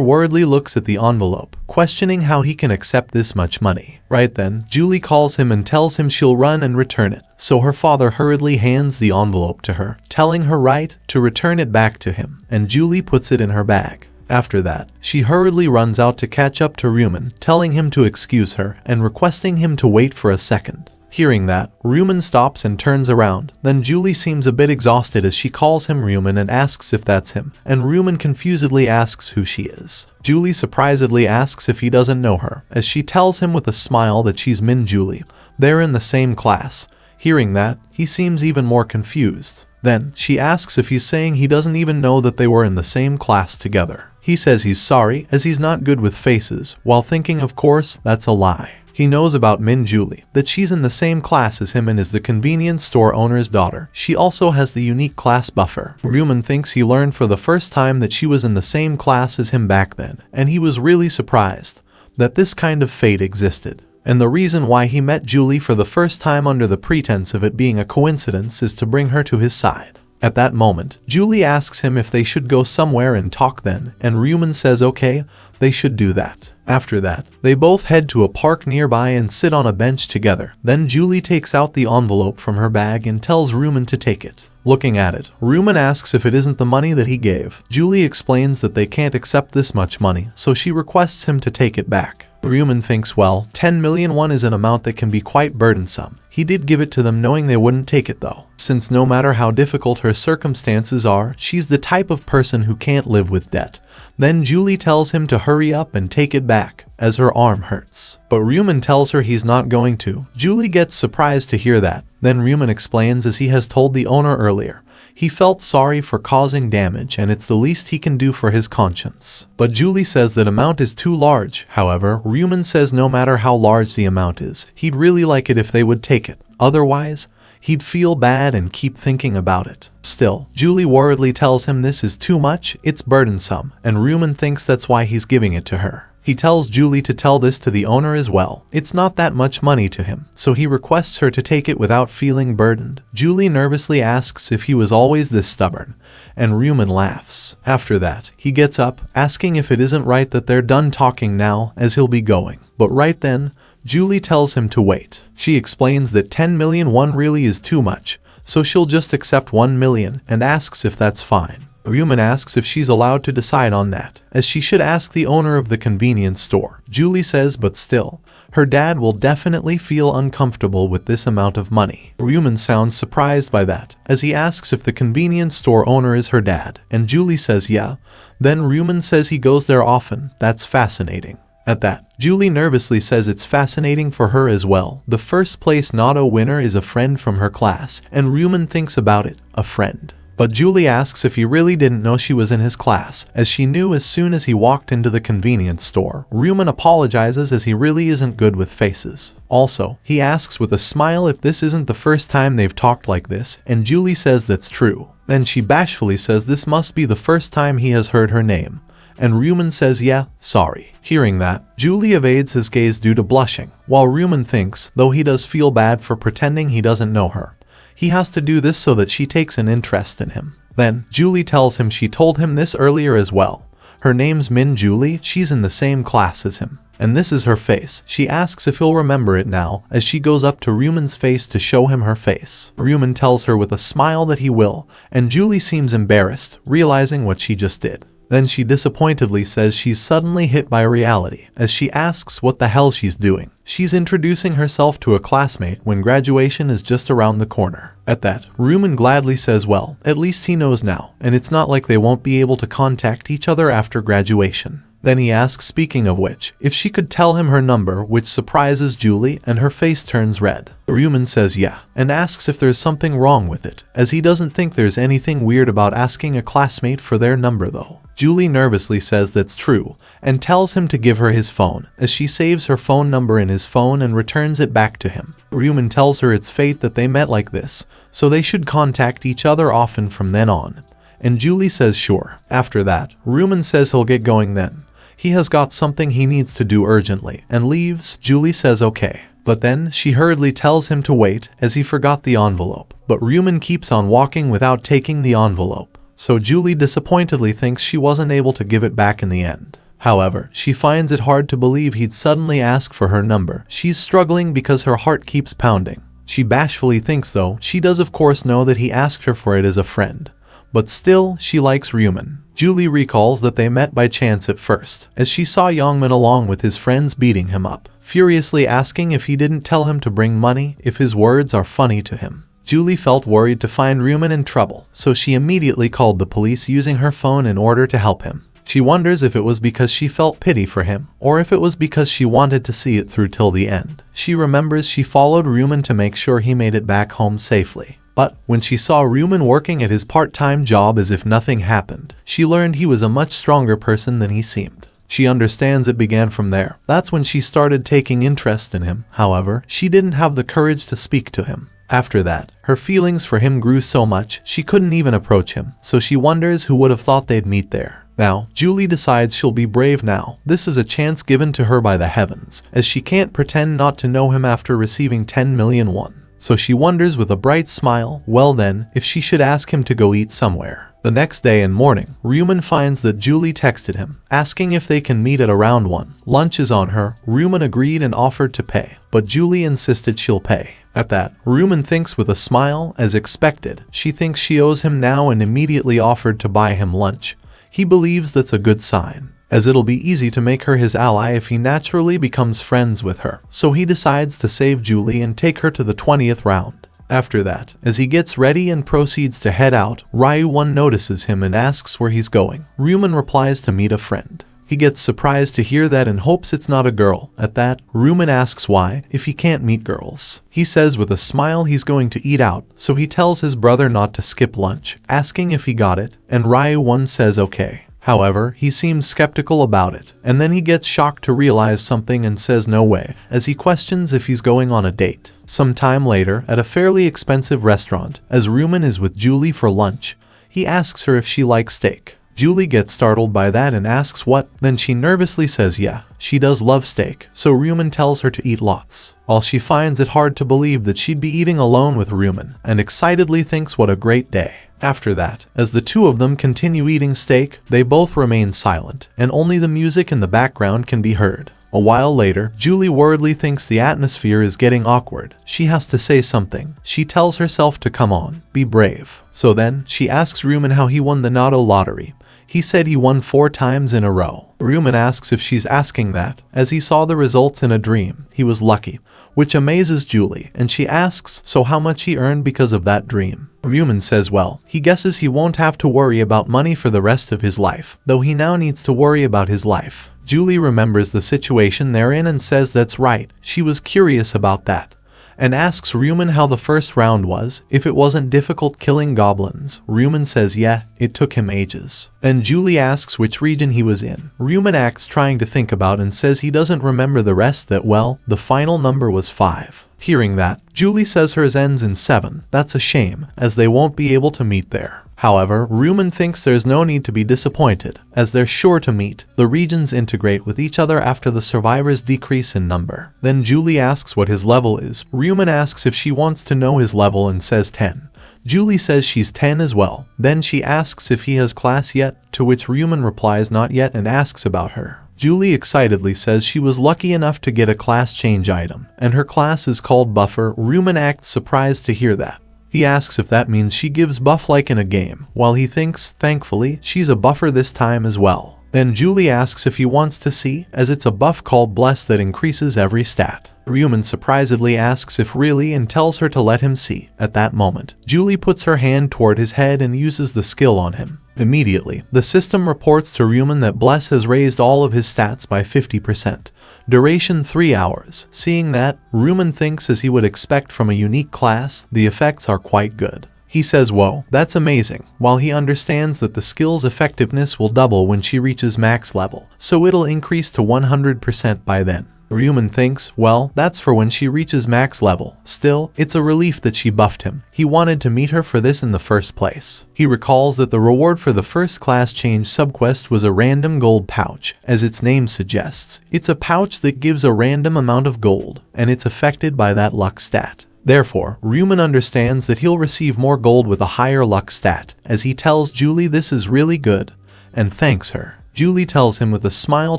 [SPEAKER 1] worriedly looks at the envelope, questioning how he can accept this much money. Right then, Julie calls him and tells him she'll run and return it, so her father hurriedly hands the envelope to her, telling her to return it back to him, and Julie puts it in her bag. After that, she hurriedly runs out to catch up to Ryu Min, telling him to excuse her and requesting him to wait for a second. Hearing that, Ryu Min stops and turns around. Then Julie seems a bit exhausted as she calls him Ryu Min and asks if that's him, and Ryu Min confusedly asks who she is. Julie surprisedly asks if he doesn't know her, as she tells him with a smile that she's Min Julie. They're in the same class. Hearing that, he seems even more confused. Then, she asks if he's saying he doesn't even know that they were in the same class together. He says he's sorry, as he's not good with faces, while thinking of course, that's a lie. He knows about Min Julie, that she's in the same class as him and is the convenience store owner's daughter. She also has the unique class buffer. Ryu Min thinks he learned for the first time that she was in the same class as him back then, and he was really surprised that this kind of fate existed. And the reason why he met Julie for the first time under the pretense of it being a coincidence is to bring her to his side. At that moment, Julie asks him if they should go somewhere and talk then, and Ryu Min says okay, they should do that. After that, they both head to a park nearby and sit on a bench together. Then Julie takes out the envelope from her bag and tells Ryu Min to take it. Looking at it, Ryu Min asks if it isn't the money that he gave. Julie explains that they can't accept this much money, so she requests him to take it back. Ryu Min thinks, well, 10 million won is an amount that can be quite burdensome. He did give it to them knowing they wouldn't take it though, since no matter how difficult her circumstances are, she's the type of person who can't live with debt. Then Julie tells him to hurry up and take it back, as her arm hurts. But Ryu Min tells her he's not going to. Julie gets surprised to hear that. Then Ryu Min explains as he has told the owner earlier. He felt sorry for causing damage and it's the least he can do for his conscience. But Julie says that amount is too large. However, Ryu Min says no matter how large the amount is, he'd really like it if they would take it. Otherwise, he'd feel bad and keep thinking about it. Still, Julie worriedly tells him this is too much, it's burdensome, and Ryu Min thinks that's why he's giving it to her. He tells Julie to tell this to the owner as well. It's not that much money to him, so he requests her to take it without feeling burdened. Julie nervously asks if he was always this stubborn, and Ryu Min laughs. After that, he gets up, asking if it isn't right that they're done talking now, as he'll be going. But right then, Julie tells him to wait. She explains that 10 million won really is too much, so she'll just accept 1 million, and asks if that's fine. Ryu Min asks if she's allowed to decide on that, as she should ask the owner of the convenience store. Julie says but still, her dad will definitely feel uncomfortable with this amount of money. Ryu Min sounds surprised by that, as he asks if the convenience store owner is her dad, and Julie says yeah. Then Ryu Min says he goes there often. That's fascinating. At that, Julie nervously says it's fascinating for her as well. The first place Nato winner is a friend from her class, and Ryu Min thinks about it, a friend. But Julie asks if he really didn't know she was in his class, as she knew as soon as he walked into the convenience store. Ryu Min apologizes as he really isn't good with faces. Also, he asks with a smile if this isn't the first time they've talked like this, and Julie says that's true. Then she bashfully says this must be the first time he has heard her name. And Ryu Min says yeah, sorry. Hearing that, Julie evades his gaze due to blushing, while Ryu Min thinks, though he does feel bad for pretending he doesn't know her. He has to do this so that she takes an interest in him. Then, Julie tells him she told him this earlier as well. Her name's Min Julie, she's in the same class as him. And this is her face. She asks if he'll remember it now, as she goes up to Ryu Min's face to show him her face. Ryu Min tells her with a smile that he will, and Julie seems embarrassed, realizing what she just did. Then she disappointedly says she's suddenly hit by reality, as she asks what the hell she's doing. She's introducing herself to a classmate when graduation is just around the corner. At that, Ryu Min gladly says well, at least he knows now, and it's not like they won't be able to contact each other after graduation. Then he asks, speaking of which, if she could tell him her number, which surprises Julie, and her face turns red. Ryu Min says yeah, and asks if there's something wrong with it, as he doesn't think there's anything weird about asking a classmate for their number though. Julie nervously says that's true, and tells him to give her his phone, as she saves her phone number in his phone and returns it back to him. Ryu Min tells her it's fate that they met like this, so they should contact each other often from then on. And Julie says sure. After that, Ryu Min says he'll get going then. He has got something he needs to do urgently, and leaves. Julie says okay. But then, she hurriedly tells him to wait, as he forgot the envelope. But Ryu Min keeps on walking without taking the envelope. So Julie disappointedly thinks she wasn't able to give it back in the end. However, she finds it hard to believe he'd suddenly ask for her number. She's struggling because her heart keeps pounding. She bashfully thinks though, she does of course know that he asked her for it as a friend. But still, she likes Ryu Min. Julie recalls that they met by chance at first, as she saw Min along with his friends beating him up, furiously asking if he didn't tell him to bring money, if his words are funny to him. Julie felt worried to find Ryu Min in trouble, so she immediately called the police using her phone in order to help him. She wonders if it was because she felt pity for him, or if it was because she wanted to see it through till the end. She remembers she followed Ryu Min to make sure he made it back home safely. But when she saw Ryu Min working at his part-time job as if nothing happened, she learned he was a much stronger person than he seemed. She understands it began from there. That's when she started taking interest in him. However, she didn't have the courage to speak to him. After that, her feelings for him grew so much, she couldn't even approach him, so she wonders who would have thought they'd meet there. Now, Julie decides she'll be brave now. This is a chance given to her by the heavens, as she can't pretend not to know him after receiving 10 million won. So she wonders with a bright smile, well then, if she should ask him to go eat somewhere. The next day in morning, Ryu Min finds that Julie texted him, asking if they can meet at around 1. Lunch is on her. Ryu Min agreed and offered to pay, but Julie insisted she'll pay. At that, Ryu Min thinks with a smile, as expected. She thinks she owes him now and immediately offered to buy him lunch. He believes that's a good sign, as it'll be easy to make her his ally if he naturally becomes friends with her. So he decides to save Julie and take her to the 20th round. After that, as he gets ready and proceeds to head out, Ryu Min notices him and asks where he's going. Ryu Min replies to meet a friend. He gets surprised to hear that and hopes it's not a girl. At that, Ryu Min asks why, if he can't meet girls. He says with a smile he's going to eat out, so he tells his brother not to skip lunch, asking if he got it, and Ryu Min says okay. However, he seems skeptical about it, and then he gets shocked to realize something and says no way, as he questions if he's going on a date. Some time later, at a fairly expensive restaurant, as Ryu Min is with Julie for lunch, he asks her if she likes steak. Julie gets startled by that and asks what, then she nervously says yeah, she does love steak, so Ryu Min tells her to eat lots. While she finds it hard to believe that she'd be eating alone with Ryu Min, and excitedly thinks what a great day. After that, as the two of them continue eating steak, they both remain silent, and only the music in the background can be heard. A while later, Julie worriedly thinks the atmosphere is getting awkward. She has to say something. She tells herself to come on, be brave. So then, she asks Ryu Min how he won the Natto lottery. He said he won 4 times in a row. Ryu Min asks if she's asking that, as he saw the results in a dream. He was lucky, which amazes Julie, and she asks so how much he earned because of that dream. Ryu Min says well, he guesses he won't have to worry about money for the rest of his life, though he now needs to worry about his life. Julie remembers the situation they're in and says that's right, she was curious about that, and asks Ryu Min how the first round was, if it wasn't difficult killing goblins. Ryu Min says yeah, it took him ages. Then Julie asks which region he was in. Ryu Min acts trying to think about and says he doesn't remember the rest, that well, the final number was 5. Hearing that, Julie says hers ends in 7. That's a shame, as they won't be able to meet there. However, Ryu Min thinks there's no need to be disappointed, as they're sure to meet. The regions integrate with each other after the survivors decrease in number. Then Julie asks what his level is. Ryu Min asks if she wants to know his level and says 10. Julie says she's 10 as well. Then she asks if he has class yet, to which Ryu Min replies not yet and asks about her. Julie excitedly says she was lucky enough to get a class change item, and her class is called Buffer. Ryu Min acts surprised to hear that. He asks if that means she gives buff like in a game, while he thinks, thankfully, she's a buffer this time as well. Then Julie asks if he wants to see, as it's a buff called Bless that increases every stat. Ryu Min surprisedly asks if really and tells her to let him see. At that moment, Julie puts her hand toward his head and uses the skill on him. Immediately, the system reports to Ryu Min that Bless has raised all of his stats by 50%. Duration 3 hours. Seeing that, Ryu Min thinks as he would expect from a unique class, the effects are quite good. He says whoa, that's amazing, while he understands that the skill's effectiveness will double when she reaches max level, so it'll increase to 100% by then. Ryu Min thinks, well, that's for when she reaches max level. Still, it's a relief that she buffed him. He wanted to meet her for this in the first place. He recalls that the reward for the first class change subquest was a random gold pouch, as its name suggests. It's a pouch that gives a random amount of gold, and it's affected by that luck stat. Therefore, Ryu Min understands that he'll receive more gold with a higher luck stat, as he tells Julie this is really good, and thanks her. Julie tells him with a smile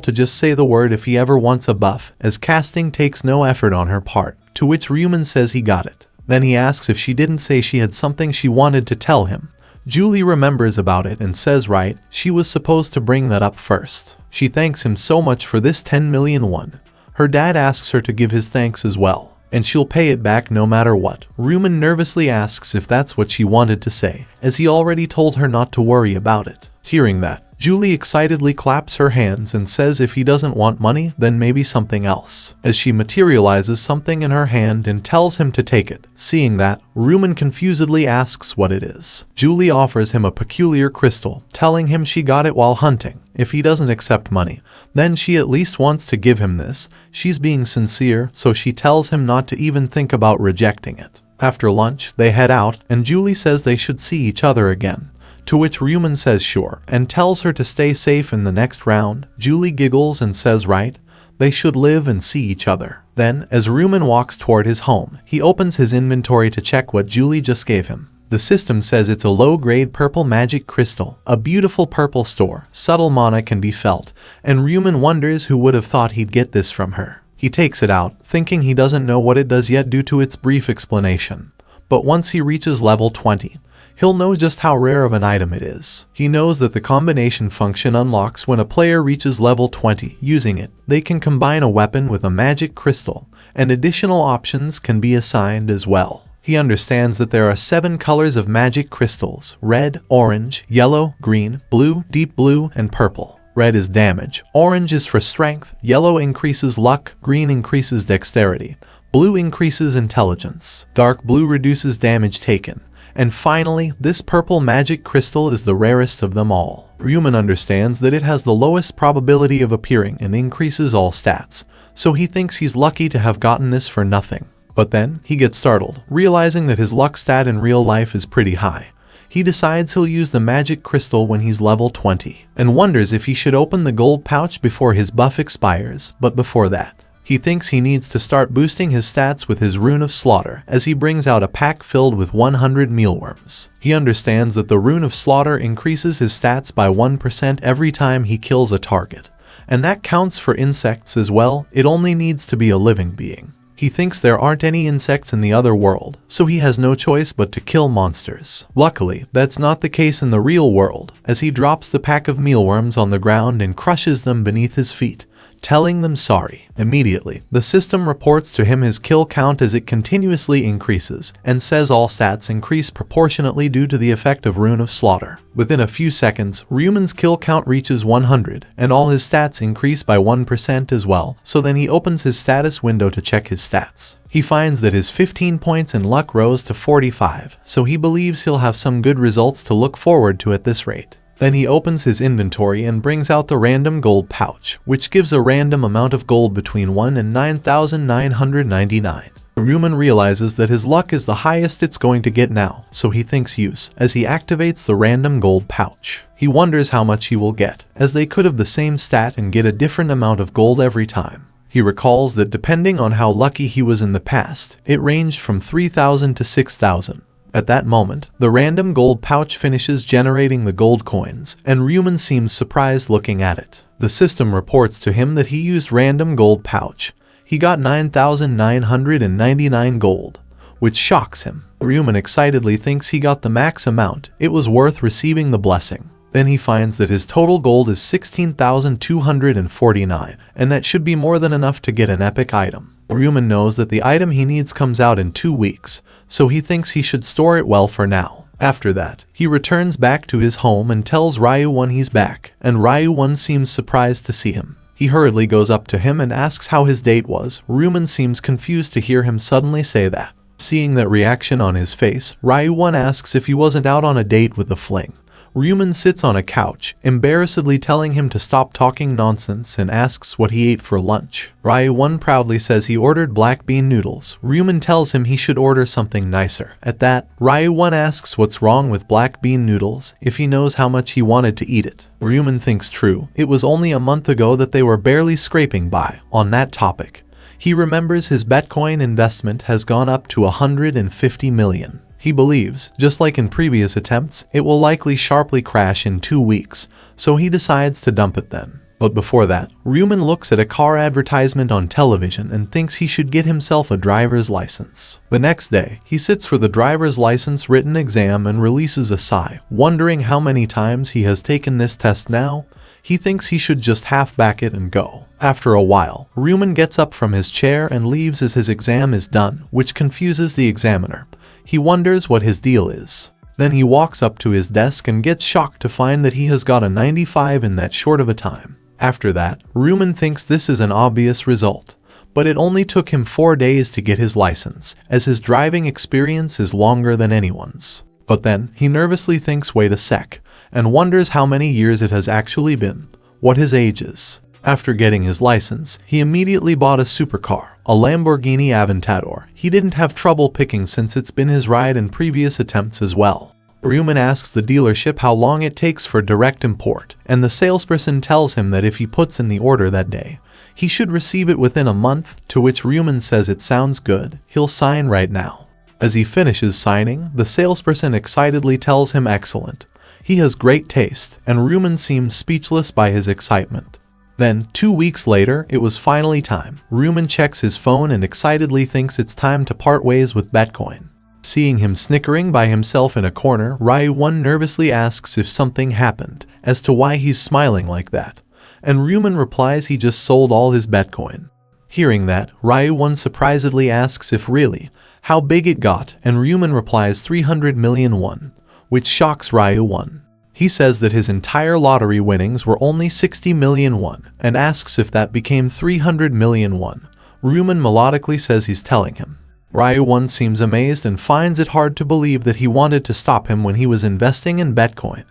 [SPEAKER 1] to just say the word if he ever wants a buff, as casting takes no effort on her part, to which Ryu Min says he got it. Then he asks if she didn't say she had something she wanted to tell him. Julie remembers about it and says right, she was supposed to bring that up first. She thanks him so much for this 10 million won. Her dad asks her to give his thanks as well, and she'll pay it back no matter what. Ryu Min nervously asks if that's what she wanted to say, as he already told her not to worry about it. Hearing that, Julie excitedly claps her hands and says if he doesn't want money, then maybe something else, as she materializes something in her hand and tells him to take it. Seeing that, Ryu Min confusedly asks what it is. Julie offers him a peculiar crystal, telling him she got it while hunting. If he doesn't accept money, then she at least wants to give him this. She's being sincere, so she tells him not to even think about rejecting it. After lunch, they head out, and Julie says they should see each other again. To which Ryu Min says sure, and tells her to stay safe in the next round. Julie giggles and says right, they should live and see each other. Then, as Ryu Min walks toward his home, he opens his inventory to check what Julie just gave him. The system says it's a low-grade purple magic crystal, a beautiful purple store. Subtle mana can be felt, and Ryu Min wonders who would have thought he'd get this from her. He takes it out, thinking he doesn't know what it does yet due to its brief explanation. But once he reaches level 20, he'll know just how rare of an item it is. He knows that the combination function unlocks when a player reaches level 20. Using it, they can combine a weapon with a magic crystal, and additional options can be assigned as well. He understands that there are 7 colors of magic crystals: red, orange, yellow, green, blue, deep blue, and purple. Red is damage, orange is for strength, yellow increases luck, green increases dexterity, blue increases intelligence, dark blue reduces damage taken, and finally, this purple magic crystal is the rarest of them all. Ryu Min understands that it has the lowest probability of appearing and increases all stats, so he thinks he's lucky to have gotten this for nothing. But then, he gets startled, realizing that his luck stat in real life is pretty high. He decides he'll use the magic crystal when he's level 20, and wonders if he should open the gold pouch before his buff expires. But before that, he thinks he needs to start boosting his stats with his Rune of Slaughter, as he brings out a pack filled with 100 mealworms. He understands that the Rune of Slaughter increases his stats by 1% every time he kills a target, and that counts for insects as well. It only needs to be a living being. He thinks there aren't any insects in the other world, so he has no choice but to kill monsters. Luckily, that's not the case in the real world, as he drops the pack of mealworms on the ground and crushes them beneath his feet, telling them sorry. Immediately, the system reports to him his kill count as it continuously increases, and says all stats increase proportionately due to the effect of Rune of Slaughter. Within a few seconds, Ryu Min's kill count reaches 100, and all his stats increase by 1% as well, so then he opens his status window to check his stats. He finds that his 15 points in luck rose to 45, so he believes he'll have some good results to look forward to at this rate. Then he opens his inventory and brings out the random gold pouch, which gives a random amount of gold between 1 and 9,999. Ryu Min realizes that his luck is the highest it's going to get now, so he thinks use, as he activates the random gold pouch. He wonders how much he will get, as they could have the same stat and get a different amount of gold every time. He recalls that depending on how lucky he was in the past, it ranged from 3,000 to 6,000. At that moment, the random gold pouch finishes generating the gold coins, and Ryu Min seems surprised looking at it. The system reports to him that he used random gold pouch. He got 9,999 gold, which shocks him. Ryu Min excitedly thinks he got the max amount. It was worth receiving the blessing. Then he finds that his total gold is 16,249, and that should be more than enough to get an epic item. Ryu Min knows that the item he needs comes out in 2 weeks, so he thinks he should store it well for now. After that, he returns back to his home and tells Ryu Min he's back, and Ryu Min seems surprised to see him. He hurriedly goes up to him and asks how his date was. Ryu Min seems confused to hear him suddenly say that. Seeing that reaction on his face, Ryu Min asks if he wasn't out on a date with a fling. Ryu Min sits on a couch, embarrassedly telling him to stop talking nonsense, and asks what he ate for lunch. Ryu Min proudly says he ordered black bean noodles. Ryu Min tells him he should order something nicer. At that, Ryu Min asks what's wrong with black bean noodles, if he knows how much he wanted to eat it. Ryu Min thinks true. It was only a month ago that they were barely scraping by on that topic. He remembers his Bitcoin investment has gone up to 150 million. He believes, just like in previous attempts, it will likely sharply crash in 2 weeks, so he decides to dump it then. But before that, Ryu Min looks at a car advertisement on television and thinks he should get himself a driver's license. The next day, he sits for the driver's license written exam and releases a sigh, wondering how many times he has taken this test now. He thinks he should just half-back it and go. After a while, Ryu Min gets up from his chair and leaves as his exam is done, which confuses the examiner. He wonders what his deal is. Then he walks up to his desk and gets shocked to find that he has got a 95 in that short of a time. After that, Ryu Min thinks this is an obvious result, but it only took him 4 days to get his license, as his driving experience is longer than anyone's. But then, he nervously thinks wait a sec, and wonders how many years it has actually been, what his age is. After getting his license, he immediately bought a supercar, a Lamborghini Aventador. He didn't have trouble picking since it's been his ride in previous attempts as well. Ryu Min asks the dealership how long it takes for direct import, and the salesperson tells him that if he puts in the order that day, he should receive it within a month, to which Ryu Min says it sounds good, he'll sign right now. As he finishes signing, the salesperson excitedly tells him excellent. He has great taste, and Ryu Min seems speechless by his excitement. Then, 2 weeks later, it was finally time. Ryu Min checks his phone and excitedly thinks it's time to part ways with Bitcoin. Seeing him snickering by himself in a corner, Ryu Min nervously asks if something happened, as to why he's smiling like that. And Ryu Min replies he just sold all his Bitcoin. Hearing that, Ryu Min surprisedly asks if really, how big it got, and Ryu Min replies 300 million won, which shocks Ryu Min. He says that his entire lottery winnings were only 60 million won, and asks if that became 300 million won. Ryu Min melodically says he's telling him. Ryu Min seems amazed and finds it hard to believe that he wanted to stop him when he was investing in Bitcoin.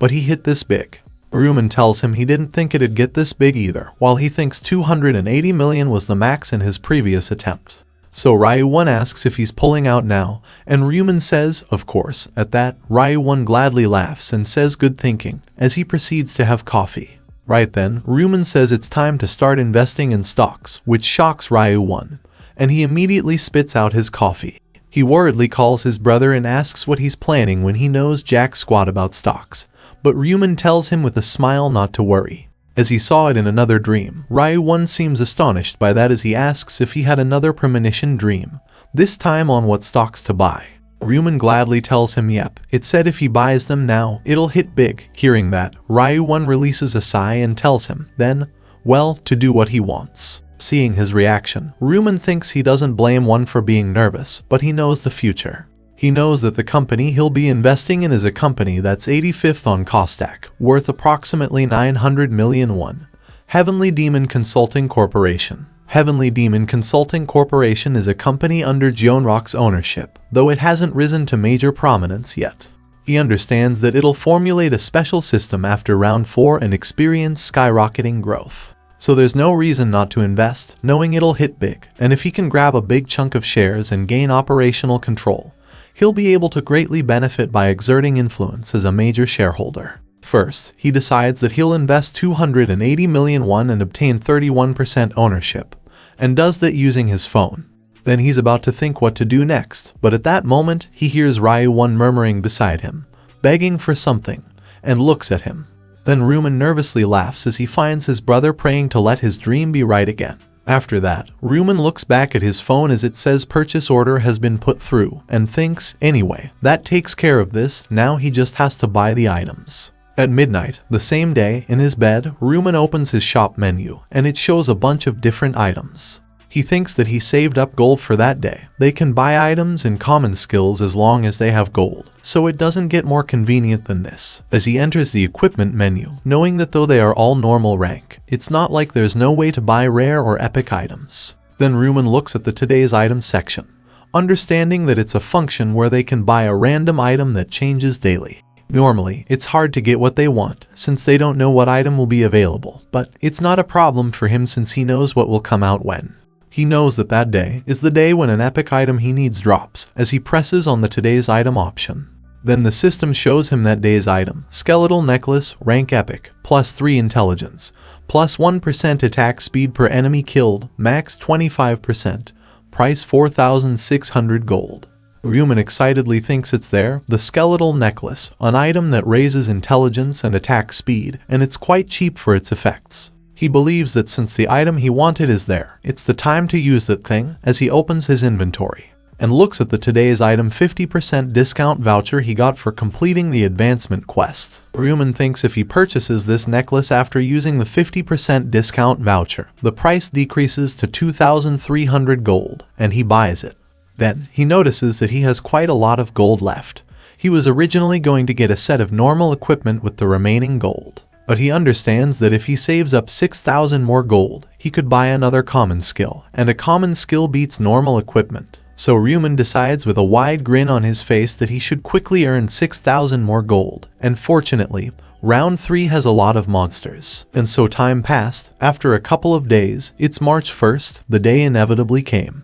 [SPEAKER 1] But he hit this big. Ryu Min tells him he didn't think it'd get this big either, while he thinks 280 million was the max in his previous attempt. So Ryu Min asks if he's pulling out now, and Ryu Min says, of course. At that, Ryu Min gladly laughs and says good thinking, as he proceeds to have coffee. Right then, Ryu Min says it's time to start investing in stocks, which shocks Ryu Min, and he immediately spits out his coffee. He worriedly calls his brother and asks what he's planning when he knows jack squat about stocks, but Ryu Min tells him with a smile not to worry. As he saw it in another dream, Ryu Min seems astonished by that as he asks if he had another premonition dream, this time on what stocks to buy. Ryu Min gladly tells him yep, it said if he buys them now, it'll hit big. Hearing that, Ryu Min releases a sigh and tells him, then, well, to do what he wants. Seeing his reaction, Ryu Min thinks he doesn't blame one for being nervous, but he knows the future. He knows that the company he'll be investing in is a company that's 85th on Kostak, worth approximately 900 million won. Heavenly Demon Consulting Corporation. Heavenly Demon Consulting Corporation is a company under Jeonrock's ownership, though it hasn't risen to major prominence yet. He understands that it'll formulate a special system after round 4 and experience skyrocketing growth. So there's no reason not to invest, knowing it'll hit big, and if he can grab a big chunk of shares and gain operational control, he'll be able to greatly benefit by exerting influence as a major shareholder. First, he decides that he'll invest 280 million won and obtain 31% ownership, and does that using his phone. Then he's about to think what to do next, but at that moment, he hears Ryu Min murmuring beside him, begging for something, and looks at him. Then Ryu Min nervously laughs as he finds his brother praying to let his dream be right again. After that, Ryu Min looks back at his phone as it says purchase order has been put through, and thinks, anyway, that takes care of this, now he just has to buy the items. At midnight, the same day, in his bed, Ryu Min opens his shop menu, and it shows a bunch of different items. He thinks that he saved up gold for that day. They can buy items and common skills as long as they have gold, so it doesn't get more convenient than this. As he enters the equipment menu, knowing that though they are all normal rank, it's not like there's no way to buy rare or epic items. Then Ryu Min looks at the today's items section, understanding that it's a function where they can buy a random item that changes daily. Normally, it's hard to get what they want, since they don't know what item will be available, but it's not a problem for him since he knows what will come out when. He knows that that day is the day when an epic item he needs drops, as he presses on the today's item option. Then the system shows him that day's item, skeletal necklace, rank epic, +3 intelligence, +1% attack speed per enemy killed, max 25%, price 4,600 gold. Ryu Min excitedly thinks it's there, the skeletal necklace, an item that raises intelligence and attack speed, and it's quite cheap for its effects. He believes that since the item he wanted is there, it's the time to use that thing, as he opens his inventory, and looks at the today's item 50% discount voucher he got for completing the advancement quest. Ryu Min thinks if he purchases this necklace after using the 50% discount voucher, the price decreases to 2,300 gold, and he buys it. Then, he notices that he has quite a lot of gold left. He was originally going to get a set of normal equipment with the remaining gold, but he understands that if he saves up 6,000 more gold, he could buy another common skill, and a common skill beats normal equipment. So Ryu Min decides with a wide grin on his face that he should quickly earn 6,000 more gold, and fortunately, Round 3 has a lot of monsters. And so time passed. After a couple of days, it's March 1st, the day inevitably came.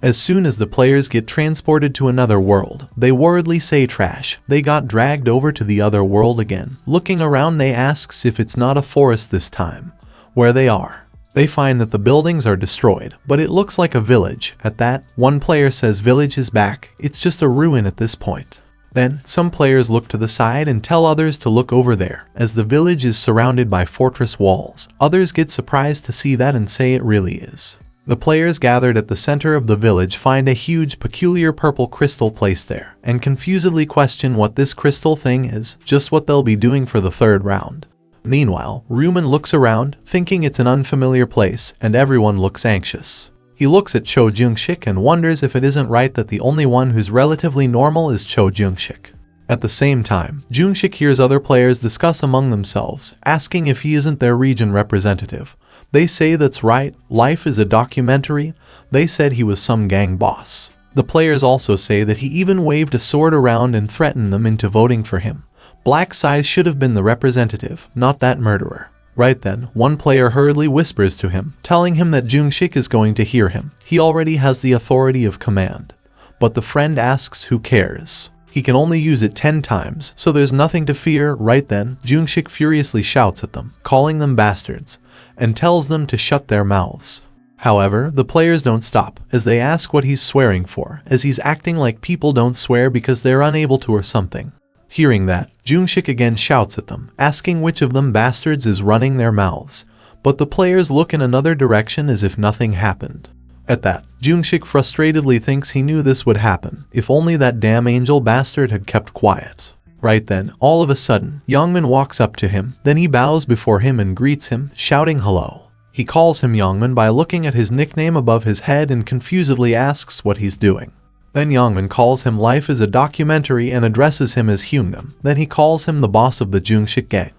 [SPEAKER 1] As soon as the players get transported to another world, they worriedly say trash. They got dragged over to the other world again. Looking around, they asks if it's not a forest this time. Where they are, they find that the buildings are destroyed, but it looks like a village. At that, one player says village is back, it's just a ruin at this point. Then, some players look to the side and tell others to look over there, as the village is surrounded by fortress walls. Others get surprised to see that and say it really is. The players gathered at the center of the village find a huge, peculiar purple crystal placed there, and confusedly question what this crystal thing is, just what they'll be doing for the third round. Meanwhile, Ryu Min looks around, thinking it's an unfamiliar place, and everyone looks anxious. He looks at Cho Jung-shik and wonders if it isn't right that the only one who's relatively normal is Cho Jung-shik. At the same time, Jung-shik hears other players discuss among themselves, asking if he isn't their region representative. They say that's right, life is a documentary. They said he was some gang boss. The players also say that he even waved a sword around and threatened them into voting for him. Black Size should have been the representative, not that murderer. Right then, one player hurriedly whispers to him, telling him that Jung-shik is going to hear him. He already has the authority of command. But the friend asks who cares. He can only use it 10 times, so there's nothing to fear. Right then, Jung-shik furiously shouts at them, calling them bastards, and tells them to shut their mouths. However, the players don't stop, as they ask what he's swearing for, as he's acting like people don't swear because they're unable to or something. Hearing that, Jung-shik again shouts at them, asking which of them bastards is running their mouths, but the players look in another direction as if nothing happened. At that, Jung-shik frustratedly thinks he knew this would happen, if only that damn angel bastard had kept quiet. Right then, all of a sudden, Youngmin walks up to him, then he bows before him and greets him, shouting hello. He calls him Youngmin by looking at his nickname above his head and confusedly asks what he's doing. Then Youngmin calls him life is a documentary and addresses him as Hyungnam. Then he calls him the boss of the Jung-shik gang,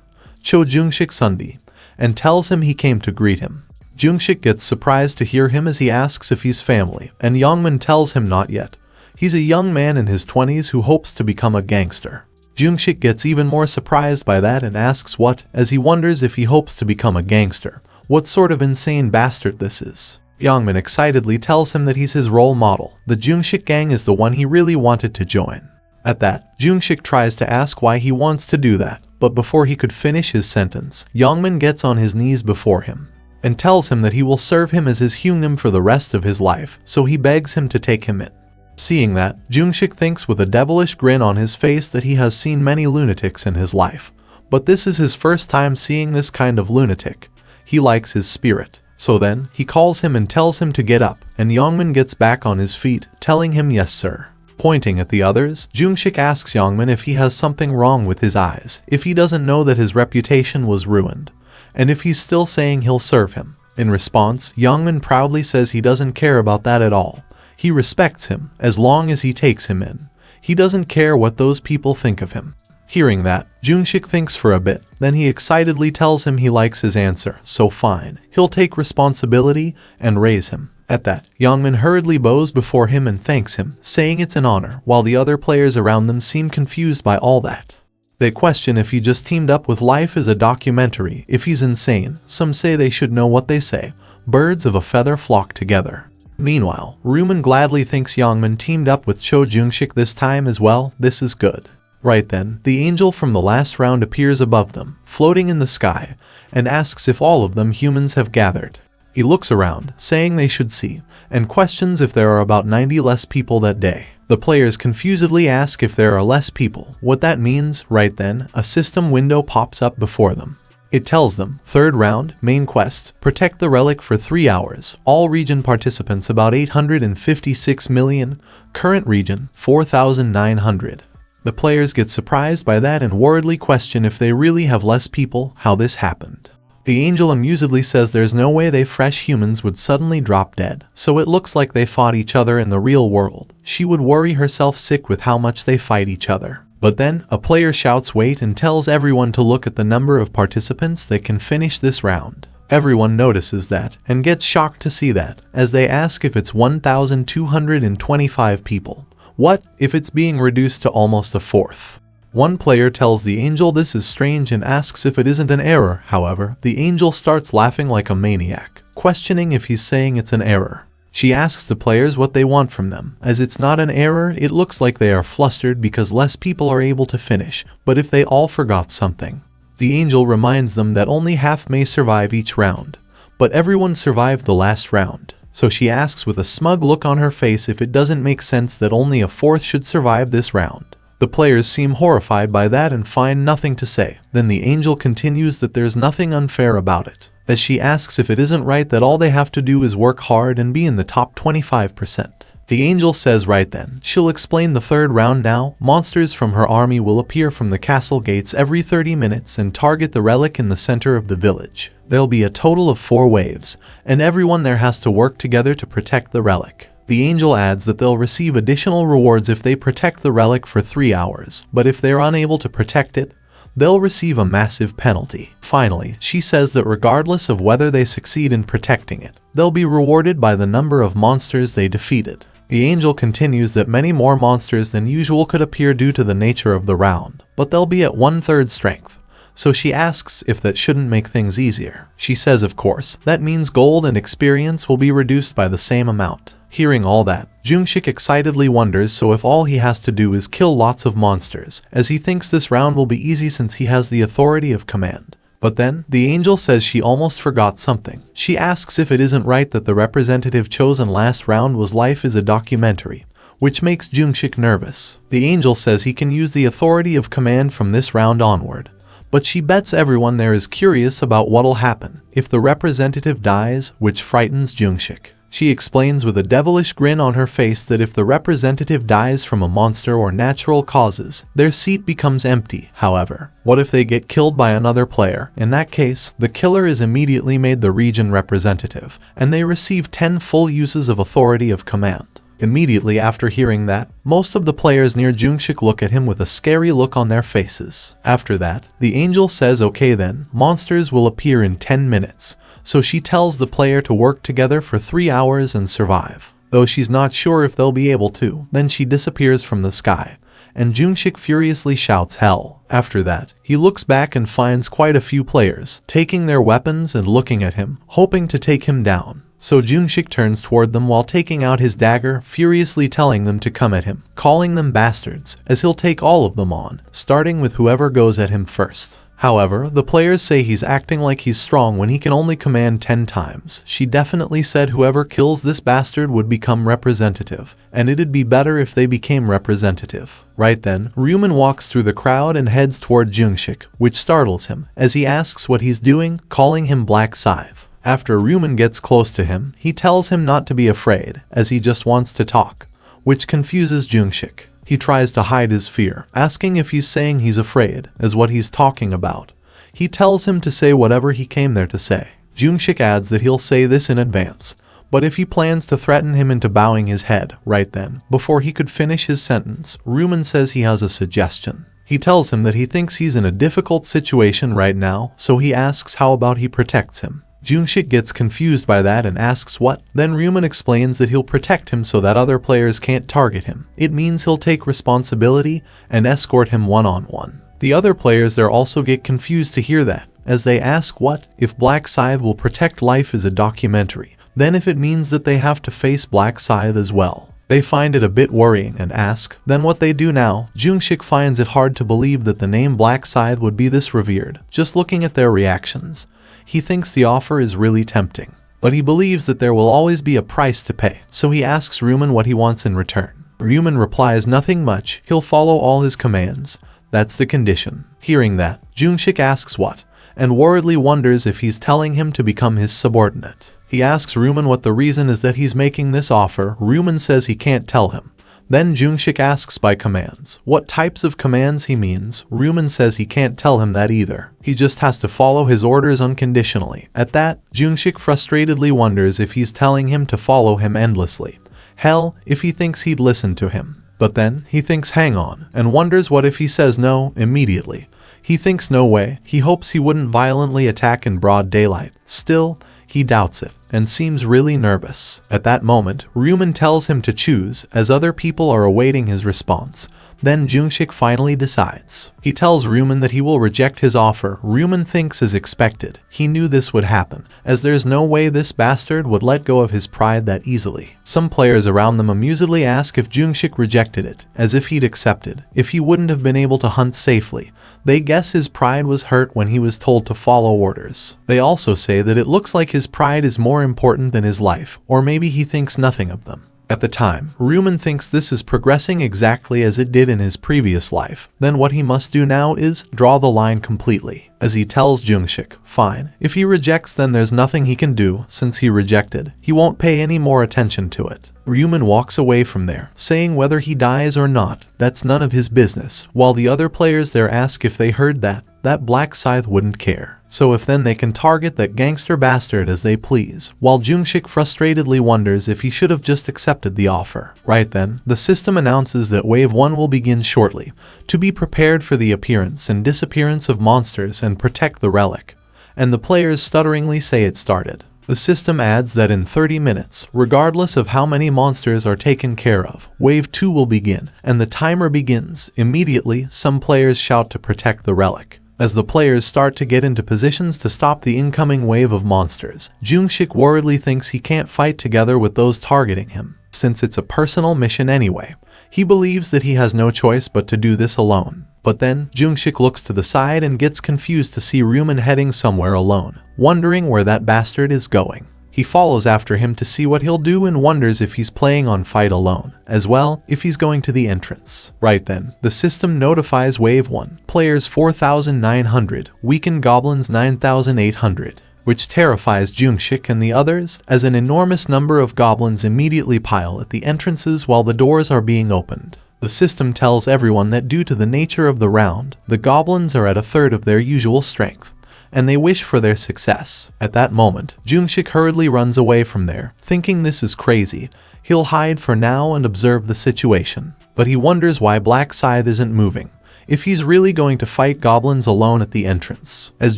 [SPEAKER 1] Cho Jung-shik Sunbi, and tells him he came to greet him. Jung-shik gets surprised to hear him as he asks if he's family, and Youngmin tells him not yet. He's a young man in his 20s who hopes to become a gangster. Jung-shik gets even more surprised by that and asks what, as he wonders if he hopes to become a gangster. What sort of insane bastard this is. Youngmin excitedly tells him that he's his role model. The Jung-shik gang is the one he really wanted to join. At that, Jung-shik tries to ask why he wants to do that, but before he could finish his sentence, Youngmin gets on his knees before him and tells him that he will serve him as his Hyungnam for the rest of his life, so he begs him to take him in. Seeing that, Jung-shik thinks with a devilish grin on his face that he has seen many lunatics in his life, but this is his first time seeing this kind of lunatic. He likes his spirit. So then, he calls him and tells him to get up, and Youngmin gets back on his feet, telling him yes sir. Pointing at the others, Jung-shik asks Youngmin if he has something wrong with his eyes, if he doesn't know that his reputation was ruined, and if he's still saying he'll serve him. In response, Youngmin proudly says he doesn't care about that at all. He respects him, as long as he takes him in. He doesn't care what those people think of him. Hearing that, Jung-shik thinks for a bit, then he excitedly tells him he likes his answer, so fine, he'll take responsibility and raise him. At that, Youngmin hurriedly bows before him and thanks him, saying it's an honor, while the other players around them seem confused by all that. They question if he just teamed up with Life as a documentary, if he's insane. Some say they should know what they say. Birds of a feather flock together. Meanwhile, Ryu Min gladly thinks Youngmin teamed up with Cho Jung-shik this time as well. This is good. Right then, the angel from the last round appears above them, floating in the sky, and asks if all of them humans have gathered. He looks around, saying they should see, and questions if there are about 90 less people that day. The players confusedly ask if there are less people, what that means. Right then, a system window pops up before them. It tells them, third round, main quest, protect the relic for 3 hours, all region participants about 856 million, current region, 4,900. The players get surprised by that and worriedly question if they really have less people, how this happened. The angel amusedly says there's no way they fresh humans would suddenly drop dead, so it looks like they fought each other in the real world. She would worry herself sick with how much they fight each other. But then, a player shouts wait and tells everyone to look at the number of participants that can finish this round. Everyone notices that, and gets shocked to see that, as they ask if it's 1,225 people. What if it's being reduced to almost a fourth? One player tells the angel this is strange and asks if it isn't an error. However, the angel starts laughing like a maniac, questioning if he's saying it's an error. She asks the players what they want from them. As it's not an error, it looks like they are flustered because less people are able to finish, but if they all forgot something. The angel reminds them that only half may survive each round, but everyone survived the last round. So she asks with a smug look on her face if it doesn't make sense that only a fourth should survive this round. The players seem horrified by that and find nothing to say. Then the angel continues that there's nothing unfair about it, as she asks if it isn't right that all they have to do is work hard and be in the top 25%. The angel says right then, she'll explain the third round now. Monsters from her army will appear from the castle gates every 30 minutes and target the relic in the center of the village. There'll be a total of 4 waves, and everyone there has to work together to protect the relic. The angel adds that they'll receive additional rewards if they protect the relic for 3 hours, but if they're unable to protect it, they'll receive a massive penalty. Finally, she says that regardless of whether they succeed in protecting it, they'll be rewarded by the number of monsters they defeated. The angel continues that many more monsters than usual could appear due to the nature of the round, but they'll be at 1/3 strength. So she asks if that shouldn't make things easier. She says of course, that means gold and experience will be reduced by the same amount. Hearing all that, Jungshik excitedly wonders so if all he has to do is kill lots of monsters, as he thinks this round will be easy since he has the authority of command. But then, the angel says she almost forgot something. She asks if it isn't right that the representative chosen last round was Life is a Documentary, which makes Jungshik nervous. The angel says he can use the authority of command from this round onward. But she bets everyone there is curious about what'll happen if the representative dies, which frightens Jungshik. She explains with a devilish grin on her face that if the representative dies from a monster or natural causes, their seat becomes empty. However, what if they get killed by another player? In that case, the killer is immediately made the region representative, and they receive 10 full uses of authority of command. Immediately after hearing that, most of the players near Jungshik look at him with a scary look on their faces. After that, the angel says okay then, monsters will appear in 10 minutes, so she tells the player to work together for 3 hours and survive. Though she's not sure if they'll be able to, then she disappears from the sky, and Jungshik furiously shouts hell. After that, he looks back and finds quite a few players, taking their weapons and looking at him, hoping to take him down. So Jungshik turns toward them while taking out his dagger, furiously telling them to come at him, calling them bastards, as he'll take all of them on, starting with whoever goes at him first. However, the players say he's acting like he's strong when he can only command 10 times. She definitely said whoever kills this bastard would become representative, and it'd be better if they became representative. Right then, Ryu Min walks through the crowd and heads toward Jungshik, which startles him, as he asks what he's doing, calling him Black Scythe. After Ryu Min gets close to him, he tells him not to be afraid, as he just wants to talk, which confuses Jungshik. He tries to hide his fear, asking if he's saying he's afraid, as what he's talking about. He tells him to say whatever he came there to say. Jungshik adds that he'll say this in advance, but if he plans to threaten him into bowing his head, right then, before he could finish his sentence, Ryu Min says he has a suggestion. He tells him that he thinks he's in a difficult situation right now, so he asks how about he protects him. Jungshik gets confused by that and asks what. Then Ryu Min explains that he'll protect him so that other players can't target him. It means he'll take responsibility and escort him one-on-one. The other players there also get confused to hear that, as they ask what if Black Scythe will protect Life as a Documentary, then if it means that they have to face Black Scythe as well. They find it a bit worrying and ask, then what they do now. Jungshik finds it hard to believe that the name Black Scythe would be this revered, just looking at their reactions. He thinks the offer is really tempting, but he believes that there will always be a price to pay, so he asks Ryu Min what he wants in return. Ryu Min replies nothing much, he'll follow all his commands. That's the condition. Hearing that, Jungshik asks what, and worriedly wonders if he's telling him to become his subordinate. He asks Ryu Min what the reason is that he's making this offer. Ryu Min says he can't tell him, Then Jungshik asks by commands what types of commands he means. Ryu Min says he can't tell him that either. He just has to follow his orders unconditionally. At that, Jungshik frustratedly wonders if he's telling him to follow him endlessly. Hell, if he thinks he'd listen to him. But then, he thinks hang on, and wonders what if he says no immediately. He thinks no way. He hopes he wouldn't violently attack in broad daylight. Still, he doubts it, and seems really nervous. At that moment, Ryu Min tells him to choose, as other people are awaiting his response. Then Jungshik finally decides. He tells Ryu Min that he will reject his offer. Ryu Min thinks as expected. He knew this would happen, as there's no way this bastard would let go of his pride that easily. Some players around them amusedly ask if Jungshik rejected it, as if he'd accepted, if he wouldn't have been able to hunt safely. They guess his pride was hurt when he was told to follow orders. They also say that it looks like his pride is more important than his life, or maybe he thinks nothing of them. At the time, Ryu Min thinks this is progressing exactly as it did in his previous life. Then what he must do now is draw the line completely. As he tells Jungshik, fine, if he rejects then there's nothing he can do, since he rejected. He won't pay any more attention to it. Ryu Min walks away from there, saying whether he dies or not, that's none of his business, while the other players there ask if they heard that Black Scythe wouldn't care. So if then they can target that gangster bastard as they please, while Jungshik frustratedly wonders if he should have just accepted the offer. Right then, the system announces that Wave 1 will begin shortly, to be prepared for the appearance and disappearance of monsters and protect the relic. And the players stutteringly say it started. The system adds that in 30 minutes, regardless of how many monsters are taken care of, Wave 2 will begin, and the timer begins. Immediately, some players shout to protect the relic. As the players start to get into positions to stop the incoming wave of monsters, Jungshik worriedly thinks he can't fight together with those targeting him, since it's a personal mission anyway. He believes that he has no choice but to do this alone. But then, Jungshik looks to the side and gets confused to see Ryu Min heading somewhere alone, wondering where that bastard is going. He follows after him to see what he'll do and wonders if he's playing on fight alone, as well if he's going to the entrance. Right then, the system notifies Wave 1, players 4,900, weakened goblins 9,800, which terrifies Jungshik and the others, as an enormous number of goblins immediately pile at the entrances while the doors are being opened. The system tells everyone that due to the nature of the round, the goblins are at a third of their usual strength, and they wish for their success. At that moment, Jungshik hurriedly runs away from there, thinking this is crazy. He'll hide for now and observe the situation. But he wonders why Black Scythe isn't moving, if he's really going to fight goblins alone at the entrance. As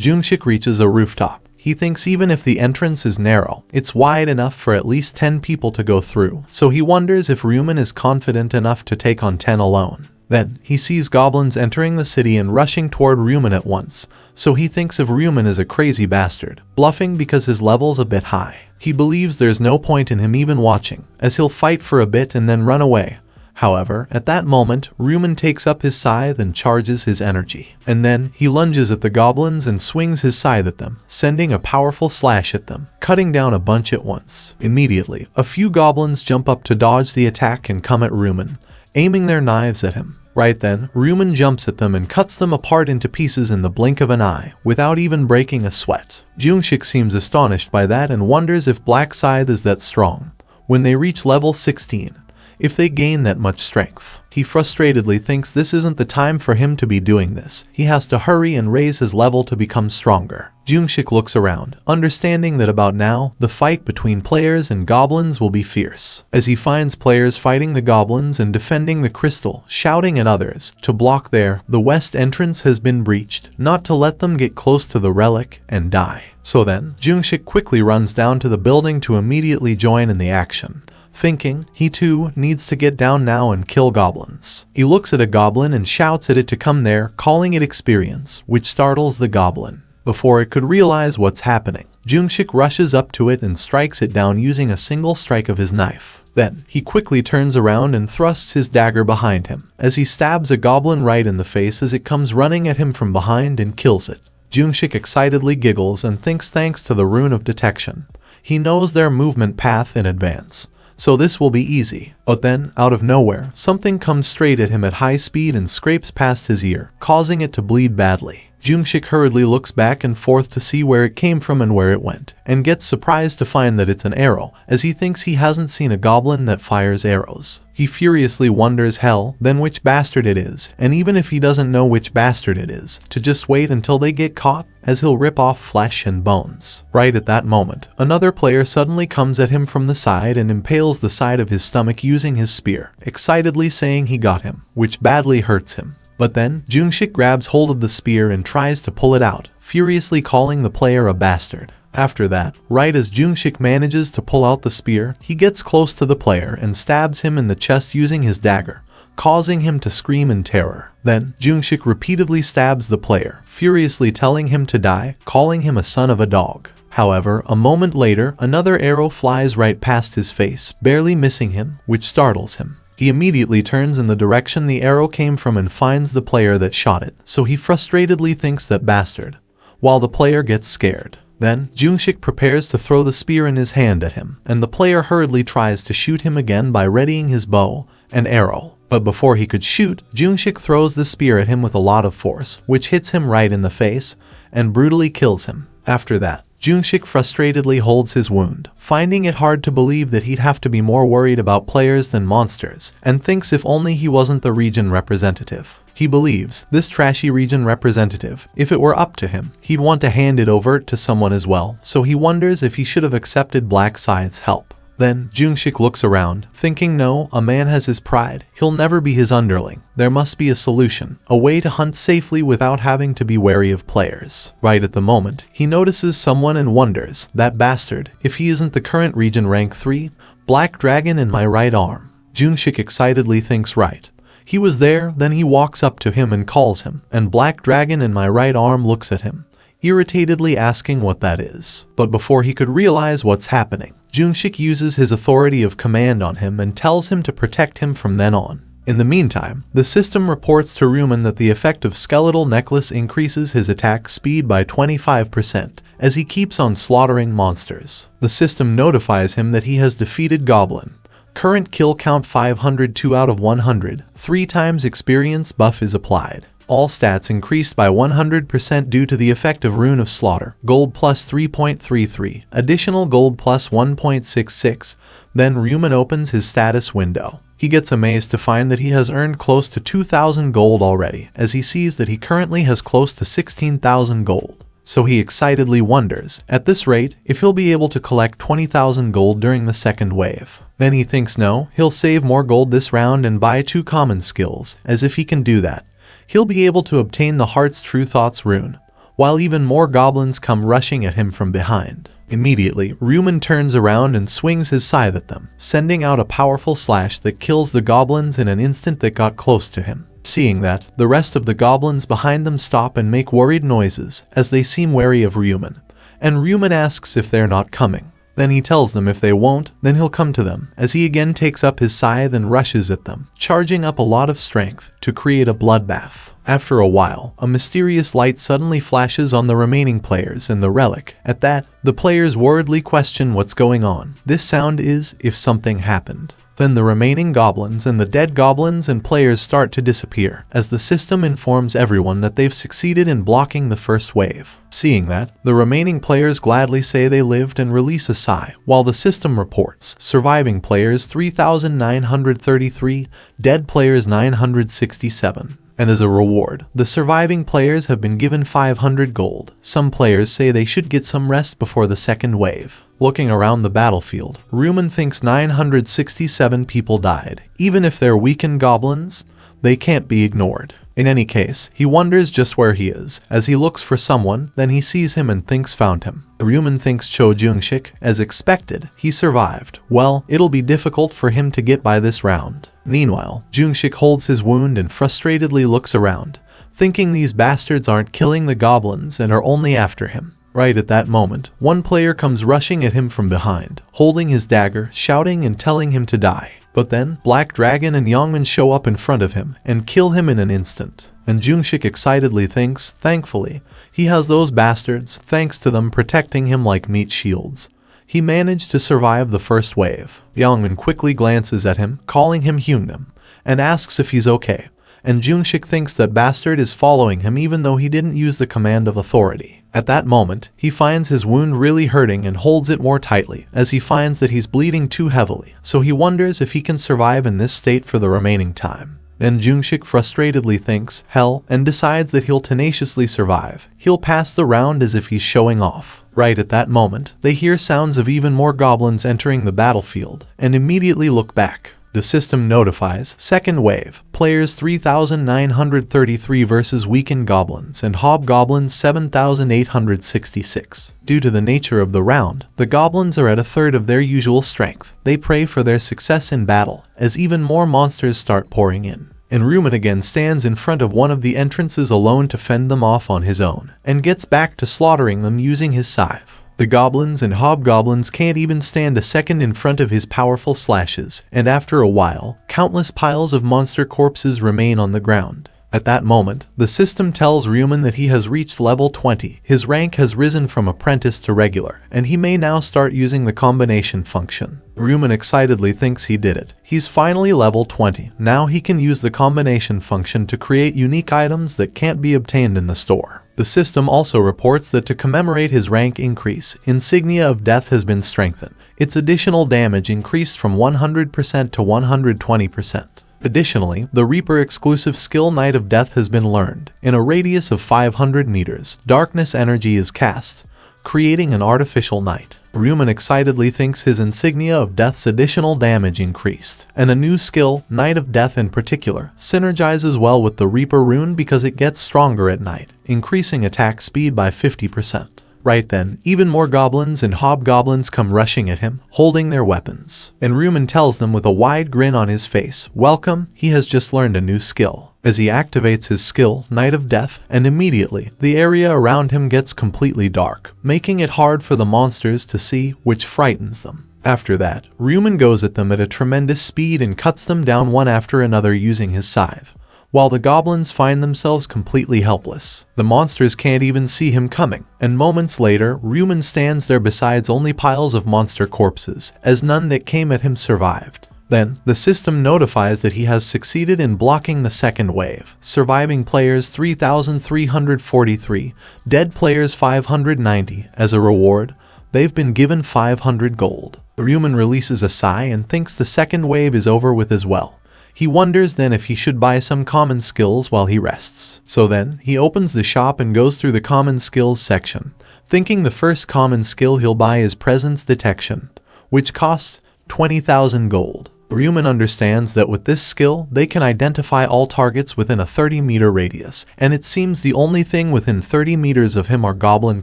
[SPEAKER 1] Jungshik reaches a rooftop, he thinks even if the entrance is narrow, it's wide enough for at least 10 people to go through, so he wonders if Ryu Min is confident enough to take on 10 alone. Then, he sees goblins entering the city and rushing toward Ryu Min at once, so he thinks of Ryu Min as a crazy bastard, bluffing because his level's a bit high. He believes there's no point in him even watching, as he'll fight for a bit and then run away. However, at that moment, Ryu Min takes up his scythe and charges his energy. And then, he lunges at the goblins and swings his scythe at them, sending a powerful slash at them, cutting down a bunch at once. Immediately, a few goblins jump up to dodge the attack and come at Ryu Min, aiming their knives at him. Right then, Ryu Min jumps at them and cuts them apart into pieces in the blink of an eye, without even breaking a sweat. Jungshik seems astonished by that and wonders if Black Scythe is that strong. When they reach level 16, if they gain that much strength, he frustratedly thinks this isn't the time for him to be doing this. He has to hurry and raise his level to become stronger. Jungshik looks around, understanding that about now, the fight between players and goblins will be fierce. As he finds players fighting the goblins and defending the crystal, shouting at others to block the west entrance has been breached, not to let them get close to the relic and die. So then, Jungshik quickly runs down to the building to immediately join in the action, thinking he too needs to get down now and kill goblins. He looks at a goblin and shouts at it to come there, calling it experience, which startles the goblin. Before it could realize what's happening, Jungshik rushes up to it and strikes it down using a single strike of his knife. Then, he quickly turns around and thrusts his dagger behind him, as he stabs a goblin right in the face as it comes running at him from behind and kills it. Jungshik excitedly giggles and thinks thanks to the rune of detection, he knows their movement path in advance, so this will be easy. But then, out of nowhere, something comes straight at him at high speed and scrapes past his ear, causing it to bleed badly. Jungshik hurriedly looks back and forth to see where it came from and where it went, and gets surprised to find that it's an arrow, as he thinks he hasn't seen a goblin that fires arrows. He furiously wonders then which bastard it is, and even if he doesn't know which bastard it is, to just wait until they get caught, as he'll rip off flesh and bones. Right at that moment, another player suddenly comes at him from the side and impales the side of his stomach using his spear, excitedly saying he got him, which badly hurts him. But then, Jungshik grabs hold of the spear and tries to pull it out, furiously calling the player a bastard. After that, right as Jungshik manages to pull out the spear, he gets close to the player and stabs him in the chest using his dagger, causing him to scream in terror. Then, Jungshik repeatedly stabs the player, furiously telling him to die, calling him a son of a dog. However, a moment later, another arrow flies right past his face, barely missing him, which startles him. He immediately turns in the direction the arrow came from and finds the player that shot it, so he frustratedly thinks that bastard, while the player gets scared. Then, Jungshik prepares to throw the spear in his hand at him, and the player hurriedly tries to shoot him again by readying his bow and arrow. But before he could shoot, Jungshik throws the spear at him with a lot of force, which hits him right in the face and brutally kills him. After that, Jungshik frustratedly holds his wound, finding it hard to believe that he'd have to be more worried about players than monsters, and thinks if only he wasn't the region representative. He believes this trashy region representative, if it were up to him, he'd want to hand it over to someone as well, so he wonders if he should have accepted Black Side's help. Then, Jungshik looks around, thinking no, a man has his pride, he'll never be his underling. There must be a solution, a way to hunt safely without having to be wary of players. Right at the moment, he notices someone and wonders, that bastard, if he isn't the current region rank 3, Black Dragon in my right arm. Jungshik excitedly thinks right. He was there, then he walks up to him and calls him, and Black Dragon in my right arm looks at him, irritatedly asking what that is. But before he could realize what's happening, Jungshik uses his authority of command on him and tells him to protect him from then on. In the meantime, the system reports to Ryu Min that the effect of Skeletal Necklace increases his attack speed by 25%, as he keeps on slaughtering monsters. The system notifies him that he has defeated Goblin. Current kill count 502 out of 100, 3 times experience buff is applied. All stats increased by 100% due to the effect of Rune of Slaughter, gold plus 3.33, additional gold plus 1.66, then Ryu Min opens his status window. He gets amazed to find that he has earned close to 2,000 gold already, as he sees that he currently has close to 16,000 gold. So he excitedly wonders, at this rate, if he'll be able to collect 20,000 gold during the second wave. Then he thinks no, he'll save more gold this round and buy 2 common skills, as if he can do that, he'll be able to obtain the Heart's True Thoughts rune, while even more goblins come rushing at him from behind. Immediately, Ryu Min turns around and swings his scythe at them, sending out a powerful slash that kills the goblins in an instant that got close to him. Seeing that, the rest of the goblins behind them stop and make worried noises, as they seem wary of Ryu Min, and Ryu Min asks if they're not coming. Then he tells them if they won't, then he'll come to them, as he again takes up his scythe and rushes at them, charging up a lot of strength to create a bloodbath. After a while, a mysterious light suddenly flashes on the remaining players and the relic. At that, the players worriedly question what's going on. This sound is if something happened. Then the remaining goblins and the dead goblins and players start to disappear, as the system informs everyone that they've succeeded in blocking the first wave. Seeing that, the remaining players gladly say they lived and release a sigh, while the system reports surviving players 3,933, dead players 967. And as a reward, the surviving players have been given 500 gold. Some players say they should get some rest before the second wave. Looking around the battlefield, Ryu Min thinks 967 people died. Even if they're weakened goblins, they can't be ignored. In any case, he wonders just where he is. As he looks for someone, then he sees him and thinks found him. Ryu Min thinks Cho Jungshik. As expected, he survived. Well, it'll be difficult for him to get by this round. Meanwhile, Jungshik holds his wound and frustratedly looks around, thinking these bastards aren't killing the goblins and are only after him. Right at that moment, one player comes rushing at him from behind, holding his dagger, shouting and telling him to die. But then, Black Dragon and Yongmin show up in front of him and kill him in an instant. And Jungshik excitedly thinks, thankfully, he has those bastards, thanks to them protecting him like meat shields. He managed to survive the first wave. Yongmin quickly glances at him, calling him Hyungnam, and asks if he's okay, and Jungshik thinks that bastard is following him even though he didn't use the command of authority. At that moment, he finds his wound really hurting and holds it more tightly as he finds that he's bleeding too heavily, so he wonders if he can survive in this state for the remaining time. Then Jungshik frustratedly thinks, hell, and decides that he'll tenaciously survive. He'll pass the round as if he's showing off. Right at that moment, they hear sounds of even more goblins entering the battlefield, and immediately look back. The system notifies, second wave, players 3,933 versus weakened goblins and hobgoblins 7,866. Due to the nature of the round, the goblins are at a third of their usual strength. They pray for their success in battle, as even more monsters start pouring in. And Ryu Min again stands in front of one of the entrances alone to fend them off on his own, and gets back to slaughtering them using his scythe. The goblins and hobgoblins can't even stand a second in front of his powerful slashes, and after a while, countless piles of monster corpses remain on the ground. At that moment, the system tells Ryu Min that he has reached level 20. His rank has risen from apprentice to regular, and he may now start using the combination function. Ryu Min excitedly thinks he did it. He's finally level 20. Now he can use the combination function to create unique items that can't be obtained in the store. The system also reports that to commemorate his rank increase, Insignia of Death has been strengthened. Its additional damage increased from 100% to 120%. Additionally, the Reaper exclusive skill Night of Death has been learned. In a radius of 500 meters, darkness energy is cast, creating an artificial night. Ryu Min excitedly thinks his Insignia of Death's additional damage increased, and a new skill, Night of Death in particular, synergizes well with the Reaper rune because it gets stronger at night, increasing attack speed by 50%. Right then, even more goblins and hobgoblins come rushing at him, holding their weapons. And Ryu Min tells them with a wide grin on his face, welcome, he has just learned a new skill. As he activates his skill, Night of Death, and immediately, the area around him gets completely dark, making it hard for the monsters to see, which frightens them. After that, Ryu Min goes at them at a tremendous speed and cuts them down one after another using his scythe, while the goblins find themselves completely helpless. The monsters can't even see him coming, and moments later, Ryu Min stands there besides only piles of monster corpses, as none that came at him survived. Then, the system notifies that he has succeeded in blocking the second wave, surviving players 3,343, dead players 590. As a reward, they've been given 500 gold. Ryu Min releases a sigh and thinks the second wave is over with as well. He wonders then if he should buy some common skills while he rests. So then, he opens the shop and goes through the common skills section, thinking the first common skill he'll buy is presence detection, which costs 20,000 gold. Ryu Min understands that with this skill, they can identify all targets within a 30-meter radius, and it seems the only thing within 30 meters of him are goblin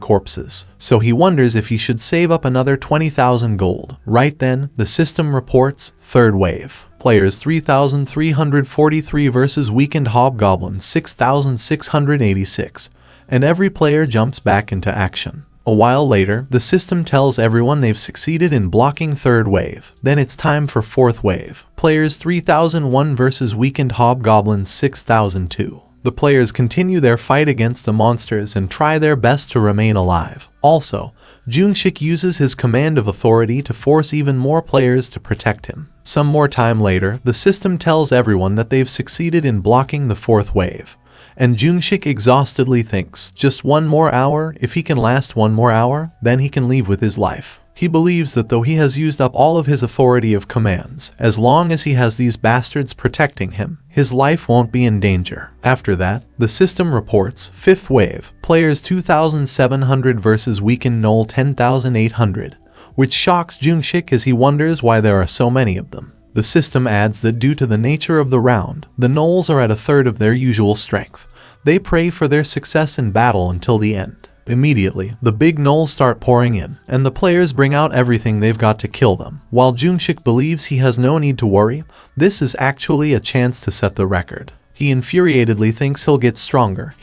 [SPEAKER 1] corpses. So he wonders if he should save up another 20,000 gold. Right then, the system reports, third wave. Players 3,343 versus weakened hobgoblins 6,686, and every player jumps back into action. A while later, the system tells everyone they've succeeded in blocking third wave. Then it's time for fourth wave. Players 3,001 versus weakened hobgoblins 6,002. The players continue their fight against the monsters and try their best to remain alive. Also, Jungshik uses his command of authority to force even more players to protect him. Some more time later, the system tells everyone that they've succeeded in blocking the fourth wave. And Jungshik exhaustedly thinks, just one more hour, if he can last one more hour, then he can leave with his life. He believes that though he has used up all of his authority of commands, as long as he has these bastards protecting him, his life won't be in danger. After that, the system reports, fifth wave, players 2,700 versus weakened Knoll 10,800, which shocks Jungshik as he wonders why there are so many of them. The system adds that due to the nature of the round, the gnolls are at a third of their usual strength. They pray for their success in battle until the end. Immediately, the big gnolls start pouring in, and the players bring out everything they've got to kill them. While Jungshik believes he has no need to worry, this is actually a chance to set the record. He infuriatedly thinks he'll get stronger,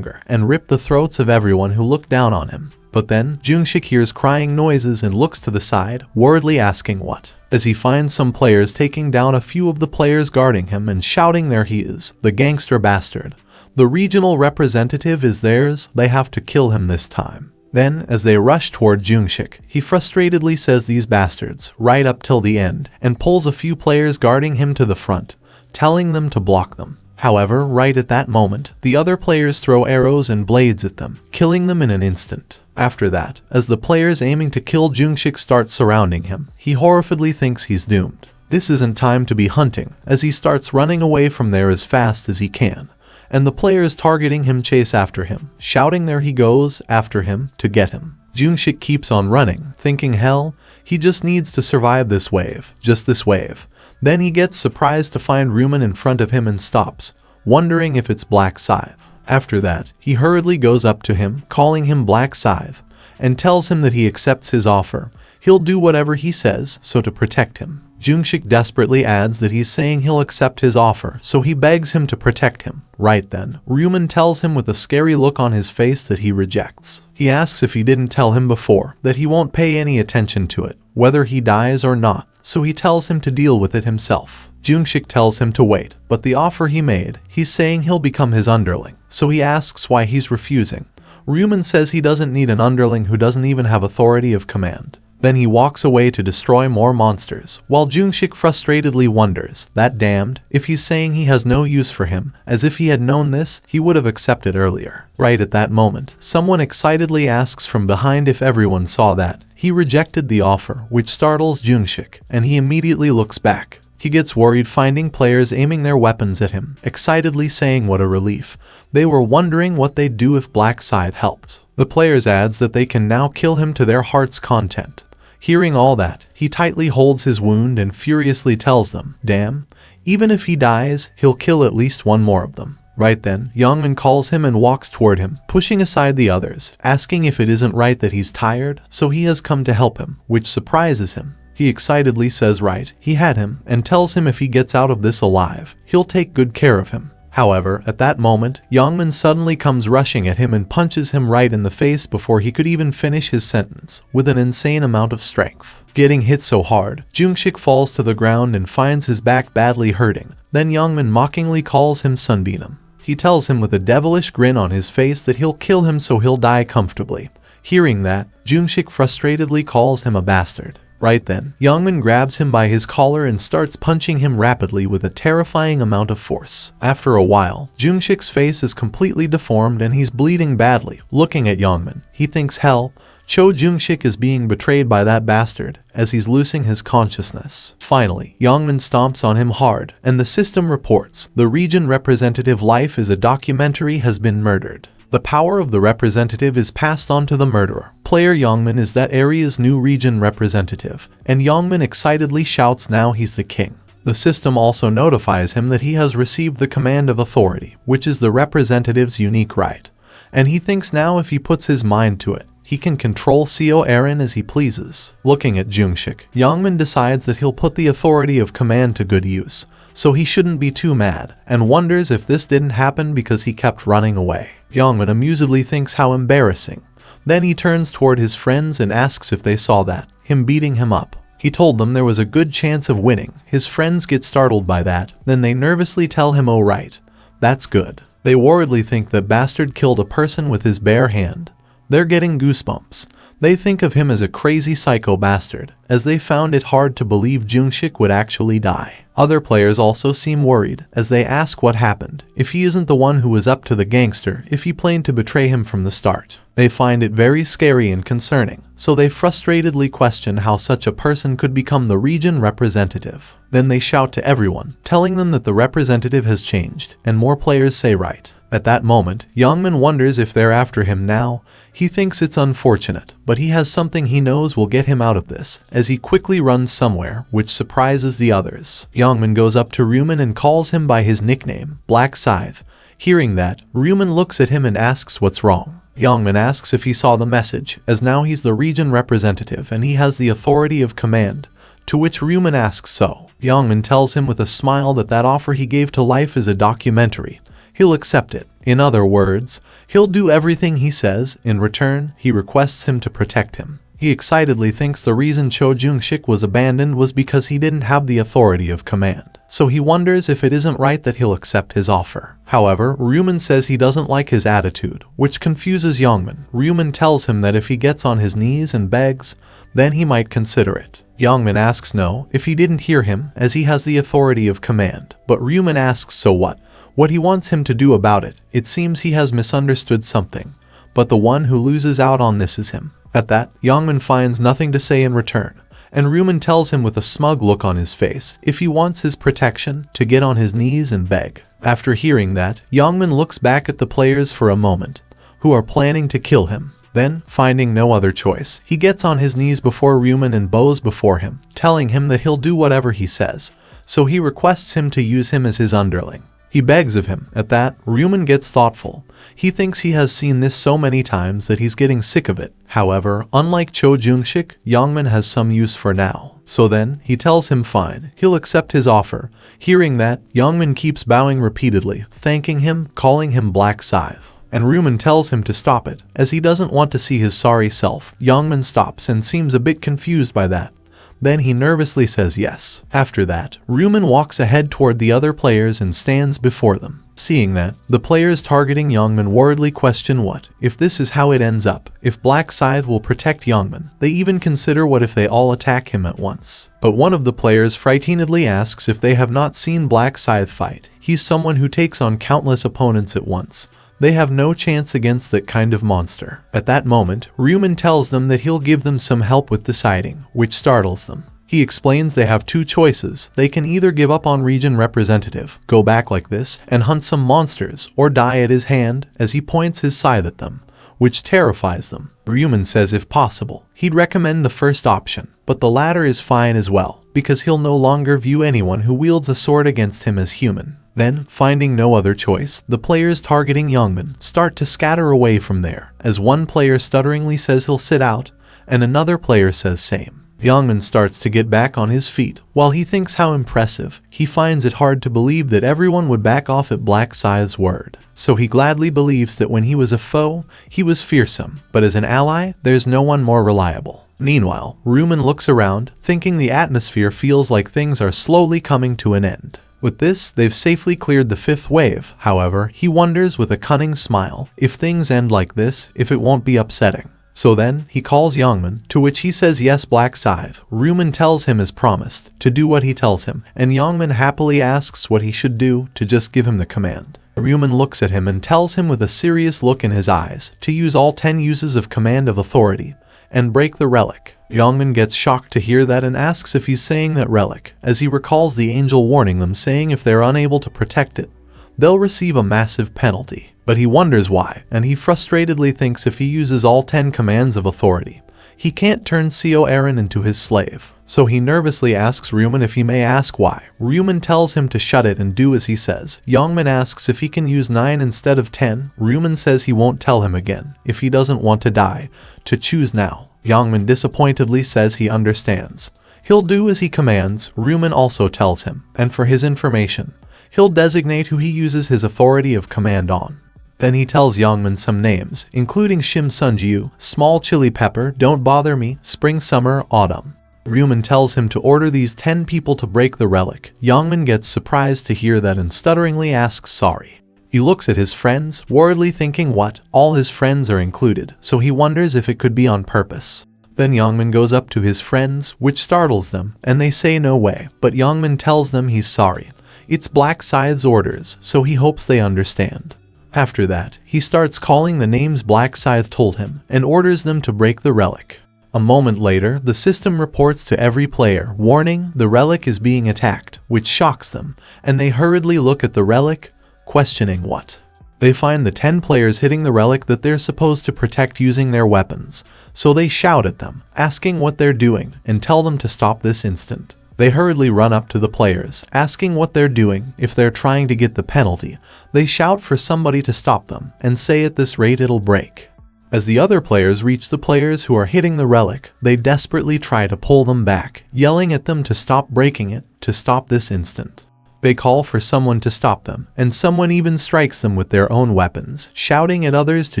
[SPEAKER 1] and rip the throats of everyone who look down on him. But then, Jungshik hears crying noises and looks to the side, worriedly asking what. As he finds some players taking down a few of the players guarding him and shouting there he is, the gangster bastard. The regional representative is theirs, they have to kill him this time. Then, as they rush toward Jungshik, he frustratedly says these bastards, right up till the end, and pulls a few players guarding him to the front, telling them to block them. However, right at that moment, the other players throw arrows and blades at them, killing them in an instant. After that, as the players aiming to kill Jungshik start surrounding him, he horrifiedly thinks he's doomed. This isn't time to be hunting, as he starts running away from there as fast as he can, and the players targeting him chase after him, shouting there he goes after him to get him. Jungshik keeps on running, thinking hell, he just needs to survive this wave, just this wave. Then he gets surprised to find Ryu Min in front of him and stops, wondering if it's Black Scythe. After that, he hurriedly goes up to him, calling him Black Scythe, and tells him that he accepts his offer. He'll do whatever he says, so to protect him. Jungshik desperately adds that he's saying he'll accept his offer, so he begs him to protect him. Right then, Ryu Min tells him with a scary look on his face that he rejects. He asks if he didn't tell him before, that he won't pay any attention to it, whether he dies or not, so he tells him to deal with it himself. Jungshik tells him to wait, but the offer he made, he's saying he'll become his underling, so he asks why he's refusing. Ryu Min says he doesn't need an underling who doesn't even have authority of command. Then he walks away to destroy more monsters, while Jungshik frustratedly wonders, that damned, if he's saying he has no use for him, as if he had known this, he would have accepted earlier. Right at that moment, someone excitedly asks from behind if everyone saw that. He rejected the offer, which startles Jungshik, and he immediately looks back. He gets worried finding players aiming their weapons at him, excitedly saying what a relief. They were wondering what they'd do if Black Scythe helped. The players adds that they can now kill him to their heart's content. Hearing all that, he tightly holds his wound and furiously tells them, damn, even if he dies, he'll kill at least one more of them. Right then, Ryu Min calls him and walks toward him, pushing aside the others, asking if it isn't right that he's tired, so he has come to help him, which surprises him. He excitedly says right, he had him, and tells him if he gets out of this alive, he'll take good care of him. However, at that moment, Ryu Min suddenly comes rushing at him and punches him right in the face before he could even finish his sentence, with an insane amount of strength. Getting hit so hard, Jungshik falls to the ground and finds his back badly hurting. Then Ryu Min mockingly calls him Sunbeam. He tells him with a devilish grin on his face that he'll kill him so he'll die comfortably. Hearing that, Jungshik frustratedly calls him a bastard. Right then, Ryu Min grabs him by his collar and starts punching him rapidly with a terrifying amount of force. After a while, Jungshik's face is completely deformed and he's bleeding badly. Looking at Ryu Min, he thinks hell, Jungshik is being betrayed by that bastard, as he's losing his consciousness. Finally, Ryu Min stomps on him hard, and the system reports, the region representative life is a documentary has been murdered. The power of the representative is passed on to the murderer. Player Ryu Min is that area's new region representative, and Ryu Min excitedly shouts now he's the king. The system also notifies him that he has received the command of authority, which is the representative's unique right. And he thinks now if he puts his mind to it, he can control Co Eren as he pleases. Looking at Jungshik, Ryu Min decides that he'll put the authority of command to good use, so he shouldn't be too mad, and wonders if this didn't happen because he kept running away. Ryu Min amusedly thinks how embarrassing. Then he turns toward his friends and asks if they saw that, him beating him up. He told them there was a good chance of winning. His friends get startled by that, then they nervously tell him oh right, that's good. They worriedly think that bastard killed a person with his bare hand. They're getting goosebumps. They think of him as a crazy psycho bastard, as they found it hard to believe Jungshik would actually die. Other players also seem worried, as they ask what happened, if he isn't the one who was up to the gangster, if he planned to betray him from the start. They find it very scary and concerning, so they frustratedly question how such a person could become the region representative. Then they shout to everyone, telling them that the representative has changed, and more players say right. At that moment, Ryu Min wonders if they're after him now. He thinks it's unfortunate, but he has something he knows will get him out of this, as he quickly runs somewhere, which surprises the others. Ryu Min goes up to Ryu Min and calls him by his nickname, Black Scythe. Hearing that, Ryu Min looks at him and asks what's wrong. Ryu Min asks if he saw the message, as now he's the region representative and he has the authority of command, to which Ryu Min asks so. Ryu Min tells him with a smile that that offer he gave to life is a documentary. He'll accept it. In other words, he'll do everything he says. In return, he requests him to protect him. He excitedly thinks the reason Jungshik was abandoned was because he didn't have the authority of command. so he wonders if it isn't right that he'll accept his offer. However, Ryu Min says he doesn't like his attitude, which confuses Ryu Min. Ryu Min tells him that if he gets on his knees and begs, then he might consider it. Ryu Min asks no if he didn't hear him, as he has the authority of command, but Ryu Min asks so what he wants him to do about it. It seems he has misunderstood something, but the one who loses out on this is him. At that, Ryu Min finds nothing to say in return, and Ryu Min tells him with a smug look on his face if he wants his protection to get on his knees and beg. After hearing that, Ryu Min looks back at the players for a moment, who are planning to kill him. Then, finding no other choice, he gets on his knees before Ryu Min and bows before him, telling him that he'll do whatever he says, so he requests him to use him as his underling. He begs of him. At that, Ryu Min gets thoughtful. He thinks he has seen this so many times that he's getting sick of it. However, unlike Cho Jung-sik, Ryu Min has some use for now. So then, he tells him fine, he'll accept his offer. Hearing that, Ryu Min keeps bowing repeatedly, thanking him, calling him Black Scythe. And Ryu Min tells him to stop it, as he doesn't want to see his sorry self. Ryu Min stops and seems a bit confused by that. Then he nervously says yes. After that, Ryu Min walks ahead toward the other players and stands before them. Seeing that, the players targeting Ryu Min worriedly question what if this is how it ends up. If Black Scythe will protect Ryu Min, they even consider what if they all attack him at once. But one of the players frightenedly asks if they have not seen Black Scythe fight. He's someone who takes on countless opponents at once. They have no chance against that kind of monster. At that moment, Ryu Min tells them that he'll give them some help with deciding, which startles them. He explains they have two choices. They can either give up on region representative, go back like this, and hunt some monsters, or die at his hand, as he points his scythe at them, which terrifies them. Ryu Min says if possible, he'd recommend the first option, but the latter is fine as well, because he'll no longer view anyone who wields a sword against him as human. Then, finding no other choice, the players targeting Ryu Min start to scatter away from there, as one player stutteringly says he'll sit out, and another player says same. Ryu Min starts to get back on his feet. While he thinks how impressive, he finds it hard to believe that everyone would back off at Black Scythe's word. So he gladly believes that when he was a foe, he was fearsome, but as an ally, there's no one more reliable. Meanwhile, Ryu Min looks around, thinking the atmosphere feels like things are slowly coming to an end. With this, they've safely cleared the fifth wave. However, he wonders with a cunning smile, if things end like this, if it won't be upsetting. So then, he calls Ryu Min, to which he says yes Black Scythe. Ryu Min tells him as promised, to do what he tells him, and Ryu Min happily asks what he should do to just give him the command. Ryu Min looks at him and tells him with a serious look in his eyes, to use all 10 uses of command of authority, and break the relic. Ryu Min gets shocked to hear that and asks if he's saying that relic, as he recalls the angel warning them saying if they're unable to protect it, they'll receive a massive penalty. But he wonders why, and he frustratedly thinks if he uses all 10 commands of authority, he can't turn Co Aaron into his slave. So he nervously asks Ryu Min if he may ask why. Ryu Min tells him to shut it and do as he says. Ryu Min asks if he can use 9 instead of 10. Ryu Min says he won't tell him again, if he doesn't want to die, to choose now. Ryu Min disappointedly says he understands. He'll do as he commands. Ryu Min also tells him, and for his information, he'll designate who he uses his authority of command on. Then he tells Ryu Min some names, including Shim Sunjiu, Small Chili Pepper, Don't Bother Me, Spring Summer, Autumn. Ryu Min tells him to order these 10 people to break the relic. Ryu Min gets surprised to hear that and stutteringly asks sorry. He looks at his friends, worriedly thinking what, all his friends are included, so he wonders if it could be on purpose. Then Ryu Min goes up to his friends, which startles them, and they say no way, but Ryu Min tells them he's sorry. It's Black Scythe's orders, so he hopes they understand. After that, he starts calling the names Black Scythe told him, and orders them to break the relic. A moment later, the system reports to every player, warning, the relic is being attacked, which shocks them, and they hurriedly look at the relic, questioning what. They find the 10 players hitting the relic that they're supposed to protect using their weapons, so they shout at them, asking what they're doing, and tell them to stop this instant. They hurriedly run up to the players, asking what they're doing, if they're trying to get the penalty. They shout for somebody to stop them, and say at this rate it'll break. As the other players reach the players who are hitting the relic, they desperately try to pull them back, yelling at them to stop breaking it, to stop this instant. They call for someone to stop them, and someone even strikes them with their own weapons, shouting at others to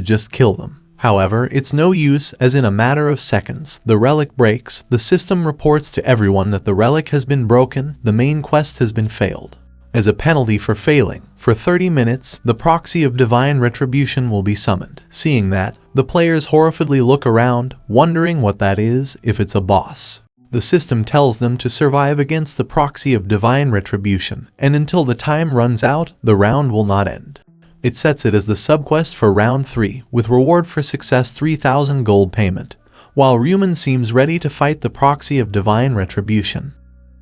[SPEAKER 1] just kill them. However, it's no use, as in a matter of seconds, the relic breaks. The system reports to everyone that the relic has been broken, the main quest has been failed. As a penalty for failing, for 30 minutes, the proxy of divine retribution will be summoned. Seeing that, the players horrifiedly look around, wondering what that is, if it's a boss. The system tells them to survive against the proxy of divine retribution, and until the time runs out, the round will not end. It sets it as the subquest for round 3, with reward for success 3,000 gold payment, while Ryu Min seems ready to fight the proxy of divine retribution.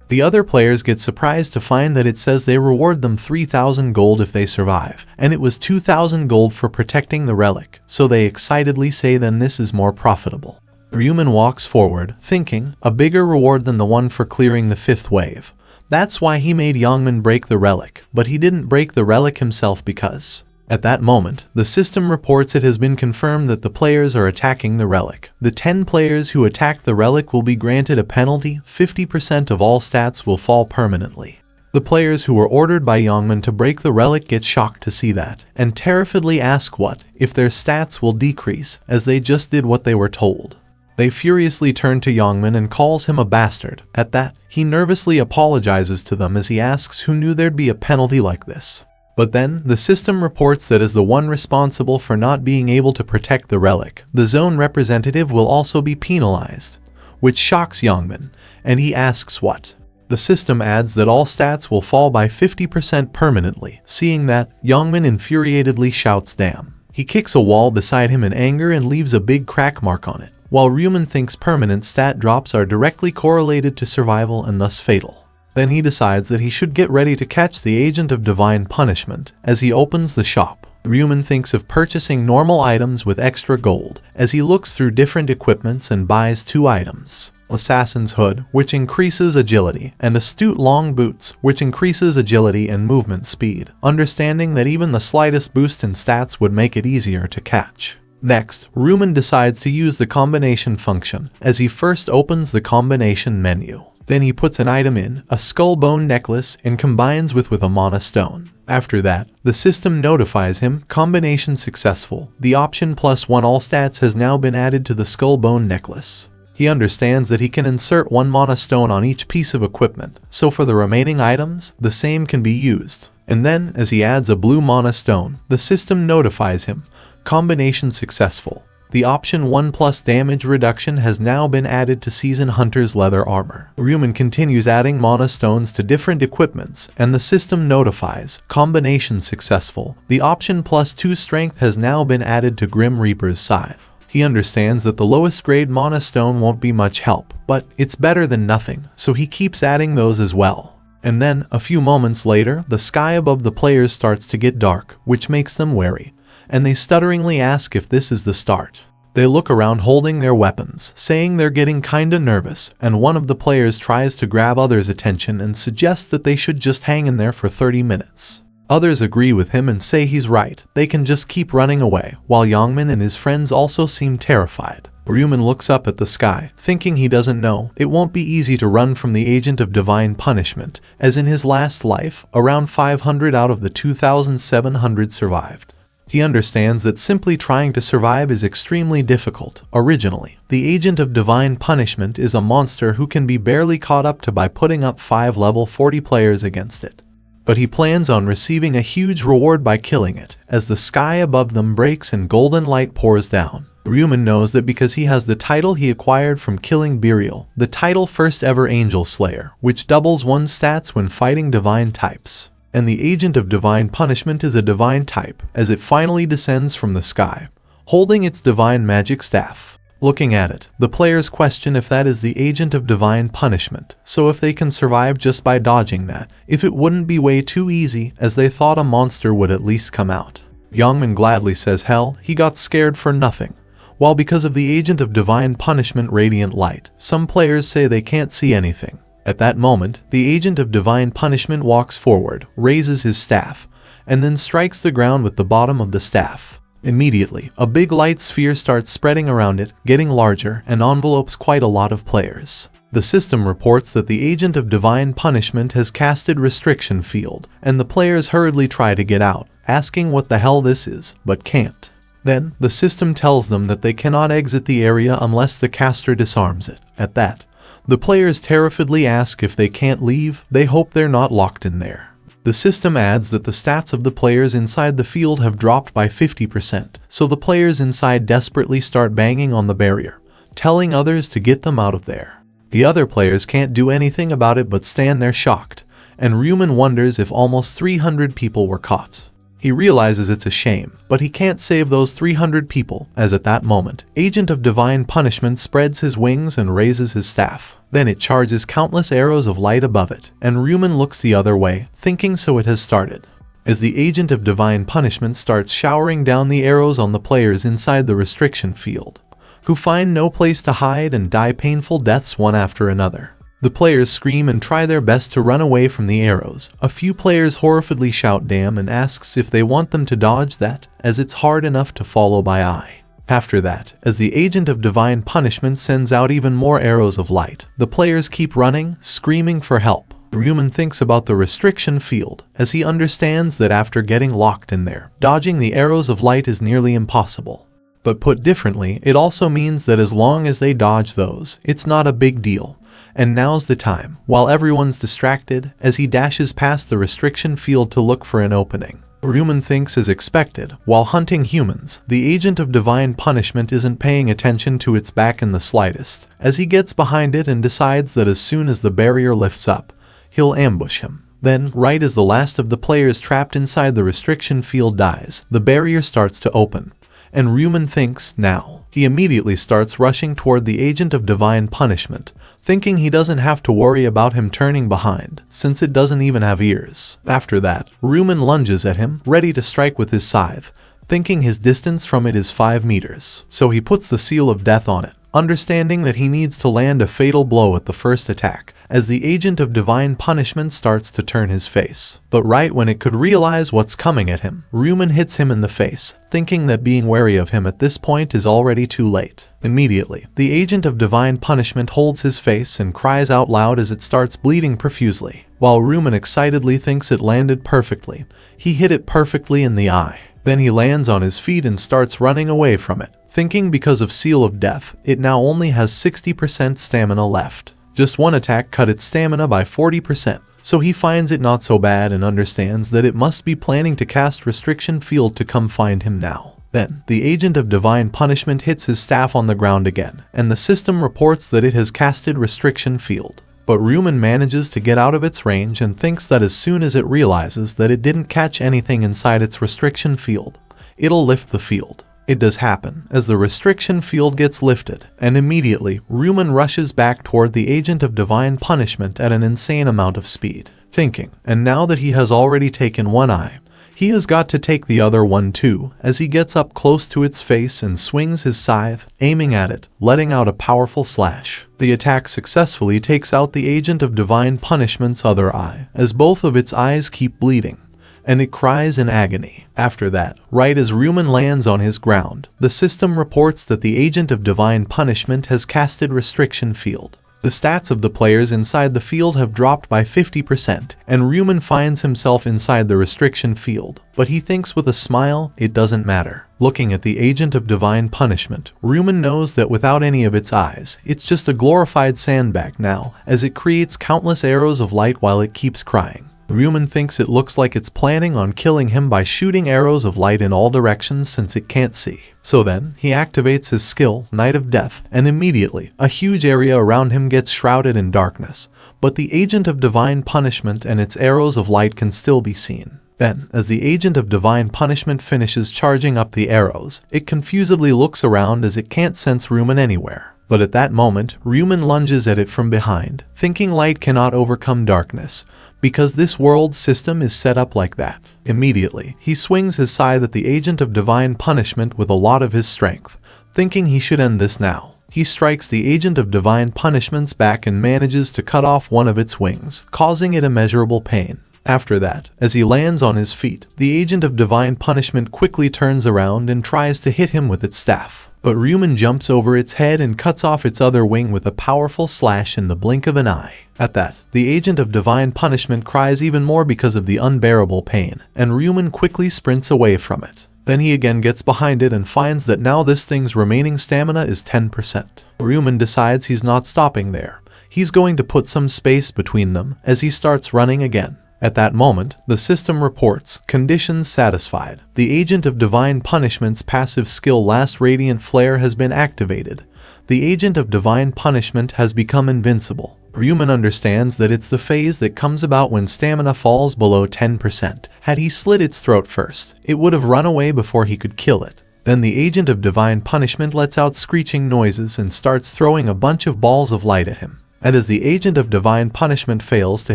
[SPEAKER 1] The other players get surprised to find that it says they reward them 3,000 gold if they survive, and it was 2,000 gold for protecting the relic, so they excitedly say then this is more profitable. Ryu Min walks forward, thinking, a bigger reward than the one for clearing the 5th wave. That's why he made Yongmin break the relic, but he didn't break the relic himself because... At that moment, the system reports it has been confirmed that the players are attacking the relic. The 10 players who attacked the relic will be granted a penalty. 50% of all stats will fall permanently. The players who were ordered by Yongmin to break the relic get shocked to see that, and terrifiedly ask what if their stats will decrease, as they just did what they were told. They furiously turn to Yongmin and calls him a bastard. At that, he nervously apologizes to them as he asks who knew there'd be a penalty like this. But then, the system reports that as the one responsible for not being able to protect the relic, the zone representative will also be penalized, which shocks Yongmin, and he asks what. The system adds that all stats will fall by 50% permanently. Seeing that, Yongmin infuriatedly shouts damn. He kicks a wall beside him in anger and leaves a big crack mark on it, while Ryu Min thinks permanent stat drops are directly correlated to survival and thus fatal. Then he decides that he should get ready to catch the agent of divine punishment. As he opens the shop, Ryu Min thinks of purchasing normal items with extra gold, as he looks through different equipments and buys 2 items. Assassin's Hood, which increases agility, and Astute Long Boots, which increases agility and movement speed, understanding that even the slightest boost in stats would make it easier to catch. Next, Ryu Min decides to use the combination function, as he first opens the combination menu. Then he puts an item in, a skull bone necklace, and combines with a mana stone. After that, the system notifies him, combination successful. The option +1 all stats has now been added to the skull bone necklace. He understands that he can insert 1 mana stone on each piece of equipment, so for the remaining items, the same can be used. And then, as he adds a blue mana stone, the system notifies him, combination successful. The option 1+ damage reduction has now been added to Season Hunter's leather armor. Ryu Min continues adding mana stones to different equipments, and the system notifies, combination successful. The option +2 strength has now been added to Grim Reaper's scythe. He understands that the lowest grade mana stone won't be much help, but it's better than nothing, so he keeps adding those as well. And then, a few moments later, the sky above the players starts to get dark, which makes them wary, and they stutteringly ask if this is the start. They look around holding their weapons, saying they're getting kinda nervous, and one of the players tries to grab others' attention and suggests that they should just hang in there for 30 minutes. Others agree with him and say he's right, they can just keep running away, while Yongmin and his friends also seem terrified. Ryu Min looks up at the sky, thinking he doesn't know. It won't be easy to run from the agent of divine punishment, as in his last life, around 500 out of the 2,700 survived. He understands that simply trying to survive is extremely difficult. Originally, the agent of divine punishment is a monster who can be barely caught up to by putting up 5 level 40 players against it. But he plans on receiving a huge reward by killing it, as the sky above them breaks and golden light pours down. Ryu Min knows that because he has the title he acquired from killing Burial, the title First Ever Angel Slayer, which doubles one's stats when fighting divine types. And the agent of divine punishment is a divine type, as it finally descends from the sky, holding its divine magic staff. Looking at it, the players question if that is the agent of divine punishment, so if they can survive just by dodging that, if it wouldn't be way too easy, as they thought a monster would at least come out. Yongmin gladly says hell, he got scared for nothing. While because of the agent of divine punishment radiant light, some players say they can't see anything. At that moment, the agent of divine punishment walks forward, raises his staff, and then strikes the ground with the bottom of the staff. Immediately, a big light sphere starts spreading around it, getting larger, and envelopes quite a lot of players. The system reports that the agent of divine punishment has casted restriction field, and the players hurriedly try to get out, asking what the hell this is, but can't. Then, the system tells them that they cannot exit the area unless the caster disarms it. At that, the players terrifiedly ask if they can't leave. They hope they're not locked in there. The system adds that the stats of the players inside the field have dropped by 50%, so the players inside desperately start banging on the barrier, telling others to get them out of there. The other players can't do anything about it but stand there shocked, and Ryu Min wonders if almost 300 people were caught. He realizes it's a shame, but he can't save those 300 people, as at that moment, Agent of Divine Punishment spreads his wings and raises his staff. Then it charges countless arrows of light above it, and Ryu Min looks the other way, thinking so it has started. As the Agent of Divine Punishment starts showering down the arrows on the players inside the restriction field, who find no place to hide and die painful deaths one after another. The players scream and try their best to run away from the arrows. A few players horrifiedly shout damn and asks if they want them to dodge that, as it's hard enough to follow by eye. After that, as the Agent of Divine Punishment sends out even more arrows of light, the players keep running, screaming for help. Ryu Min thinks about the restriction field, as he understands that after getting locked in there, dodging the arrows of light is nearly impossible. But put differently, it also means that as long as they dodge those, it's not a big deal. And now's the time, while everyone's distracted, as he dashes past the restriction field to look for an opening. Ryu Min thinks as expected, while hunting humans, the Agent of Divine Punishment isn't paying attention to its back in the slightest, as he gets behind it and decides that as soon as the barrier lifts up, he'll ambush him. Then, right as the last of the players trapped inside the restriction field dies, the barrier starts to open, and Ryu Min thinks, now. He immediately starts rushing toward the Agent of Divine Punishment, thinking he doesn't have to worry about him turning behind, since it doesn't even have ears. After that, Ryu Min lunges at him, ready to strike with his scythe, thinking his distance from it is 5 meters. So he puts the seal of death on it, understanding that he needs to land a fatal blow at the first attack, as the Agent of Divine Punishment starts to turn his face. But right when it could realize what's coming at him, Ryu Min hits him in the face, thinking that being wary of him at this point is already too late. Immediately, the Agent of Divine Punishment holds his face and cries out loud as it starts bleeding profusely. While Ryu Min excitedly thinks it landed perfectly, he hit it perfectly in the eye. Then he lands on his feet and starts running away from it, thinking because of Seal of Death, it now only has 60% stamina left. Just one attack cut its stamina by 40%, so he finds it not so bad and understands that it must be planning to cast Restriction Field to come find him now. Then, the Agent of Divine Punishment hits his staff on the ground again, and the system reports that it has casted Restriction Field. But Ryu Min manages to get out of its range and thinks that as soon as it realizes that it didn't catch anything inside its Restriction Field, it'll lift the field. It does happen, as the restriction field gets lifted, and immediately, Ryu Min rushes back toward the Agent of Divine Punishment at an insane amount of speed, thinking, and now that he has already taken one eye, he has got to take the other one too, as he gets up close to its face and swings his scythe, aiming at it, letting out a powerful slash. The attack successfully takes out the Agent of Divine Punishment's other eye, as both of its eyes keep bleeding, and it cries in agony. After that, right as Ryu Min lands on his ground, the system reports that the Agent of Divine Punishment has casted Restriction Field. The stats of the players inside the field have dropped by 50%, and Ryu Min finds himself inside the Restriction Field, but he thinks with a smile, it doesn't matter. Looking at the Agent of Divine Punishment, Ryu Min knows that without any of its eyes, it's just a glorified sandbag now, as it creates countless arrows of light while it keeps crying. Ryu Min thinks it looks like it's planning on killing him by shooting arrows of light in all directions since it can't see. So then, he activates his skill, Night of Death, and immediately, a huge area around him gets shrouded in darkness, but the Agent of Divine Punishment and its arrows of light can still be seen. Then, as the Agent of Divine Punishment finishes charging up the arrows, it confusedly looks around as it can't sense Ryu Min anywhere. But at that moment, Ryu Min lunges at it from behind, thinking light cannot overcome darkness, because this world's system is set up like that. Immediately, he swings his scythe at the Agent of Divine Punishment with a lot of his strength, thinking he should end this now. He strikes the Agent of Divine Punishment's back and manages to cut off one of its wings, causing it immeasurable pain. After that, as he lands on his feet, the Agent of Divine Punishment quickly turns around and tries to hit him with its staff. But Ryu Min jumps over its head and cuts off its other wing with a powerful slash in the blink of an eye. At that, the Agent of Divine Punishment cries even more because of the unbearable pain, and Ryu Min quickly sprints away from it. Then he again gets behind it and finds that now this thing's remaining stamina is 10%. Ryu Min decides he's not stopping there. He's going to put some space between them as he starts running again. At that moment, the system reports, conditions satisfied. The Agent of Divine Punishment's passive skill Last Radiant Flare has been activated. The Agent of Divine Punishment has become invincible. Ryu Min understands that it's the phase that comes about when stamina falls below 10%. Had he slit its throat first, it would have run away before he could kill it. Then the Agent of Divine Punishment lets out screeching noises and starts throwing a bunch of balls of light at him. And as the Agent of Divine Punishment fails to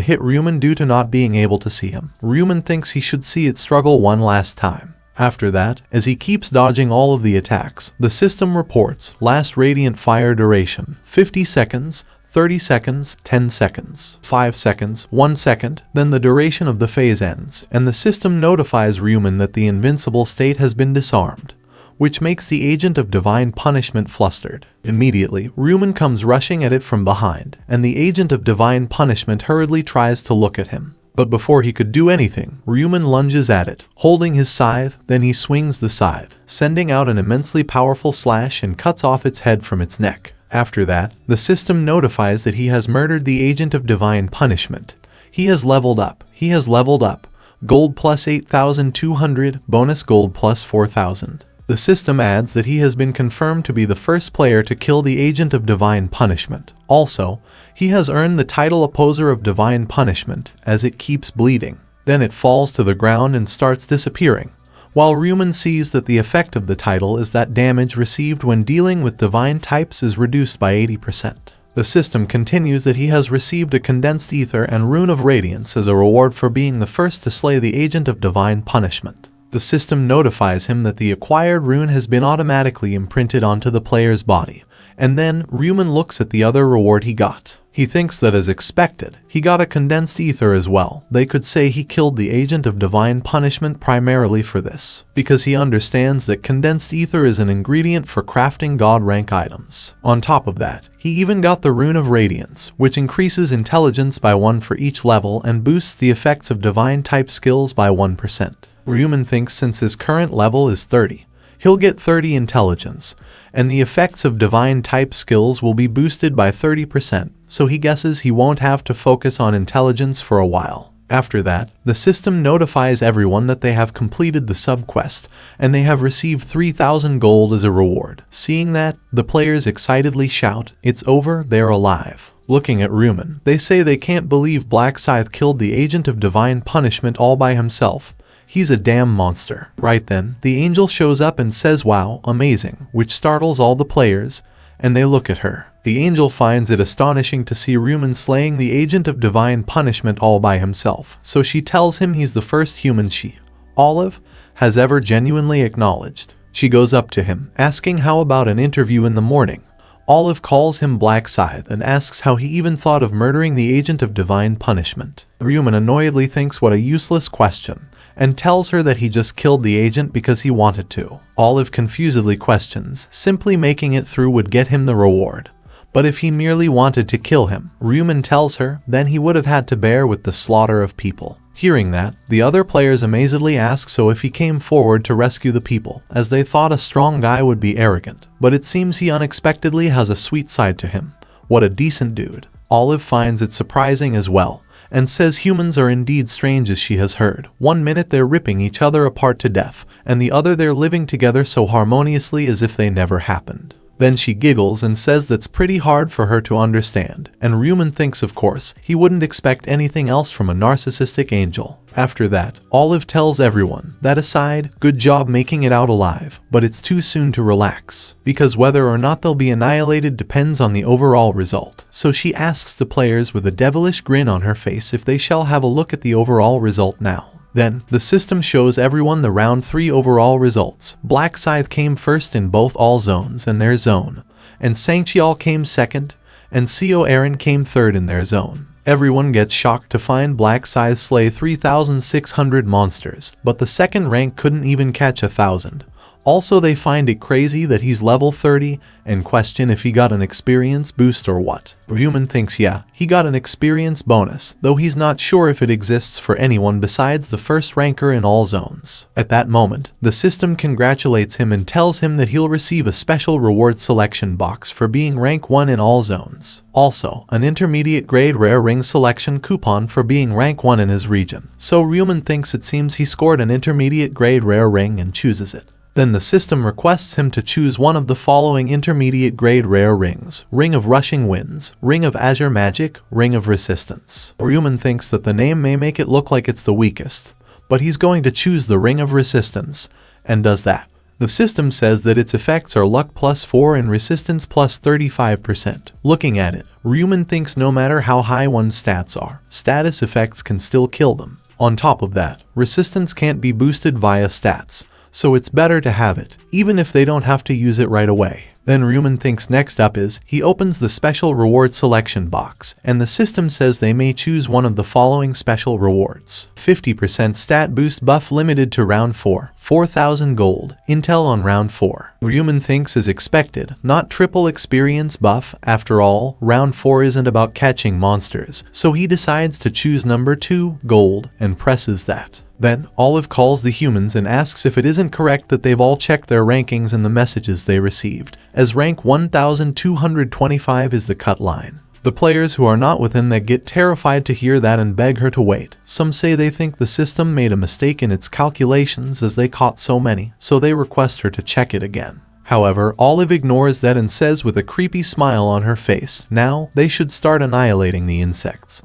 [SPEAKER 1] hit Ryu Min due to not being able to see him, Ryu Min thinks he should see it struggle one last time. After that, as he keeps dodging all of the attacks, the system reports Last Radiant Fire duration 50 seconds, 30 seconds, 10 seconds, 5 seconds, 1 second, then the duration of the phase ends, and the system notifies Ryu Min that the invincible state has been disarmed, which makes the Agent of Divine Punishment flustered. Immediately, Ryu Min comes rushing at it from behind, and the Agent of Divine Punishment hurriedly tries to look at him. But before he could do anything, Ryu Min lunges at it, holding his scythe, then he swings the scythe, sending out an immensely powerful slash and cuts off its head from its neck. After that, the system notifies that he has murdered the Agent of Divine Punishment. He has leveled up. He has leveled up. Gold plus 8,200, bonus gold plus 4,000. The system adds that he has been confirmed to be the first player to kill the Agent of Divine Punishment. Also, he has earned the title Opposer of Divine Punishment as it keeps bleeding. Then it falls to the ground and starts disappearing, while Ryu Min sees that the effect of the title is that damage received when dealing with divine types is reduced by 80%. The system continues that he has received a Condensed Ether and Rune of Radiance as a reward for being the first to slay the Agent of Divine Punishment. The system notifies him that the acquired rune has been automatically imprinted onto the player's body, and then Ryu Min looks at the other reward he got. He thinks that as expected, he got a Condensed Ether as well. They could say he killed the Agent of Divine Punishment primarily for this, because he understands that Condensed Ether is an ingredient for crafting God rank items. On top of that, he even got the Rune of Radiance, which increases intelligence by 1 for each level and boosts the effects of divine type skills by 1%. Ryu Min thinks since his current level is 30, he'll get 30 intelligence, and the effects of divine type skills will be boosted by 30%, so he guesses he won't have to focus on intelligence for a while. After that, the system notifies everyone that they have completed the sub-quest, and they have received 3,000 gold as a reward. Seeing that, the players excitedly shout, "It's over, they're alive." Looking at Ryu Min, they say they can't believe Black Scythe killed the Agent of Divine Punishment all by himself. He's a damn monster. Right then, the angel shows up and says wow, amazing, which startles all the players, and they look at her. The angel finds it astonishing to see Ryu Min slaying the Agent of Divine Punishment all by himself, so she tells him he's the first human she, Olive, has ever genuinely acknowledged. She goes up to him, asking how about an interview in the morning. Olive calls him Black Scythe and asks how he even thought of murdering the Agent of Divine Punishment. Ryu Min annoyedly thinks what a useless question, and tells her that he just killed the agent because he wanted to. Olive confusedly questions, simply making it through would get him the reward. But if he merely wanted to kill him, Ryu Min tells her, then he would have had to bear with the slaughter of people. Hearing that, the other players amazedly ask so if he came forward to rescue the people, as they thought a strong guy would be arrogant. But it seems he unexpectedly has a sweet side to him. What a decent dude. Olive finds it surprising as well, and says humans are indeed strange as she has heard. One minute they're ripping each other apart to death, and the other they're living together so harmoniously as if they never happened. Then she giggles and says that's pretty hard for her to understand, and Ryu Min thinks of course he wouldn't expect anything else from a narcissistic angel. After that, Olive tells everyone that aside, good job making it out alive, but it's too soon to relax, because whether or not they'll be annihilated depends on the overall result. So she asks the players with a devilish grin on her face if they shall have a look at the overall result now. Then, the system shows everyone the round 3 overall results. Black Scythe came first in both all zones and their zone, and Sanctial came second, and Co Aaron came third in their zone. Everyone gets shocked to find Black Scythe slay 3,600 monsters, but the second rank couldn't even catch 1,000. Also, they find it crazy that he's level 30 and question if he got an experience boost or what. Ryu Min thinks yeah, he got an experience bonus, though he's not sure if it exists for anyone besides the first ranker in all zones. At that moment, the system congratulates him and tells him that he'll receive a special reward selection box for being rank 1 in all zones. Also, an intermediate grade rare ring selection coupon for being rank 1 in his region. So Ryu Min thinks it seems he scored an intermediate grade rare ring and chooses it. Then the system requests him to choose one of the following intermediate grade rare rings: Ring of Rushing Winds, Ring of Azure Magic, Ring of Resistance. Ryu Min thinks that the name may make it look like it's the weakest, but he's going to choose the Ring of Resistance, and does that. The system says that its effects are luck +4 and resistance +35%. Looking at it, Ryu Min thinks no matter how high one's stats are, status effects can still kill them. On top of that, resistance can't be boosted via stats, so it's better to have it, even if they don't have to use it right away. Then Ryu Min thinks next up is, he opens the special reward selection box, and the system says they may choose one of the following special rewards. 50% stat boost buff limited to round 4, 4,000 gold, intel on round 4. Ryu Min thinks as expected, not triple experience buff. After all, round 4 isn't about catching monsters, so he decides to choose number 2, gold, and presses that. Then, Olive calls the humans and asks if it isn't correct that they've all checked their rankings in the messages they received, as rank 1225 is the cut line. The players who are not within that get terrified to hear that and beg her to wait. Some say they think the system made a mistake in its calculations as they caught so many, so they request her to check it again. However, Olive ignores that and says with a creepy smile on her face, now they should start annihilating the insects,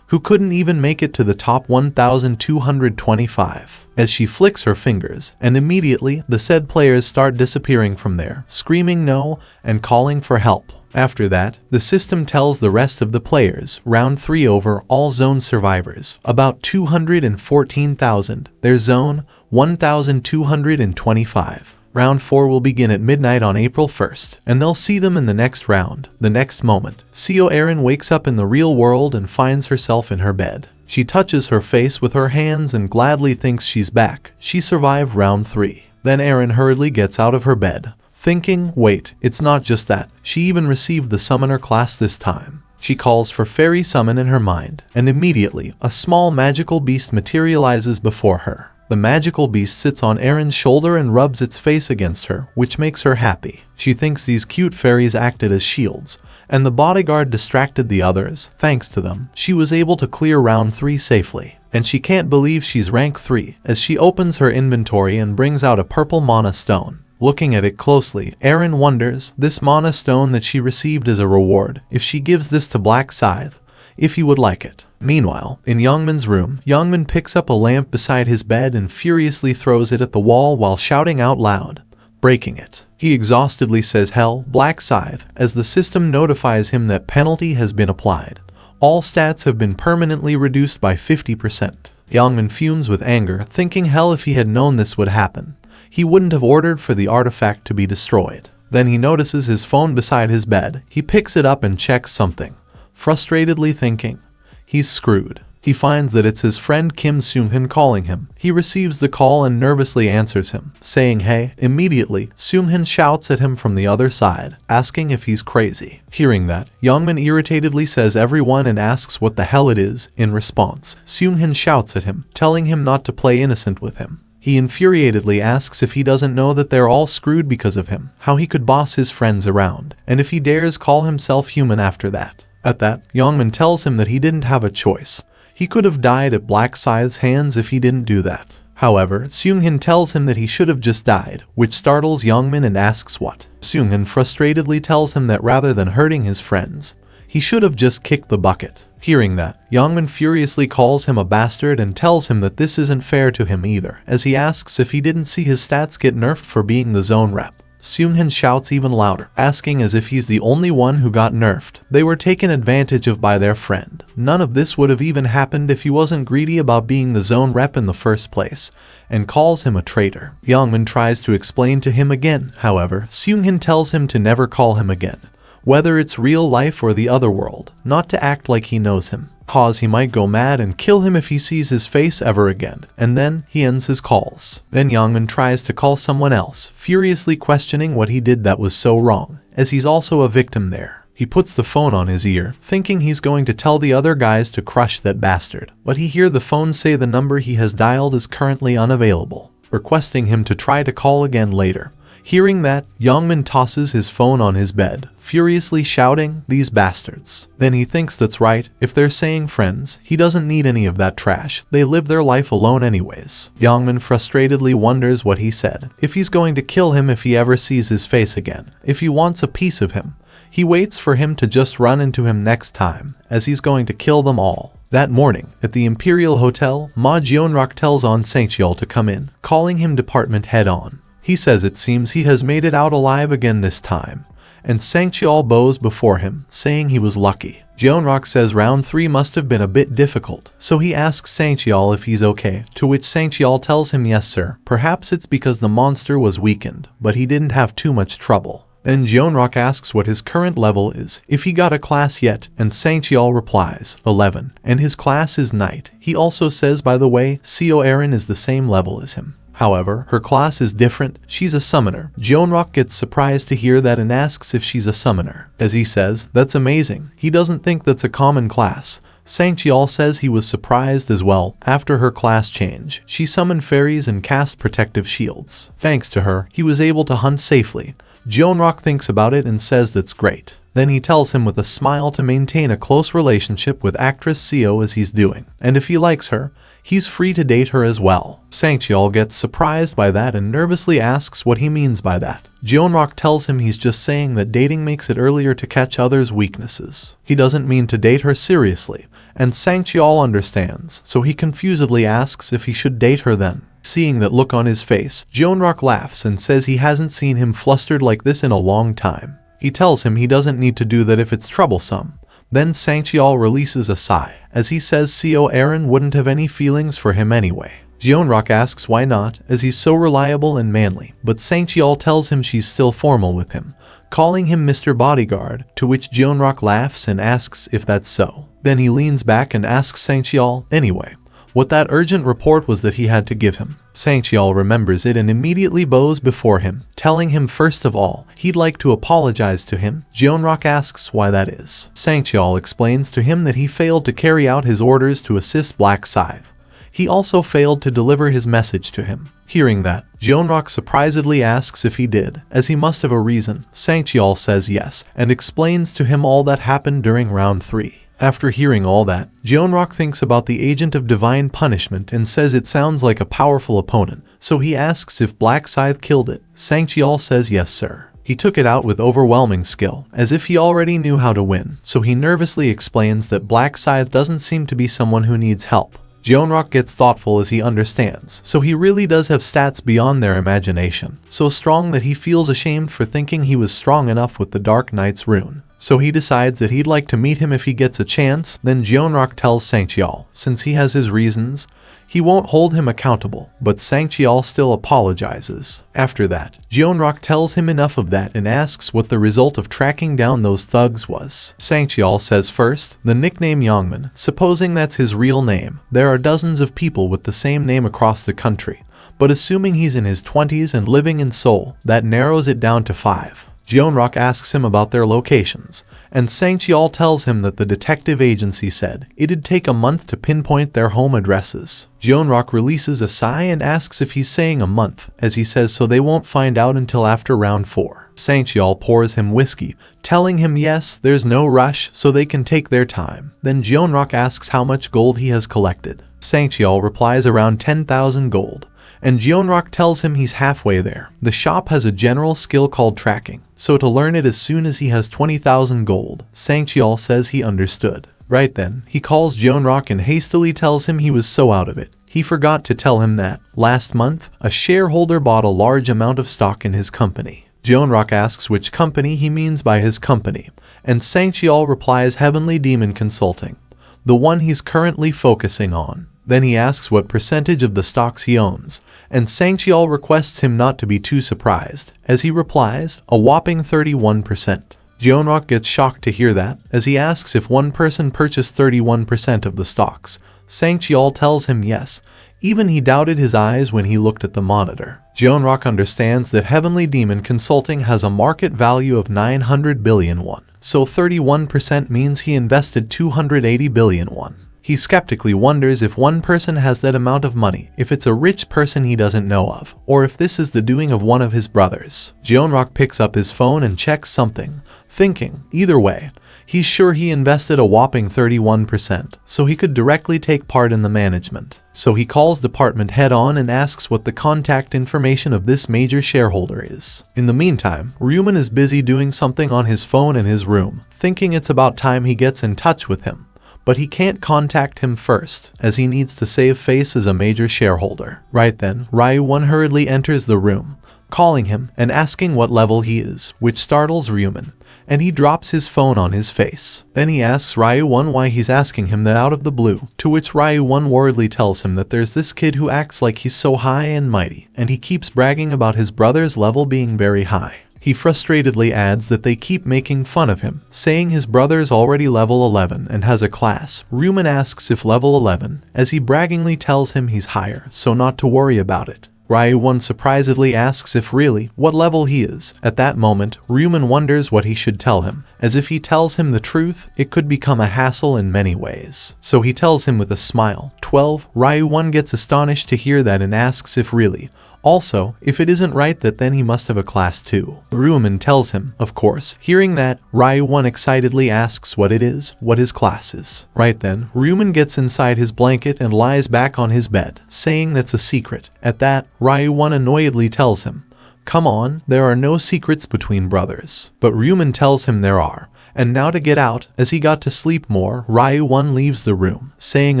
[SPEAKER 1] who couldn't even make it to the top 1225, as she flicks her fingers, and immediately the said players start disappearing from there, screaming no and calling for help. After that, the system tells the rest of the players, round 3 over, all zone survivors, about 214,000, their zone, 1,225. Round 4 will begin at midnight on April 1st, and they'll see them in the next round. The next moment, Seo Erin wakes up in the real world and finds herself in her bed. She touches her face with her hands and gladly thinks she's back. She survived round 3. Then Erin hurriedly gets out of her bed, thinking, wait, it's not just that. She even received the summoner class this time. She calls for Fairy Summon in her mind, and immediately, a small magical beast materializes before her. The magical beast sits on Erin's shoulder and rubs its face against her, which makes her happy. She thinks these cute fairies acted as shields, and the bodyguard distracted the others. Thanks to them, she was able to clear round 3 safely. And she can't believe she's rank 3, as she opens her inventory and brings out a purple mana stone. Looking at it closely, Erin wonders, this mana stone that she received as a reward, if she gives this to Black Scythe, if he would like it. Meanwhile, in Youngmin's room, Youngmin picks up a lamp beside his bed and furiously throws it at the wall while shouting out loud, breaking it. He exhaustedly says hell, Black Scythe, as the system notifies him that penalty has been applied. All stats have been permanently reduced by 50%. Youngmin fumes with anger, thinking hell, if he had known this would happen, he wouldn't have ordered for the artifact to be destroyed. Then he notices his phone beside his bed. He picks it up and checks something, frustratedly thinking, he's screwed. He finds that it's his friend Kim Seung-hin calling him. He receives the call and nervously answers him, saying hey. Immediately, Seung-hin shouts at him from the other side, asking if he's crazy. Hearing that, Youngmin irritatedly says everyone and asks what the hell it is. In response, Seung-hin shouts at him, telling him not to play innocent with him. He infuriatedly asks if he doesn't know that they're all screwed because of him, how he could boss his friends around, and if he dares call himself human after that. At that, Youngmin tells him that he didn't have a choice. He could have died at Black Scythe's hands if he didn't do that. However, Seung-hin tells him that he should have just died, which startles Youngmin and asks what. Seung-hin frustratedly tells him that rather than hurting his friends, he should have just kicked the bucket. Hearing that, Youngmin furiously calls him a bastard and tells him that this isn't fair to him either, as he asks if he didn't see his stats get nerfed for being the zone rep. Seung-hin shouts even louder, asking as if he's the only one who got nerfed. They were taken advantage of by their friend. None of this would have even happened if he wasn't greedy about being the zone rep in the first place, and calls him a traitor. Youngmin tries to explain to him again. However, Seung-hin tells him to never call him again, whether it's real life or the other world, not to act like he knows him. cause he might go mad and kill him if he sees his face ever again, and then he ends his calls. Then Ryu Min tries to call someone else, furiously questioning what he did that was so wrong, as he's also a victim there. He puts the phone on his ear, thinking he's going to tell the other guys to crush that bastard, but he hears the phone say the number he has dialed is currently unavailable, requesting him to try to call again later. Hearing that, Ryu Min tosses his phone on his bed, furiously shouting, "These bastards." Then he thinks that's right, if they're saying friends, he doesn't need any of that trash, they live their life alone anyways. Ryu Min frustratedly wonders what he said, if he's going to kill him if he ever sees his face again, if he wants a piece of him. He waits for him to just run into him next time, as he's going to kill them all. That morning, at the Imperial Hotel, Ma Jeonrak tells On Saint-Yeol to come in, calling him department head on. He says it seems he has made it out alive again this time, and Saint-Yeol bows before him, saying he was lucky. Jeonrak says round 3 must have been a bit difficult, so he asks Saint-Yeol if he's okay, to which Saint-Yeol tells him yes sir, perhaps it's because the monster was weakened, but he didn't have too much trouble. Then Jeonrak asks what his current level is, if he got a class yet, and Saint-Yeol replies, 11, and his class is Knight. He also says by the way, Seo Erin is the same level as him. However, her class is different, she's a summoner. Jeonrak gets surprised to hear that and asks if she's a summoner. As he says, that's amazing, he doesn't think that's a common class. Saint-Yeol says he was surprised as well. After her class change, she summoned fairies and cast protective shields. Thanks to her, he was able to hunt safely. Jeonrak thinks about it and says that's great. Then he tells him with a smile to maintain a close relationship with actress Seo as he's doing, and if he likes her, he's free to date her as well. Saint-Yeol gets surprised by that and nervously asks what he means by that. Jeonrak tells him he's just saying that dating makes it earlier to catch others' weaknesses. He doesn't mean to date her seriously, and Saint-Yeol understands, so he confusedly asks if he should date her then. Seeing that look on his face, Jeonrak laughs and says he hasn't seen him flustered like this in a long time. He tells him he doesn't need to do that if it's troublesome. Then Saint-Yeol releases a sigh, as he says Seo Erin wouldn't have any feelings for him anyway. Jeonrak asks why not, as he's so reliable and manly, but Saint-Yeol tells him she's still formal with him, calling him Mr. Bodyguard, to which Jeonrak laughs and asks if that's so. Then he leans back and asks Saint-Yeol, anyway, what that urgent report was that he had to give him. Saint-Yeol remembers it and immediately bows before him, telling him first of all, he'd like to apologize to him. Jeonrak asks why that is. Saint-Yeol explains to him that he failed to carry out his orders to assist Black Scythe. He also failed to deliver his message to him. Hearing that, Jeonrak surprisedly asks if he did, as he must have a reason. Saint-Yeol says yes, and explains to him all that happened during round 3. After hearing all that, Jeonrak thinks about the Agent of Divine Punishment and says it sounds like a powerful opponent, so he asks if Black Scythe killed it. Saint-Yeol says yes sir. He took it out with overwhelming skill, as if he already knew how to win, so he nervously explains that Black Scythe doesn't seem to be someone who needs help. Jeonrak gets thoughtful as he understands, so he really does have stats beyond their imagination, so strong that he feels ashamed for thinking he was strong enough with the Dark Knight's rune. So he decides that he'd like to meet him if he gets a chance. Then Jeonrak tells Saint-Yeol, since he has his reasons, he won't hold him accountable, but Saint-Yeol still apologizes. After that, Jeonrak tells him enough of that and asks what the result of tracking down those thugs was. Saint-Yeol says first, the nickname Ryu Min, supposing that's his real name. There are dozens of people with the same name across the country, but assuming he's in his 20s and living in Seoul, that narrows it down to 5. Jeonrak asks him about their locations, and Saint-Yeol tells him that the detective agency said it'd take a month to pinpoint their home addresses. Jeonrak releases a sigh and asks if he's saying a month, as he says so they won't find out until after round 4. Saint-Yeol pours him whiskey, telling him yes, there's no rush, so they can take their time. Then Jeonrak asks how much gold he has collected. Saint-Yeol replies around 10,000 gold. And Jeonrak tells him he's halfway there. The shop has a general skill called tracking, so to learn it as soon as he has 20,000 gold. Saint-Yeol says he understood. Right then, he calls Jeonrak and hastily tells him he was so out of it. He forgot to tell him that, last month, a shareholder bought a large amount of stock in his company. Jeonrak asks which company he means by his company, and Saint-Yeol replies Heavenly Demon Consulting, the one he's currently focusing on. Then he asks what percentage of the stocks he owns, and Saint-Yeol requests him not to be too surprised, as he replies, a whopping 31%. Jeonrok gets shocked to hear that, as he asks if one person purchased 31% of the stocks. Sang-cheol tells him yes. Even he doubted his eyes when he looked at the monitor. Jeonrok understands that Heavenly Demon Consulting has a market value of 900 billion won, so 31% means he invested 280 billion won. He skeptically wonders if one person has that amount of money, if it's a rich person he doesn't know of, or if this is the doing of one of his brothers. Jeonrok picks up his phone and checks something, thinking, either way, he's sure he invested a whopping 31%, so he could directly take part in the management. So he calls department head on and asks what the contact information of this major shareholder is. In the meantime, Ryu Min is busy doing something on his phone in his room, thinking it's about time he gets in touch with him. But he can't contact him first, as he needs to save face as a major shareholder. Right then, Ryu Min hurriedly enters the room, calling him and asking what level he is, which startles Ryu Min, and he drops his phone on his face. Then he asks Ryu Min why he's asking him that out of the blue, to which Ryu Min worriedly tells him that there's this kid who acts like he's so high and mighty, and he keeps bragging about his brother's level being very high. He frustratedly adds that they keep making fun of him, saying his brother's already level 11 and has a class. Ryu Min asks if level 11, as he braggingly tells him he's higher, so not to worry about it. Ryu Min surprisedly asks if really, what level he is. At that moment, Ryu Min wonders what he should tell him, as if he tells him the truth, it could become a hassle in many ways. So he tells him with a smile, 12. Ryu Min gets astonished to hear that and asks if really. Also, if it isn't right that then he must have a class too. Ryu Min tells him, of course. Hearing that, Ryu Min excitedly asks what it is, what his class is. Right then, Ryu Min gets inside his blanket and lies back on his bed, saying that's a secret. At that, Ryu Min annoyedly tells him, come on, there are no secrets between brothers. But Ryu Min tells him there are. And now to get out, as he got to sleep more, Ryu Min leaves the room, saying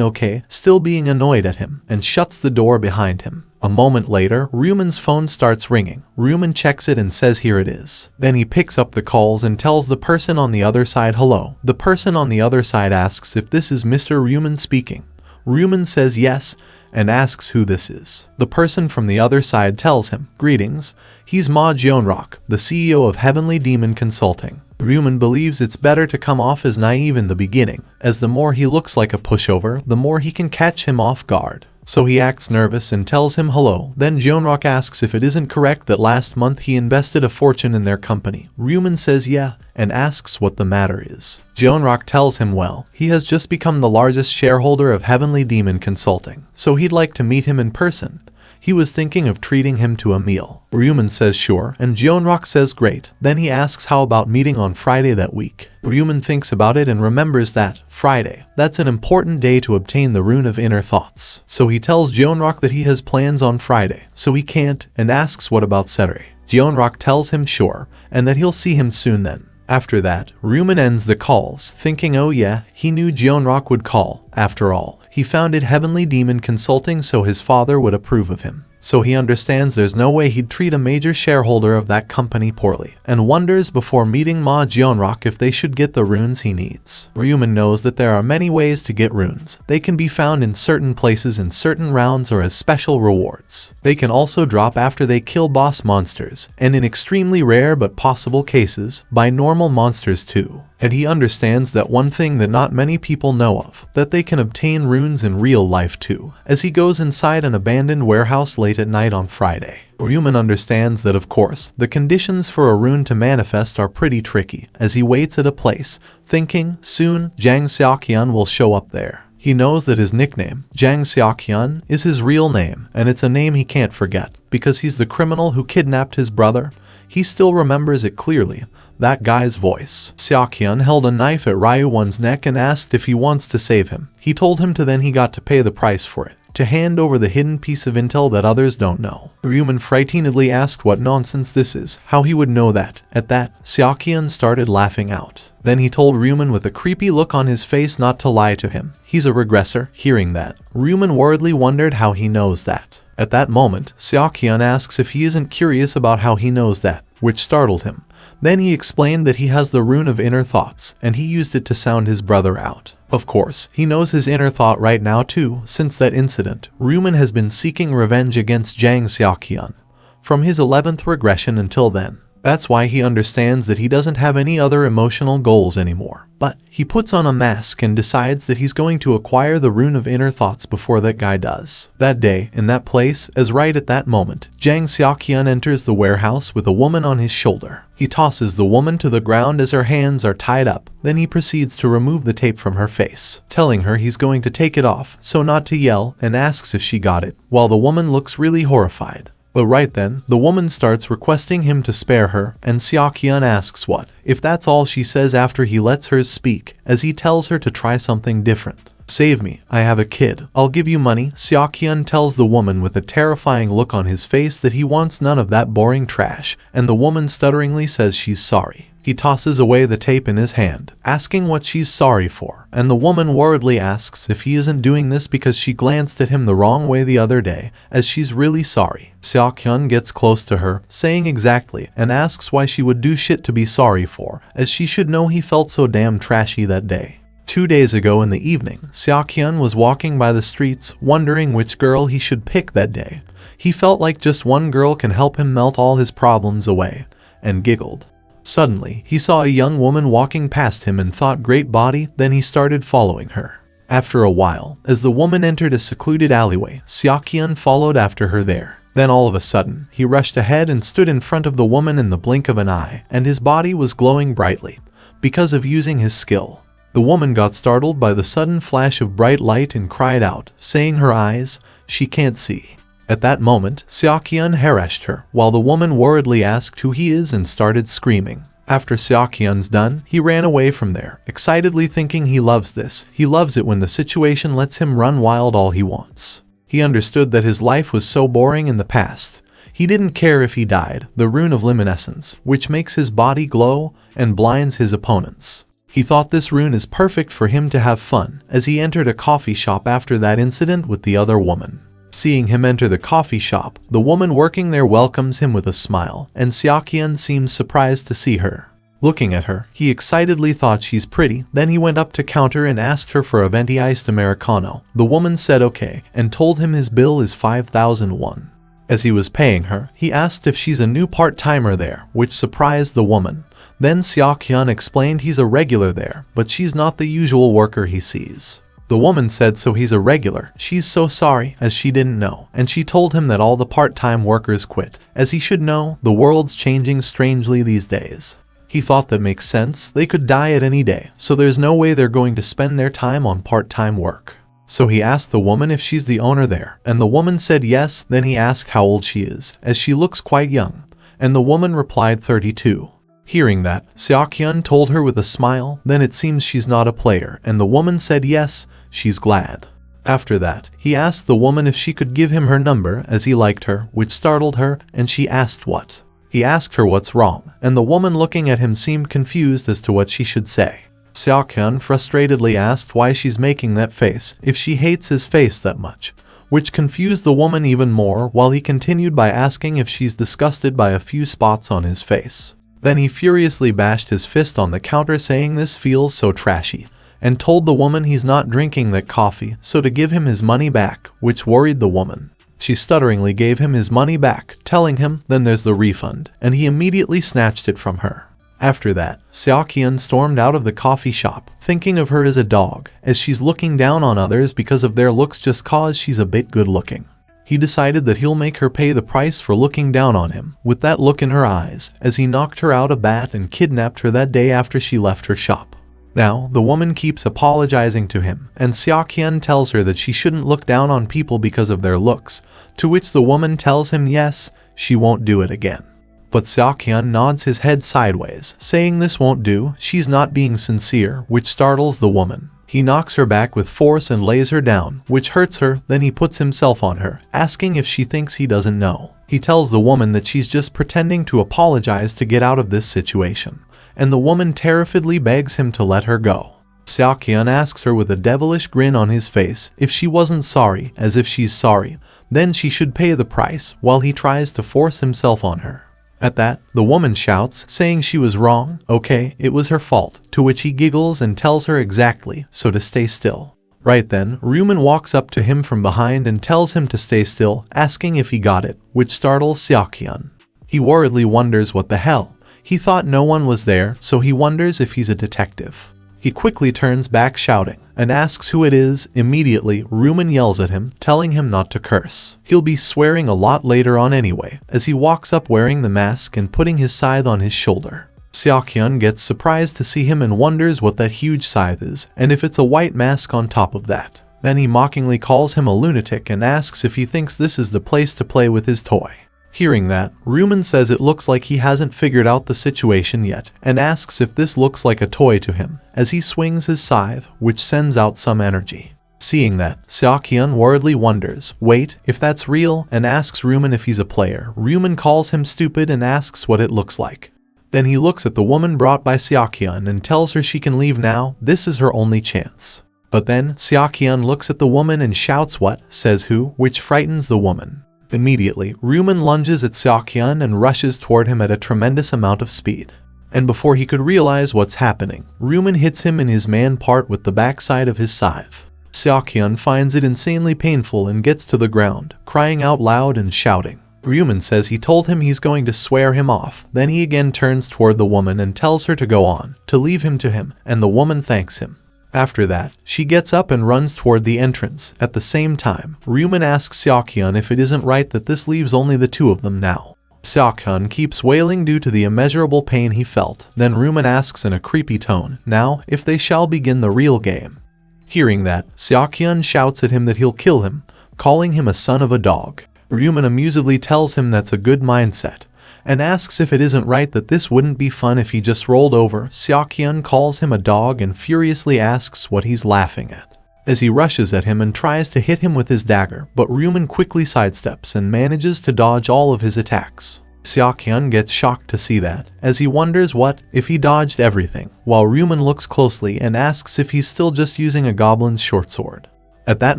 [SPEAKER 1] okay, still being annoyed at him, and shuts the door behind him. A moment later, Ryu Min's phone starts ringing. Ryu Min checks it and says here it is. Then he picks up the calls and tells the person on the other side hello. The person on the other side asks if this is Mr. Ryu Min speaking. Ryu Min says yes, and asks who this is. The person from the other side tells him, greetings, he's Ma Jeonrok, the CEO of Heavenly Demon Consulting. Ryu Min believes it's better to come off as naive in the beginning, as the more he looks like a pushover, the more he can catch him off guard. So he acts nervous and tells him hello. Then Jeonrok asks if it isn't correct that last month he invested a fortune in their company. Ryu Min says yeah, and asks what the matter is. Jeonrok tells him well, he has just become the largest shareholder of Heavenly Demon Consulting, so he'd like to meet him in person. He was thinking of treating him to a meal. Ryu Min says sure, and Jeonrok says great. Then he asks how about meeting on Friday that week. Ryu Min thinks about it and remembers that, Friday, that's an important day to obtain the Rune of Inner Thoughts. So he tells Jeonrok that he has plans on Friday, so he can't, and asks what about Saturday. Jeonrok tells him sure, and that he'll see him soon then. After that, Ryu Min ends the calls, thinking oh yeah, he knew Jeonrok would call. After all, he founded Heavenly Demon Consulting so his father would approve of him. So he understands there's no way he'd treat a major shareholder of that company poorly, and wonders before meeting Ma Jeonrok if they should get the runes he needs. Ryu Min knows that there are many ways to get runes. They can be found in certain places in certain rounds or as special rewards. They can also drop after they kill boss monsters, and in extremely rare but possible cases, by normal monsters too. And he understands that one thing that not many people know of, that they can obtain runes in real life too, as he goes inside an abandoned warehouse late at night on Friday. Ryu Min understands that of course, the conditions for a rune to manifest are pretty tricky, as he waits at a place, thinking, soon, Jang Seokhyun will show up there. He knows that his nickname, Jang Seokhyun, is his real name, and it's a name he can't forget, because he's the criminal who kidnapped his brother. He still remembers it clearly, that guy's voice. Seokhyun held a knife at Ryu Min's neck and asked if he wants to save him. He told him to then he got to pay the price for it, to hand over the hidden piece of intel that others don't know. Ryu Min frightenedly asked what nonsense this is, how he would know that. At that, Seokhyun started laughing out. Then he told Ryu Min with a creepy look on his face not to lie to him. He's a regressor. Hearing that, Ryu Min worriedly wondered how he knows that. At that moment, Seokhyun asks if he isn't curious about how he knows that, which startled him. Then he explained that he has the Rune of Inner Thoughts, and he used it to sound his brother out. Of course, he knows his inner thought right now too, since that incident. Ryu Min has been seeking revenge against Jang Seokhyun from his 11th regression until then. That's why he understands that he doesn't have any other emotional goals anymore. But he puts on a mask and decides that he's going to acquire the rune of inner thoughts before that guy does. That day, in that place, as right at that moment, Jang Seok-hyun enters the warehouse with a woman on his shoulder. He tosses the woman to the ground as her hands are tied up. Then he proceeds to remove the tape from her face, telling her he's going to take it off so not to yell, and asks if she got it, while the woman looks really horrified. But right then, the woman starts requesting him to spare her, and Seok-hyun asks what. If that's all she says after he lets her speak, as he tells her to try something different. Save me, I have a kid, I'll give you money. Seok-hyun tells the woman with a terrifying look on his face that he wants none of that boring trash, and the woman stutteringly says she's sorry. He tosses away the tape in his hand, asking what she's sorry for, and the woman worriedly asks if he isn't doing this because she glanced at him the wrong way the other day, as she's really sorry. Seok-hyun gets close to her, saying exactly, and asks why she would do shit to be sorry for, as she should know he felt so damn trashy that day. 2 days ago in the evening, Seok-hyun was walking by the streets, wondering which girl he should pick that day. He felt like just one girl can help him melt all his problems away, and giggled. Suddenly, he saw a young woman walking past him and thought great body, then he started following her. After a while, as the woman entered a secluded alleyway, Seok-hyun followed after her there. Then all of a sudden, he rushed ahead and stood in front of the woman in the blink of an eye, and his body was glowing brightly, because of using his skill. The woman got startled by the sudden flash of bright light and cried out, saying her eyes, she can't see. At that moment, Seok-hyun harassed her, while the woman worriedly asked who he is and started screaming. After Seok-hyun's done, he ran away from there, excitedly thinking he loves this. He loves it when the situation lets him run wild all he wants. He understood that his life was so boring in the past. He didn't care if he died, the rune of luminescence, which makes his body glow and blinds his opponents. He thought this rune is perfect for him to have fun, as he entered a coffee shop after that incident with the other woman. Seeing him enter the coffee shop, the woman working there welcomes him with a smile, and Seok-hyun seems surprised to see her. Looking at her, he excitedly thought she's pretty, then he went up to counter and asked her for a venti iced Americano. The woman said okay, and told him his bill is 5,000 won. As he was paying her, he asked if she's a new part-timer there, which surprised the woman. Then Seok-hyun explained he's a regular there, but she's not the usual worker he sees. The woman said so he's a regular, she's so sorry, as she didn't know, and she told him that all the part-time workers quit. As he should know, the world's changing strangely these days. He thought that makes sense, they could die at any day, so there's no way they're going to spend their time on part-time work. So he asked the woman if she's the owner there, and the woman said yes. Then he asked how old she is, as she looks quite young, and the woman replied 32. Hearing that, Seok-hyun told her with a smile, then it seems she's not a player, and the woman said yes, she's glad. After that, he asked the woman if she could give him her number, as he liked her, which startled her, and she asked what. He asked her what's wrong, and the woman looking at him seemed confused as to what she should say. Seok-hyun frustratedly asked why she's making that face, if she hates his face that much, which confused the woman even more, while he continued by asking if she's disgusted by a few spots on his face. Then he furiously bashed his fist on the counter saying this feels so trashy, and told the woman he's not drinking that coffee, so to give him his money back, which worried the woman. She stutteringly gave him his money back, telling him, then there's the refund, and he immediately snatched it from her. After that, Seok-hyun stormed out of the coffee shop, thinking of her as a dog, as she's looking down on others because of their looks just cause she's a bit good looking. He decided that he'll make her pay the price for looking down on him, with that look in her eyes, as he knocked her out a bat and kidnapped her that day after she left her shop. Now, the woman keeps apologizing to him, and Seok-hyun tells her that she shouldn't look down on people because of their looks, to which the woman tells him yes, she won't do it again. But Seok-hyun nods his head sideways, saying this won't do, she's not being sincere, which startles the woman. He knocks her back with force and lays her down, which hurts her. Then he puts himself on her, asking if she thinks he doesn't know. He tells the woman that she's just pretending to apologize to get out of this situation, and the woman terrifiedly begs him to let her go. Seok-hyun asks her with a devilish grin on his face if she wasn't sorry, as if she's sorry, then she should pay the price, while he tries to force himself on her. At that, the woman shouts, saying she was wrong, okay, it was her fault, to which he giggles and tells her exactly, so to stay still. Right then, Ryu Min walks up to him from behind and tells him to stay still, asking if he got it, which startles Seok-hyun. He worriedly wonders what the hell, He thought no one was there, so he wonders if he's a detective. He quickly turns back shouting and asks who it is. Immediately, Ryu Min yells at him, telling him not to curse. He'll be swearing a lot later on anyway, as he walks up wearing the mask and putting his scythe on his shoulder. Seok-hyun gets surprised to see him and wonders what that huge scythe is, and if it's a white mask on top of that. Then he mockingly calls him a lunatic and asks if he thinks this is the place to play with his toy. Hearing that, Ryu Min says it looks like he hasn't figured out the situation yet, and asks if this looks like a toy to him, as he swings his scythe, which sends out some energy. Seeing that, Seok-hyun worriedly wonders, wait, if that's real, and asks Ryu Min if he's a player. Ryu Min calls him stupid and asks what it looks like. Then he looks at the woman brought by Seok-hyun and tells her she can leave now, this is her only chance. But then, Seok-hyun looks at the woman and shouts what, says who, which frightens the woman. Immediately, Ryu Min lunges at Seok-hyun and rushes toward him at a tremendous amount of speed. And before he could realize what's happening, Ryu Min hits him in his man part with the backside of his scythe. Seok-hyun finds it insanely painful and gets to the ground, crying out loud and shouting. Ryu Min says he told him he's going to swear him off. Then he again turns toward the woman and tells her to go on, to leave him to him, and the woman thanks him. After that, she gets up and runs toward the entrance. At the same time, Ryu Min asks Seok-hyun if it isn't right that this leaves only the two of them now. Seok-hyun keeps wailing due to the immeasurable pain he felt. Then Ryu Min asks in a creepy tone, now, if they shall begin the real game. Hearing that, Seok-hyun shouts at him that he'll kill him, calling him a son of a dog. Ryu Min amusedly tells him that's a good mindset, and asks if it isn't right that this wouldn't be fun if he just rolled over. Seok-hyun calls him a dog and furiously asks what he's laughing at, as he rushes at him and tries to hit him with his dagger, but Ryu Min quickly sidesteps and manages to dodge all of his attacks. Seok-hyun gets shocked to see that, as he wonders what if he dodged everything, while Ryu Min looks closely and asks if he's still just using a goblin's short sword. At that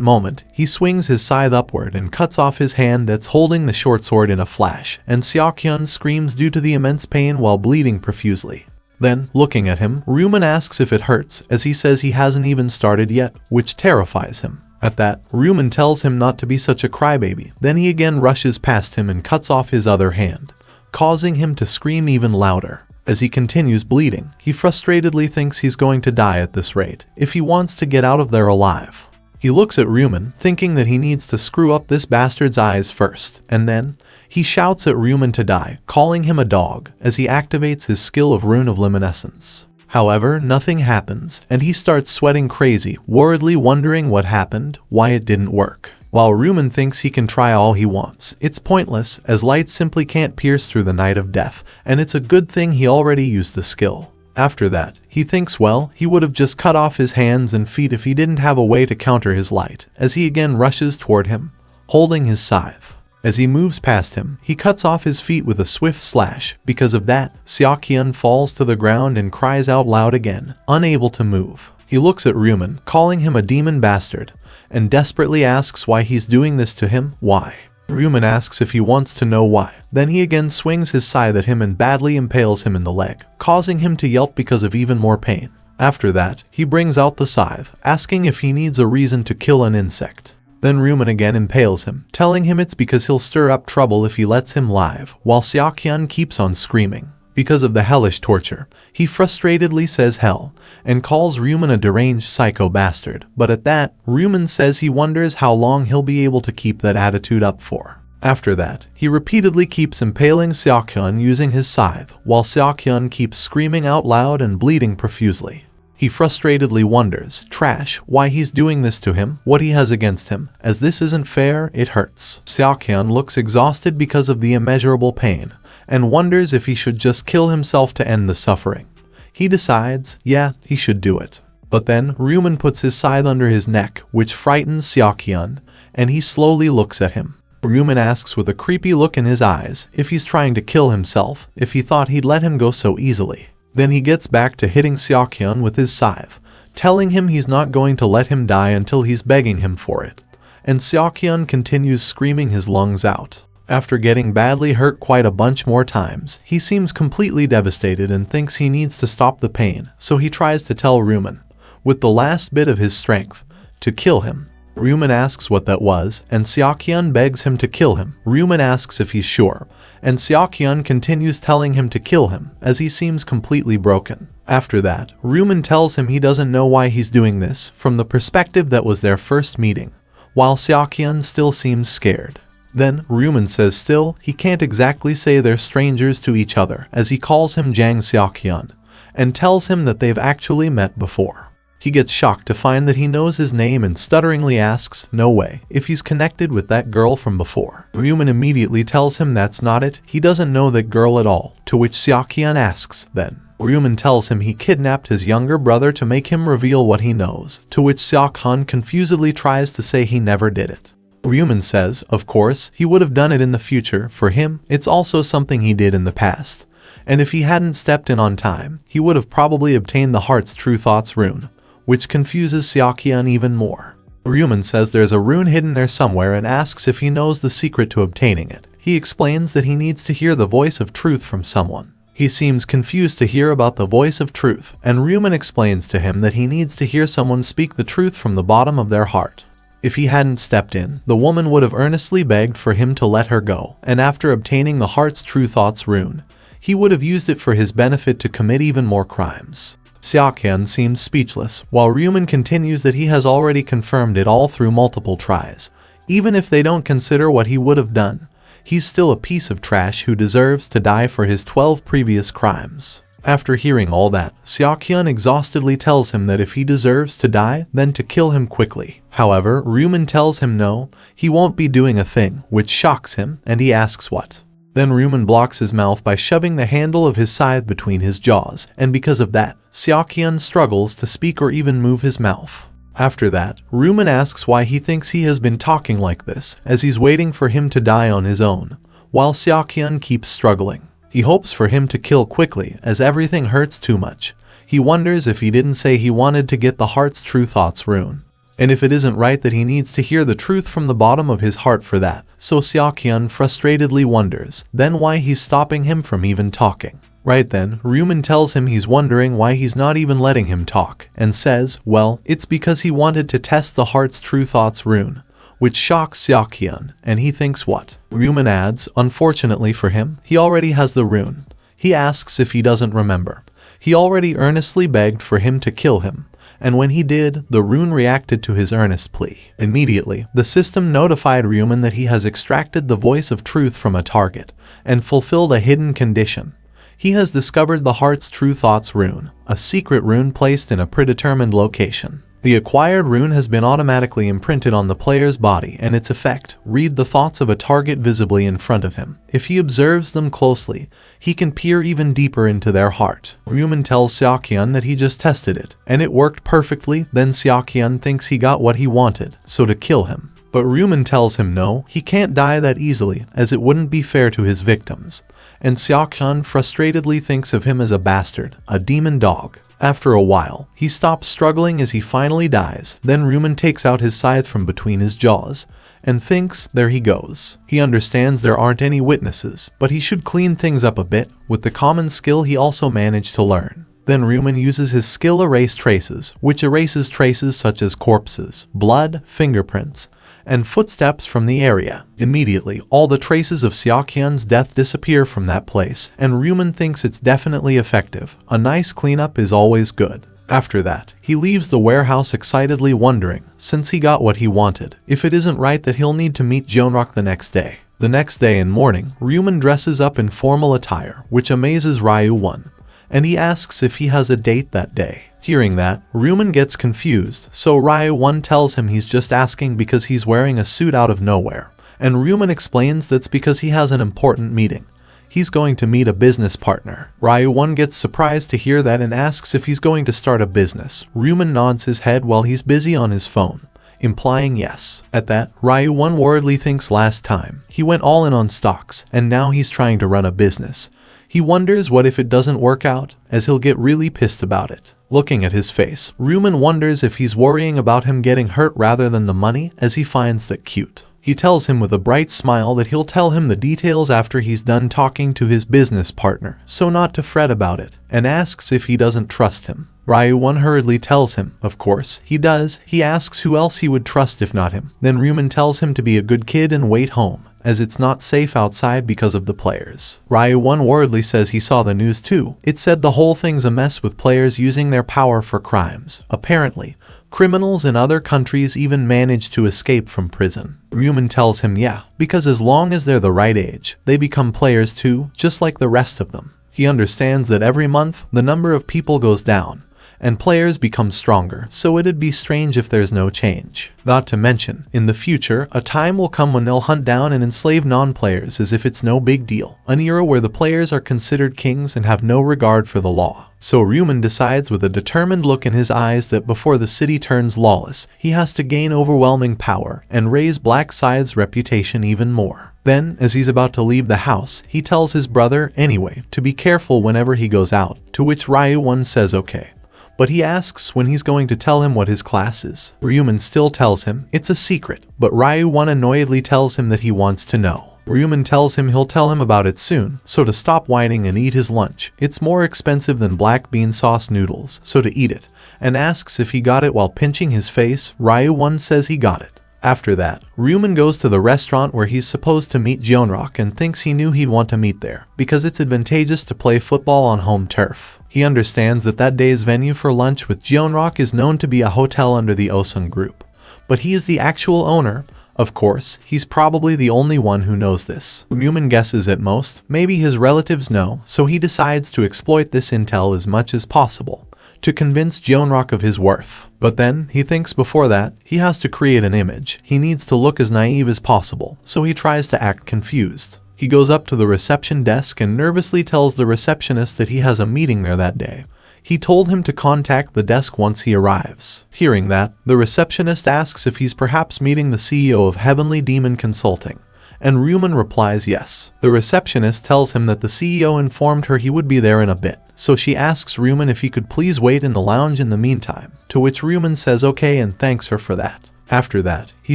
[SPEAKER 1] moment, he swings his scythe upward and cuts off his hand that's holding the short sword in a flash, and Seok-hyun screams due to the immense pain while bleeding profusely. Then, looking at him, Ryu Min asks if it hurts, as he says he hasn't even started yet, which terrifies him. At that, Ryu Min tells him not to be such a crybaby. Then he again rushes past him and cuts off his other hand, causing him to scream even louder. As he continues bleeding, he frustratedly thinks he's going to die at this rate, if he wants to get out of there alive. He looks at Ryu Min, thinking that he needs to screw up this bastard's eyes first, and then he shouts at Ryu Min to die, calling him a dog, as he activates his skill of Rune of Luminescence. However, nothing happens, and he starts sweating crazy, worriedly wondering what happened, why it didn't work. While Ryu Min thinks he can try all he wants, it's pointless, as light simply can't pierce through the night of death, and it's a good thing he already used the skill. After that, he thinks well, he would have just cut off his hands and feet if he didn't have a way to counter his light, as he again rushes toward him, holding his scythe. As he moves past him, he cuts off his feet with a swift slash. Because of that, Seok-hyun falls to the ground and cries out loud again, unable to move. He looks at Ryu Min, calling him a demon bastard, and desperately asks why he's doing this to him. Why? Ryu Min asks if he wants to know why. Then he again swings his scythe at him and badly impales him in the leg, causing him to yelp because of even more pain. After that, he brings out the scythe, asking if he needs a reason to kill an insect. Then Ryu Min again impales him, telling him it's because he'll stir up trouble if he lets him live, while Seok-hyun keeps on screaming. Because of the hellish torture, he frustratedly says hell, and calls Ryu Min a deranged psycho bastard, but at that, Ryu Min says he wonders how long he'll be able to keep that attitude up for. After that, he repeatedly keeps impaling Seok-hyun using his scythe, while Seok-hyun keeps screaming out loud and bleeding profusely. He frustratedly wonders, trash, why he's doing this to him, what he has against him, as this isn't fair, it hurts. Seok-hyun looks exhausted because of the immeasurable pain, and wonders if he should just kill himself to end the suffering. He decides, yeah, he should do it. But then, Ryu Min puts his scythe under his neck, which frightens Seok-hyun, and he slowly looks at him. Ryu Min asks with a creepy look in his eyes if he's trying to kill himself, if he thought he'd let him go so easily. Then he gets back to hitting Seok-hyun with his scythe, telling him he's not going to let him die until he's begging him for it. And Seok-hyun continues screaming his lungs out. After getting badly hurt quite a bunch more times, he seems completely devastated and thinks he needs to stop the pain, so he tries to tell Ryu Min, with the last bit of his strength, to kill him. Ryu Min asks what that was, and Seokhyun begs him to kill him. Ryu Min asks if he's sure, and Seokhyun continues telling him to kill him, as he seems completely broken. After that, Ryu Min tells him he doesn't know why he's doing this, from the perspective that was their first meeting, while Seokhyun still seems scared. Then, Ryu Min says still, he can't exactly say they're strangers to each other, as he calls him Jang Seokhyun, and tells him that they've actually met before. He gets shocked to find that he knows his name and stutteringly asks, no way, if he's connected with that girl from before. Ryu Min immediately tells him that's not it, he doesn't know that girl at all, to which Seokhyun asks, then. Ryu Min tells him he kidnapped his younger brother to make him reveal what he knows, to which Seokhyun confusedly tries to say he never did it. Ryu Min says, of course, he would have done it in the future. For him, it's also something he did in the past. And if he hadn't stepped in on time, he would have probably obtained the heart's true thoughts rune, which confuses Seokhyun even more. Ryu Min says there's a rune hidden there somewhere and asks if he knows the secret to obtaining it. He explains that he needs to hear the voice of truth from someone. He seems confused to hear about the voice of truth, and Ryu Min explains to him that he needs to hear someone speak the truth from the bottom of their heart. If he hadn't stepped in, the woman would have earnestly begged for him to let her go, and after obtaining the heart's true thoughts rune, he would have used it for his benefit to commit even more crimes. Seokhyun seems speechless, while Ryu Min continues that he has already confirmed it all through multiple tries. Even if they don't consider what he would have done, he's still a piece of trash who deserves to die for his 12 previous crimes. After hearing all that, Seokhyun exhaustedly tells him that if he deserves to die, then to kill him quickly. However, Ryu Min tells him no, he won't be doing a thing, which shocks him, and he asks what. Then Ryu Min blocks his mouth by shoving the handle of his scythe between his jaws, and because of that, Seokhyun struggles to speak or even move his mouth. After that, Ryu Min asks why he thinks he has been talking like this, as he's waiting for him to die on his own, while Seokhyun keeps struggling. He hopes for him to kill quickly, as everything hurts too much. He wonders if he didn't say he wanted to get the heart's true thoughts rune, and if it isn't right that he needs to hear the truth from the bottom of his heart for that. So Seokhyun frustratedly wonders, then why he's stopping him from even talking. Right then, Ryu Min tells him he's wondering why he's not even letting him talk, and says, well, it's because he wanted to test the heart's true thoughts rune, which shocks Seokhyun, and he thinks what? Ryu Min adds, unfortunately for him, he already has the rune. He asks if he doesn't remember. He already earnestly begged for him to kill him, and when he did, the rune reacted to his earnest plea. Immediately, the system notified Ryu Min that he has extracted the voice of truth from a target, and fulfilled a hidden condition. He has discovered the heart's true thoughts rune, a secret rune placed in a predetermined location. The acquired rune has been automatically imprinted on the player's body, and its effect, read the thoughts of a target visibly in front of him. If he observes them closely, he can peer even deeper into their heart. Ryu Min tells Seokhyun that he just tested it, and it worked perfectly. Then Seokhyun thinks he got what he wanted, so to kill him. But Ryu Min tells him no, he can't die that easily, as it wouldn't be fair to his victims. And Seokhyun frustratedly thinks of him as a bastard, a demon dog. After a while, he stops struggling as he finally dies. Then Ryu Min takes out his scythe from between his jaws, and thinks, there he goes. He understands there aren't any witnesses, but he should clean things up a bit, with the common skill he also managed to learn. Then Ryu Min uses his skill Erase Traces, which erases traces such as corpses, blood, fingerprints, and footsteps from the area. Immediately, all the traces of Seokhyun's death disappear from that place, and Ryu Min thinks it's definitely effective. A nice cleanup is always good. After that, he leaves the warehouse excitedly wondering, since he got what he wanted, if it isn't right that he'll need to meet Jeonrok the next day. The next day in morning, Ryu Min dresses up in formal attire, which amazes Ryu Min, and he asks if he has a date that day. Hearing that, Ryu Min gets confused, so Ryu Min tells him he's just asking because he's wearing a suit out of nowhere, and Ryu Min explains that's because he has an important meeting. He's going to meet a business partner. Ryu Min gets surprised to hear that and asks if he's going to start a business. Ryu Min nods his head while he's busy on his phone, implying yes. At that, Ryu Min worriedly thinks last time he went all in on stocks, and now he's trying to run a business. He wonders what if it doesn't work out, as he'll get really pissed about it. Looking at his face, Ryu Min wonders if he's worrying about him getting hurt rather than the money, as he finds that cute. He tells him with a bright smile that he'll tell him the details after he's done talking to his business partner, so not to fret about it, and asks if he doesn't trust him. Ryu Min hurriedly tells him, of course, he does. He asks who else he would trust if not him. Then Ryu Min tells him to be a good kid and wait home, as it's not safe outside because of the players. Ryu Min worriedly says he saw the news too. It said the whole thing's a mess with players using their power for crimes. Apparently, criminals in other countries even manage to escape from prison. Ryu Min tells him yeah, because as long as they're the right age, they become players too, just like the rest of them. He understands that every month, the number of people goes down, and players become stronger, so it'd be strange if there's no change. Not to mention, in the future, a time will come when they'll hunt down and enslave non-players as if it's no big deal, an era where the players are considered kings and have no regard for the law. So Ryu Min decides with a determined look in his eyes that before the city turns lawless, he has to gain overwhelming power and raise Black Side's reputation even more. Then, as he's about to leave the house, he tells his brother, anyway, to be careful whenever he goes out, to which Ryu Min says okay. But he asks when he's going to tell him what his class is. Ryu Min still tells him it's a secret, but Ryu Min annoyedly tells him that he wants to know. Ryu Min tells him he'll tell him about it soon, so to stop whining and eat his lunch. It's more expensive than black bean sauce noodles, so to eat it, and asks if he got it while pinching his face. Ryu Min says he got it. After that, Ryu Min goes to the restaurant where he's supposed to meet Jeonrok and thinks he knew he'd want to meet there, because it's advantageous to play football on home turf. He understands that that day's venue for lunch with Jeonrok is known to be a hotel under the Osung group. But he is the actual owner. Of course, he's probably the only one who knows this. Ryu Min guesses at most, maybe his relatives know, so he decides to exploit this intel as much as possible, to convince Jeonrok of his worth. But then, he thinks before that, he has to create an image. He needs to look as naive as possible, so he tries to act confused. He goes up to the reception desk and nervously tells the receptionist that he has a meeting there that day. He told him to contact the desk once he arrives. Hearing that, the receptionist asks if he's perhaps meeting the CEO of Heavenly Demon Consulting, and Ryu Min replies yes. The receptionist tells him that the CEO informed her he would be there in a bit, so she asks Ryu Min if he could please wait in the lounge in the meantime, to which Ryu Min says okay and thanks her for that. After that, he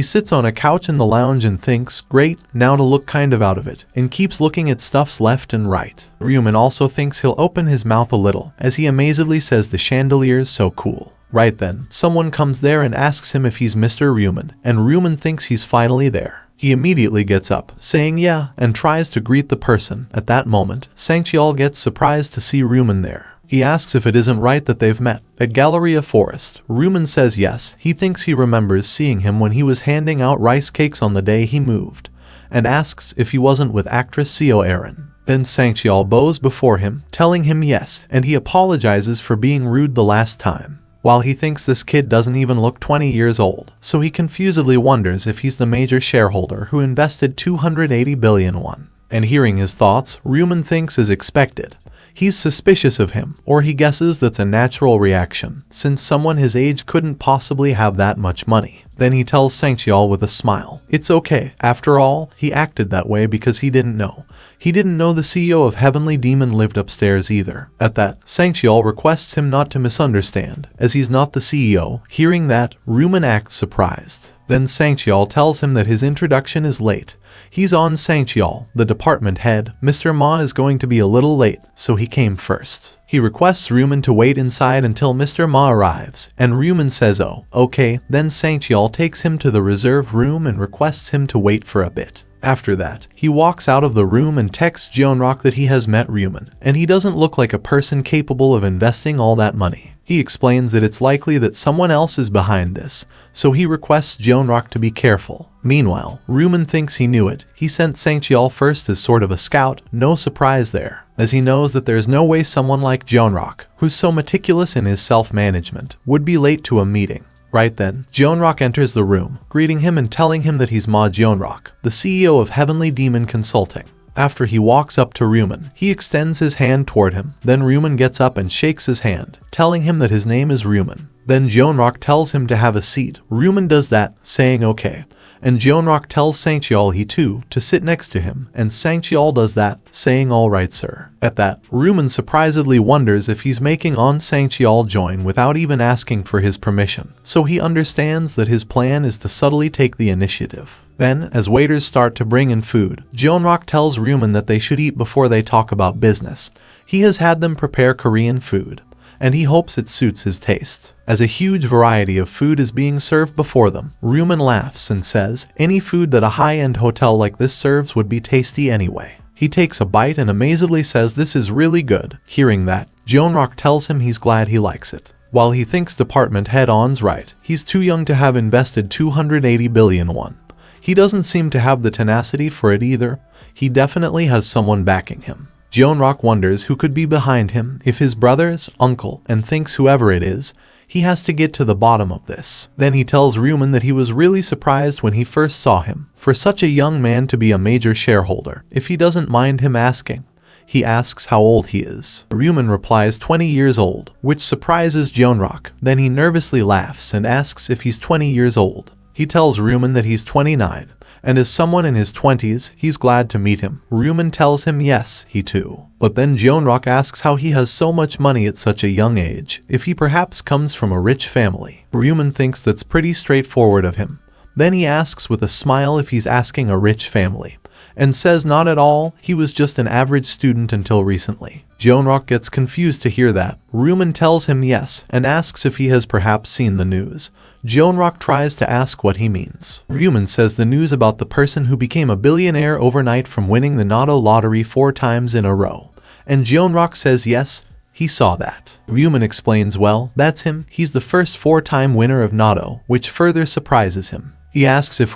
[SPEAKER 1] sits on a couch in the lounge and thinks, great, now to look kind of out of it, and keeps looking at stuffs left and right. Ryu Min also thinks he'll open his mouth a little, as he amazedly says the chandelier's so cool. Right then, someone comes there and asks him if he's Mr. Ryu Min, and Ryu Min thinks he's finally there. He immediately gets up, saying yeah, and tries to greet the person. At that moment, Sangcheol gets surprised to see Ryu Min there. He asks if it isn't right that they've met at Galleria Forest. Ryu Min says yes, he thinks he remembers seeing him when he was handing out rice cakes on the day he moved, and asks if he wasn't with actress Seo Erin. Then Sangcheol bows before him, telling him yes, and he apologizes for being rude the last time. While he thinks this kid doesn't even look 20 years old, so he confusedly wonders if he's the major shareholder who invested 280 billion won. And hearing his thoughts, Ryu Min thinks as expected. He's suspicious of him, or he guesses that's a natural reaction, since someone his age couldn't possibly have that much money. Then he tells Sangcheol with a smile, it's okay, after all, he acted that way because he didn't know. He didn't know the CEO of Heavenly Demon lived upstairs either. At that, Sangcheol requests him not to misunderstand, as he's not the CEO. Hearing that, Ryu Min acts surprised. Then Sangcheol tells him that his introduction is late. He's on Sangcheol, the department head. Mr. Ma is going to be a little late, so he came first. He requests Ryu Min to wait inside until Mr. Ma arrives, and Ryu Min says oh, okay. Then Sangcheol takes him to the reserve room and requests him to wait for a bit. After that, he walks out of the room and texts Jeonrok that he has met Ryu Min, and he doesn't look like a person capable of investing all that money. He explains that it's likely that someone else is behind this, so he requests Jeonrok to be careful. Meanwhile, Ryu Min thinks he knew it. He sent Sangcheol first as sort of a scout, no surprise there, as he knows that there's no way someone like Jeonrok, who's so meticulous in his self-management, would be late to a meeting. Right then, Jeonrok enters the room, greeting him and telling him that he's Ma Jeonrok, the CEO of Heavenly Demon Consulting. After he walks up to Ryu Min, he extends his hand toward him. Then Ryu Min gets up and shakes his hand, telling him that his name is Ryu Min. Then Jeonrok tells him to have a seat. Ryu Min does that, saying okay. And Jeonrok tells Sangcheol he too to sit next to him, and Sangcheol does that, saying alright sir. At that, Ryu Min surprisedly wonders if he's making Sangcheol join without even asking for his permission, so he understands that his plan is to subtly take the initiative. Then, as waiters start to bring in food, Jeonrok tells Ryu Min that they should eat before they talk about business. He has had them prepare Korean food, and he hopes it suits his taste. As a huge variety of food is being served before them, Ryu Min laughs and says, any food that a high-end hotel like this serves would be tasty anyway. He takes a bite and amazedly says this is really good. Hearing that, Jeonrak tells him he's glad he likes it. While he thinks department head On's right, he's too young to have invested 280 billion won. He doesn't seem to have the tenacity for it either. He definitely has someone backing him. Jeonrak wonders who could be behind him, if his brothers, uncle, and thinks whoever it is, he has to get to the bottom of this. Then he tells Ryu Min that he was really surprised when he first saw him, for such a young man to be a major shareholder, if he doesn't mind him asking. He asks how old he is. Ryu Min replies 20 years old, which surprises Jeonrak. Then he nervously laughs and asks if he's 20 years old. He tells Ryu Min that he's 29, and as someone in his 20s, he's glad to meet him. Ryu Min tells him yes, he too. But then Jeonrak asks how he has so much money at such a young age, if he perhaps comes from a rich family. Ryu Min thinks that's pretty straightforward of him. Then he asks with a smile if he's asking a rich family, and says not at all, he was just an average student until recently. Jeonrak gets confused to hear that. Ryu Min tells him yes, and asks if he has perhaps seen the news. Jeonrak tries to ask what he means. Ryu Min says the news about the person who became a billionaire overnight from winning the Nato lottery 4 times in a row. And Jeonrak says yes, he saw that. Ryu Min explains well, that's him, he's the first 4-time winner of Nato, which further surprises him. He asks if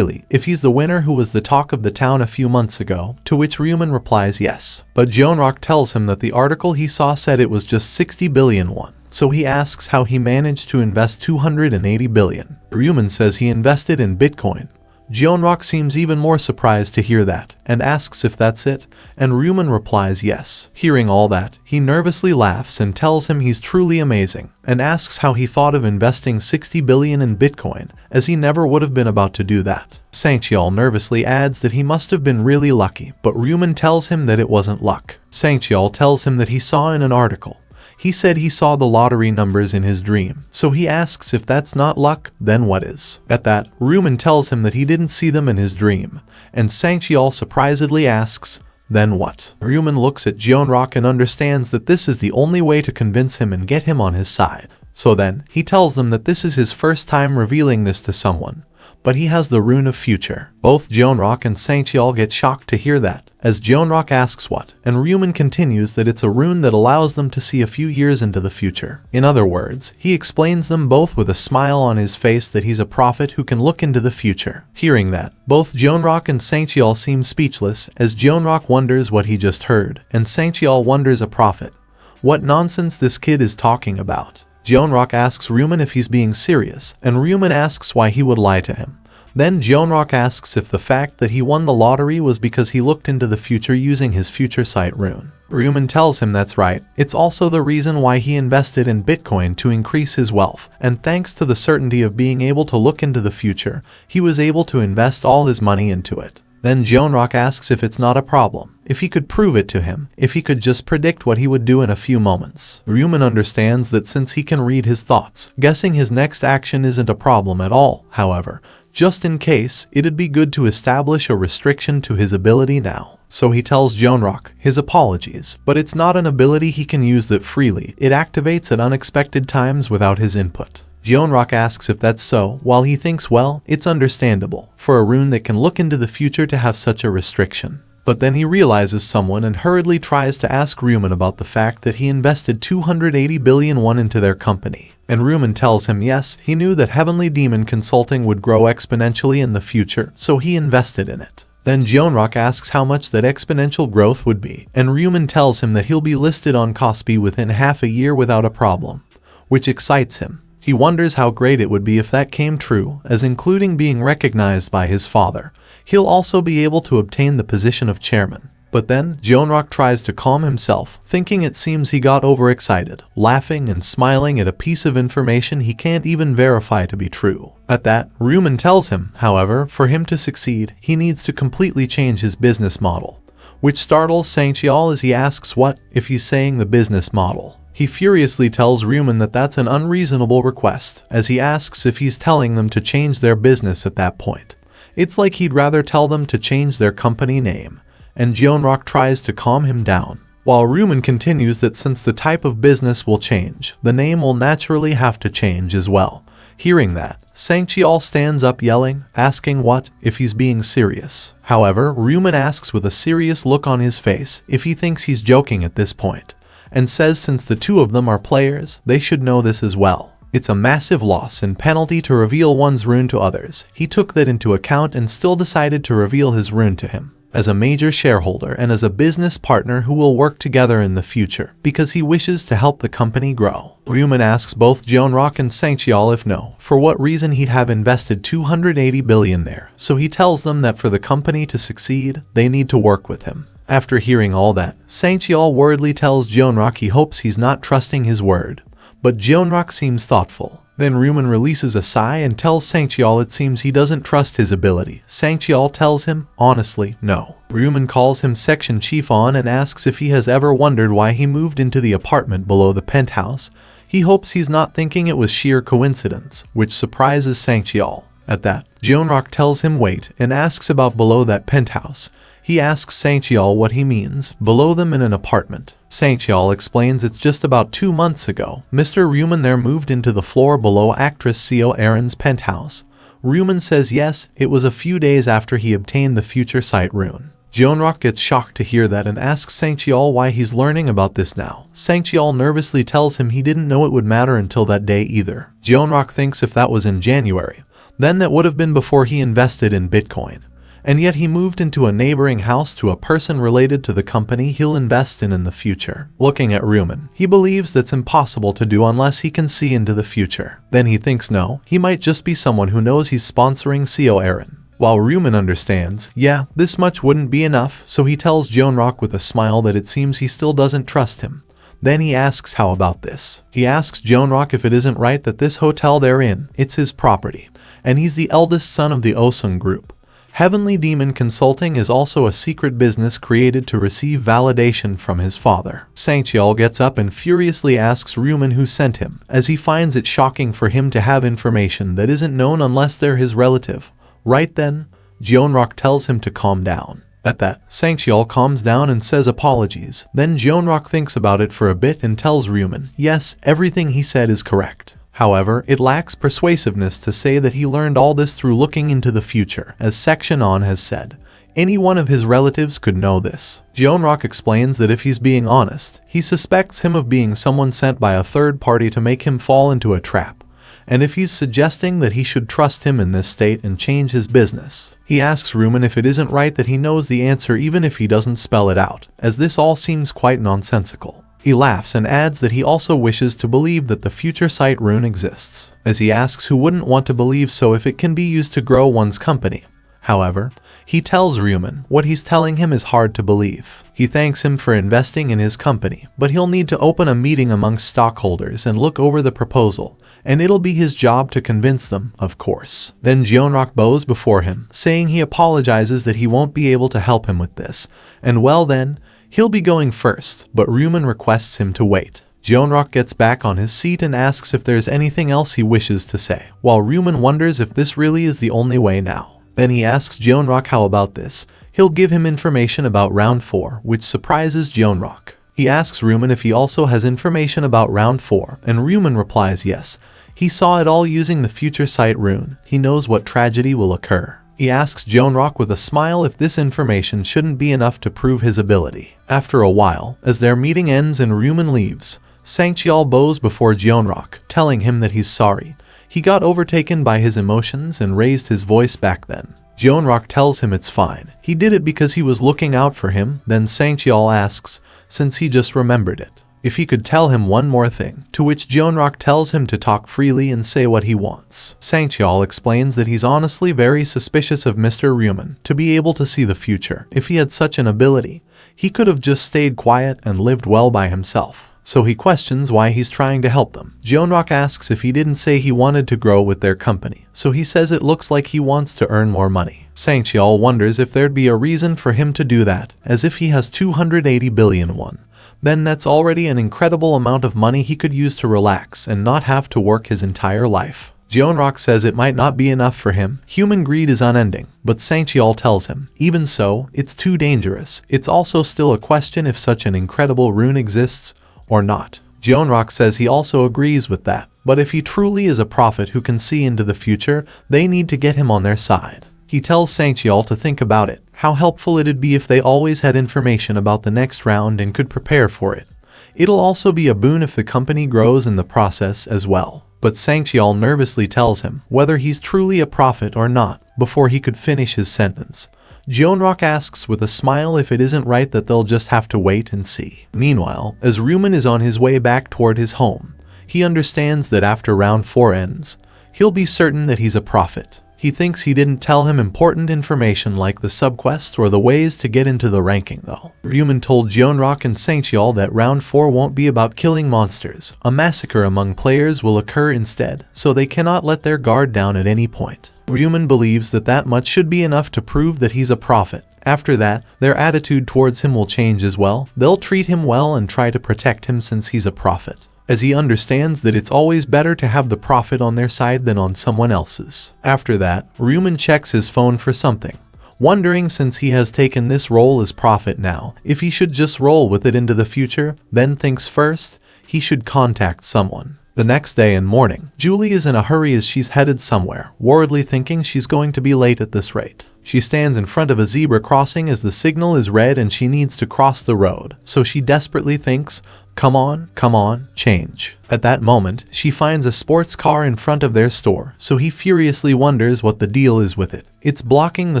[SPEAKER 1] he's the winner who was the talk of the town a few months ago, to which Ryu Min replies yes. But Jeonrak tells him that the article he saw said it was just 60 billion won. So he asks how he managed to invest 280 billion. Ryu Min says he invested in Bitcoin. Jeonrak seems even more surprised to hear that, and asks if that's it, and Ryu Min replies yes. Hearing all that, he nervously laughs and tells him he's truly amazing, and asks how he thought of investing 60 billion in Bitcoin, as he never would have been about to do that. Sangcheol nervously adds that he must have been really lucky, but Ryu Min tells him that it wasn't luck. Sangcheol tells him that he saw in an article. He said he saw the lottery numbers in his dream, so he asks if that's not luck, then what is? At that, Ryu Min tells him that he didn't see them in his dream, and Sangcheol surprisedly asks, then what? Ryu Min looks at Jeonrak and understands that this is the only way to convince him and get him on his side. So then, he tells them that this is his first time revealing this to someone, but he has the rune of future. Both Jeonrak and Sangcheol get shocked to hear that, as Jeonrak asks what, and Ryu Min continues that it's a rune that allows them to see a few years into the future. In other words, he explains them both with a smile on his face that he's a prophet who can look into the future. Hearing that, both Jeonrak and Sangcheol seem speechless, as Jeonrak wonders what he just heard, and Sangcheol wonders a prophet. What nonsense this kid is talking about. Jeonrak asks Ryu Min if he's being serious, and Ryu Min asks why he would lie to him. Then Jeonrak asks if the fact that he won the lottery was because he looked into the future using his future sight rune. Ryu Min tells him that's right, it's also the reason why he invested in Bitcoin to increase his wealth, and thanks to the certainty of being able to look into the future, he was able to invest all his money into it. Then Jeonrak asks if it's not a problem, if he could prove it to him, if he could just predict what he would do in a few moments. Ryu Min understands that since he can read his thoughts, guessing his next action isn't a problem at all. However, just in case, it'd be good to establish a restriction to his ability now. So he tells Jeonrak his apologies, but it's not an ability he can use that freely. It activates at unexpected times without his input. Jeonrak asks if that's so, while he thinks well, it's understandable for a rune that can look into the future to have such a restriction. But then he realizes someone and hurriedly tries to ask Ryu Min about the fact that he invested 280 billion won into their company. And Ryu Min tells him yes, he knew that Heavenly Demon Consulting would grow exponentially in the future, so he invested in it. Then Jeonrak asks how much that exponential growth would be, and Ryu Min tells him that he'll be listed on Kospi within half a year without a problem, which excites him. He wonders how great it would be if that came true, as including being recognized by his father. He'll also be able to obtain the position of chairman. But then, Jeonrak tries to calm himself, thinking it seems he got overexcited, laughing and smiling at a piece of information he can't even verify to be true. At that, Ryu Min tells him, however, for him to succeed, he needs to completely change his business model, which startles Sangcheol as he asks what, if he's saying the business model. He furiously tells Ryu Min that that's an unreasonable request, as he asks if he's telling them to change their business at that point. It's like he'd rather tell them to change their company name, and Jeonrak tries to calm him down. While Ryu Min continues that since the type of business will change, the name will naturally have to change as well. Hearing that, Sang-cheol stands up yelling, asking if he's being serious. However, Ryu Min asks with a serious look on his face if he thinks he's joking at this point, and says since the two of them are players, they should know this as well. It's a massive loss and penalty to reveal one's rune to others. He took that into account and still decided to reveal his rune to him, as a major shareholder and as a business partner who will work together in the future, because he wishes to help the company grow. Ryu Min asks both Jeonrok and Sang-cheol if no, for what reason he'd have invested 280 billion there, so he tells them that for the company to succeed, they need to work with him. After hearing all that, Sang-cheol worriedly tells Jeonrok he hopes he's not trusting his word, but Jeonrok seems thoughtful. Then Ryu Min releases a sigh and tells Sang-cheol it seems he doesn't trust his ability. Sang-cheol tells him, honestly, no. Ryu Min calls him section chief on and asks if he has ever wondered why he moved into the apartment below the penthouse. He hopes he's not thinking it was sheer coincidence, which surprises Sang-cheol. At that, Jeonrok tells him wait and asks about below that penthouse. He asks Sang-cheol what he means, below them in an apartment. Sang-cheol explains it's just about 2 months ago, Mr. Ryu Min there moved into the floor below actress Seo Erin's penthouse. Ryu Min says yes, it was a few days after he obtained the future sight rune. Jeonrok gets shocked to hear that and asks Sang-cheol why he's learning about this now. Sang-cheol nervously tells him he didn't know it would matter until that day either. Jeonrok thinks if that was in January, then that would have been before he invested in Bitcoin. And yet he moved into a neighboring house to a person related to the company he'll invest in the future. Looking at Ryu Min, he believes that's impossible to do unless he can see into the future. Then he thinks no, he might just be someone who knows he's sponsoring Seo Erin. While Ryu Min understands, yeah, this much wouldn't be enough, so he tells Jeonrok with a smile that it seems he still doesn't trust him. Then he asks how about this. He asks Jeonrok if it isn't right that this hotel they're in, it's his property, and he's the eldest son of the Osung Group. Heavenly Demon Consulting is also a secret business created to receive validation from his father. Sang-cheol gets up and furiously asks Ryu Min who sent him, as he finds it shocking for him to have information that isn't known unless they're his relative. Right then, Jeonrok tells him to calm down. At that, Sang-cheol calms down and says apologies. Then Jeonrok thinks about it for a bit and tells Ryu Min, yes, everything he said is correct. However, it lacks persuasiveness to say that he learned all this through looking into the future, as Section On has said. Any one of his relatives could know this. Jeonrok explains that if he's being honest, he suspects him of being someone sent by a third party to make him fall into a trap. And if he's suggesting that he should trust him in this state and change his business, he asks Ryu Min if it isn't right that he knows the answer even if he doesn't spell it out, as this all seems quite nonsensical. He laughs and adds that he also wishes to believe that the future sight rune exists, as he asks who wouldn't want to believe so if it can be used to grow one's company. However, he tells Ryu Min what he's telling him is hard to believe. He thanks him for investing in his company, but he'll need to open a meeting amongst stockholders and look over the proposal, and it'll be his job to convince them, of course. Then Jeonrok bows before him, saying he apologizes that he won't be able to help him with this, and well then, he'll be going first, but Ryu Min requests him to wait. Jeonrok gets back on his seat and asks if there's anything else he wishes to say, while Ryu Min wonders if this really is the only way now. Then he asks Jeonrok how about this. He'll give him information about round 4, which surprises Jeonrok. He asks Ryu Min if he also has information about round 4, and Ryu Min replies yes. He saw it all using the future sight rune. He knows what tragedy will occur. He asks Jeonrok with a smile if this information shouldn't be enough to prove his ability. After a while, as their meeting ends and Ryu Min leaves, Sang-cheol bows before Jeonrok, telling him that he's sorry. He got overtaken by his emotions and raised his voice back then. Jeonrok tells him it's fine. He did it because he was looking out for him. Then Sang-cheol asks, since he just remembered it, if he could tell him one more thing, to which Jeonrok tells him to talk freely and say what he wants. Sang-cheol explains that he's honestly very suspicious of Mr. Ryu Min to be able to see the future. If he had such an ability, he could have just stayed quiet and lived well by himself. So he questions why he's trying to help them. Jeonrok asks if he didn't say he wanted to grow with their company, so he says it looks like he wants to earn more money. Sang-cheol wonders if there'd be a reason for him to do that, as if he has 280 billion won. Then that's already an incredible amount of money he could use to relax and not have to work his entire life. Jeonrak says it might not be enough for him. Human greed is unending, but Sangcheol tells him, even so, it's too dangerous. It's also still a question if such an incredible rune exists or not. Jeonrak says he also agrees with that, but if he truly is a prophet who can see into the future, they need to get him on their side. He tells Sangcheol to think about it, how helpful it'd be if they always had information about the next round and could prepare for it. It'll also be a boon if the company grows in the process as well. But Sangcheol nervously tells him whether he's truly a prophet or not before he could finish his sentence. Jeonrak asks with a smile if it isn't right that they'll just have to wait and see. Meanwhile, as Ryu Min is on his way back toward his home, he understands that after round 4 ends, he'll be certain that he's a prophet. He thinks he didn't tell him important information like the subquest or the ways to get into the ranking though. Ryu Min told Jeonrak and Sangcheol that round 4 won't be about killing monsters. A massacre among players will occur instead, so they cannot let their guard down at any point. Ryu Min believes that much should be enough to prove that he's a prophet. After that, their attitude towards him will change as well. They'll treat him well and try to protect him since he's a prophet, as he understands that it's always better to have the prophet on their side than on someone else's. After that, Ryu Min checks his phone for something, wondering since he has taken this role as prophet now, if he should just roll with it into the future, then thinks first, he should contact someone. The next day and morning, Julie is in a hurry as she's headed somewhere, worriedly thinking she's going to be late at this rate. She stands in front of a zebra crossing as the signal is red and she needs to cross the road, so she desperately thinks, come on, change. At that moment, she finds a sports car in front of their store, so he furiously wonders what the deal is with it. It's blocking the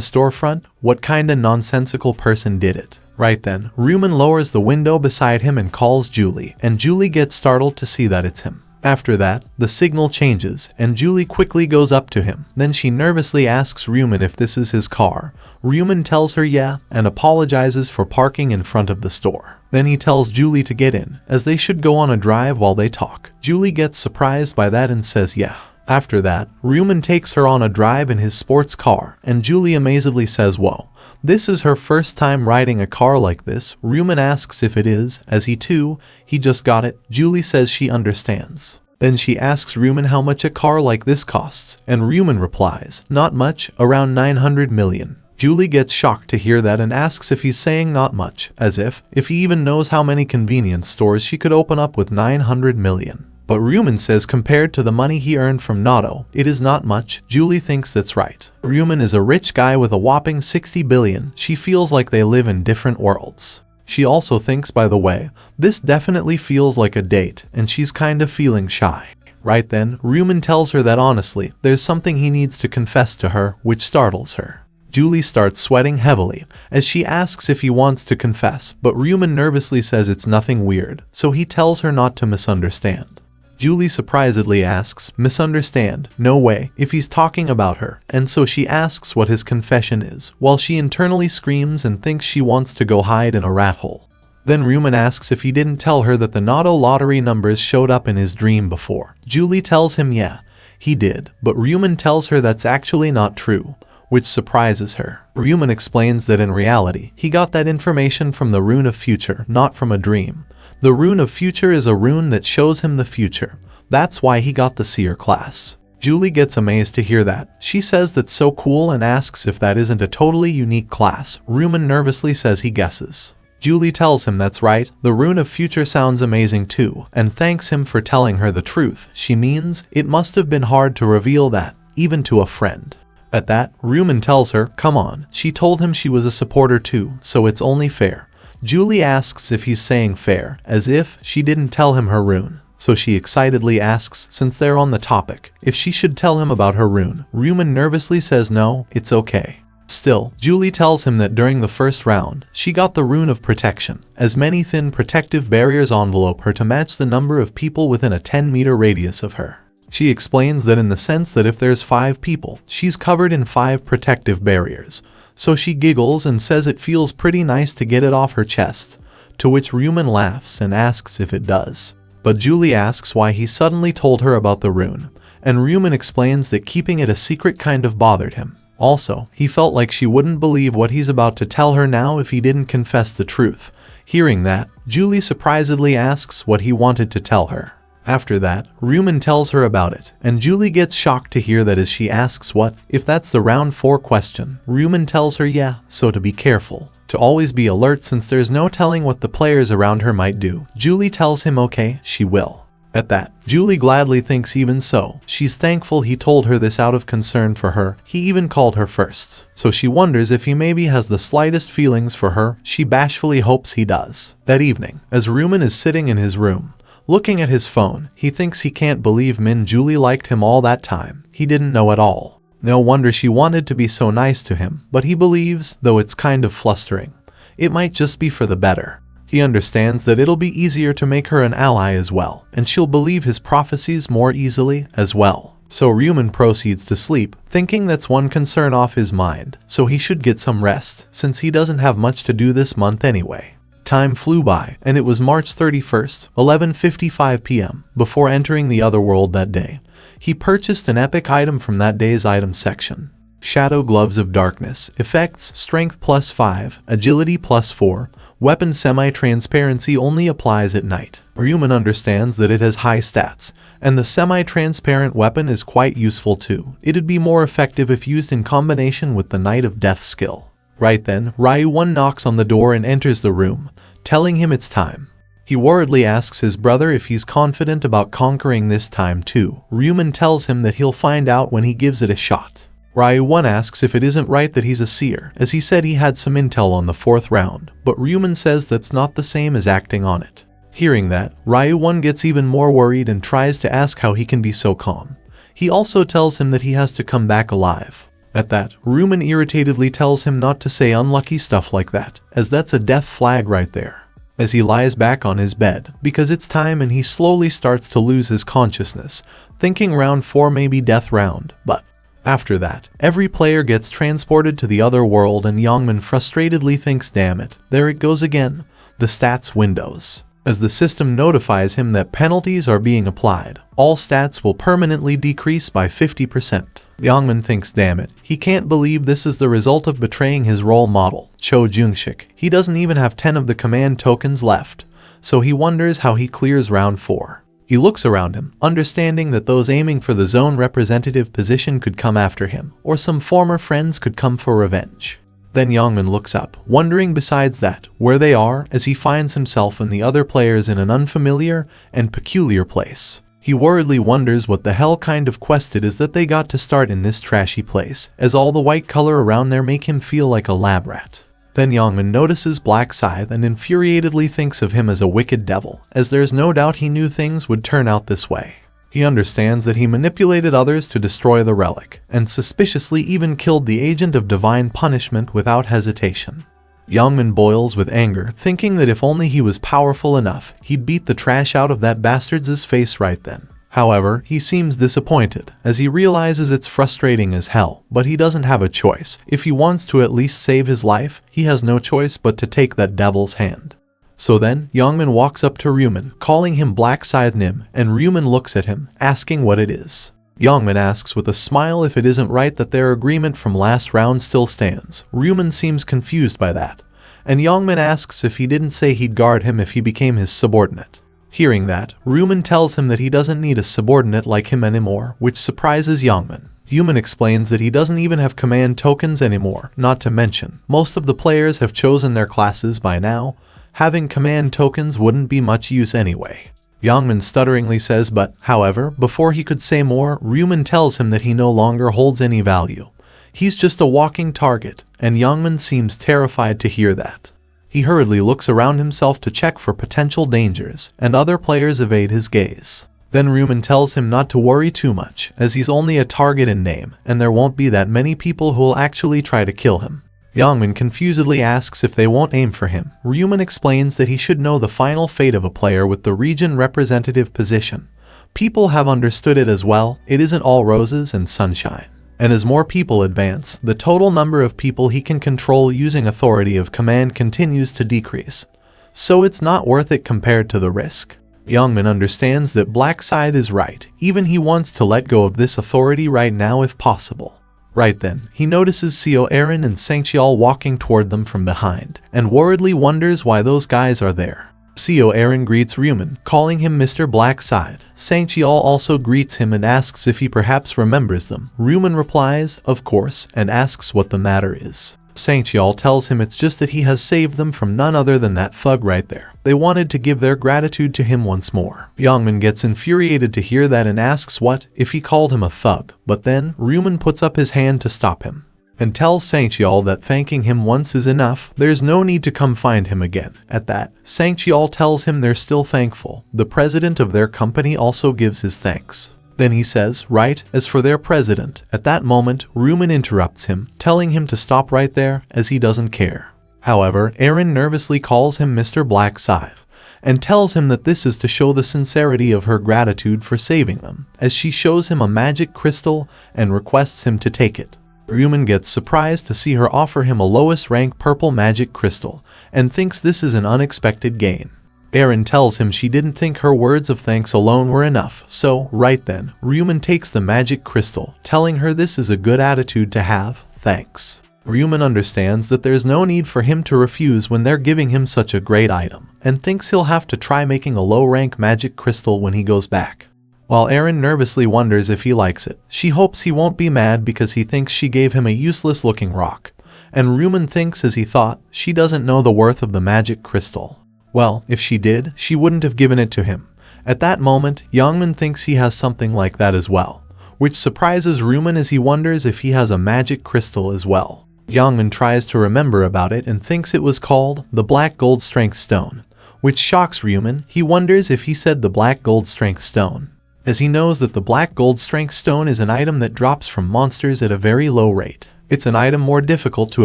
[SPEAKER 1] storefront? What kinda nonsensical person did it? Right then, Ryu Min lowers the window beside him and calls Julie, and Julie gets startled to see that it's him. After that, the signal changes, and Julie quickly goes up to him. Then she nervously asks Ryu Min if this is his car. Ryu Min tells her yeah, and apologizes for parking in front of the store. Then he tells Julie to get in, as they should go on a drive while they talk. Julie gets surprised by that and says yeah. After that, Ryu Min takes her on a drive in his sports car, and Julie amazedly says whoa. This is her first time riding a car like this. Ryu Min asks if it is, as he just got it. Julie says she understands. Then she asks Ryu Min how much a car like this costs, and Ryu Min replies, not much, around 900 million. Julie gets shocked to hear that and asks if he's saying not much, as if he even knows how many convenience stores she could open up with 900 million. But Ryu Min says compared to the money he earned from Nato, it is not much. Julie thinks that's right. Ryu Min is a rich guy with a whopping 60 billion. She feels like they live in different worlds. She also thinks, by the way, this definitely feels like a date, and she's kind of feeling shy. Right then, Ryu Min tells her that honestly, there's something he needs to confess to her, which startles her. Julie starts sweating heavily, as she asks if he wants to confess, but Ryu Min nervously says it's nothing weird, so he tells her not to misunderstand. Julie surprisedly asks, misunderstand? No way, if he's talking about her, and so she asks what his confession is, while she internally screams and thinks she wants to go hide in a rat hole. Then Ryu Min asks if he didn't tell her that the Nato lottery numbers showed up in his dream before. Julie tells him yeah, he did, but Ryu Min tells her that's actually not true, which surprises her. Ryu Min explains that in reality, he got that information from the Rune of Future, not from a dream. The Rune of Future is a rune that shows him the future. That's why he got the Seer class. Julie gets amazed to hear that. She says that's so cool and asks if that isn't a totally unique class. Ryu Min nervously says he guesses. Julie tells him that's right, the Rune of Future sounds amazing too, and thanks him for telling her the truth. She means, it must have been hard to reveal that, even to a friend. At that, Ryu Min tells her, come on, she told him she was a supporter too, so it's only fair. Julie asks if he's saying fair, as if she didn't tell him her rune. So she excitedly asks, since they're on the topic, if she should tell him about her rune. Ryu Min nervously says no, it's okay. Still, Julie tells him that during the first round, she got the Rune of Protection, as many thin protective barriers envelope her to match the number of people within a 10-meter radius of her. She explains that in the sense that if there's 5 people, she's covered in 5 protective barriers. So she giggles and says it feels pretty nice to get it off her chest, to which Ryu Min laughs and asks if it does. But Julie asks why he suddenly told her about the rune, and Ryu Min explains that keeping it a secret kind of bothered him. Also, he felt like she wouldn't believe what he's about to tell her now if he didn't confess the truth. Hearing that, Julie surprisedly asks what he wanted to tell her. After that, Ryu Min tells her about it, and Julie gets shocked to hear that as she asks what if that's the round 4 question. Ryu Min tells her yeah, so to be careful, to always be alert since there's no telling what the players around her might do. Julie tells him okay, she will. At that, Julie gladly thinks even so, she's thankful he told her this out of concern for her. He even called her first, so she wonders if he maybe has the slightest feelings for her. She bashfully hopes he does. That evening, as Ryu Min is sitting in his room, looking at his phone, he thinks he can't believe Julie liked him all that time. He didn't know at all. No wonder she wanted to be so nice to him, but he believes, though it's kind of flustering, it might just be for the better. He understands that it'll be easier to make her an ally as well, and she'll believe his prophecies more easily as well. So Ryu Min proceeds to sleep, thinking that's one concern off his mind, so he should get some rest, since he doesn't have much to do this month anyway. Time flew by, and it was March 31st, 11:55 p.m. Before entering the other world that day, he purchased an epic item from that day's item section. Shadow Gloves of Darkness, effects, strength +5, agility +4, weapon semi-transparency only applies at night. Ryu Min understands that it has high stats, and the semi-transparent weapon is quite useful too. It'd be more effective if used in combination with the Knight of Death skill. Right then, Ryu Min knocks on the door and enters the room, telling him it's time. He worriedly asks his brother if he's confident about conquering this time too. Ryu Min tells him that he'll find out when he gives it a shot. Ryu Min asks if it isn't right that he's a seer, as he said he had some intel on the 4th round, but Ryu Min says that's not the same as acting on it. Hearing that, Ryu Min gets even more worried and tries to ask how he can be so calm. He also tells him that he has to come back alive. At that, Ryu Min irritatedly tells him not to say unlucky stuff like that, as that's a death flag right there. As he lies back on his bed, because it's time and he slowly starts to lose his consciousness, thinking round 4 may be death round, but after that, every player gets transported to the other world and Ryu Min frustratedly thinks damn it, there it goes again, the stats windows. As the system notifies him that penalties are being applied, all stats will permanently decrease by 50%. Ryu Min thinks damn it, he can't believe this is the result of betraying his role model, Cho Jung-sik. He doesn't even have 10 of the command tokens left, so he wonders how he clears round 4. He looks around him, understanding that those aiming for the zone representative position could come after him, or some former friends could come for revenge. Then Ryu Min looks up, wondering besides that, where they are, as he finds himself and the other players in an unfamiliar and peculiar place. He worriedly wonders what the hell kind of quest it is that they got to start in this trashy place, as all the white color around there make him feel like a lab rat. Then Ryu Min notices Black Scythe and infuriatedly thinks of him as a wicked devil, as there's no doubt he knew things would turn out this way. He understands that he manipulated others to destroy the relic, and suspiciously even killed the agent of divine punishment without hesitation. Ryu Min boils with anger, thinking that if only he was powerful enough, he'd beat the trash out of that bastard's face right then. However, he seems disappointed, as he realizes it's frustrating as hell, but he doesn't have a choice. If he wants to at least save his life, he has no choice but to take that devil's hand. So then, Ryu Min walks up to Ryu Min, calling him Black Scythe Nim, and Ryu Min looks at him, asking what it is. Ryu Min asks with a smile if it isn't right that their agreement from last round still stands. Ryu Min seems confused by that, and Ryu Min asks if he didn't say he'd guard him if he became his subordinate. Hearing that, Ryu Min tells him that he doesn't need a subordinate like him anymore, which surprises Ryu Min. Ryu Min explains that he doesn't even have command tokens anymore, not to mention, most of the players have chosen their classes by now. Having command tokens wouldn't be much use anyway. Ryu Min stutteringly says but, however, before he could say more, Ryu Min tells him that he no longer holds any value. He's just a walking target, and Ryu Min seems terrified to hear that. He hurriedly looks around himself to check for potential dangers, and other players evade his gaze. Then Ryu Min tells him not to worry too much, as he's only a target in name, and there won't be that many people who'll actually try to kill him. Ryu Min confusedly asks if they won't aim for him. Ryu Min explains that he should know the final fate of a player with the region representative position. People have understood it as well, it isn't all roses and sunshine. And as more people advance, the total number of people he can control using authority of command continues to decrease. So it's not worth it compared to the risk. Ryu Min understands that Black Scythe is right, even he wants to let go of this authority right now if possible. Right then, he notices Seo Aaron and Sangchial walking toward them from behind, and worriedly wonders why those guys are there. CEO Aaron greets Ryu Min, calling him Mr. Blackside. Sang-cheol also greets him and asks if he perhaps remembers them. Ryu Min replies, of course, and asks what the matter is. Sang-cheol tells him it's just that he has saved them from none other than that thug right there. They wanted to give their gratitude to him once more. Min gets infuriated to hear that and asks what if he called him a thug, but then Ryu Min puts up his hand to stop him and tells Sang-cheol that thanking him once is enough, there's no need to come find him again. At that, Sang-cheol tells him they're still thankful. The president of their company also gives his thanks. Then he says, right, as for their president. At that moment, Ryu Min interrupts him, telling him to stop right there, as he doesn't care. However, Aaron nervously calls him Mr. Blackside, and tells him that this is to show the sincerity of her gratitude for saving them, as she shows him a magic crystal and requests him to take it. Ryu Min gets surprised to see her offer him a lowest rank purple magic crystal, and thinks this is an unexpected gain. Aaron tells him she didn't think her words of thanks alone were enough, so, right then, Ryu Min takes the magic crystal, telling her this is a good attitude to have, thanks. Ryu Min understands that there's no need for him to refuse when they're giving him such a great item, and thinks he'll have to try making a low-rank magic crystal when he goes back. While Aaron nervously wonders if he likes it, she hopes he won't be mad because he thinks she gave him a useless-looking rock, and Ryu Min thinks as he thought, she doesn't know the worth of the magic crystal. Well, if she did, she wouldn't have given it to him. At that moment, Min thinks he has something like that as well, which surprises Ryu Min as he wonders if he has a magic crystal as well. Min tries to remember about it and thinks it was called the Black Gold Strength Stone, which shocks Ryu Min. He wonders if he said the Black Gold Strength Stone, as he knows that the Black Gold Strength Stone is an item that drops from monsters at a very low rate. It's an item more difficult to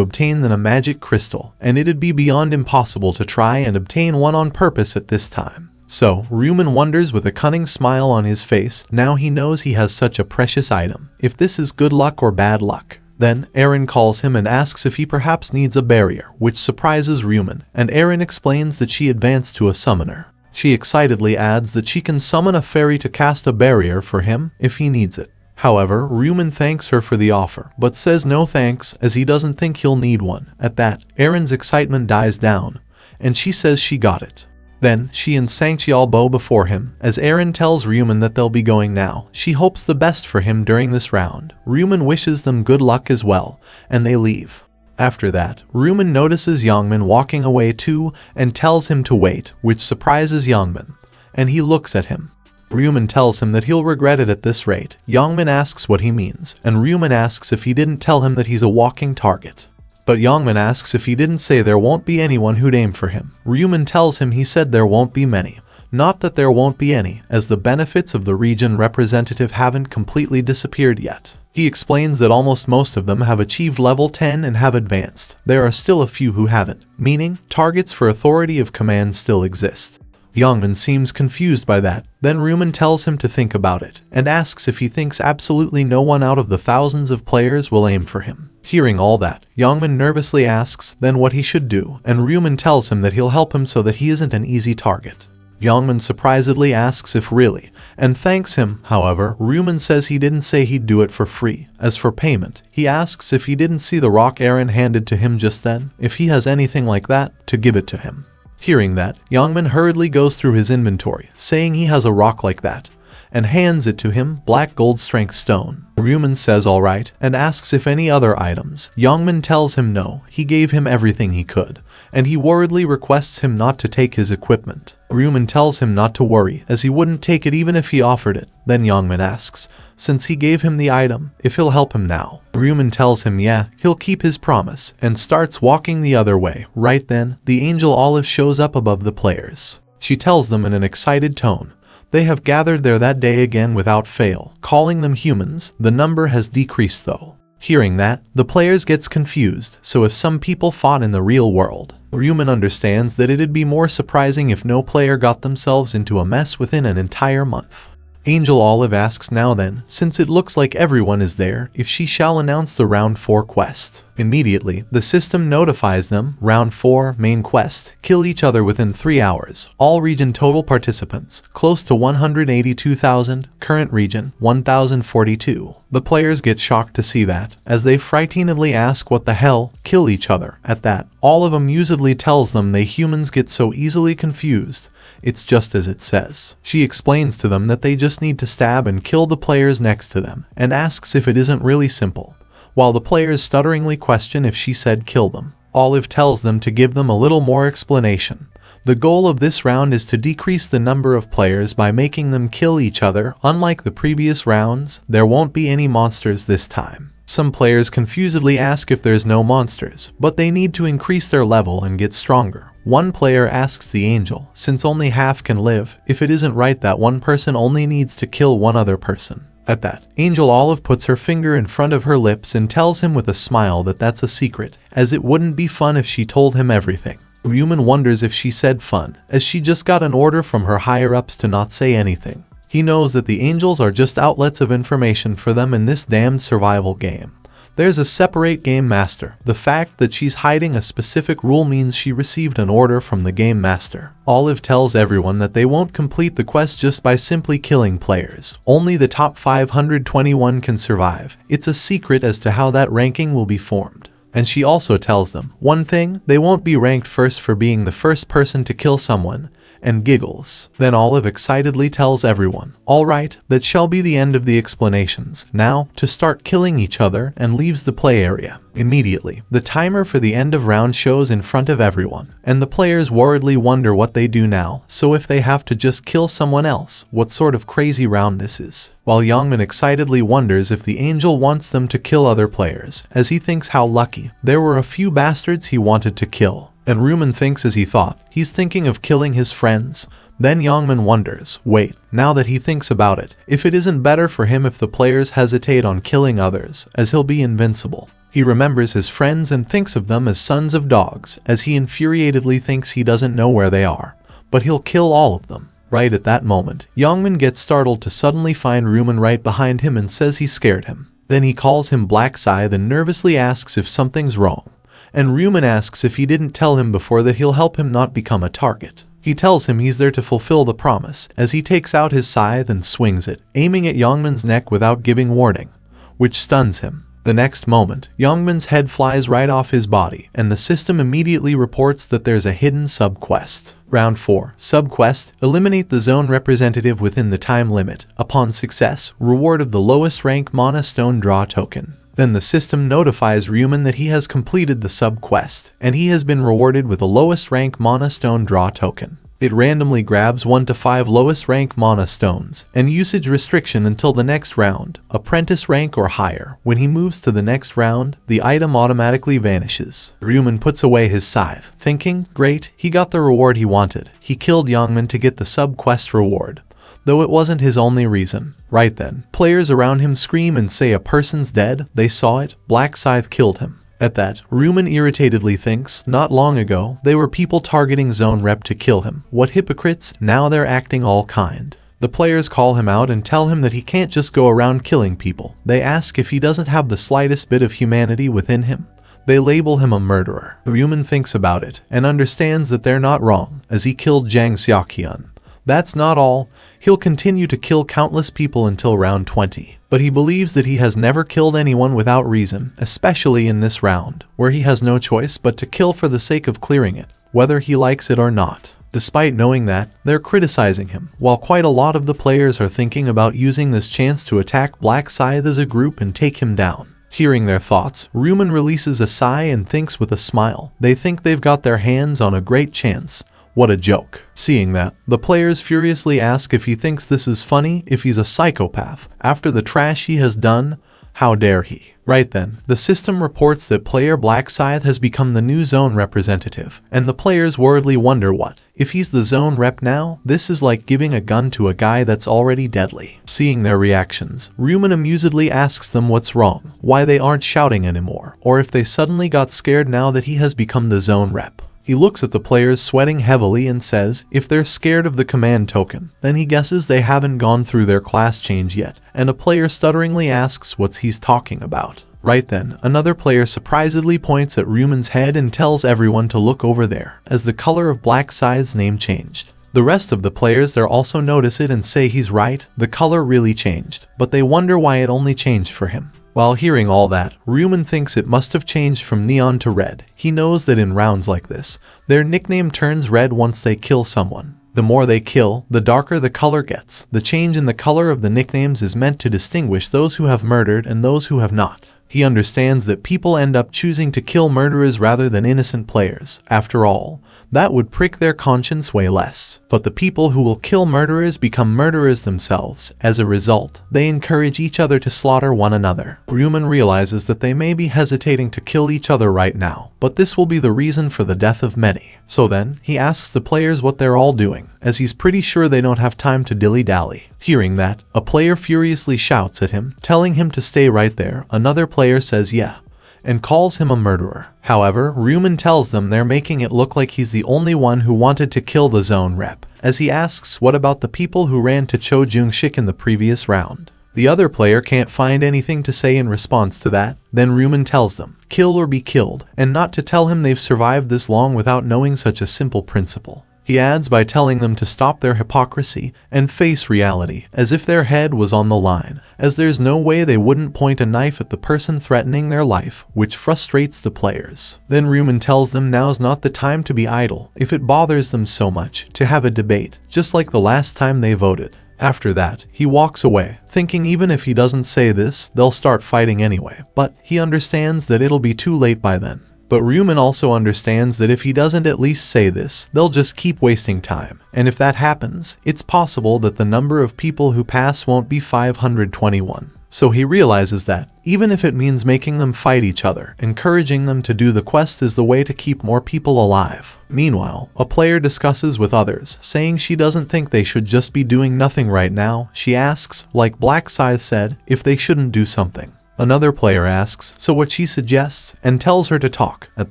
[SPEAKER 1] obtain than a magic crystal, and it'd be beyond impossible to try and obtain one on purpose at this time. So, Ryu Min wonders with a cunning smile on his face, now he knows he has such a precious item, if this is good luck or bad luck. Then, Aaron calls him and asks if he perhaps needs a barrier, which surprises Ryu Min, and Aaron explains that she advanced to a summoner. She excitedly adds that she can summon a fairy to cast a barrier for him if he needs it. However, Ryu Min thanks her for the offer, but says no thanks as he doesn't think he'll need one. At that, Aaron's excitement dies down, and she says she got it. Then, she and Sang-cheol bow before him, as Aaron tells Ryu Min that they'll be going now. She hopes the best for him during this round. Ryu Min wishes them good luck as well, and they leave. After that, Ryu Min notices Min walking away too and tells him to wait, which surprises Min, and he looks at him. Ryu Min tells him that he'll regret it at this rate. Min asks what he means, and Ryu Min asks if he didn't tell him that he's a walking target. But Min asks if he didn't say there won't be anyone who'd aim for him. Ryu Min tells him he said there won't be many. Not that there won't be any, as the benefits of the region representative haven't completely disappeared yet. He explains that almost most of them have achieved level 10 and have advanced. There are still a few who haven't, meaning targets for authority of command still exist. Min seems confused by that. Then Ryu Min tells him to think about it, and asks if he thinks absolutely no one out of the thousands of players will aim for him. Hearing all that, Min nervously asks then what he should do, and Ryu Min tells him that he'll help him so that he isn't an easy target. Min surprisedly asks if really, and thanks him. However, Ryu Min says he didn't say he'd do it for free. As for payment, he asks if he didn't see the rock Aaron handed to him just then, if he has anything like that, to give it to him. Hearing that, Min hurriedly goes through his inventory, saying he has a rock like that, and hands it to him, Black Gold Strength Stone. Ryu Min says alright, and asks if any other items. Min tells him no, he gave him everything he could, and he worriedly requests him not to take his equipment. Ryu Min tells him not to worry, as he wouldn't take it even if he offered it. Then Min asks, since he gave him the item, if he'll help him now. Ryu Min tells him yeah, he'll keep his promise, and starts walking the other way. Right then, the Angel Olive shows up above the players. She tells them in an excited tone, they have gathered there that day again without fail, calling them humans. The number has decreased though. Hearing that, the players gets confused, so if some people fought in the real world, Ryu Min understands that it'd be more surprising if no player got themselves into a mess within an entire month. Angel Olive asks now then, since it looks like everyone is there, if she shall announce the round 4 quest. Immediately, the system notifies them, Round 4, main quest, kill each other within 3 hours. All region total participants, close to 182,000, current region, 1,042. The players get shocked to see that, as they frighteningly ask what the hell, kill each other. At that, Olive amusedly tells them they humans get so easily confused. It's just as it says. She explains to them that they just need to stab and kill the players next to them, and asks if it isn't really simple. While the players stutteringly question if she said kill them, Olive tells them to give them a little more explanation. The goal of this round is to decrease the number of players by making them kill each other. Unlike the previous rounds, there won't be any monsters this time. Some players confusedly ask if there's no monsters, but they need to increase their level and get stronger. One player asks the angel, since only half can live, if it isn't right that one person only needs to kill one other person. At that, Angel Olive puts her finger in front of her lips and tells him with a smile that that's a secret, as it wouldn't be fun if she told him everything. Ryu Min wonders if she said fun, as she just got an order from her higher-ups to not say anything. He knows that the angels are just outlets of information for them in this damned survival game. There's a separate game master. The fact that she's hiding a specific rule means she received an order from the game master. Olive tells everyone that they won't complete the quest just by simply killing players. Only the top 521 can survive. It's a secret as to how that ranking will be formed. And she also tells them, one thing, they won't be ranked first for being the first person to kill someone, and giggles. Then Olive excitedly tells everyone, alright, that shall be the end of the explanations. Now, to start killing each other, and leaves the play area. Immediately, the timer for the end of round shows in front of everyone, and the players worriedly wonder what they do now, so if they have to just kill someone else, what sort of crazy round this is. While Ryu Min excitedly wonders if the angel wants them to kill other players, as he thinks how lucky, there were a few bastards he wanted to kill. And Ryu Min thinks as he thought, he's thinking of killing his friends. Then Ryu Min wonders, wait, now that he thinks about it, if it isn't better for him if the players hesitate on killing others, as he'll be invincible. He remembers his friends and thinks of them as sons of dogs, as he infuriatedly thinks he doesn't know where they are. But he'll kill all of them. Right at that moment, Ryu Min gets startled to suddenly find Ryu Min right behind him and says he scared him. Then he calls him Black Scythe and nervously asks if something's wrong. And Ryu Min asks if he didn't tell him before that he'll help him not become a target. He tells him he's there to fulfill the promise, as he takes out his scythe and swings it, aiming at Ryu Min's neck without giving warning, which stuns him. The next moment, Ryu Min's head flies right off his body, and the system immediately reports that there's a hidden sub-quest. Round 4. Sub-quest, eliminate the zone representative within the time limit. Upon success, reward of the lowest rank Mana Stone draw token. Then the system notifies Ryu Min that he has completed the sub-quest, and he has been rewarded with the lowest rank Mana Stone draw token. It randomly grabs 1 to 5 lowest rank Mana Stones, and usage restriction until the next round, apprentice rank or higher. When he moves to the next round, the item automatically vanishes. Ryu Min puts away his scythe, thinking, great, he got the reward he wanted. He killed Ryu Min to get the sub-quest reward. Though it wasn't his only reason. Right then, players around him scream and say a person's dead, they saw it, Black Scythe killed him. At that, Ryu Min irritatedly thinks, not long ago, they were people targeting Zone Rep to kill him. What hypocrites, now they're acting all kind. The players call him out and tell him that he can't just go around killing people. They ask if he doesn't have the slightest bit of humanity within him. They label him a murderer. Ryu Min thinks about it, and understands that they're not wrong, as he killed Jang Seokhyun. That's not all. He'll continue to kill countless people until round 20. But he believes that he has never killed anyone without reason, especially in this round, where he has no choice but to kill for the sake of clearing it, whether he likes it or not. Despite knowing that, they're criticizing him, while quite a lot of the players are thinking about using this chance to attack Black Scythe as a group and take him down. Hearing their thoughts, Ryu Min releases a sigh and thinks with a smile. They think they've got their hands on a great chance. What a joke. Seeing that, the players furiously ask if he thinks this is funny, if he's a psychopath. After the trash he has done, how dare he? Right then, the system reports that player Black Scythe has become the new zone representative, and the players worriedly wonder what. If he's the zone rep now, this is like giving a gun to a guy that's already deadly. Seeing their reactions, Ryu Min amusedly asks them what's wrong, why they aren't shouting anymore, or if they suddenly got scared now that he has become the zone rep. He looks at the players sweating heavily and says if they're scared of the command token, then he guesses they haven't gone through their class change yet, and a player stutteringly asks what he's talking about. Right then, another player surprisedly points at Ryu Min's head and tells everyone to look over there, as the color of Black Scythe's name changed. The rest of the players there also notice it and say he's right, the color really changed, but they wonder why it only changed for him. While hearing all that, Ryu Min thinks it must have changed from neon to red. He knows that in rounds like this, their nickname turns red once they kill someone. The more they kill, the darker the color gets. The change in the color of the nicknames is meant to distinguish those who have murdered and those who have not. He understands that people end up choosing to kill murderers rather than innocent players. After all, that would prick their conscience way less. But the people who will kill murderers become murderers themselves. As a result, they encourage each other to slaughter one another. Ryu Min realizes that they may be hesitating to kill each other right now, but this will be the reason for the death of many. So then, he asks the players what they're all doing, as he's pretty sure they don't have time to dilly-dally. Hearing that, a player furiously shouts at him, telling him to stay right there. Another player says yeah, and calls him a murderer. However, Ryu Min tells them they're making it look like he's the only one who wanted to kill the zone rep, as he asks what about the people who ran to Cho Jung-shik in the previous round. The other player can't find anything to say in response to that. Then Ryu Min tells them, kill or be killed, and not to tell him they've survived this long without knowing such a simple principle. He adds by telling them to stop their hypocrisy and face reality, as if their head was on the line, as there's no way they wouldn't point a knife at the person threatening their life, which frustrates the players. Then Ryu Min tells them now's not the time to be idle, if it bothers them so much, to have a debate, just like the last time they voted. After that, he walks away, thinking even if he doesn't say this, they'll start fighting anyway, but he understands that it'll be too late by then. But Ryu Min also understands that if he doesn't at least say this, they'll just keep wasting time, and if that happens, it's possible that the number of people who pass won't be 521. So he realizes that, even if it means making them fight each other, encouraging them to do the quest is the way to keep more people alive. Meanwhile, a player discusses with others, saying she doesn't think they should just be doing nothing right now. She asks, like Black Scythe said, if they shouldn't do something. Another player asks, so what she suggests, and tells her to talk. At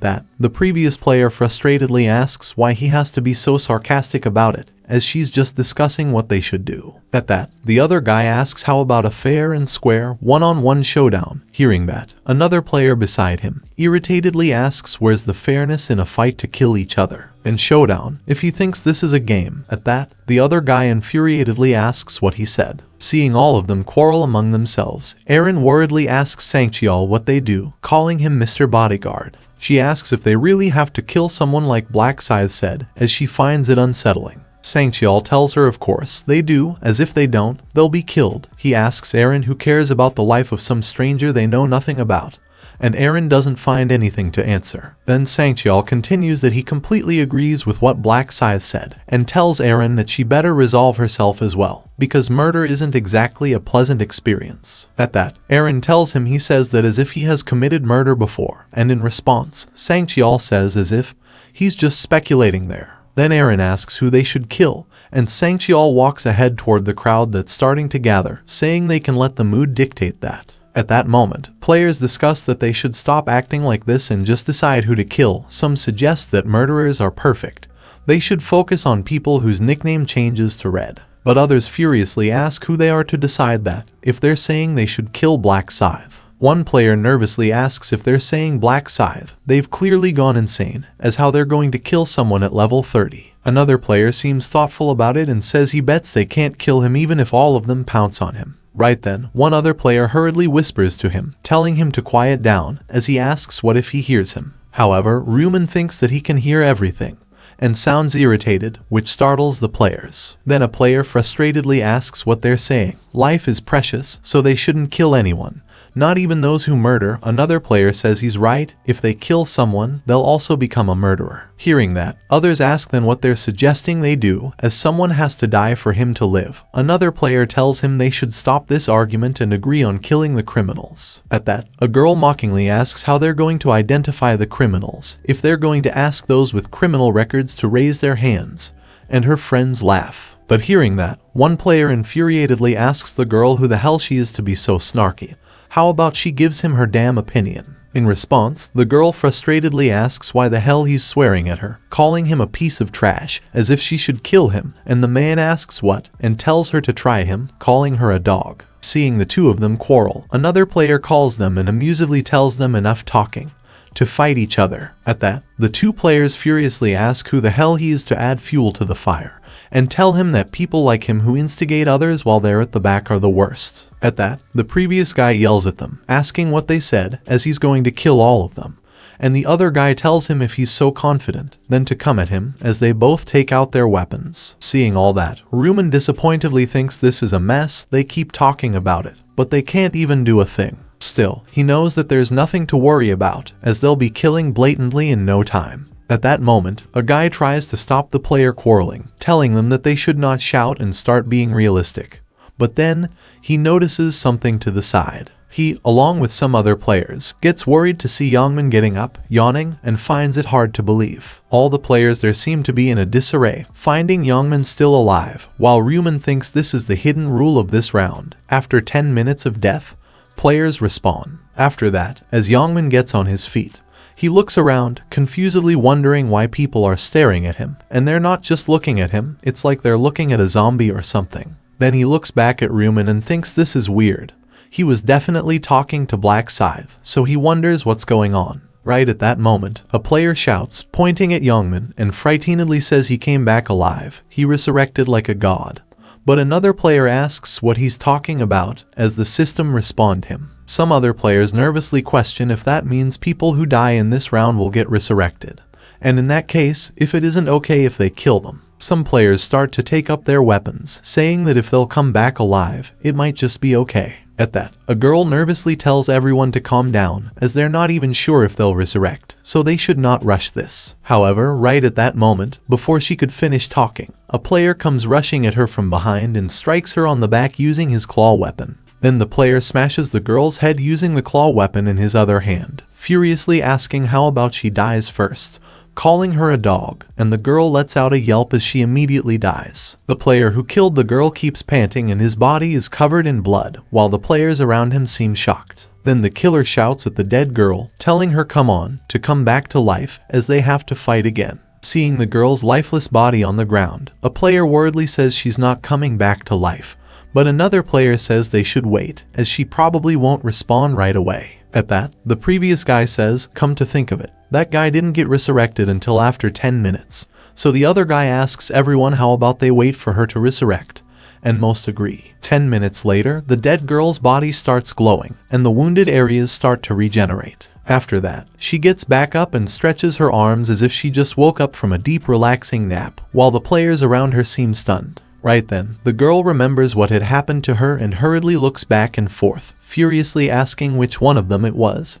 [SPEAKER 1] that, the previous player frustratedly asks why he has to be so sarcastic about it, as she's just discussing what they should do. At that, the other guy asks how about a fair and square one-on-one showdown. Hearing that, another player beside him irritatedly asks where's the fairness in a fight to kill each other and showdown if he thinks this is a game. At that, the other guy infuriatedly asks what he said. Seeing all of them quarrel among themselves, Eren worriedly asks Sangcheol what they do, calling him Mr. Bodyguard. She asks if they really have to kill someone like Black Scythe said, as she finds it unsettling. Sangcheol tells her of course they do, as if they don't, they'll be killed. He asks Eren who cares about the life of some stranger they know nothing about, and Eren doesn't find anything to answer. Then Sangcheol continues that he completely agrees with what Black Scythe said, and tells Eren that she better resolve herself as well, because murder isn't exactly a pleasant experience. At that, Eren tells him he says that as if he has committed murder before, and in response, Sangcheol says as if he's just speculating there. Then Eren asks who they should kill, and Sangcheol walks ahead toward the crowd that's starting to gather, saying they can let the mood dictate that. At that moment, players discuss that they should stop acting like this and just decide who to kill. Some suggest that murderers are perfect. They should focus on people whose nickname changes to red. But others furiously ask who they are to decide that, if they're saying they should kill Black Scythe. One player nervously asks if they're saying Black Scythe, they've clearly gone insane, as how they're going to kill someone at level 30. Another player seems thoughtful about it and says he bets they can't kill him even if all of them pounce on him. Right then, one other player hurriedly whispers to him, telling him to quiet down, as he asks what if he hears him. However, Ryu Min thinks that he can hear everything, and sounds irritated, which startles the players. Then a player frustratedly asks what they're saying. Life is precious, so they shouldn't kill anyone, not even those who murder. Another player says he's right, if they kill someone, they'll also become a murderer. Hearing that, others ask then what they're suggesting they do, as someone has to die for him to live. Another player tells him they should stop this argument and agree on killing the criminals. At that, a girl mockingly asks how they're going to identify the criminals, if they're going to ask those with criminal records to raise their hands, and her friends laugh. But hearing that, one player infuriatedly asks the girl who the hell she is to be so snarky. How about she gives him her damn opinion? In response, the girl frustratedly asks why the hell he's swearing at her, calling him a piece of trash, as if she should kill him, and the man asks what, and tells her to try him, calling her a dog. Seeing the two of them quarrel, another player calls them and amusedly tells them enough talking to fight each other. At that, the two players furiously ask who the hell he is to add fuel to the fire, and tell him that people like him who instigate others while they're at the back are the worst. At that, the previous guy yells at them, asking what they said, as he's going to kill all of them. And the other guy tells him if he's so confident, then to come at him, as they both take out their weapons. Seeing all that, Ryu Min disappointedly thinks this is a mess. They keep talking about it, but they can't even do a thing. Still, he knows that there's nothing to worry about, as they'll be killing blatantly in no time. At that moment, a guy tries to stop the player quarreling, telling them that they should not shout and start being realistic. But then, he notices something to the side. He, along with some other players, gets worried to see Ryu Min getting up, yawning, and finds it hard to believe. All the players there seem to be in a disarray, finding Ryu Min still alive, while Ryu Min thinks this is the hidden rule of this round. After 10 minutes of death, players respawn. After that, as Ryu Min gets on his feet, he looks around, confusedly wondering why people are staring at him. And they're not just looking at him, it's like they're looking at a zombie or something. Then he looks back at Ryu Min and thinks this is weird. He was definitely talking to Black Scythe, so he wonders what's going on. Right at that moment, a player shouts, pointing at Ryu Min, and frightenedly says he came back alive. He resurrected like a god. But another player asks what he's talking about, as the system respawned him. Some other players nervously question if that means people who die in this round will get resurrected. And in that case, if it isn't okay if they kill them. Some players start to take up their weapons, saying that if they'll come back alive, it might just be okay. At that, a girl nervously tells everyone to calm down, as they're not even sure if they'll resurrect, so they should not rush this. However, right at that moment, before she could finish talking, a player comes rushing at her from behind and strikes her on the back using his claw weapon. Then the player smashes the girl's head using the claw weapon in his other hand, furiously asking how about she dies first, calling her a dog, and the girl lets out a yelp as she immediately dies. The player who killed the girl keeps panting and his body is covered in blood, while the players around him seem shocked. Then the killer shouts at the dead girl, telling her to come back to life, as they have to fight again. Seeing the girl's lifeless body on the ground, a player worriedly says she's not coming back to life, but another player says they should wait, as she probably won't respawn right away. At that, the previous guy says, come to think of it, that guy didn't get resurrected until after 10 minutes. So the other guy asks everyone how about they wait for her to resurrect, and most agree. 10 minutes later, the dead girl's body starts glowing, and the wounded areas start to regenerate. After that, she gets back up and stretches her arms as if she just woke up from a deep relaxing nap, while the players around her seem stunned. Right then, the girl remembers what had happened to her and hurriedly looks back and forth, furiously asking which one of them it was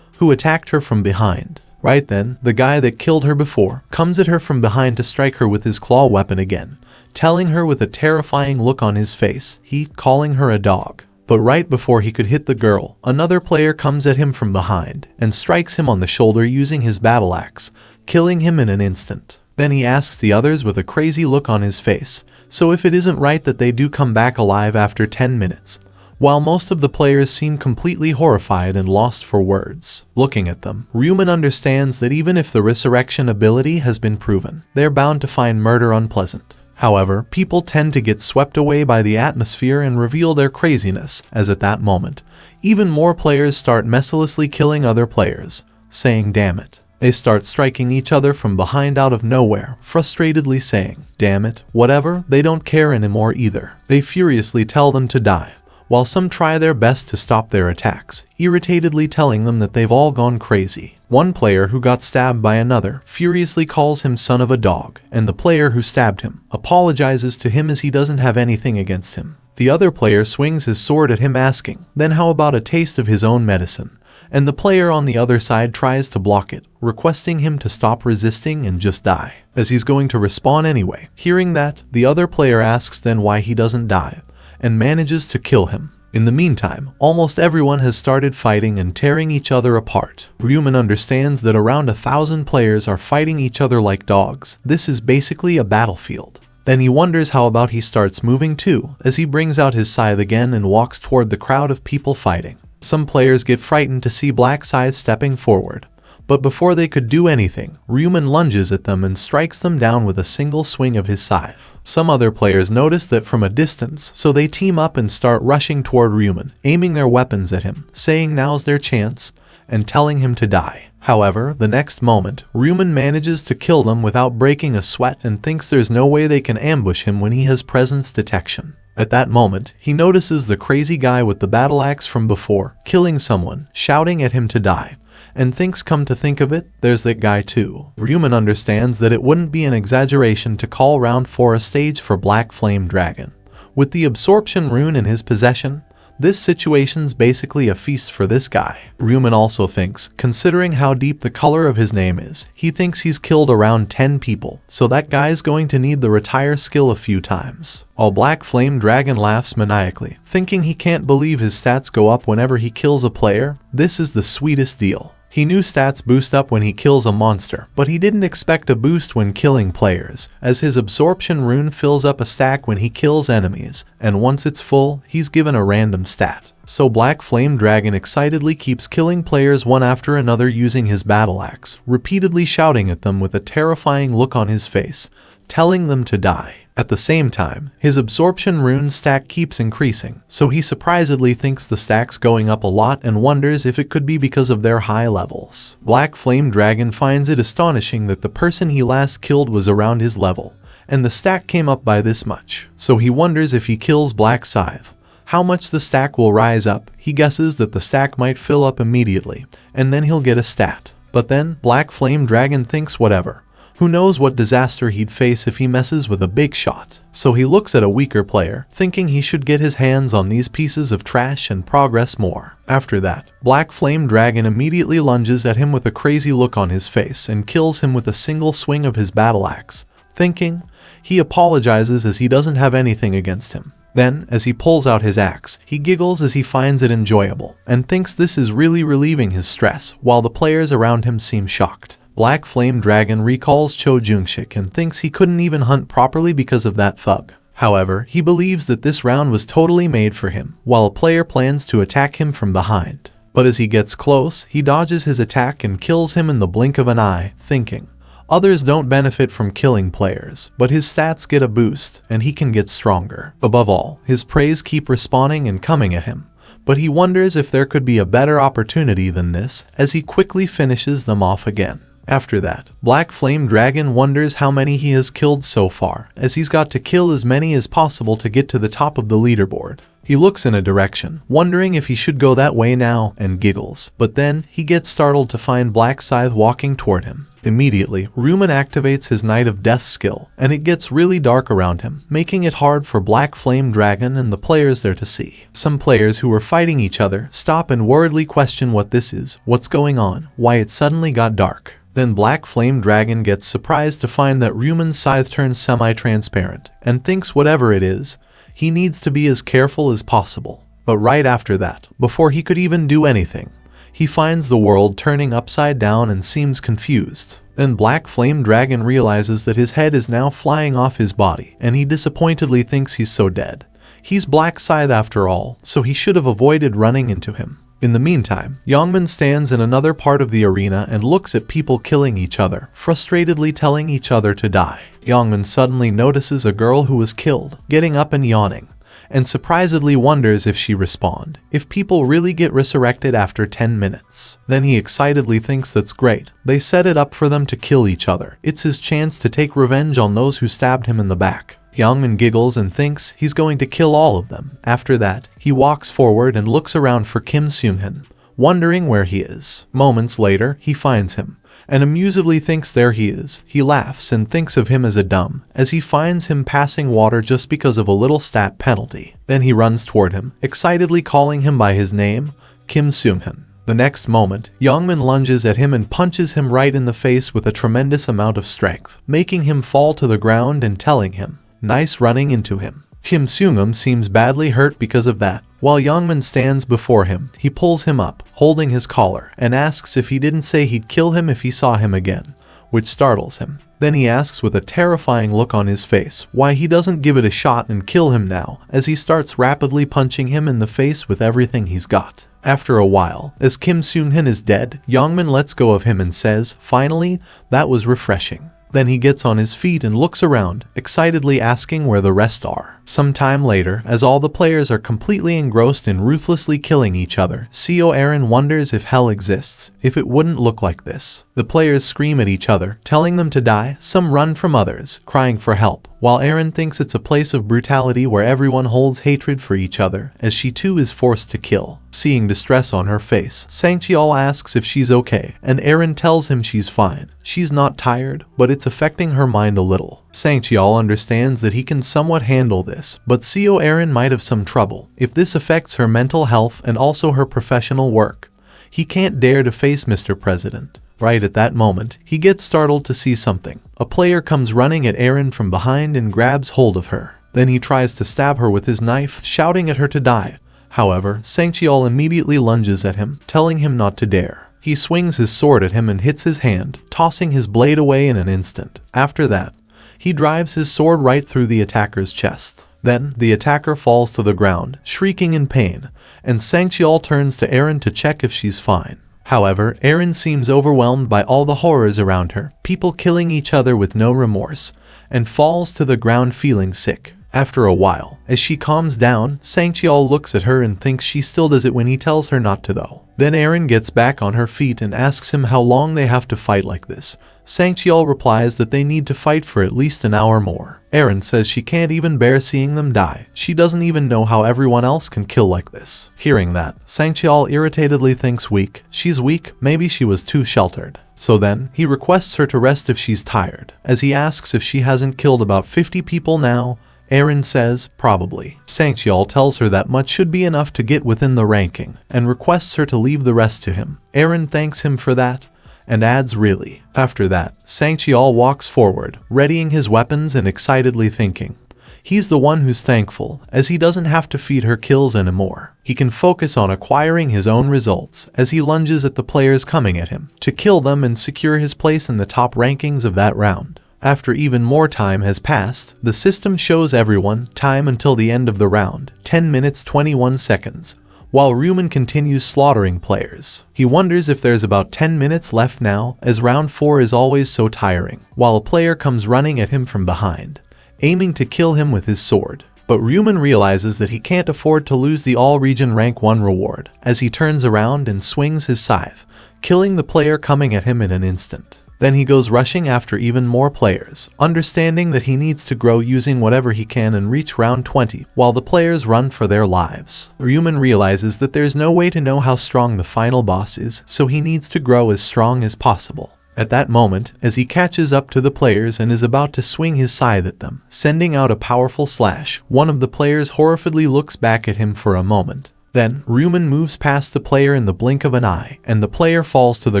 [SPEAKER 1] who attacked her from behind. Right then, the guy that killed her before comes at her from behind to strike her with his claw weapon again, telling her with a terrifying look on his face, calling her a dog. But right before he could hit the girl, another player comes at him from behind and strikes him on the shoulder using his battle axe, killing him in an instant. Then he asks the others with a crazy look on his face, so if it isn't right that they do come back alive after 10 minutes. While most of the players seem completely horrified and lost for words. Looking at them, Ryu Min understands that even if the resurrection ability has been proven, they're bound to find murder unpleasant. However, people tend to get swept away by the atmosphere and reveal their craziness, as at that moment, even more players start mercilessly killing other players, saying damn it. They start striking each other from behind out of nowhere, frustratedly saying, damn it, whatever, they don't care anymore either. They furiously tell them to die, while some try their best to stop their attacks, irritatedly telling them that they've all gone crazy. One player who got stabbed by another furiously calls him son of a dog, and the player who stabbed him apologizes to him as he doesn't have anything against him. The other player swings his sword at him asking, then how about a taste of his own medicine? And the player on the other side tries to block it, requesting him to stop resisting and just die, as he's going to respawn anyway. Hearing that, the other player asks then why he doesn't die, and manages to kill him. In the meantime, almost everyone has started fighting and tearing each other apart. Ryu Min understands that around 1,000 players are fighting each other like dogs. This is basically a battlefield. Then he wonders how about he starts moving too, as he brings out his scythe again and walks toward the crowd of people fighting. Some players get frightened to see Black Scythe stepping forward, But before they could do anything, Ryu Min lunges at them and strikes them down with a single swing of his scythe. Some other players notice that from a distance, so they team up and start rushing toward Ryu Min, aiming their weapons at him, saying now's their chance, and telling him to die. However, the next moment, Ryu Min manages to kill them without breaking a sweat and thinks there's no way they can ambush him when he has presence detection. At that moment, he notices the crazy guy with the battle axe from before, killing someone, shouting at him to die, and thinks come to think of it, there's that guy too. Ryu Min understands that it wouldn't be an exaggeration to call round 4 a stage for Black Flame Dragon. With the absorption rune in his possession, this situation's basically a feast for this guy. Ryu Min also thinks, considering how deep the color of his name is, he thinks he's killed around 10 people, so that guy's going to need the retire skill a few times. While Black Flame Dragon laughs maniacally, thinking he can't believe his stats go up whenever he kills a player, this is the sweetest deal. He knew stats boost up when he kills a monster, but he didn't expect a boost when killing players, as his absorption rune fills up a stack when he kills enemies, and once it's full, he's given a random stat. So Black Flame Dragon excitedly keeps killing players one after another using his battle axe, repeatedly shouting at them with a terrifying look on his face, telling them to die. At the same time, his absorption rune stack keeps increasing, so he surprisedly thinks the stack's going up a lot and wonders if it could be because of their high levels. Black Flame Dragon finds it astonishing that the person he last killed was around his level, and the stack came up by this much. So he wonders if he kills Black Scythe, how much the stack will rise up. He guesses that the stack might fill up immediately, and then he'll get a stat. But then, Black Flame Dragon thinks whatever. Who knows what disaster he'd face if he messes with a big shot. So he looks at a weaker player, thinking he should get his hands on these pieces of trash and progress more. After that, Black Flame Dragon immediately lunges at him with a crazy look on his face and kills him with a single swing of his battle axe, thinking he apologizes as he doesn't have anything against him. Then, as he pulls out his axe, he giggles as he finds it enjoyable, and thinks this is really relieving his stress, while the players around him seem shocked. Black Flame Dragon recalls Cho Jungshik and thinks he couldn't even hunt properly because of that thug. However, he believes that this round was totally made for him, while a player plans to attack him from behind. But as he gets close, he dodges his attack and kills him in the blink of an eye, thinking, others don't benefit from killing players, but his stats get a boost, and he can get stronger. Above all, his praise keep respawning and coming at him. But he wonders if there could be a better opportunity than this, as he quickly finishes them off again. After that, Black Flame Dragon wonders how many he has killed so far, as he's got to kill as many as possible to get to the top of the leaderboard. He looks in a direction, wondering if he should go that way now, and giggles, but then he gets startled to find Black Scythe walking toward him. Immediately, Ryu Min activates his Night of Death skill, and it gets really dark around him, making it hard for Black Flame Dragon and the players there to see. Some players who are fighting each other stop and worriedly question what this is, what's going on, why it suddenly got dark. Then Black Flame Dragon gets surprised to find that Ryu Min's scythe turns semi-transparent, and thinks whatever it is, he needs to be as careful as possible. But right after that, before he could even do anything, he finds the world turning upside down and seems confused. Then Black Flame Dragon realizes that his head is now flying off his body, and he disappointedly thinks he's so dead. He's Black Scythe after all, so he should have avoided running into him. In the meantime, Yongmin stands in another part of the arena and looks at people killing each other, frustratedly telling each other to die. Yongmin suddenly notices a girl who was killed, getting up and yawning, and surprisedly wonders if she respawned, if people really get resurrected after 10 minutes. Then he excitedly thinks that's great, they set it up for them to kill each other. It's his chance to take revenge on those who stabbed him in the back. Yongmin giggles and thinks he's going to kill all of them. After that, he walks forward and looks around for Kim Seung-hyun, wondering where he is. Moments later, he finds him, and amusedly thinks there he is. He laughs and thinks of him as a dumb, as he finds him passing water just because of a little stat penalty. Then he runs toward him, excitedly calling him by his name, Kim Seung-hyun. The next moment, Yongmin lunges at him and punches him right in the face with a tremendous amount of strength, making him fall to the ground and telling him, nice running into him. Kim Seung-hyun seems badly hurt because of that. While Yongmin stands before him, he pulls him up, holding his collar, and asks if he didn't say he'd kill him if he saw him again, which startles him. Then he asks with a terrifying look on his face why he doesn't give it a shot and kill him now, as he starts rapidly punching him in the face with everything he's got. After a while, as Kim Seung-hin is dead, Min lets go of him and says, "Finally, that was refreshing." Then he gets on his feet and looks around, excitedly asking where the rest are. Some time later, as all the players are completely engrossed in ruthlessly killing each other, Co Aaron wonders if hell exists, if it wouldn't look like this. The players scream at each other, telling them to die, some run from others, crying for help, while Aaron thinks it's a place of brutality where everyone holds hatred for each other, as she too is forced to kill. Seeing distress on her face, Sang-cheol asks if she's okay, and Aaron tells him she's fine. She's not tired, but it's affecting her mind a little. Sang-cheol understands that he can somewhat handle this, but Co Aaron might have some trouble if this affects her mental health and also her professional work. He can't dare to face Mr. President. Right at that moment, he gets startled to see something. A player comes running at Aaron from behind and grabs hold of her. Then he tries to stab her with his knife, shouting at her to die. However, Sang-cheol immediately lunges at him, telling him not to dare. He swings his sword at him and hits his hand, tossing his blade away in an instant. After that, he drives his sword right through the attacker's chest. Then, the attacker falls to the ground, shrieking in pain, and Sang-cheol turns to Aaron to check if she's fine. However, Aaron seems overwhelmed by all the horrors around her, people killing each other with no remorse, and falls to the ground feeling sick. After a while, as she calms down, Sang-cheol looks at her and thinks she still does it when he tells her not to though. Then Aaron gets back on her feet and asks him how long they have to fight like this. Sang-cheol replies that they need to fight for at least an hour more. Aaron says she can't even bear seeing them die. She doesn't even know how everyone else can kill like this. Hearing that, Sang-cheol irritatedly thinks she's weak, maybe she was too sheltered. So then, he requests her to rest if she's tired. As he asks if she hasn't killed about 50 people now, Aaron says, probably. Sang-cheol tells her that much should be enough to get within the ranking, and requests her to leave the rest to him. Aaron thanks him for that, and adds really. After that, Sang-cheol walks forward, readying his weapons and excitedly thinking. He's the one who's thankful, as he doesn't have to feed her kills anymore. He can focus on acquiring his own results, as he lunges at the players coming at him, to kill them and secure his place in the top rankings of that round. After even more time has passed, the system shows everyone time until the end of the round, 10 minutes 21 seconds, while Ryu Min continues slaughtering players. He wonders if there's about 10 minutes left now, as round 4 is always so tiring, while a player comes running at him from behind, aiming to kill him with his sword. But Ryu Min realizes that he can't afford to lose the all-region rank 1 reward, as he turns around and swings his scythe, killing the player coming at him in an instant. Then he goes rushing after even more players, understanding that he needs to grow using whatever he can and reach round 20, while the players run for their lives. Ryu Min realizes that there's no way to know how strong the final boss is, so he needs to grow as strong as possible. At that moment, as he catches up to the players and is about to swing his scythe at them, sending out a powerful slash, one of the players horrifiedly looks back at him for a moment. Then, Ryu Min moves past the player in the blink of an eye, and the player falls to the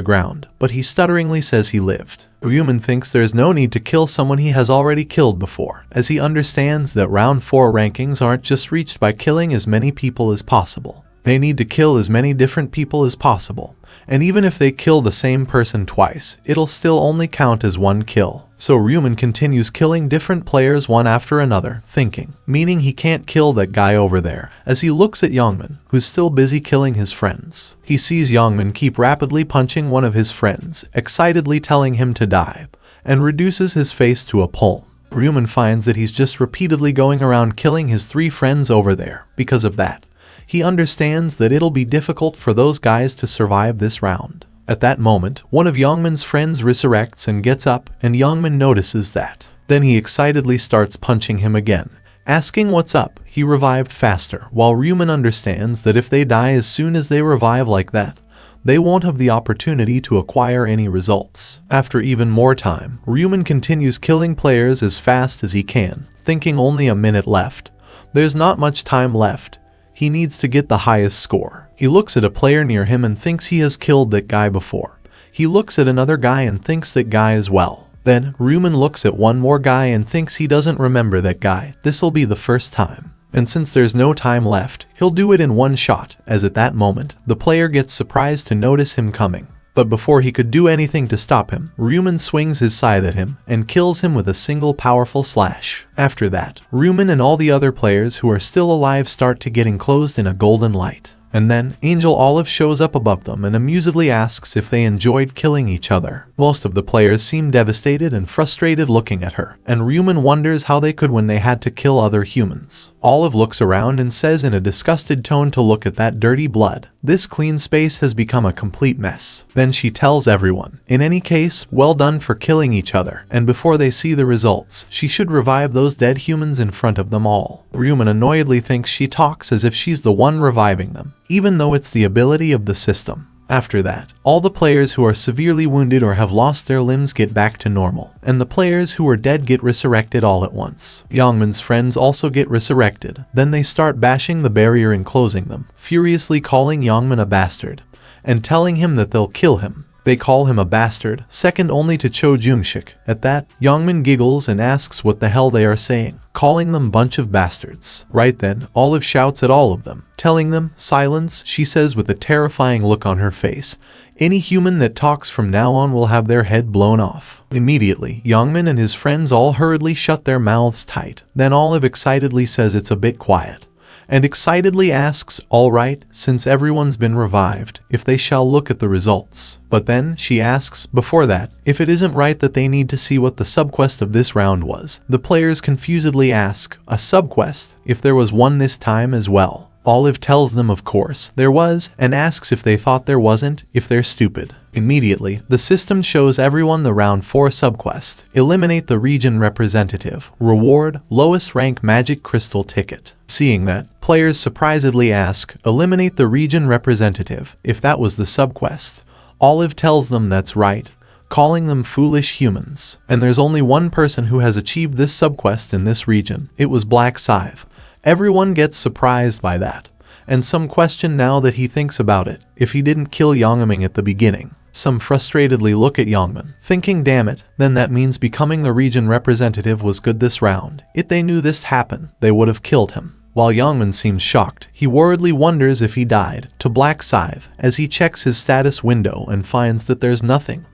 [SPEAKER 1] ground, but he stutteringly says he lived. Ryu Min thinks there's no need to kill someone he has already killed before, as he understands that round 4 rankings aren't just reached by killing as many people as possible. They need to kill as many different people as possible, and even if they kill the same person twice, it'll still only count as 1 kill. So Ryu Min continues killing different players one after another, thinking, meaning he can't kill that guy over there, as he looks at Min, who's still busy killing his friends. He sees Min keep rapidly punching one of his friends, excitedly telling him to die, and reduces his face to a pulp. Ryu Min finds that he's just repeatedly going around killing his 3 friends over there. Because of that, he understands that it'll be difficult for those guys to survive this round. At that moment, one of Min's friends resurrects and gets up, and Min notices that. Then he excitedly starts punching him again, asking what's up. He revived faster, while Ryu Min understands that if they die as soon as they revive like that, they won't have the opportunity to acquire any results. After even more time, Ryu Min continues killing players as fast as he can, thinking only a minute left. There's not much time left. He needs to get the highest score. He looks at a player near him and thinks he has killed that guy before. He looks at another guy and thinks that guy as well. Then, Ryu Min looks at one more guy and thinks he doesn't remember that guy. This'll be the first time. And since there's no time left, he'll do it in 1 shot, as at that moment, the player gets surprised to notice him coming. But before he could do anything to stop him, Ryu Min swings his scythe at him and kills him with a single powerful slash. After that, Ryu Min and all the other players who are still alive start to get enclosed in a golden light. And then, Angel Olive shows up above them and amusedly asks if they enjoyed killing each other. Most of the players seem devastated and frustrated looking at her, and Ryu Min wonders how they could when they had to kill other humans. Olive looks around and says in a disgusted tone to look at that dirty blood. This clean space has become a complete mess. Then she tells everyone, in any case, well done for killing each other, and before they see the results, she should revive those dead humans in front of them all. Ryu Min annoyedly thinks she talks as if she's the one reviving them, even though it's the ability of the system. After that, all the players who are severely wounded or have lost their limbs get back to normal, and the players who are dead get resurrected all at once. Youngmin's friends also get resurrected. Then they start bashing the barrier and closing them, furiously calling Youngmin a bastard, and telling him that they'll kill him. They call him a bastard, second only to Cho Jung-sik. At that, Youngmin giggles and asks what the hell they are saying, calling them bunch of bastards. Right then, Olive shouts at all of them, telling them, silence, she says with a terrifying look on her face. Any human that talks from now on will have their head blown off. Immediately, Youngmin and his friends all hurriedly shut their mouths tight. Then Olive excitedly says it's a bit quiet, and excitedly asks, all right, since everyone's been revived, if they shall look at the results. But then, she asks, before that, if it isn't right that they need to see what the subquest of this round was. The players confusedly ask, a subquest, if there was one this time as well. Olive tells them of course there was, and asks if they thought there wasn't, if they're stupid. Immediately, the system shows everyone the round 4 subquest. Eliminate the region representative. Reward, lowest rank magic crystal ticket. Seeing that, players surprisedly ask, eliminate the region representative, if that was the subquest. Olive tells them that's right, calling them foolish humans. And there's only one person who has achieved this subquest in this region. It was Black Scythe. Everyone gets surprised by that, and some question now that he thinks about it, if he didn't kill Youngmin at the beginning. Some frustratedly look at Youngmin, thinking damn it, then that means becoming the region representative was good this round. If they knew this happened, they would have killed him. While Youngmin seems shocked, he worriedly wonders if he died to Black Scythe as he checks his status window and finds that there's nothing.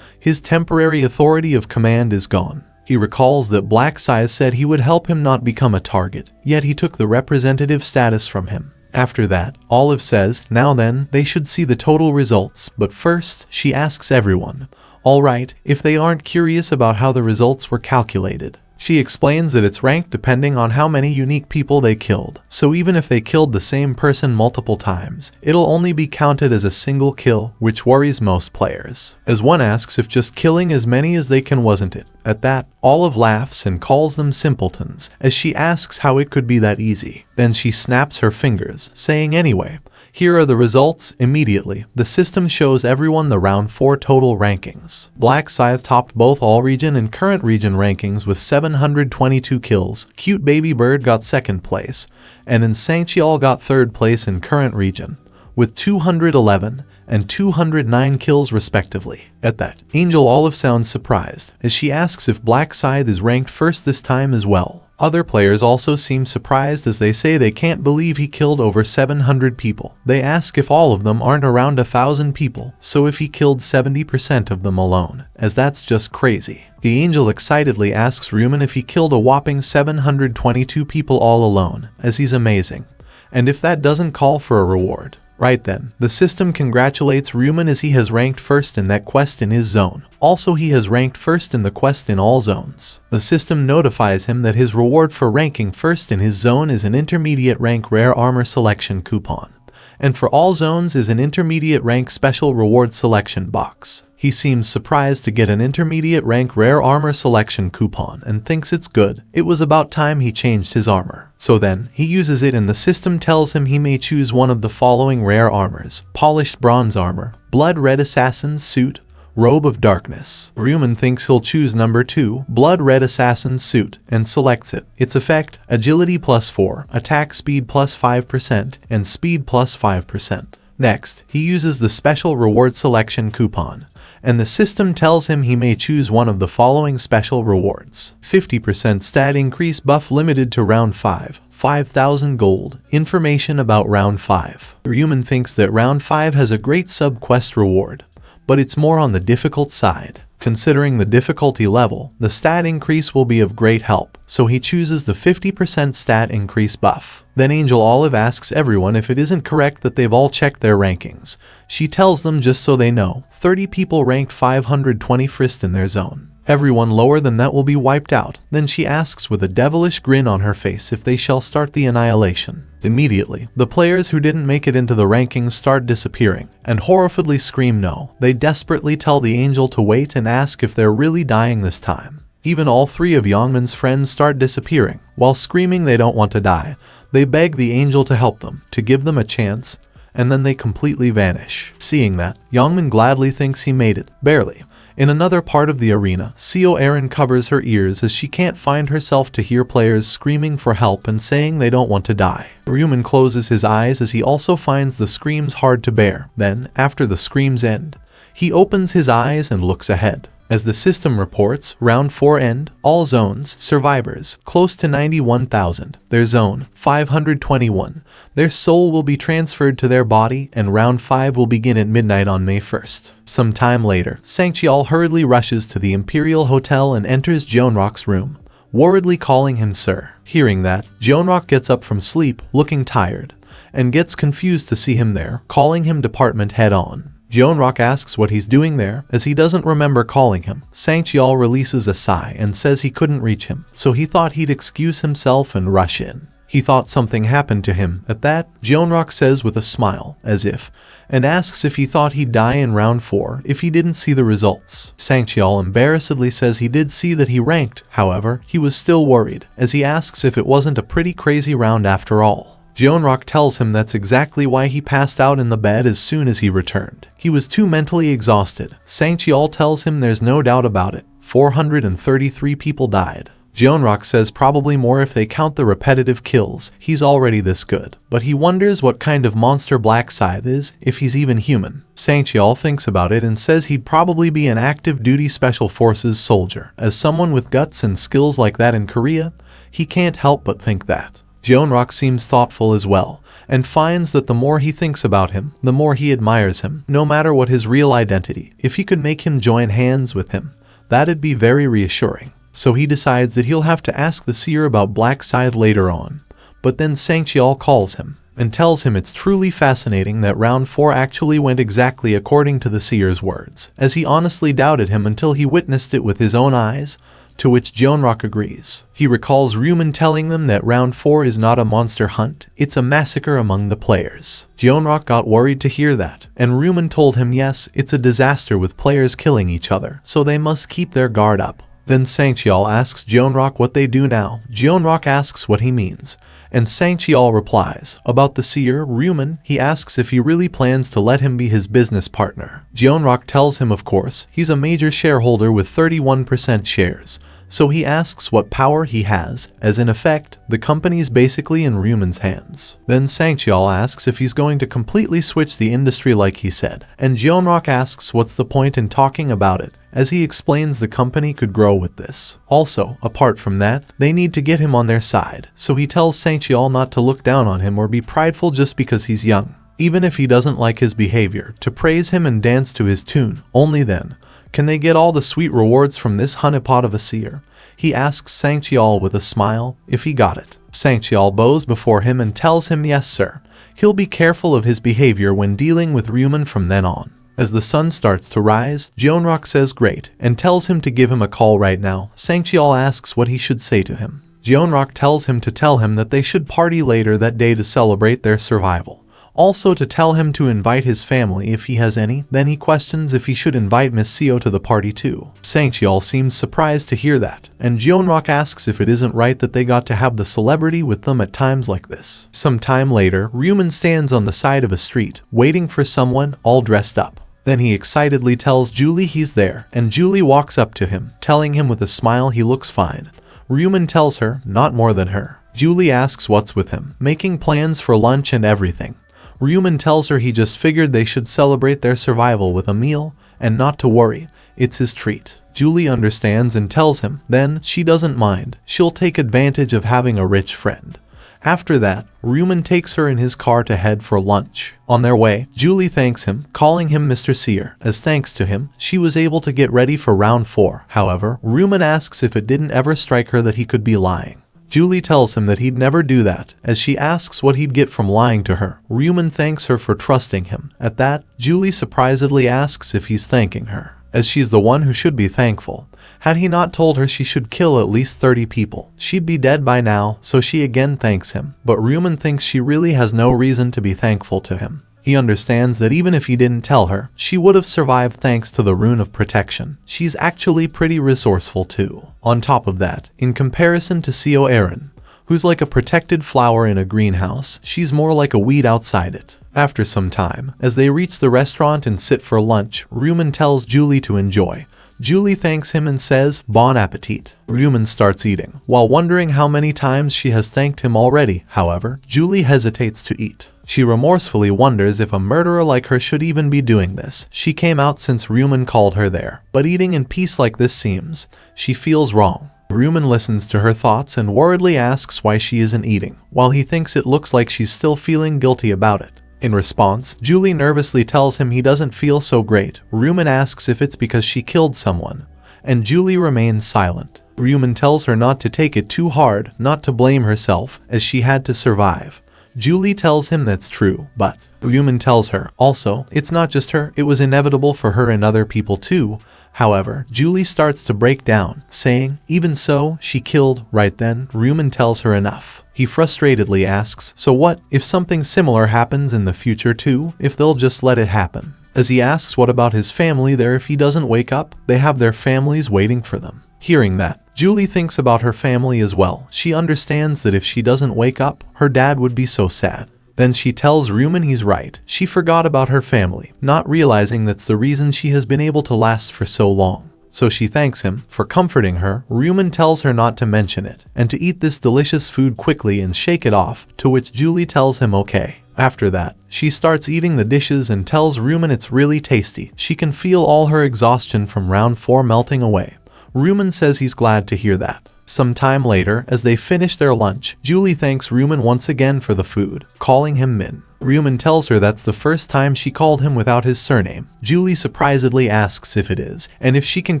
[SPEAKER 1] His temporary authority of command is gone. He recalls that Black Scythe said he would help him not become a target, yet he took the representative status from him. After that, Olive says, now then, they should see the total results, but first, she asks everyone, alright, if they aren't curious about how the results were calculated. She explains that it's ranked depending on how many unique people they killed, so even if they killed the same person multiple times, it'll only be counted as a single kill, which worries most players. As one asks if just killing as many as they can wasn't it. At that, Olive laughs and calls them simpletons, as she asks how it could be that easy. Then she snaps her fingers, saying anyway, here are the results. Immediately, the system shows everyone the round 4 total rankings. Black Scythe topped both all region and current region rankings with 722 kills, Cute Baby Bird got 2nd place, and Insangchial got 3rd place in current region, with 211 and 209 kills respectively. At that, Angel Olive sounds surprised, as she asks if Black Scythe is ranked 1st this time as well. Other players also seem surprised as they say they can't believe he killed over 700 people. They ask if all of them aren't around 1,000 people, so if he killed 70% of them alone, as that's just crazy. The angel excitedly asks Ryu Min if he killed a whopping 722 people all alone, as he's amazing, and if that doesn't call for a reward. Right then, the system congratulates Ryu Min as he has ranked 1st in that quest in his zone. Also, he has ranked 1st in the quest in all zones. The system notifies him that his reward for ranking 1st in his zone is an intermediate rank rare armor selection coupon, and for all zones is an intermediate rank special reward selection box. He seems surprised to get an intermediate rank rare armor selection coupon and thinks it's good. It was about time he changed his armor. So then, he uses it and the system tells him he may choose one of the following rare armors: polished bronze armor, blood red assassin's suit, robe of darkness. Ryu Min thinks he'll choose number 2, blood red assassin's suit, and selects it. Its effect, agility +4, attack speed +5%, and speed +5%. Next, he uses the special reward selection coupon, and the system tells him he may choose one of the following special rewards: 50% stat increase buff limited to round 5, 5,000 gold, information about round 5. Ryu Min thinks that round 5 has a great sub-quest reward, but it's more on the difficult side. Considering the difficulty level, the stat increase will be of great help, so he chooses the 50% stat increase buff. Then Angel Olive asks everyone if it isn't correct that they've all checked their rankings. She tells them just so they know, 30 people ranked 521st in their zone. Everyone lower than that will be wiped out. Then she asks with a devilish grin on her face if they shall start the annihilation. Immediately, the players who didn't make it into the rankings start disappearing, and horrifiedly scream no. They desperately tell the angel to wait and ask if they're really dying this time. Even all three of Youngmin's friends start disappearing. While screaming they don't want to die, they beg the angel to help them, to give them a chance, and then they completely vanish. Seeing that, Youngmin gladly thinks he made it, barely. In another part of the arena, Seo Erin covers her ears as she can't find herself to hear players screaming for help and saying they don't want to die. Ryu Min closes his eyes as he also finds the screams hard to bear. Then, after the screams end, he opens his eyes and looks ahead. As the system reports, round 4 end, all zones, survivors, close to 91,000, their zone, 521. Their soul will be transferred to their body, and round 5 will begin at midnight on May 1st. Some time later, Sang-cheol hurriedly rushes to the Imperial Hotel and enters Jeonrok's room, worriedly calling him sir. Hearing that, Jeonrok gets up from sleep, looking tired, and gets confused to see him there, calling him department head on. Jeonrok asks what he's doing there, as he doesn't remember calling him. Sang-cheol releases a sigh and says he couldn't reach him, so he thought he'd excuse himself and rush in. He thought something happened to him. At that, Jeonrok says with a smile, as if, and asks if he thought he'd die in round 4 if he didn't see the results. Sang-cheol embarrassedly says he did see that he ranked, however, he was still worried, as he asks if it wasn't a pretty crazy round after all. Jeonrok tells him that's exactly why he passed out in the bed as soon as he returned. He was too mentally exhausted. Sang-cheol tells him there's no doubt about it. 433 people died. Jeonrok says probably more if they count the repetitive kills. He's already this good. But he wonders what kind of monster Black Scythe is, if he's even human. Sang-cheol thinks about it and says he'd probably be an active duty special forces soldier. As someone with guts and skills like that in Korea, he can't help but think that. Jeonrok seems thoughtful as well, and finds that the more he thinks about him, the more he admires him, no matter what his real identity. If he could make him join hands with him, that'd be very reassuring. So he decides that he'll have to ask the seer about Black Scythe later on. But then Sang-cheol calls him, and tells him it's truly fascinating that round 4 actually went exactly according to the seer's words, as he honestly doubted him until he witnessed it with his own eyes, to which Jeonrok agrees. He recalls Ryu Min telling them that round 4 is not a monster hunt, it's a massacre among the players. Jeonrok got worried to hear that, and Ryu Min told him yes, it's a disaster with players killing each other, so they must keep their guard up. Then Sang-cheol asks Jeonrok what they do now. Jeonrok asks what he means, and Sang-cheol replies. About the seer, Ryu Min, he asks if he really plans to let him be his business partner. Jeonrok tells him of course, he's a major shareholder with 31% shares, so he asks what power he has, as in effect, the company's basically in Ryu Min's hands. Then Sang-cheol asks if he's going to completely switch the industry like he said, and Jeonrok asks what's the point in talking about it, as he explains the company could grow with this. Also, apart from that, they need to get him on their side, so he tells Sang-cheol not to look down on him or be prideful just because he's young. Even if he doesn't like his behavior, to praise him and dance to his tune. Only then can they get all the sweet rewards from this honeypot of a seer. He asks Sang-cheol with a smile if he got it. Sang-cheol bows before him and tells him yes sir. He'll be careful of his behavior when dealing with Ryu Min from then on. As the sun starts to rise, Jeonrok says great, and tells him to give him a call right now. Sang-cheol asks what he should say to him. Jeonrok tells him to tell him that they should party later that day to celebrate their survival. Also to tell him to invite his family if he has any. Then he questions if he should invite Miss Seo to the party too. Sang-cheol seems surprised to hear that, and Jeonrok asks if it isn't right that they got to have the celebrity with them at times like this. Some time later, Ryu Min stands on the side of a street, waiting for someone, all dressed up. Then he excitedly tells Julie he's there, and Julie walks up to him, telling him with a smile he looks fine. Ryu Min tells her, not more than her. Julie asks what's with him, making plans for lunch and everything. Ryu Min tells her he just figured they should celebrate their survival with a meal, and not to worry, it's his treat. Julie understands and tells him, then, she doesn't mind, she'll take advantage of having a rich friend. After that, Ryu Min takes her in his car to head for lunch. On their way, Julie thanks him, calling him Mr. Seer, as thanks to him, she was able to get ready for round 4. However, Ryu Min asks if it didn't ever strike her that he could be lying. Julie tells him that he'd never do that, as she asks what he'd get from lying to her. Ryu Min thanks her for trusting him. At that, Julie surprisedly asks if he's thanking her, as she's the one who should be thankful. Had he not told her she should kill at least 30 people, she'd be dead by now, so she again thanks him. But Ryu Min thinks she really has no reason to be thankful to him. He understands that even if he didn't tell her, she would have survived thanks to the rune of protection. She's actually pretty resourceful too. On top of that, in comparison to Seo Eren, who's like a protected flower in a greenhouse, she's more like a weed outside it. After some time, as they reach the restaurant and sit for lunch, Ryu Min tells Julie to enjoy. Julie thanks him and says, "Bon appetit." Ryu Min starts eating, while wondering how many times she has thanked him already. However, Julie hesitates to eat. She remorsefully wonders if a murderer like her should even be doing this. She came out since Ryu Min called her there, but eating in peace like this seems, she feels wrong. Ryu Min listens to her thoughts and worriedly asks why she isn't eating, while he thinks it looks like she's still feeling guilty about it. In response, Julie nervously tells him he doesn't feel so great. Ryu Min asks if it's because she killed someone, and Julie remains silent. Ryu Min tells her not to take it too hard, not to blame herself, as she had to survive. Julie tells him that's true, but Ryu Min tells her, also, it's not just her, it was inevitable for her and other people too. However, Julie starts to break down, saying, even so, she killed. Right then, Ryu Min tells her enough. He frustratedly asks, so what, if something similar happens in the future too, if they'll just let it happen? As he asks what about his family there if he doesn't wake up, they have their families waiting for them. Hearing that, Julie thinks about her family as well. She understands that if she doesn't wake up, her dad would be so sad. Then she tells Ryu Min he's right. She forgot about her family, not realizing that's the reason she has been able to last for so long. So she thanks him for comforting her. Ryu Min tells her not to mention it, and to eat this delicious food quickly and shake it off, to which Julie tells him okay. After that, she starts eating the dishes and tells Ryu Min it's really tasty. She can feel all her exhaustion from round 4 melting away. Ryu Min says he's glad to hear that. Some time later, as they finish their lunch, Julie thanks Ryu Min once again for the food, calling him Min. Ryu Min tells her that's the first time she called him without his surname. Julie surprisedly asks if it is, and if she can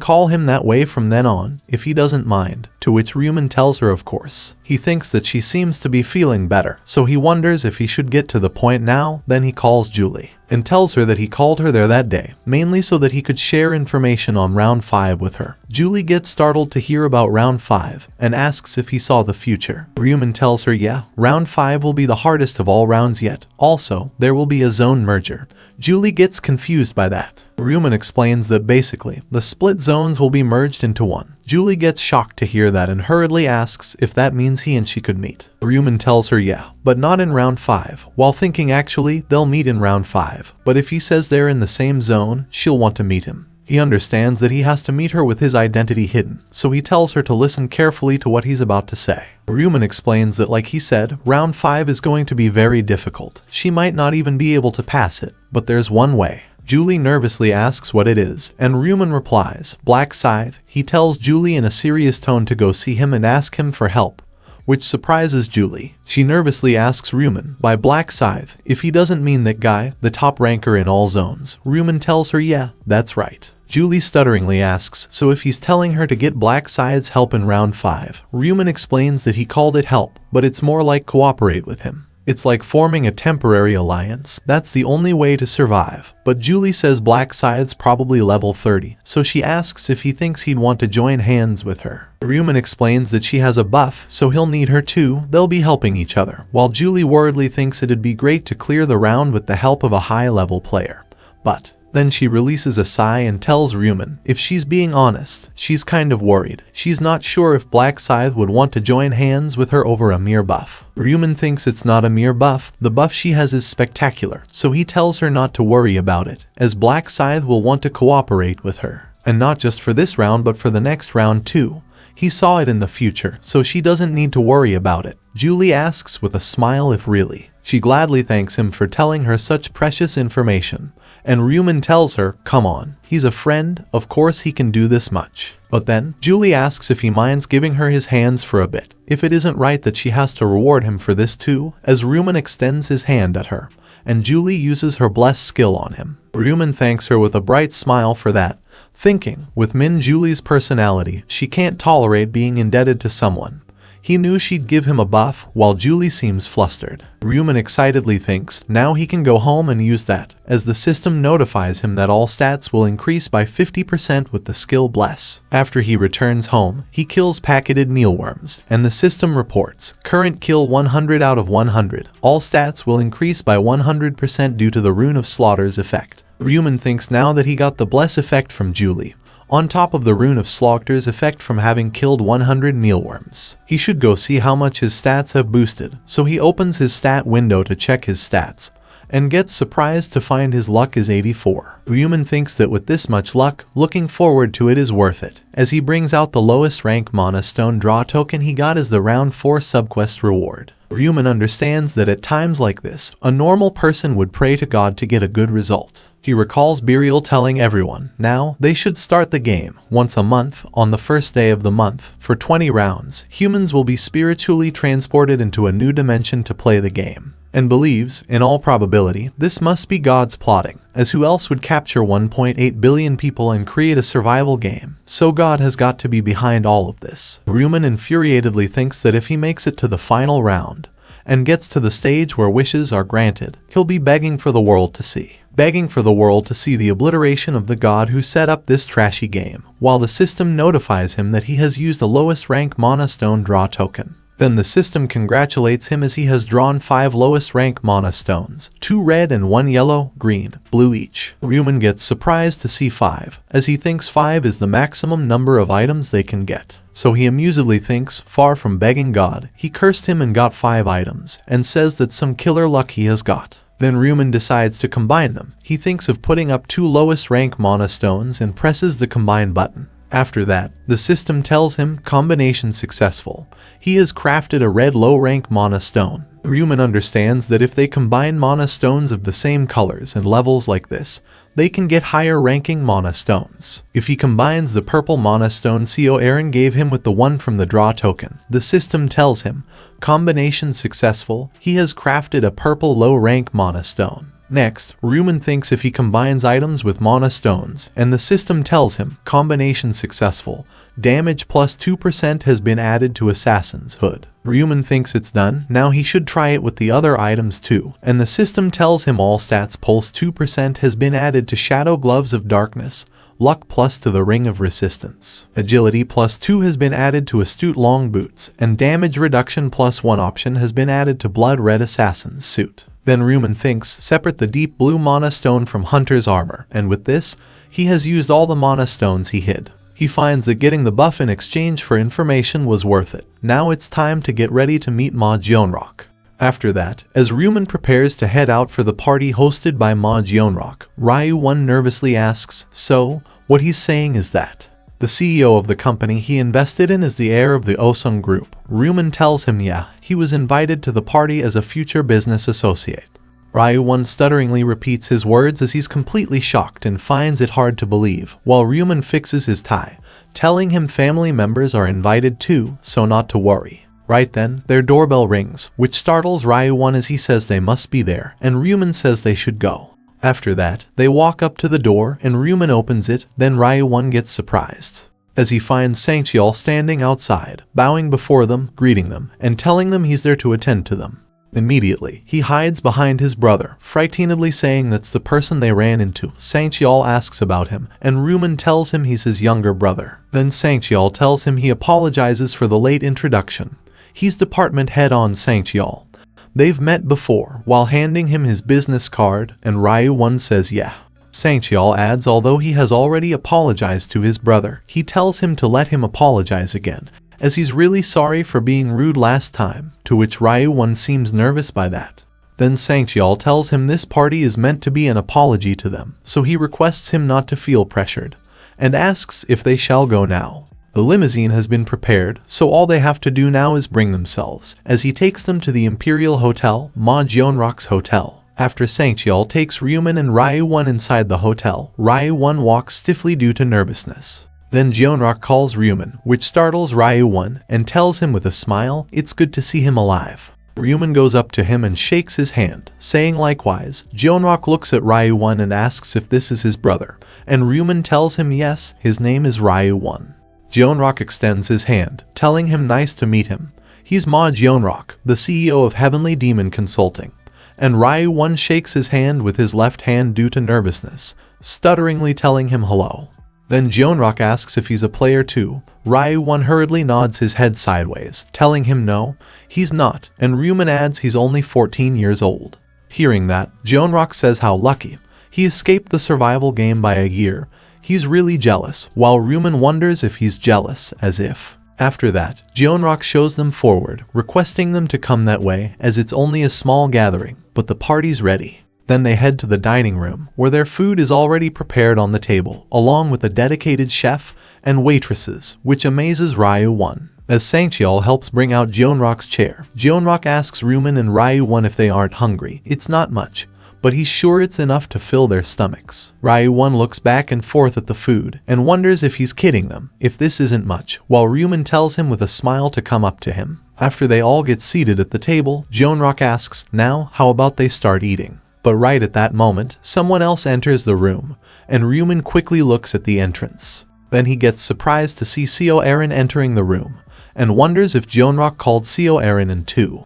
[SPEAKER 1] call him that way from then on, if he doesn't mind, to which Ryu Min tells her of course. He thinks that she seems to be feeling better, so he wonders if he should get to the point now. Then he calls Julie, and tells her that he called her there that day, mainly so that he could share information on round 5 with her. Julie gets startled to hear about round 5, and asks if he saw the future. Ryu Min tells her yeah, round 5 will be the hardest of all rounds yet. Also, there will be a zone merger. Julie gets confused by that. Ryu Min explains that basically, the split zones will be merged into one. Julie gets shocked to hear that and hurriedly asks if that means he and she could meet. Ryu Min tells her yeah, but not in round 5, while thinking actually they'll meet in round 5. But if he says they're in the same zone, she'll want to meet him. He understands that he has to meet her with his identity hidden, so he tells her to listen carefully to what he's about to say. Ryu Min explains that like he said, round 5 is going to be very difficult. She might not even be able to pass it, but there's one way. Julie nervously asks what it is, and Ryu Min replies, Black Scythe. He tells Julie in a serious tone to go see him and ask him for help, which surprises Julie. She nervously asks Ryu Min by Black Scythe if he doesn't mean that guy, the top ranker in all zones. Ryu Min tells her yeah, that's right. Julie stutteringly asks so if he's telling her to get Black Scythe's help in round 5. Ryu Min explains that he called it help, but it's more like cooperate with him. It's like forming a temporary alliance. That's the only way to survive. But Julie says Black Scythe's probably level 30, so she asks if he thinks he'd want to join hands with her. Ryu Min explains that she has a buff, so he'll need her too. They'll be helping each other, while Julie worriedly thinks it'd be great to clear the round with the help of a high-level player. But then she releases a sigh and tells Ryu Min if she's being honest, she's kind of worried. She's not sure if Black Scythe would want to join hands with her over a mere buff. Ryu Min thinks it's not a mere buff, the buff she has is spectacular, so he tells her not to worry about it, as Black Scythe will want to cooperate with her. And not just for this round but for the next round too. He saw it in the future, so she doesn't need to worry about it. Julie asks with a smile if really She gladly thanks him for telling her such precious information, and Ryu Min tells her, come on, he's a friend, of course he can do this much. But then, Julie asks if he minds giving her his hands for a bit, if it isn't right that she has to reward him for this too, as Ryu Min extends his hand at her, and Julie uses her bless skill on him. Ryu Min thanks her with a bright smile for that, thinking, with Min Julie's personality, she can't tolerate being indebted to someone. He knew she'd give him a buff, while Julie seems flustered. Ryu Min excitedly thinks now he can go home and use that, as the system notifies him that all stats will increase by 50% with the skill Bless. After he returns home, he kills packeted mealworms, and the system reports, current kill 100 out of 100. All stats will increase by 100% due to the Rune of Slaughter's effect. Ryu Min thinks now that he got the Bless effect from Julie, on top of the Rune of Slaughter's effect from having killed 100 mealworms. He should go see how much his stats have boosted, so he opens his stat window to check his stats, and gets surprised to find his luck is 84. Ryu Min thinks that with this much luck, looking forward to it is worth it, as he brings out the lowest rank Mana Stone draw token he got as the round 4 subquest reward. Ryu Min understands that at times like this, a normal person would pray to God to get a good result. He recalls Burial telling everyone, now, they should start the game, once a month, on the first day of the month. For 20 rounds, humans will be spiritually transported into a new dimension to play the game. And believes, in all probability, this must be God's plotting, as who else would capture 1.8 billion people and create a survival game? So God has got to be behind all of this. Ryu Min infuriatedly thinks that if he makes it to the final round, and gets to the stage where wishes are granted, he'll be begging for the world to see. Begging for the world to see the obliteration of the god who set up this trashy game, while the system notifies him that he has used the lowest rank Mana Stone draw token. Then the system congratulates him as he has drawn 5 lowest rank Mana Stones, 2 red and 1 yellow, green, blue each. Ryu Min gets surprised to see 5, as he thinks 5 is the maximum number of items they can get. So he amusedly thinks, far from begging God, he cursed him and got 5 items, and says that some killer luck he has got. Then Ryu Min decides to combine them. He thinks of putting up 2 lowest rank Mana Stones and presses the combine button. After that, the system tells him, combination successful. He has crafted a red low rank Mana Stone. Ryu Min understands that if they combine Mana Stones of the same colors and levels like this, they can get higher ranking Mana Stones. If he combines the purple Mana Stone Co. Aaron gave him with the one from the draw token, the system tells him, combination successful, he has crafted a purple low rank Mana Stone. Next, Ryu Min thinks if he combines items with Mana Stones, and the system tells him, combination successful, damage plus 2% has been added to Assassin's Hood. Ryu Min thinks it's done, now he should try it with the other items too, and the system tells him all stats pulse 2% has been added to Shadow Gloves of Darkness, luck plus to the Ring of Resistance. Agility plus 2 has been added to Astute Long Boots, and damage reduction plus 1 option has been added to Blood Red Assassin's Suit. Then Ryu Min thinks, separate the deep blue Mana Stone from Hunter's armor, and with this, he has used all the Mana Stones he hid. He finds that getting the buff in exchange for information was worth it. Now it's time to get ready to meet Ma Jeonrock. After that, as Ryu Min prepares to head out for the party hosted by Ma Jeonrock, Ryu Min nervously asks, so, what he's saying is that the CEO of the company he invested in is the heir of the Osung Group. Ryu Min tells him yeah, he was invited to the party as a future business associate. Ryu Min stutteringly repeats his words as he's completely shocked and finds it hard to believe, while Ryu Min fixes his tie, telling him family members are invited too, so not to worry. Right then, their doorbell rings, which startles Ryu Min as he says they must be there, and Ryu Min says they should go. After that, they walk up to the door and Ryu Min opens it, then Ryu Min gets surprised, as he finds Sang-cheol standing outside, bowing before them, greeting them, and telling them he's there to attend to them. Immediately, he hides behind his brother, frightenedly saying that's the person they ran into. Sang-cheol asks about him, and Ryu Min tells him he's his younger brother. Then Sang-cheol tells him he apologizes for the late introduction. He's department head on Sang-cheol. They've met before, while handing him his business card, and Ryu Min says yeah. Sang-cheol adds although he has already apologized to his brother, he tells him to let him apologize again, as he's really sorry for being rude last time, to which Ryu Min seems nervous by that. Then Sang-cheol tells him this party is meant to be an apology to them, so he requests him not to feel pressured, and asks if they shall go now. The limousine has been prepared, so all they have to do now is bring themselves, as he takes them to the Imperial Hotel, Ma Jeonrok's hotel. After Sangcheol takes Ryu Min and Ryu Won inside the hotel, Ryu Won walks stiffly due to nervousness. Then Jeonrok calls Ryu Min, which startles Ryu Won, and tells him with a smile, it's good to see him alive. Ryu Min goes up to him and shakes his hand, saying likewise. Jeonrok looks at Ryu Won and asks if this is his brother, and Ryu Min tells him yes, his name is Ryu Won. Jeonrok extends his hand, telling him nice to meet him. He's Ma Jeonrok, the CEO of Heavenly Demon Consulting. And Ryu Won shakes his hand with his left hand due to nervousness, stutteringly telling him hello. Then Jeonrok asks if he's a player too. Ryu Won hurriedly nods his head sideways, telling him no, he's not, and Ryu Min adds he's only 14 years old. Hearing that, Jeonrok says how lucky. He escaped the survival game by a year. He's really jealous, while Ryu Min wonders if he's jealous, as if. After that, Jeonrok shows them forward, requesting them to come that way as it's only a small gathering, but the party's ready. Then they head to the dining room, where their food is already prepared on the table, along with a dedicated chef and waitresses, which amazes Ryu Won. As Sangcheol helps bring out Jeonrok's chair, Jeonrok asks Ryu Min and Ryu Won if they aren't hungry. It's not much, but he's sure it's enough to fill their stomachs. Ryu Won looks back and forth at the food and wonders if he's kidding them, if this isn't much, while Ryu Min tells him with a smile to come up to him. After they all get seated at the table, Jeonrok asks, now, how about they start eating? But right at that moment, someone else enters the room, and Ryu Min quickly looks at the entrance. Then he gets surprised to see Seo Erin entering the room, and wonders if Jeonrok called Seo Erin in too.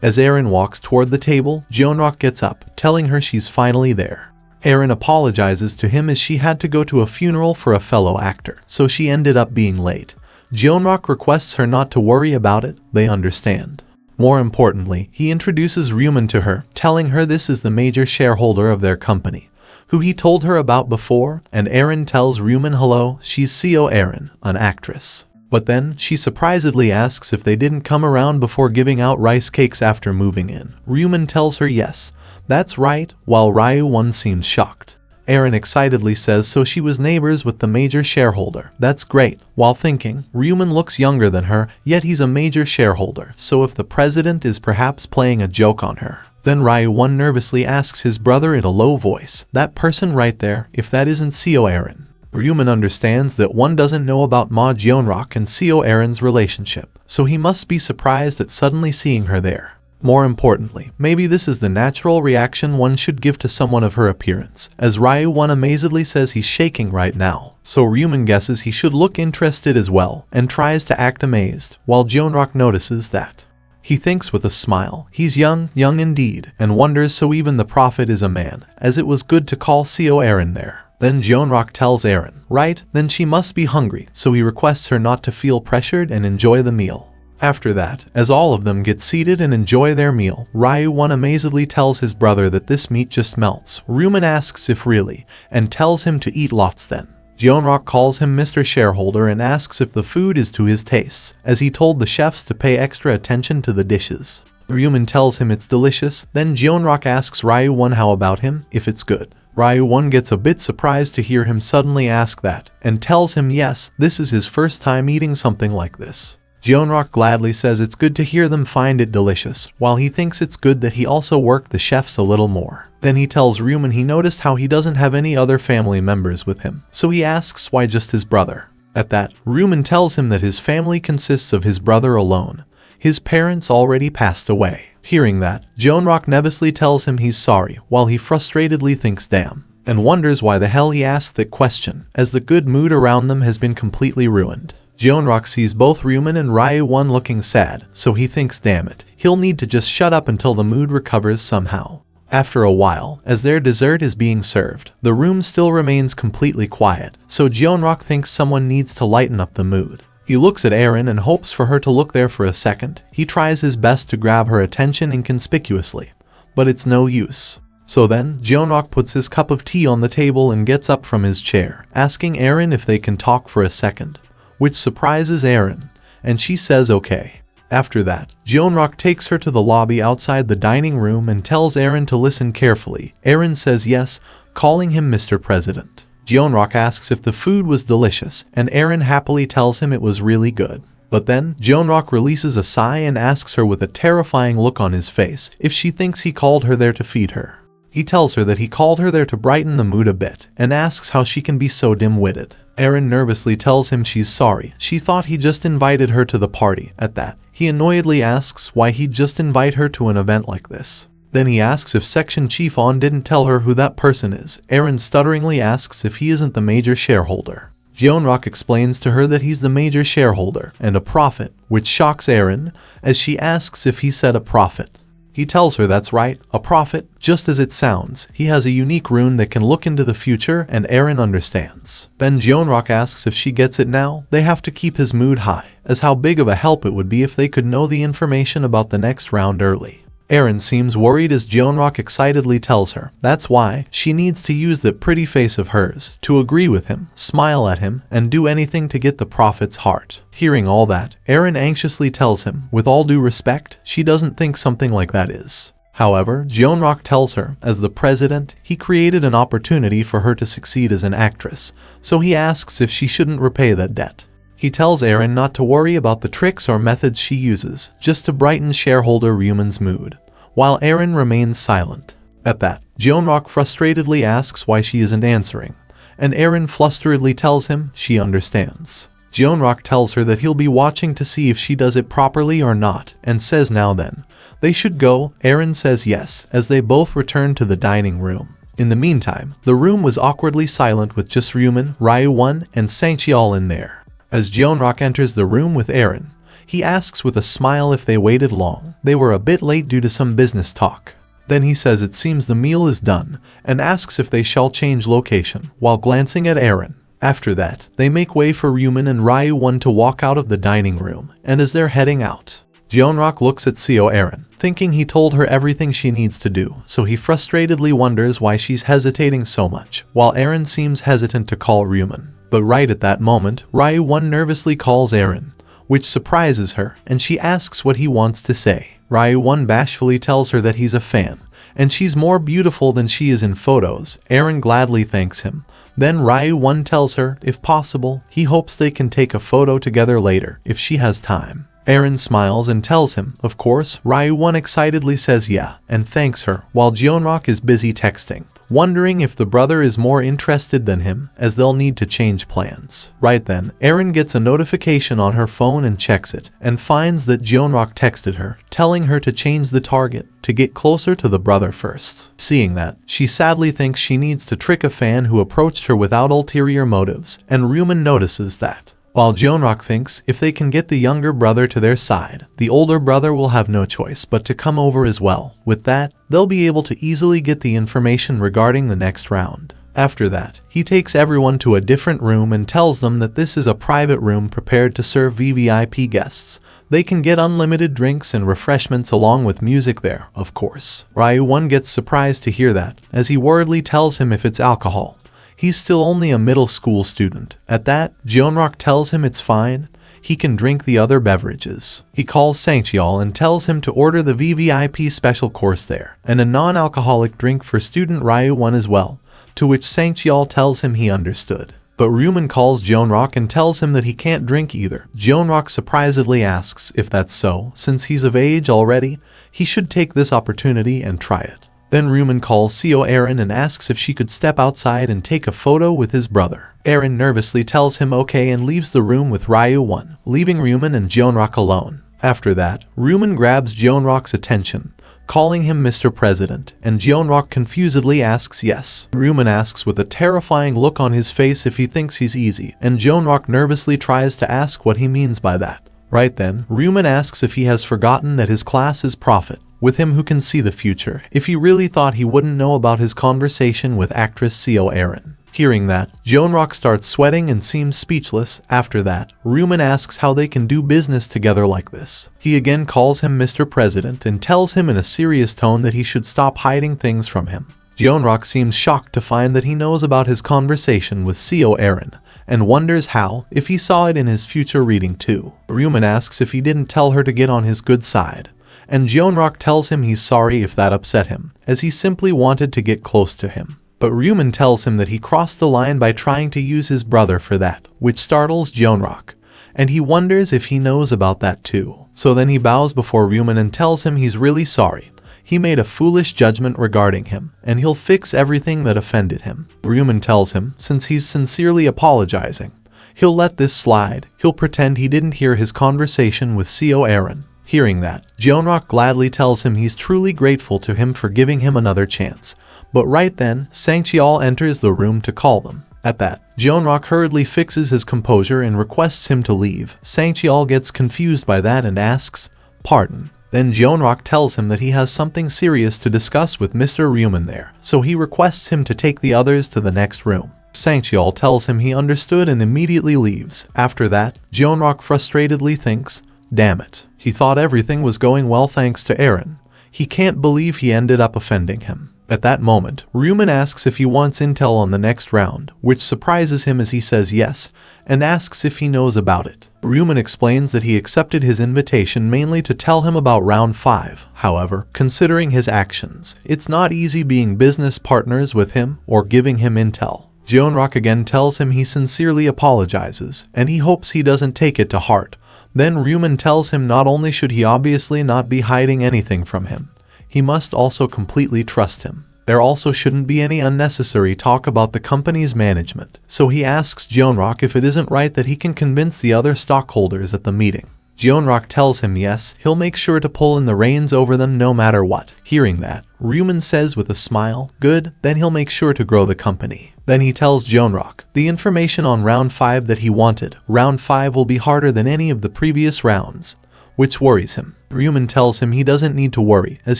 [SPEAKER 1] As Erin walks toward the table, Jeonrok gets up, telling her she's finally there. Erin apologizes to him as she had to go to a funeral for a fellow actor, so she ended up being late. Jeonrok requests her not to worry about it, they understand. More importantly, he introduces Ryu Min to her, telling her this is the major shareholder of their company, who he told her about before, and Erin tells Ryu Min hello, she's Seo Erin, an actress. But then, she surprisedly asks if they didn't come around before giving out rice cakes after moving in. Ryu Min tells her yes, that's right, while Ryu Won seems shocked. Erin excitedly says so she was neighbors with the major shareholder. That's great. While thinking, Ryu Min looks younger than her, yet he's a major shareholder, so if the president is perhaps playing a joke on her. Then Ryu Won nervously asks his brother in a low voice, that person right there, if that isn't Seo Erin. Ryu Min understands that one doesn't know about Ma Jeonrok and Seo Erin's relationship, so he must be surprised at suddenly seeing her there. More importantly, maybe this is the natural reaction one should give to someone of her appearance, as Ryu Won amazedly says he's shaking right now. So Ryu Min guesses he should look interested as well, and tries to act amazed, while Jeonrok notices that. He thinks with a smile, he's young indeed, and wonders so even the prophet is a man, as it was good to call Seo Erin there. Then Jeonrok tells Erin, right, then she must be hungry, so he requests her not to feel pressured and enjoy the meal. After that, as all of them get seated and enjoy their meal, Ryu Won amazedly tells his brother that this meat just melts. Ryu Min asks if really, and tells him to eat lots then. Jeonrok calls him Mr. Shareholder and asks if the food is to his tastes, as he told the chefs to pay extra attention to the dishes. Ryu Min tells him it's delicious, then Jeonrok asks Ryu Won how about him, if it's good. Ryu Won gets a bit surprised to hear him suddenly ask that, and tells him yes, this is his first time eating something like this. Jeonrok gladly says it's good to hear them find it delicious, while he thinks it's good that he also worked the chefs a little more. Then he tells Ryu Min he noticed how he doesn't have any other family members with him, so he asks why just his brother. At that, Ryu Min tells him that his family consists of his brother alone. His parents already passed away. Hearing that, Jeonrok nervously tells him he's sorry, while he frustratedly thinks damn, and wonders why the hell he asked that question, as the good mood around them has been completely ruined. Jeonrok sees both Ryu Min and Ryu Won looking sad, so he thinks damn it, he'll need to just shut up until the mood recovers somehow. After a while, as their dessert is being served, the room still remains completely quiet, so Jeonrok thinks someone needs to lighten up the mood. He looks at Erin and hopes for her to look there for a second. He tries his best to grab her attention inconspicuously, but it's no use. So then, Jeonrok puts his cup of tea on the table and gets up from his chair, asking Erin if they can talk for a second, which surprises Erin, and she says okay. After that, Jeonrok takes her to the lobby outside the dining room and tells Erin to listen carefully. Erin says yes, calling him Mr. President. Jeonrak asks if the food was delicious, and Aaron happily tells him it was really good. But then, Jeonrak releases a sigh and asks her with a terrifying look on his face if she thinks he called her there to feed her. He tells her that he called her there to brighten the mood a bit, and asks how she can be so dim-witted. Aaron nervously tells him she's sorry, she thought he just invited her to the party. At that, he annoyedly asks why he'd just invite her to an event like this. Then he asks if Section Chief On didn't tell her who that person is. Aaron stutteringly asks if he isn't the major shareholder. Jeonrak explains to her that he's the major shareholder and a prophet, which shocks Aaron, as she asks if he said a prophet. He tells her that's right, a prophet, just as it sounds. He has a unique rune that can look into the future, and Aaron understands. Then Jeonrak asks if she gets it now. They have to keep his mood high, as how big of a help it would be if they could know the information about the next round early. Aaron seems worried as Jeonrak excitedly tells her that's why she needs to use that pretty face of hers to agree with him, smile at him, and do anything to get the prophet's heart. Hearing all that, Aaron anxiously tells him, with all due respect, she doesn't think something like that is. However, Jeonrak tells her, as the president, he created an opportunity for her to succeed as an actress, so he asks if she shouldn't repay that debt. He tells Aaron not to worry about the tricks or methods she uses, just to brighten shareholder Ryu Min's mood, while Aaron remains silent. At that, Jeonrak frustratedly asks why she isn't answering, and Aaron flusteredly tells him she understands. Jeonrak tells her that he'll be watching to see if she does it properly or not, and says now then, they should go. Aaron says yes, as they both return to the dining room. In the meantime, the room was awkwardly silent with just Ryu Min, Ryu 1, and Sangcheol in there. As Jeonrak enters the room with Aaron, he asks with a smile if they waited long. They were a bit late due to some business talk. Then he says it seems the meal is done, and asks if they shall change location, while glancing at Aaron. After that, they make way for Ryu Min and Ryu 1 to walk out of the dining room, and as they're heading out, Jeonrak looks at Seo Aaron, thinking he told her everything she needs to do, so he frustratedly wonders why she's hesitating so much, while Aaron seems hesitant to call Ryu Min. But right at that moment, Ryu 1 nervously calls Aaron, which surprises her, and she asks what he wants to say. Ryu 1 bashfully tells her that he's a fan, and she's more beautiful than she is in photos. Aaron gladly thanks him. Then Ryu 1 tells her, if possible, he hopes they can take a photo together later, if she has time. Aaron smiles and tells him, of course. Ryu 1 excitedly says yeah, and thanks her, while Jeonrak is busy texting, wondering if the brother is more interested than him, as they'll need to change plans. Right then, Aaron gets a notification on her phone and checks it, and finds that Jeonrak texted her, telling her to change the target, to get closer to the brother first. Seeing that, she sadly thinks she needs to trick a fan who approached her without ulterior motives, and Ryu Min notices that. While Jeonrak thinks if they can get the younger brother to their side, the older brother will have no choice but to come over as well. With that, they'll be able to easily get the information regarding the next round. After that, he takes everyone to a different room and tells them that this is a private room prepared to serve VVIP guests. They can get unlimited drinks and refreshments along with music there, of course. Ryu 1 gets surprised to hear that, as he worriedly tells him if it's alcohol. He's still only a middle school student. At that, Jeonrak tells him it's fine. He can drink the other beverages. He calls Sangcheol and tells him to order the VVIP special course there, and a non-alcoholic drink for student Ryu 1 as well, to which Sangcheol tells him he understood. But Ryu Min calls Jeonrak and tells him that he can't drink either. Jeonrak surprisedly asks if that's so, since he's of age already, he should take this opportunity and try it. Then Ryu Min calls Seo Aaron and asks if she could step outside and take a photo with his brother. Aaron nervously tells him okay and leaves the room with Ryu 1, leaving Ryu Min and Jeonrak alone. After that, Ryu Min grabs Jeonrak's attention, calling him Mr. President, and Jeonrak confusedly asks yes. Ryu Min asks with a terrifying look on his face if he thinks he's easy, and Jeonrak nervously tries to ask what he means by that. Right then, Ryu Min asks if he has forgotten that his class is prophet, with him who can see the future, if he really thought he wouldn't know about his conversation with actress Seo Aaron. Hearing that, Jeonrak starts sweating and seems speechless. After that, Ryu Min asks how they can do business together like this. He again calls him Mr. President and tells him in a serious tone that he should stop hiding things from him. Jeonrak seems shocked to find that he knows about his conversation with Seo Aaron, and wonders how, if he saw it in his future reading too. Ryu Min asks if he didn't tell her to get on his good side, and Jeonrak tells him he's sorry if that upset him, as he simply wanted to get close to him. But Ryu Min tells him that he crossed the line by trying to use his brother for that, which startles Jeonrak, and he wonders if he knows about that too. So then he bows before Ryu Min and tells him he's really sorry. He made a foolish judgment regarding him, and he'll fix everything that offended him. Ryu Min tells him, since he's sincerely apologizing, he'll let this slide. He'll pretend he didn't hear his conversation with Seo Aaron. Hearing that, Jeonrak gladly tells him he's truly grateful to him for giving him another chance. But right then, Sang-cheol enters the room to call them. At that, Jeonrak hurriedly fixes his composure and requests him to leave. Sang-cheol gets confused by that and asks, "Pardon?" Then Jeonrak tells him that he has something serious to discuss with Mr. Ryu Min there, so he requests him to take the others to the next room. Sang-cheol tells him he understood and immediately leaves. After that, Jeonrak frustratedly thinks, damn it, he thought everything was going well thanks to Aaron. He can't believe he ended up offending him. At that moment, Ryu Min asks if he wants intel on the next round, which surprises him as he says yes, and asks if he knows about it. Ryu Min explains that he accepted his invitation mainly to tell him about round 5. However, considering his actions, it's not easy being business partners with him or giving him intel. Jeonrak again tells him he sincerely apologizes, and he hopes he doesn't take it to heart. Then Ryu Min tells him not only should he obviously not be hiding anything from him, he must also completely trust him. There also shouldn't be any unnecessary talk about the company's management, so he asks Jeonrak if it isn't right that he can convince the other stockholders at the meeting. Jeonrak tells him yes, he'll make sure to pull in the reins over them no matter what. Hearing that, Ryu Min says with a smile, good, then he'll make sure to grow the company. Then he tells Jeonrak the information on round 5 that he wanted. Round 5 will be harder than any of the previous rounds, which worries him. Ryu Min tells him he doesn't need to worry, as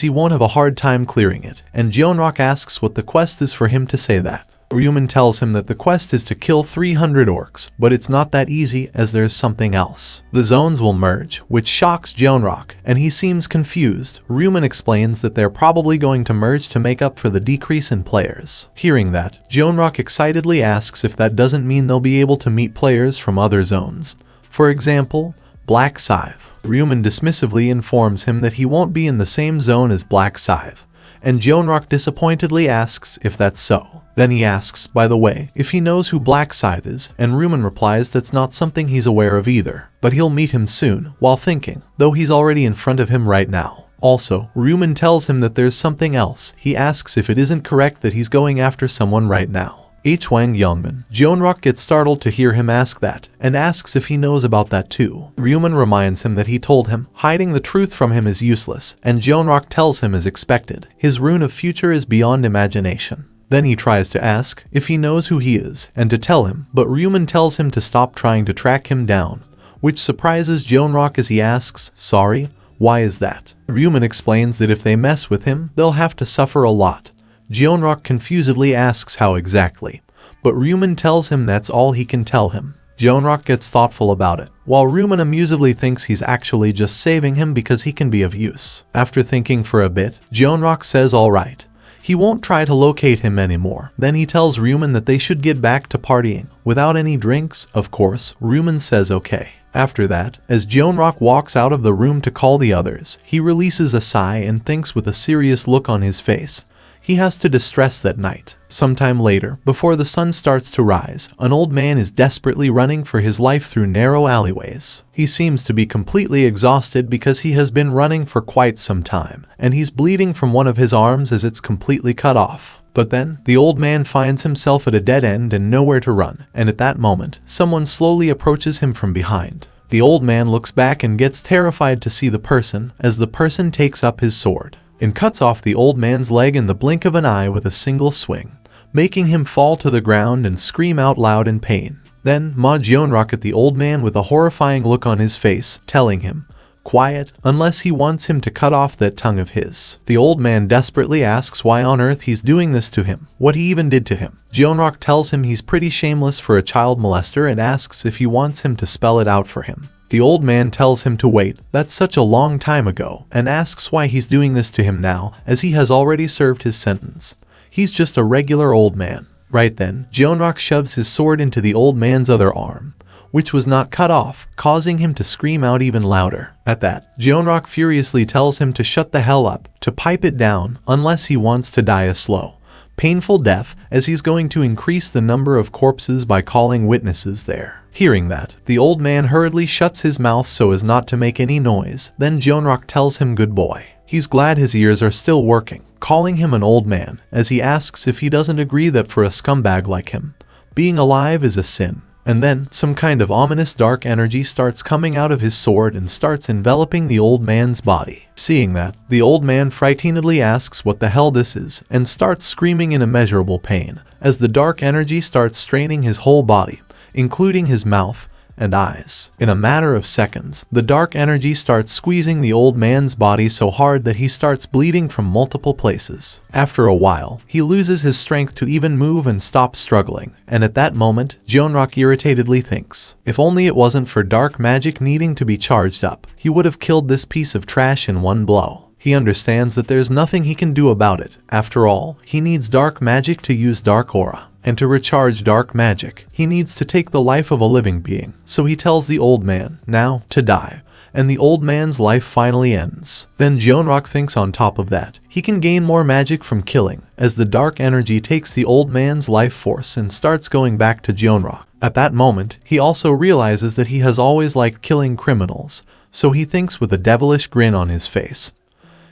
[SPEAKER 1] he won't have a hard time clearing it, and Jeonrak asks what the quest is for him to say that. Ryu Min tells him that the quest is to kill 300 orcs, but it's not that easy as there's something else. The zones will merge, which shocks Jeonrak, and he seems confused. Ryu Min explains that they're probably going to merge to make up for the decrease in players. Hearing that, Jeonrak excitedly asks if that doesn't mean they'll be able to meet players from other zones. For example, Black Scythe. Ryu Min dismissively informs him that he won't be in the same zone as Black Scythe, and Jeonrak disappointedly asks if that's so. Then he asks, by the way, if he knows who Black Scythe is, and Ryu Min replies that's not something he's aware of either, but he'll meet him soon, while thinking, though he's already in front of him right now. Also, Ryu Min tells him that there's something else. He asks if it isn't correct that he's going after someone right now. Hwang Youngmin. Jeonrak gets startled to hear him ask that, and asks if he knows about that too. Ryu Min reminds him that he told him, hiding the truth from him is useless, and Jeonrak tells him as expected, his rune of future is beyond imagination. Then he tries to ask if he knows who he is, and to tell him, but Ryu Min tells him to stop trying to track him down, which surprises Jeonrak as he asks, sorry, why is that? Ryu Min explains that if they mess with him, they'll have to suffer a lot. Jeonrak confusedly asks how exactly, but Ryu Min tells him that's all he can tell him. Jeonrak gets thoughtful about it, while Ryu Min amusedly thinks he's actually just saving him because he can be of use. After thinking for a bit, Jeonrak says alright. He won't try to locate him anymore. Then he tells Ryu Min that they should get back to partying, without any drinks. Of course, Ryu Min says okay. After that, as Jeonrak walks out of the room to call the others, he releases a sigh and thinks with a serious look on his face. He has to distress that night. Sometime later, before the sun starts to rise, an old man is desperately running for his life through narrow alleyways. He seems to be completely exhausted because he has been running for quite some time, and he's bleeding from one of his arms as it's completely cut off. But then, the old man finds himself at a dead end and nowhere to run, and at that moment, someone slowly approaches him from behind. The old man looks back and gets terrified to see the person, as the person takes up his sword and cuts off the old man's leg in the blink of an eye with a single swing, making him fall to the ground and scream out loud in pain. Then Jeonrak at the old man with a horrifying look on his face, telling him, quiet, unless he wants him to cut off that tongue of his. The old man desperately asks why on earth he's doing this to him, what he even did to him. Jeonrak tells him he's pretty shameless for a child molester and asks if he wants him to spell it out for him. The old man tells him to wait, that's such a long time ago, and asks why he's doing this to him now, as he has already served his sentence. He's just a regular old man. Right then, Jeonrak shoves his sword into the old man's other arm, which was not cut off, causing him to scream out even louder. At that, Jeonrak furiously tells him to shut the hell up, to pipe it down, unless he wants to die a slow, painful death, as he's going to increase the number of corpses by calling witnesses there. Hearing that, the old man hurriedly shuts his mouth so as not to make any noise. Then Jeonrak tells him good boy. He's glad his ears are still working, calling him an old man, as he asks if he doesn't agree that for a scumbag like him, being alive is a sin. And then, some kind of ominous dark energy starts coming out of his sword and starts enveloping the old man's body. Seeing that, the old man frightenedly asks what the hell this is, and starts screaming in immeasurable pain, as the dark energy starts straining his whole body, including his mouth and eyes. In a matter of seconds, the dark energy starts squeezing the old man's body so hard that he starts bleeding from multiple places. After a while, he loses his strength to even move and stops struggling, and at that moment, Jeonrak irritatedly thinks, if only it wasn't for dark magic needing to be charged up, he would have killed this piece of trash in one blow. He understands that there's nothing he can do about it. After all, he needs dark magic to use dark aura. And to recharge dark magic, he needs to take the life of a living being. So he tells the old man, now, to die. And the old man's life finally ends. Then Jeonrak thinks on top of that, he can gain more magic from killing, as the dark energy takes the old man's life force and starts going back to Jeonrak. At that moment, he also realizes that he has always liked killing criminals, so he thinks with a devilish grin on his face.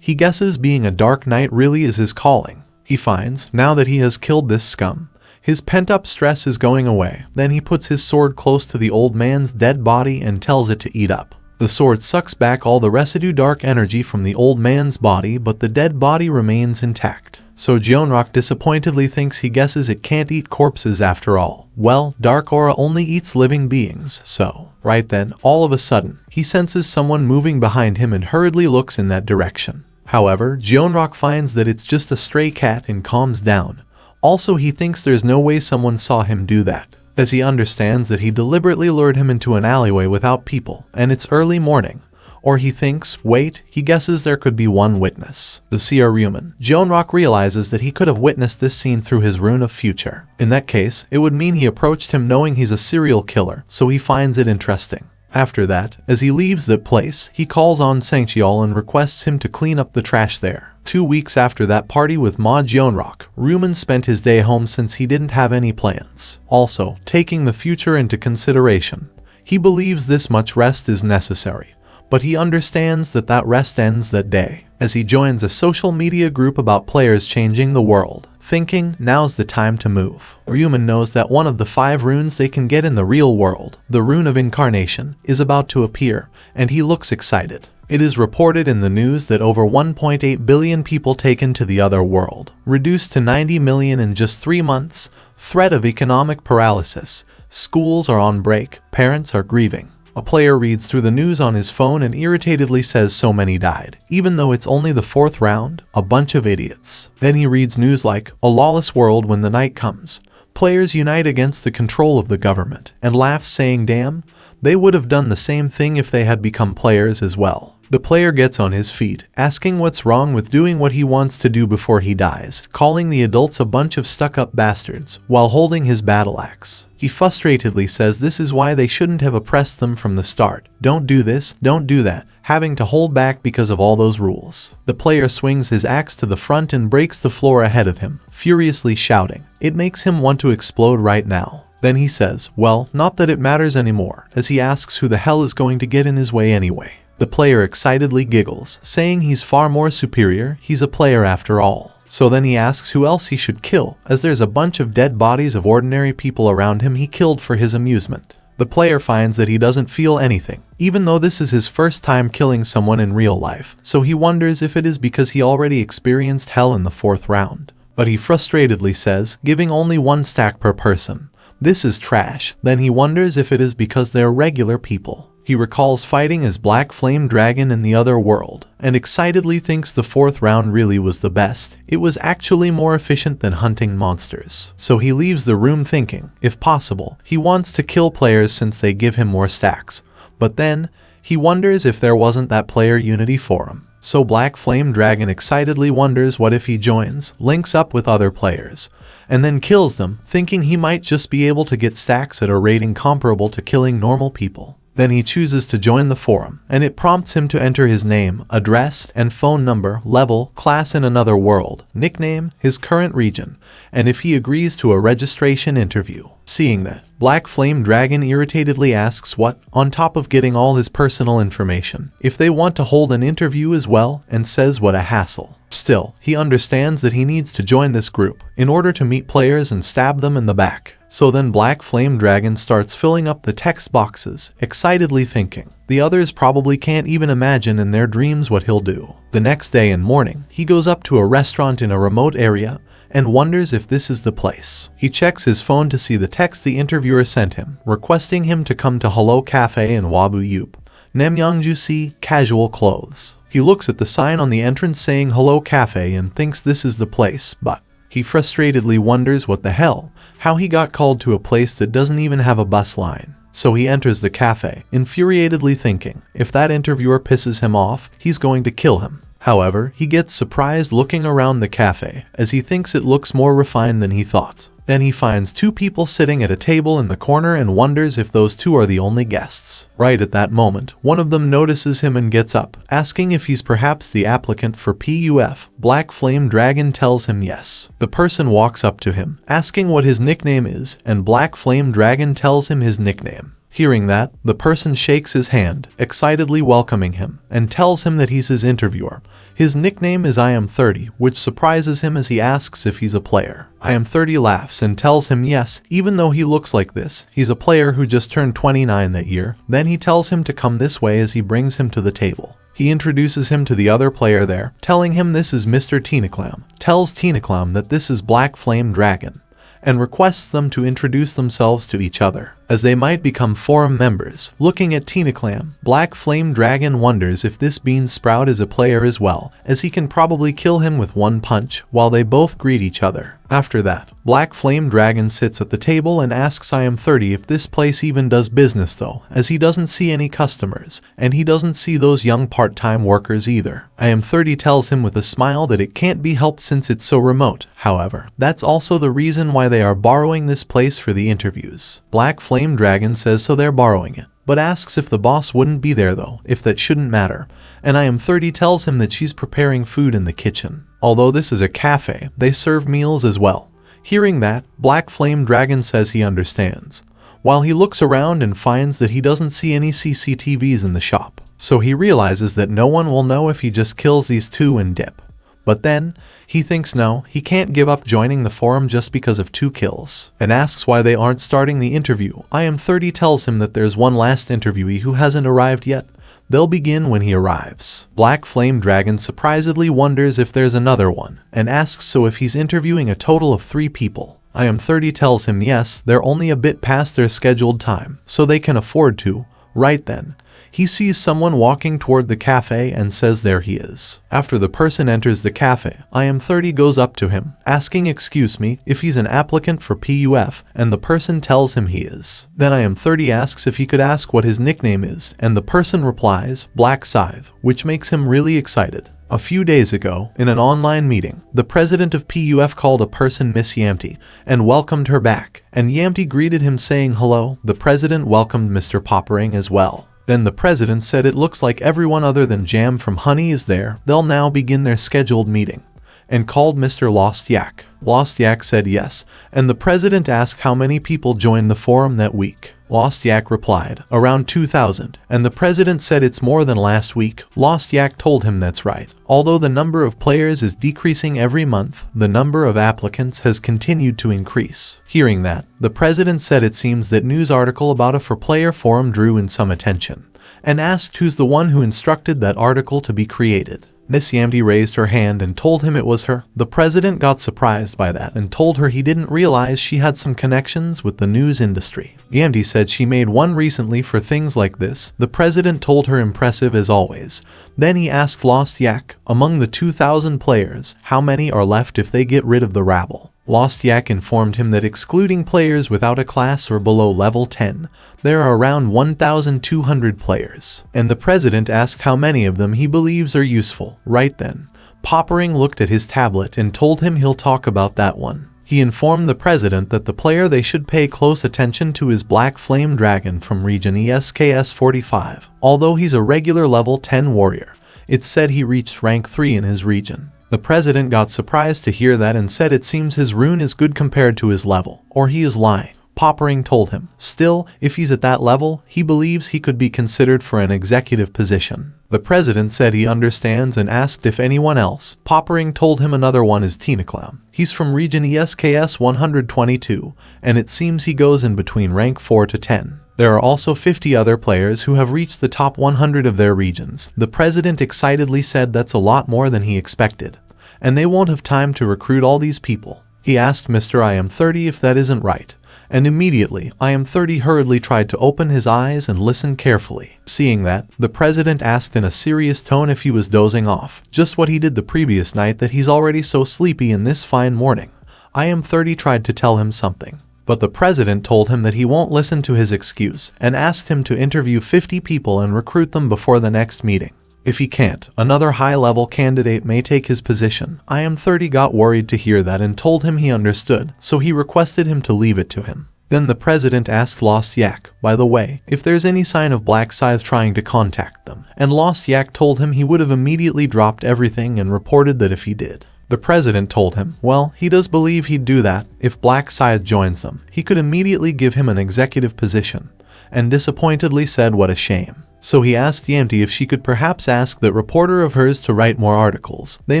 [SPEAKER 1] He guesses being a dark knight really is his calling. He finds, now that he has killed this scum, his pent-up stress is going away. Then he puts his sword close to the old man's dead body and tells it to eat up. The sword sucks back all the residue dark energy from the old man's body, but the dead body remains intact. So Jeonrak disappointedly thinks he guesses it can't eat corpses after all. Well, dark aura only eats living beings, so. Right then, all of a sudden, he senses someone moving behind him and hurriedly looks in that direction. However, Jeonrak finds that it's just a stray cat and calms down. Also, he thinks there's no way someone saw him do that, as he understands that he deliberately lured him into an alleyway without people, and it's early morning. Or he thinks, wait, he guesses there could be one witness, the seer Ryu Min. Jeonrak realizes that he could have witnessed this scene through his rune of future. In that case, it would mean he approached him knowing he's a serial killer, so he finds it interesting. After that, as he leaves that place, he calls on Sangcheol and requests him to clean up the trash there. 2 weeks after that party with Ma Jeonrak, Ryu Min spent his day home since he didn't have any plans. Also, taking the future into consideration, he believes this much rest is necessary, but he understands that that rest ends that day, as he joins a social media group about players changing the world, thinking, now's the time to move. Ryu Min knows that one of the 5 runes they can get in the real world, the rune of incarnation, is about to appear, and he looks excited. It is reported in the news that over 1.8 billion people taken to the other world, reduced to 90 million in just 3 months, threat of economic paralysis, schools are on break, parents are grieving. A player reads through the news on his phone and irritatively says so many died, even though it's only the 4th round, a bunch of idiots. Then he reads news like, a lawless world when the night comes. Players unite against the control of the government, and laughs saying damn, they would have done the same thing if they had become players as well. The player gets on his feet, asking what's wrong with doing what he wants to do before he dies, calling the adults a bunch of stuck-up bastards, while holding his battle axe. He frustratedly says this is why they shouldn't have oppressed them from the start. Don't do this, don't do that, having to hold back because of all those rules. The player swings his axe to the front and breaks the floor ahead of him, furiously shouting. It makes him want to explode right now. Then he says, well, not that it matters anymore, as he asks who the hell is going to get in his way anyway. The player excitedly giggles, saying he's far more superior, he's a player after all. So then he asks who else he should kill, as there's a bunch of dead bodies of ordinary people around him he killed for his amusement. The player finds that he doesn't feel anything, even though this is his first time killing someone in real life, so he wonders if it is because he already experienced hell in the 4th round. But he frustratedly says, giving only 1 stack per person. This is trash. Then he wonders if it is because they're regular people. He recalls fighting as Black Flame Dragon in the other world, and excitedly thinks the 4th round really was the best. It was actually more efficient than hunting monsters. So he leaves the room thinking, if possible, he wants to kill players since they give him more stacks. But then, he wonders if there wasn't that player unity for him. So Black Flame Dragon excitedly wonders what if he joins, links up with other players, and then kills them, thinking he might just be able to get stacks at a rating comparable to killing normal people. Then he chooses to join the forum, and it prompts him to enter his name, address, and phone number, level, class in another world, nickname, his current region, and if he agrees to a registration interview. Seeing that, Black Flame Dragon irritatedly asks what, on top of getting all his personal information, if they want to hold an interview as well, and says what a hassle. Still, he understands that he needs to join this group in order to meet players and stab them in the back. So then Black Flame Dragon starts filling up the text boxes, excitedly thinking. The others probably can't even imagine in their dreams what he'll do. The next day in morning, he goes up to a restaurant in a remote area and wonders if this is the place. He checks his phone to see the text the interviewer sent him, requesting him to come to Hello Cafe in Wabu Yup, Namyangju-si, casual clothes. He looks at the sign on the entrance saying Hello Cafe and thinks this is the place, but he frustratedly wonders what the hell, how he got called to a place that doesn't even have a bus line. So he enters the cafe, infuriatedly thinking, if that interviewer pisses him off, he's going to kill him. However, he gets surprised looking around the cafe, as he thinks it looks more refined than he thought. Then he finds two people sitting at a table in the corner and wonders if those two are the only guests. Right at that moment, one of them notices him and gets up, asking if he's perhaps the applicant for PUF. Black Flame Dragon tells him yes. The person walks up to him, asking what his nickname is, and Black Flame Dragon tells him his nickname. Hearing that, the person shakes his hand, excitedly welcoming him, and tells him that he's his interviewer. His nickname is I Am 30, which surprises him as he asks if he's a player. I Am 30 laughs and tells him yes, even though he looks like this, he's a player who just turned 29 that year. Then he tells him to come this way as he brings him to the table. He introduces him to the other player there, telling him this is Mr. Tinaclam, tells Tinaclam that this is Black Flame Dragon, and requests them to introduce themselves to each other, as they might become forum members. Looking at Tinaclam, Black Flame Dragon wonders if this Bean Sprout is a player as well, as he can probably kill him with one punch, while they both greet each other. After that, Black Flame Dragon sits at the table and asks I Am 30 if this place even does business though, as he doesn't see any customers, and he doesn't see those young part-time workers either. I Am 30 tells him with a smile that it can't be helped since it's so remote. However, that's also the reason why they are borrowing this place for the interviews. Black Flame Dragon says so they're borrowing it, but asks if the boss wouldn't be there though, if that shouldn't matter, and I Am 30 tells him that she's preparing food in the kitchen. Although this is a cafe, they serve meals as well. Hearing that, Black Flame Dragon says he understands, while he looks around and finds that he doesn't see any CCTVs in the shop. So he realizes that no one will know if he just kills these two and dip. But then, he thinks no, he can't give up joining the forum just because of 2 kills, and asks why they aren't starting the interview. I Am 30 tells him that there's one last interviewee who hasn't arrived yet. They'll begin when he arrives. Black Flame Dragon surprisedly wonders if there's another one, and asks so if he's interviewing a total of 3 people. I Am 30 tells him yes, they're only a bit past their scheduled time, so they can afford to. Right then, he sees someone walking toward the cafe and says there he is. After the person enters the cafe, I Am 30 goes up to him, asking excuse me if he's an applicant for PUF, and the person tells him he is. Then I Am 30 asks if he could ask what his nickname is, and the person replies, Black Scythe, which makes him really excited. A few days ago, in an online meeting, the president of PUF called a person Miss Yamty and welcomed her back, and Yamty greeted him saying hello. The president welcomed Mr. Poppering as well. Then the president said it looks like everyone other than Jam from Honey is there. They'll now begin their scheduled meeting, and called Mr. Lost Yak. Lost Yak said yes, and the president asked how many people joined the forum that week. Lost Yak replied, around 2,000, and the president said it's more than last week. Lost Yak told him that's right. Although the number of players is decreasing every month, the number of applicants has continued to increase. Hearing that, the president said it seems that news article about a for-player forum drew in some attention, and asked who's the one who instructed that article to be created. Miss Yamty raised her hand and told him it was her. The president got surprised by that and told her he didn't realize she had some connections with the news industry. Yamty said she made one recently for things like this. The president told her impressive as always. Then he asked Lost Yak, among the 2,000 players, how many are left if they get rid of the rabble. Lost Yak informed him that excluding players without a class or below level 10, there are around 1,200 players, and the president asked how many of them he believes are useful. Right then, Poppering looked at his tablet and told him he'll talk about that one. He informed the president that the player they should pay close attention to is Black Flame Dragon from region ESKS 45. Although he's a regular level 10 warrior, it's said he reached rank 3 in his region. The president got surprised to hear that and said it seems his rune is good compared to his level, or he is lying. Poppering told him, still, if he's at that level, he believes he could be considered for an executive position. The president said he understands and asked if anyone else. Poppering told him another one is Tinaclown. He's from region ESKS 122, and it seems he goes in between rank 4 to 10. There are also 50 other players who have reached the top 100 of their regions. The president excitedly said that's a lot more than he expected, and they won't have time to recruit all these people. He asked Mr. I am 30 if that isn't right, and immediately I am 30 hurriedly tried to open his eyes and listen carefully. Seeing that, the president asked in a serious tone if he was dozing off, just what he did the previous night that he's already so sleepy in this fine morning. I am 30 tried to tell him something, but the president told him that he won't listen to his excuse and asked him to interview 50 people and recruit them before the next meeting. If he can't, another high-level candidate may take his position. I am 30 got worried to hear that and told him he understood, so he requested him to leave it to him. Then the president asked Lost Yak, by the way, if there's any sign of Black Scythe trying to contact them, and Lost Yak told him he would have immediately dropped everything and reported that if he did. The president told him, well, he does believe he'd do that. If Black Scythe joins them, he could immediately give him an executive position, and disappointedly said what a shame. So he asked Yamty if she could perhaps ask that reporter of hers to write more articles. They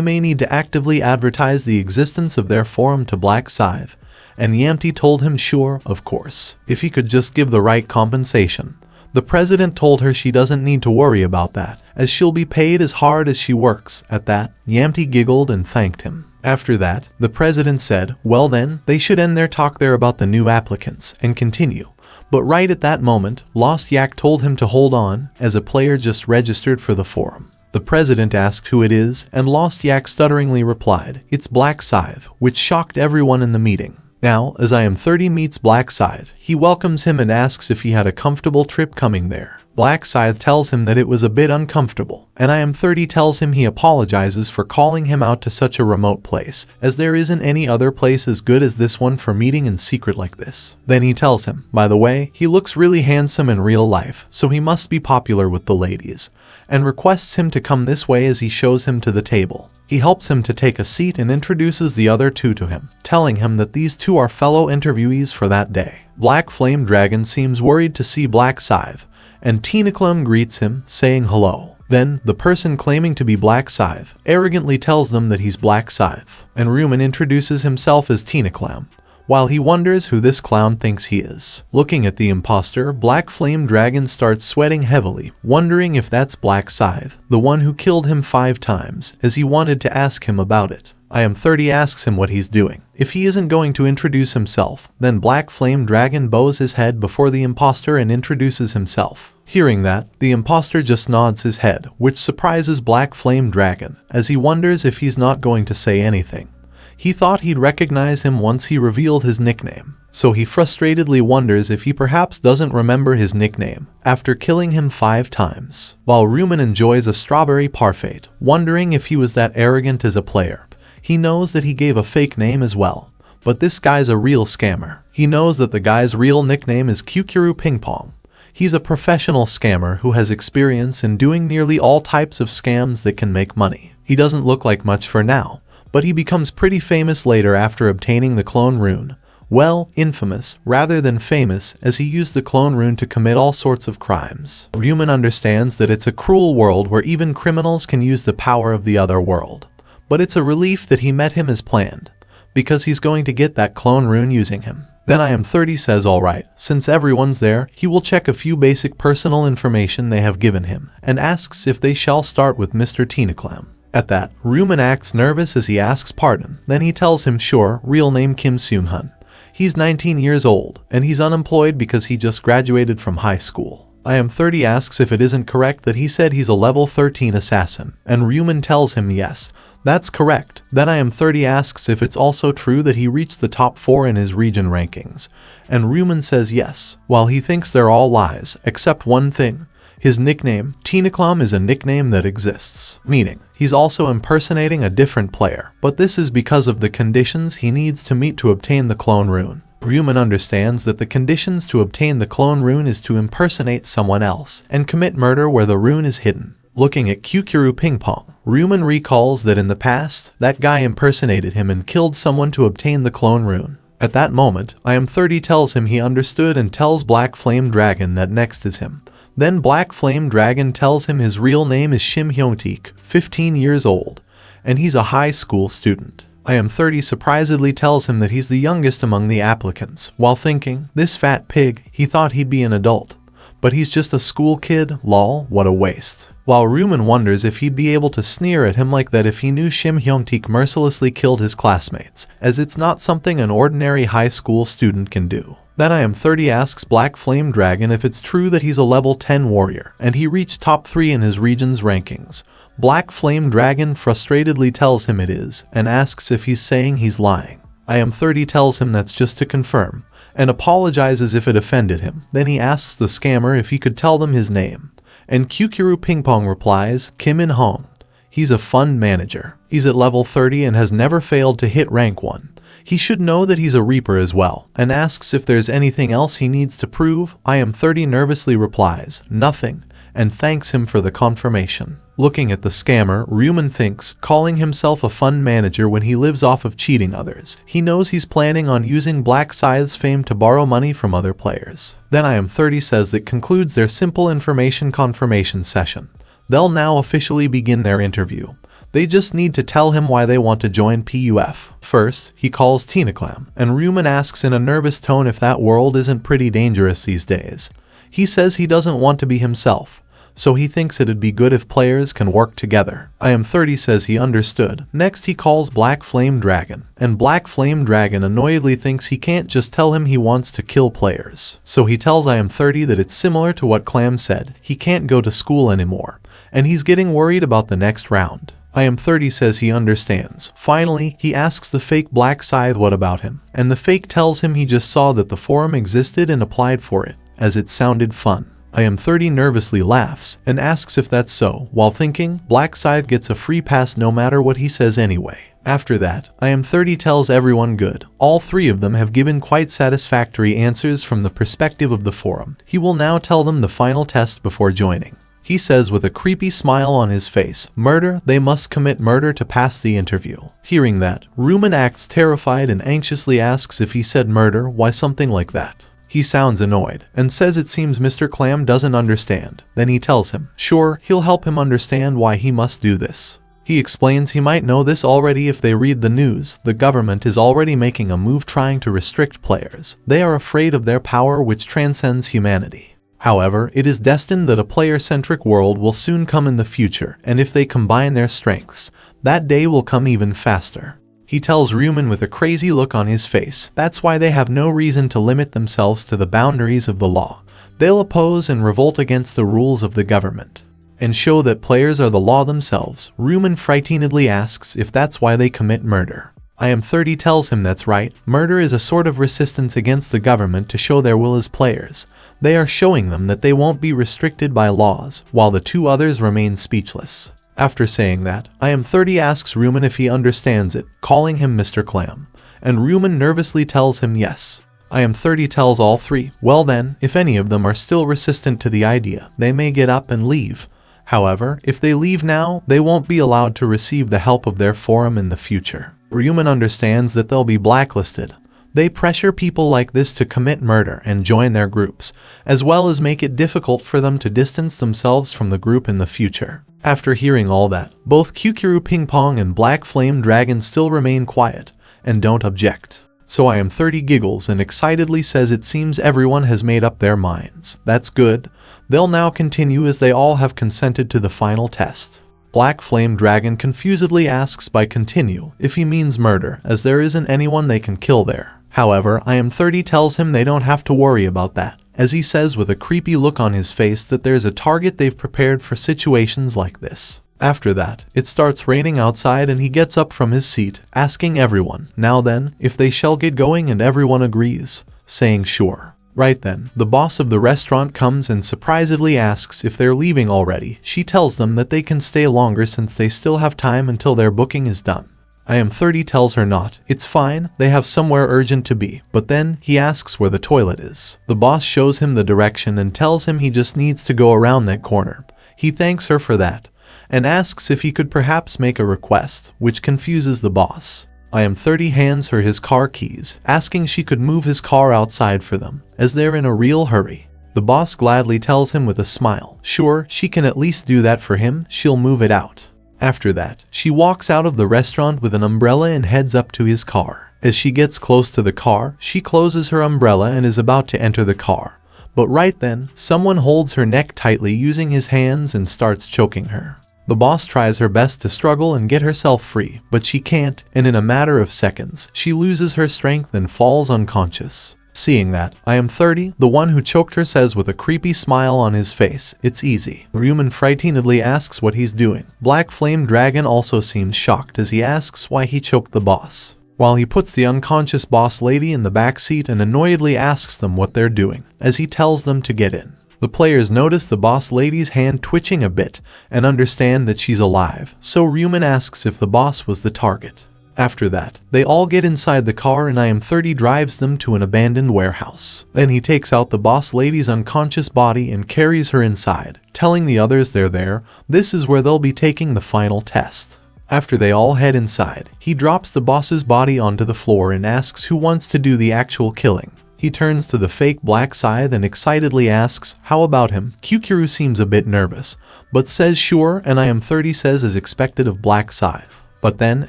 [SPEAKER 1] may need to actively advertise the existence of their forum to Black Scythe, and Yamty told him sure, of course, if he could just give the right compensation. The president told her she doesn't need to worry about that, as she'll be paid as hard as she works. At that, Yamty giggled and thanked him. After that, the president said, well then, they should end their talk there about the new applicants, and continue. But right at that moment, Lost Yak told him to hold on, as a player just registered for the forum. The president asked who it is, and Lost Yak stutteringly replied, it's Black Scythe, which shocked everyone in the meeting. Now, as I am 30 meets Black Scythe, he welcomes him and asks if he had a comfortable trip coming there. Black Scythe tells him that it was a bit uncomfortable, and I am 30 tells him he apologizes for calling him out to such a remote place, as there isn't any other place as good as this one for meeting in secret like this. Then he tells him, by the way, he looks really handsome in real life, so he must be popular with the ladies, and requests him to come this way as he shows him to the table. He helps him to take a seat and introduces the other two to him, telling him that these two are fellow interviewees for that day. Black Flame Dragon seems worried to see Black Scythe, and Tinaclum greets him, saying hello. Then, the person claiming to be Black Scythe arrogantly tells them that he's Black Scythe, and Ryu Min introduces himself as Tinaclum, while he wonders who this clown thinks he is. Looking at the imposter, Black Flame Dragon starts sweating heavily, wondering if that's Black Scythe, the one who killed him 5 times, as he wanted to ask him about it. I am 30 asks him what he's doing. If he isn't going to introduce himself, then Black Flame Dragon bows his head before the imposter and introduces himself. Hearing that, the imposter just nods his head, which surprises Black Flame Dragon, as he wonders if he's not going to say anything. He thought he'd recognize him once he revealed his nickname, so he frustratedly wonders if he perhaps doesn't remember his nickname after killing him 5 times. While Ryu Min enjoys a strawberry parfait, wondering if he was that arrogant as a player. He knows that he gave a fake name as well, but this guy's a real scammer. He knows that the guy's real nickname is Kukuru Ping Pong. He's a professional scammer who has experience in doing nearly all types of scams that can make money. He doesn't look like much for now, but he becomes pretty famous later after obtaining the clone rune. Well, infamous rather than famous, as he used the clone rune to commit all sorts of crimes. Ryu Min understands that it's a cruel world where even criminals can use the power of the other world. But it's a relief that he met him as planned, because he's going to get that clone rune using him. Then I am 30 says alright, since everyone's there, he will check a few basic personal information they have given him, and asks if they shall start with Mr. Tinaclam. At that, Ryu Min acts nervous as he asks pardon, then he tells him sure, real name Kim Seung-hun. He's 19 years old, and he's unemployed because he just graduated from high school. I am 30 asks if it isn't correct that he said he's a level 13 assassin, and Ryu Min tells him yes, that's correct. Then I am 30 asks if it's also true that he reached the top 4 in his region rankings, and Ryu Min says yes, while he thinks they're all lies, except one thing. His nickname, Tinaklam, is a nickname that exists, meaning he's also impersonating a different player, but this is because of the conditions he needs to meet to obtain the clone rune. Ryu Min understands that the conditions to obtain the clone rune is to impersonate someone else and commit murder where the rune is hidden. Looking at Kukuru Ping Pong, Ryu Min recalls that in the past, that guy impersonated him and killed someone to obtain the clone rune. At that moment, I Am 30 tells him he understood and tells Black Flame Dragon that next is him. Then Black Flame Dragon tells him his real name is Shim Hyung-teek, 15 years old, and he's a high school student. I Am 30 surprisedly tells him that he's the youngest among the applicants, while thinking, this fat pig, he thought he'd be an adult. But he's just a school kid, lol, what a waste. While Ryu Min wonders if he'd be able to sneer at him like that if he knew Shim Hyung-teek mercilessly killed his classmates, as it's not something an ordinary high school student can do. Then I Am 30 asks Black Flame Dragon if it's true that he's a level 10 warrior, and he reached top 3 in his region's rankings. Black Flame Dragon frustratedly tells him it is, and asks if he's saying he's lying. I Am 30 tells him that's just to confirm, and apologizes if it offended him. Then he asks the scammer if he could tell them his name. And Kukuru Ping Pong replies, Kim In Hong. He's a fund manager. He's at level 30 and has never failed to hit rank 1. He should know that he's a Reaper as well, and asks if there's anything else he needs to prove. I Am 30 nervously replies, nothing, and thanks him for the confirmation. Looking at the scammer, Ryu Min thinks, calling himself a fund manager when he lives off of cheating others. He knows he's planning on using Black Scythe's fame to borrow money from other players. Then I Am 30 says that concludes their simple information confirmation session. They'll now officially begin their interview. They just need to tell him why they want to join PUF. First, he calls Tinaklam, and Ryu Min asks in a nervous tone if that world isn't pretty dangerous these days. He says he doesn't want to be himself, so he thinks it'd be good if players can work together. I Am 30 says he understood. Next he calls Black Flame Dragon, and Black Flame Dragon annoyedly thinks he can't just tell him he wants to kill players. So he tells I Am 30 that it's similar to what Clam said, he can't go to school anymore, and he's getting worried about the next round. I Am 30 says he understands. Finally, he asks the fake Black Scythe what about him, and the fake tells him he just saw that the forum existed and applied for it, as it sounded fun. I Am 30 nervously laughs, and asks if that's so, while thinking, Black Scythe gets a free pass no matter what he says anyway. After that, I Am 30 tells everyone good. All 3 of them have given quite satisfactory answers from the perspective of the forum. He will now tell them the final test before joining. He says with a creepy smile on his face, murder, they must commit murder to pass the interview. Hearing that, Ryu Min acts terrified and anxiously asks if he said murder, why something like that. He sounds annoyed, and says it seems Mr. Clam doesn't understand. Then he tells him, sure, he'll help him understand why he must do this. He explains he might know this already if they read the news. The government is already making a move trying to restrict players. They are afraid of their power which transcends humanity. However, it is destined that a player-centric world will soon come in the future, and if they combine their strengths, that day will come even faster. He tells Ryu Min with a crazy look on his face, that's why they have no reason to limit themselves to the boundaries of the law. They'll oppose and revolt against the rules of the government, and show that players are the law themselves. Ryu Min frightenedly asks if that's why they commit murder. I Am 30 tells him that's right, murder is a sort of resistance against the government to show their will as players. They are showing them that they won't be restricted by laws, while the 2 others remain speechless. After saying that, I Am 30 asks Ryu Min if he understands it, calling him Mr. Clam, and Ryu Min nervously tells him yes. I Am 30 tells all 3, well then, if any of them are still resistant to the idea, they may get up and leave. However, if they leave now, they won't be allowed to receive the help of their forum in the future. Ryu Min understands that they'll be blacklisted. They pressure people like this to commit murder and join their groups, as well as make it difficult for them to distance themselves from the group in the future. After hearing all that, both Kukuru Ping Pong and Black Flame Dragon still remain quiet, and don't object. So I Am 30 giggles and excitedly says it seems everyone has made up their minds. That's good. They'll now continue as they all have consented to the final test. Black Flame Dragon confusedly asks by continue if he means murder, as there isn't anyone they can kill there. However, I Am 30 tells him they don't have to worry about that, as he says with a creepy look on his face that there's a target they've prepared for situations like this. After that, it starts raining outside and he gets up from his seat, asking everyone, now then, if they shall get going, and everyone agrees, saying sure. Right then, the boss of the restaurant comes and surprisingly asks if they're leaving already. She tells them that they can stay longer since they still have time until their booking is done. I am 30 tells her not, it's fine, they have somewhere urgent to be, but then he asks where the toilet is. The boss shows him the direction and tells him he just needs to go around that corner. He thanks her for that, and asks if he could perhaps make a request, which confuses the boss. I am 30 hands her his car keys, asking she could move his car outside for them, as they're in a real hurry. The boss gladly tells him with a smile, sure, she can at least do that for him, she'll move it out. After that, she walks out of the restaurant with an umbrella and heads up to his car. As she gets close to the car, she closes her umbrella and is about to enter the car. But right then, someone holds her neck tightly using his hands and starts choking her. The boss tries her best to struggle and get herself free, but she can't, and in a matter of seconds, she loses her strength and falls unconscious. Seeing that, I am 30, the one who choked her says with a creepy smile on his face, it's easy. Ryu Min frightenedly asks what he's doing. Black Flame Dragon also seems shocked as he asks why he choked the boss, while he puts the unconscious boss lady in the back seat and annoyedly asks them what they're doing, as he tells them to get in. The players notice the boss lady's hand twitching a bit and understand that she's alive, so Ryu Min asks if the boss was the target. After that, they all get inside the car and I am 30 drives them to an abandoned warehouse. Then he takes out the boss lady's unconscious body and carries her inside, telling the others they're there, this is where they'll be taking the final test. After they all head inside, he drops the boss's body onto the floor and asks who wants to do the actual killing. He turns to the fake Black Scythe and excitedly asks, how about him? Kyukuru seems a bit nervous, but says sure, and I am 30 says as expected of Black Scythe. But then,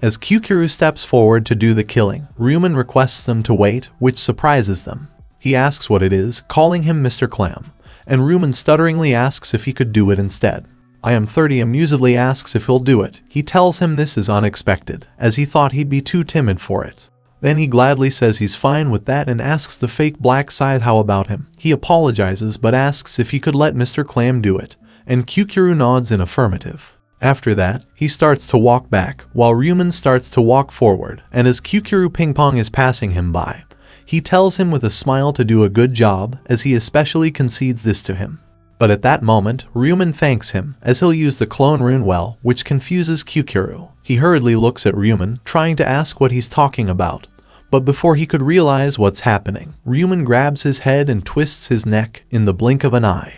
[SPEAKER 1] as Kyukuru steps forward to do the killing, Ryu Min requests them to wait, which surprises them. He asks what it is, calling him Mr. Clam, and Ryu Min stutteringly asks if he could do it instead. I am 30 amusedly asks if he'll do it. He tells him this is unexpected, as he thought he'd be too timid for it. Then he gladly says he's fine with that and asks the fake Black Scythe how about him. He apologizes but asks if he could let Mr. Clam do it, and Kyukuru nods in affirmative. After that, he starts to walk back, while Ryu Min starts to walk forward, and as Kyukuru Ping Pong is passing him by, he tells him with a smile to do a good job, as he especially concedes this to him. But at that moment, Ryu Min thanks him, as he'll use the clone rune well, which confuses Kyukuru. He hurriedly looks at Ryu Min, trying to ask what he's talking about. But before he could realize what's happening, Ryu Min grabs his head and twists his neck in the blink of an eye.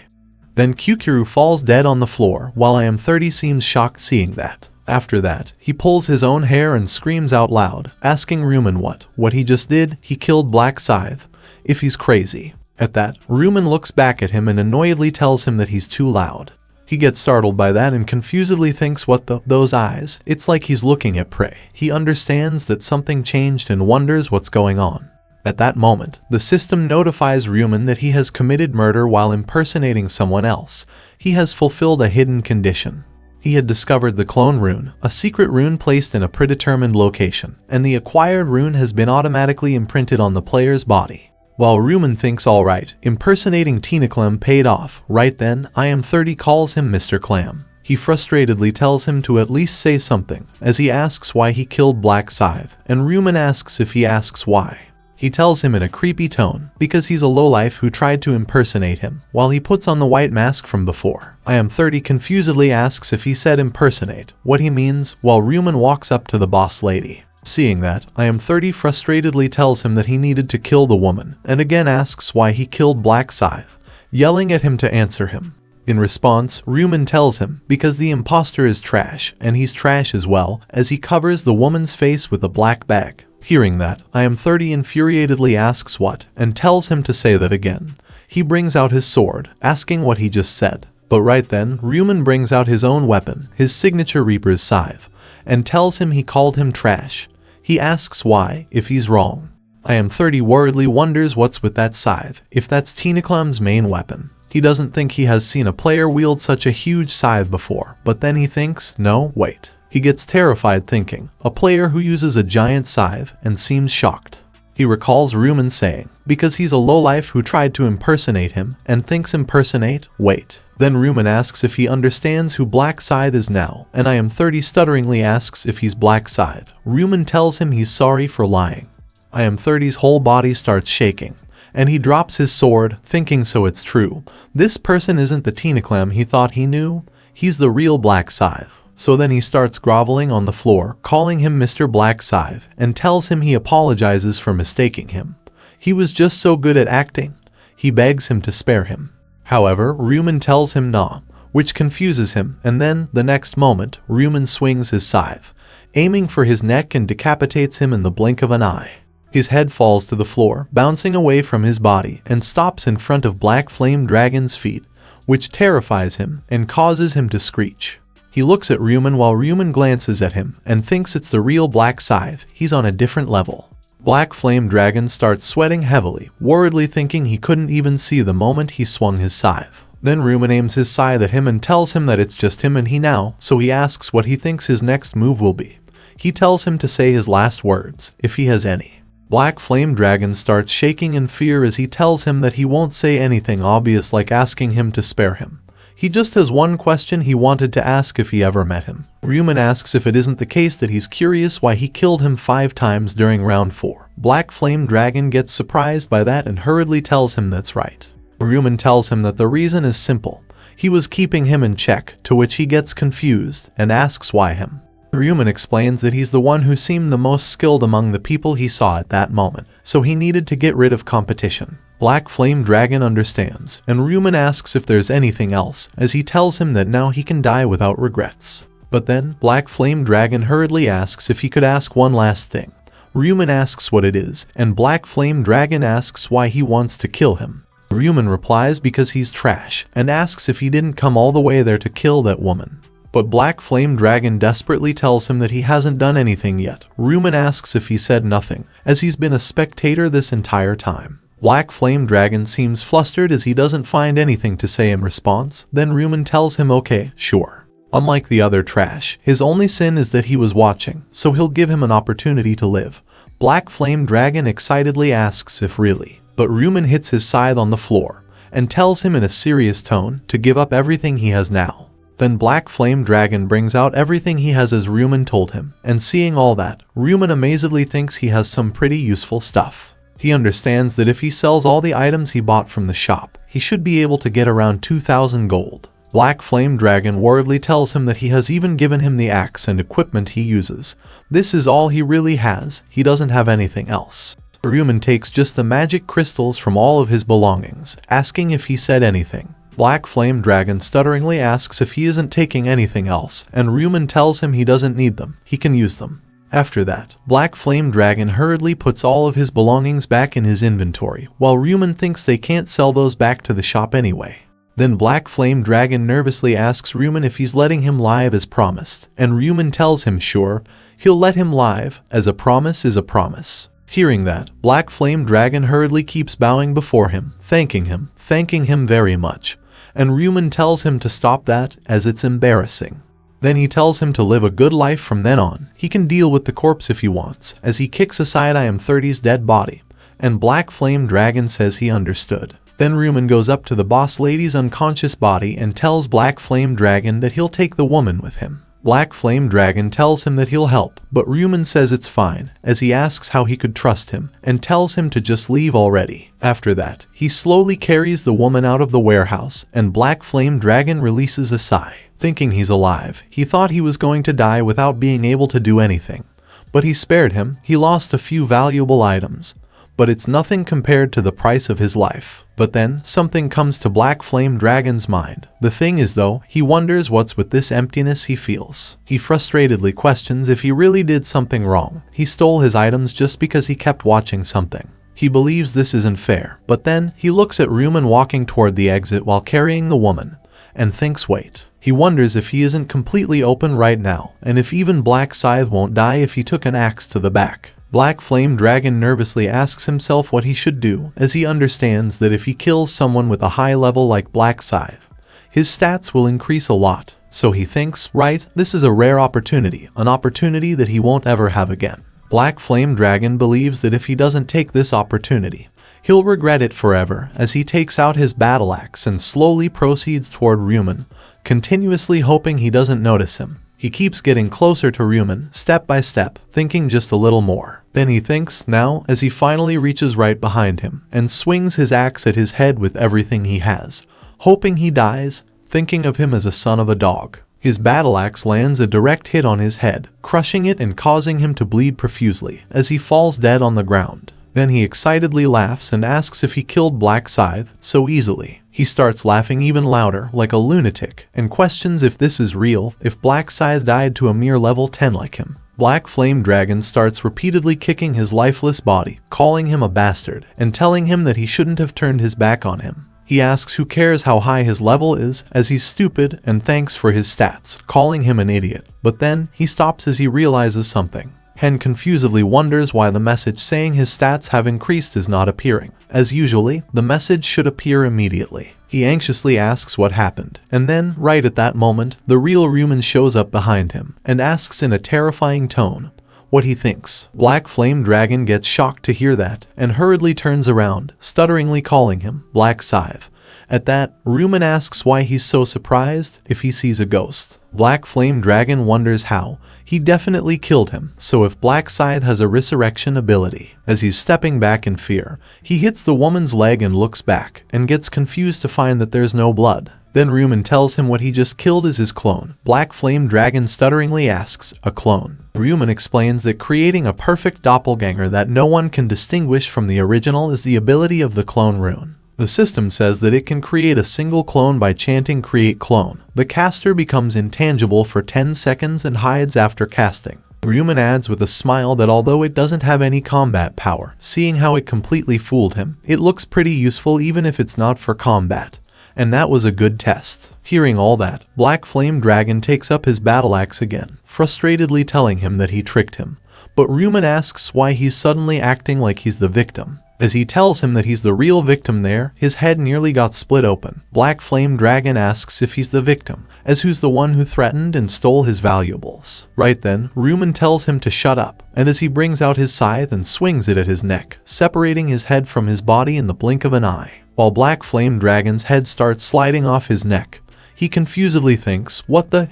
[SPEAKER 1] Then Kyukuru falls dead on the floor, while I am 30 seems shocked seeing that. After that, he pulls his own hair and screams out loud, asking Ryu Min what he just did. He killed Black Scythe, if he's crazy. At that, Ryu Min looks back at him and annoyedly tells him that he's too loud. He gets startled by that and confusedly thinks those eyes, it's like he's looking at prey. He understands that something changed and wonders what's going on. At that moment, the system notifies Ryu Min that he has committed murder while impersonating someone else. He has fulfilled a hidden condition. He had discovered the clone rune, a secret rune placed in a predetermined location, and the acquired rune has been automatically imprinted on the player's body. While Ryu Min thinks alright, impersonating Tina Clem paid off. Right then, I am 30 calls him Mr. Clam. He frustratedly tells him to at least say something, as he asks why he killed Black Scythe, and Ryu Min asks if he asks why. He tells him in a creepy tone, because he's a lowlife who tried to impersonate him, while he puts on the white mask from before. I am 30 confusedly asks if he said impersonate, what he means, while Ryu Min walks up to the boss lady. Seeing that, I am 30 frustratedly tells him that he needed to kill the woman, and again asks why he killed Black Scythe, yelling at him to answer him. In response, Ryu Min tells him, because the imposter is trash, and he's trash as well, as he covers the woman's face with a black bag. Hearing that, I am 30 infuriatedly asks what, and tells him to say that again. He brings out his sword, asking what he just said. But right then, Ryu Min brings out his own weapon, his signature Reaper's Scythe, and tells him he called him trash. He asks why, if he's wrong. I am 30 worriedly wonders what's with that scythe, if that's Tina Clem's main weapon. He doesn't think he has seen a player wield such a huge scythe before, but then he thinks, no, wait. He gets terrified thinking, a player who uses a giant scythe, and seems shocked. He recalls Ryu Min saying, because he's a lowlife who tried to impersonate him, and thinks impersonate, wait. Then Ryu Min asks if he understands who Black Scythe is now, and I am 30 stutteringly asks if he's Black Scythe. Ryu Min tells him he's sorry for lying. I am 30's whole body starts shaking, and he drops his sword, thinking so it's true. This person isn't the Teenaclam he thought he knew, he's the real Black Scythe. So then he starts groveling on the floor, calling him Mr. Black Scythe, and tells him he apologizes for mistaking him. He was just so good at acting. He begs him to spare him. However, Ryu Min tells him nah, which confuses him, and then, the next moment, Ryu Min swings his scythe, aiming for his neck and decapitates him in the blink of an eye. His head falls to the floor, bouncing away from his body, and stops in front of Black Flame Dragon's feet, which terrifies him and causes him to screech. He looks at Ryu Min while Ryu Min glances at him and thinks it's the real Black Scythe. He's on a different level. Black Flame Dragon starts sweating heavily, worriedly thinking he couldn't even see the moment he swung his scythe. Then Ryu Min aims his scythe at him and tells him that it's just him and he now, so he asks what he thinks his next move will be. He tells him to say his last words, if he has any. Black Flame Dragon starts shaking in fear as he tells him that he won't say anything obvious like asking him to spare him. He just has one question he wanted to ask if he ever met him. Ryu Min asks if it isn't the case that he's curious why he killed him 5 times during round 4. Black Flame Dragon gets surprised by that and hurriedly tells him that's right. Ryu Min tells him that the reason is simple. He was keeping him in check, to which he gets confused and asks why him. Ryu Min explains that he's the one who seemed the most skilled among the people he saw at that moment, so he needed to get rid of competition. Black Flame Dragon understands, and Ryu Min asks if there's anything else, as he tells him that now he can die without regrets. But then, Black Flame Dragon hurriedly asks if he could ask one last thing. Ryu Min asks what it is, and Black Flame Dragon asks why he wants to kill him. Ryu Min replies because he's trash, and asks if he didn't come all the way there to kill that woman. But Black Flame Dragon desperately tells him that he hasn't done anything yet. Ryu Min asks if he said nothing, as he's been a spectator this entire time. Black Flame Dragon seems flustered as he doesn't find anything to say in response. Then Ryu Min tells him okay, sure. Unlike the other trash, his only sin is that he was watching, so he'll give him an opportunity to live. Black Flame Dragon excitedly asks if really, but Ryu Min hits his scythe on the floor, and tells him in a serious tone to give up everything he has now. Then Black Flame Dragon brings out everything he has as Ryu Min told him, and seeing all that, Ryu Min amazedly thinks he has some pretty useful stuff. He understands that if he sells all the items he bought from the shop, he should be able to get around 2,000 gold. Black Flame Dragon worriedly tells him that he has even given him the axe and equipment he uses. This is all he really has, he doesn't have anything else. Ryu Min takes just the magic crystals from all of his belongings, asking if he said anything. Black Flame Dragon stutteringly asks if he isn't taking anything else, and Ryu Min tells him he doesn't need them, he can use them. After that, Black Flame Dragon hurriedly puts all of his belongings back in his inventory, while Ryu Min thinks they can't sell those back to the shop anyway. Then Black Flame Dragon nervously asks Ryu Min if he's letting him live as promised, and Ryu Min tells him sure, he'll let him live, as a promise is a promise. Hearing that, Black Flame Dragon hurriedly keeps bowing before him, thanking him very much, and Ryu Min tells him to stop that, as it's embarrassing. Then he tells him to live a good life from then on. He can deal with the corpse if he wants, as he kicks aside IM30's dead body, and Black Flame Dragon says he understood. Then Ryu Min goes up to the boss lady's unconscious body and tells Black Flame Dragon that he'll take the woman with him. Black Flame Dragon tells him that he'll help, but Ryu Min says it's fine, as he asks how he could trust him, and tells him to just leave already. After that, he slowly carries the woman out of the warehouse, and Black Flame Dragon releases a sigh. Thinking he's alive, he thought he was going to die without being able to do anything. But he spared him, he lost a few valuable items. But it's nothing compared to the price of his life. But then, something comes to Black Flame Dragon's mind. The thing is though, he wonders what's with this emptiness he feels. He frustratedly questions if he really did something wrong. He stole his items just because he kept watching something. He believes this isn't fair, but then, he looks at Ryu Min walking toward the exit while carrying the woman, and thinks wait. He wonders if he isn't completely open right now, and if even Black Scythe won't die if he took an axe to the back. Black Flame Dragon nervously asks himself what he should do, as he understands that if he kills someone with a high level like Black Scythe, his stats will increase a lot. So he thinks, right, this is a rare opportunity, an opportunity that he won't ever have again. Black Flame Dragon believes that if he doesn't take this opportunity, he'll regret it forever, as he takes out his battle axe and slowly proceeds toward Ryu Min, continuously hoping he doesn't notice him. He keeps getting closer to Ryu Min, step by step, thinking just a little more. Then he thinks now as he finally reaches right behind him and swings his axe at his head with everything he has, hoping he dies, thinking of him as a son of a dog. His battle axe lands a direct hit on his head, crushing it and causing him to bleed profusely as he falls dead on the ground. Then he excitedly laughs and asks if he killed Black Scythe so easily. He starts laughing even louder, like a lunatic, and questions if this is real, if Black Scythe died to a mere level 10 like him. Black Flame Dragon starts repeatedly kicking his lifeless body, calling him a bastard, and telling him that he shouldn't have turned his back on him. He asks who cares how high his level is, as he's stupid, and thanks for his stats, calling him an idiot. But then, he stops as he realizes something. Hen confusedly wonders why the message saying his stats have increased is not appearing. As usually, the message should appear immediately. He anxiously asks what happened, and then, right at that moment, the real Ryu Min shows up behind him, and asks in a terrifying tone what he thinks. Black Flame Dragon gets shocked to hear that, and hurriedly turns around, stutteringly calling him Black Scythe. At that, Ryu Min asks why he's so surprised if he sees a ghost. Black Flame Dragon wonders how. He definitely killed him, so if Black Scythe has a resurrection ability. As he's stepping back in fear, he hits the woman's leg and looks back, and gets confused to find that there's no blood. Then Ryu Min tells him what he just killed is his clone. Black Flame Dragon stutteringly asks, a clone. Ryu Min explains that creating a perfect doppelganger that no one can distinguish from the original is the ability of the clone rune. The system says that it can create a single clone by chanting create clone. The caster becomes intangible for 10 seconds and hides after casting. Ryu Min adds with a smile that although it doesn't have any combat power, seeing how it completely fooled him, it looks pretty useful even if it's not for combat. And that was a good test. Hearing all that, Black Flame Dragon takes up his battle axe again, frustratedly telling him that he tricked him. But Ryu Min asks why he's suddenly acting like he's the victim. As he tells him that he's the real victim there, his head nearly got split open. Black Flame Dragon asks if he's the victim, as who's the one who threatened and stole his valuables. Right then, Ryu Min tells him to shut up, and as he brings out his scythe and swings it at his neck, separating his head from his body in the blink of an eye. While Black Flame Dragon's head starts sliding off his neck, he confusedly thinks,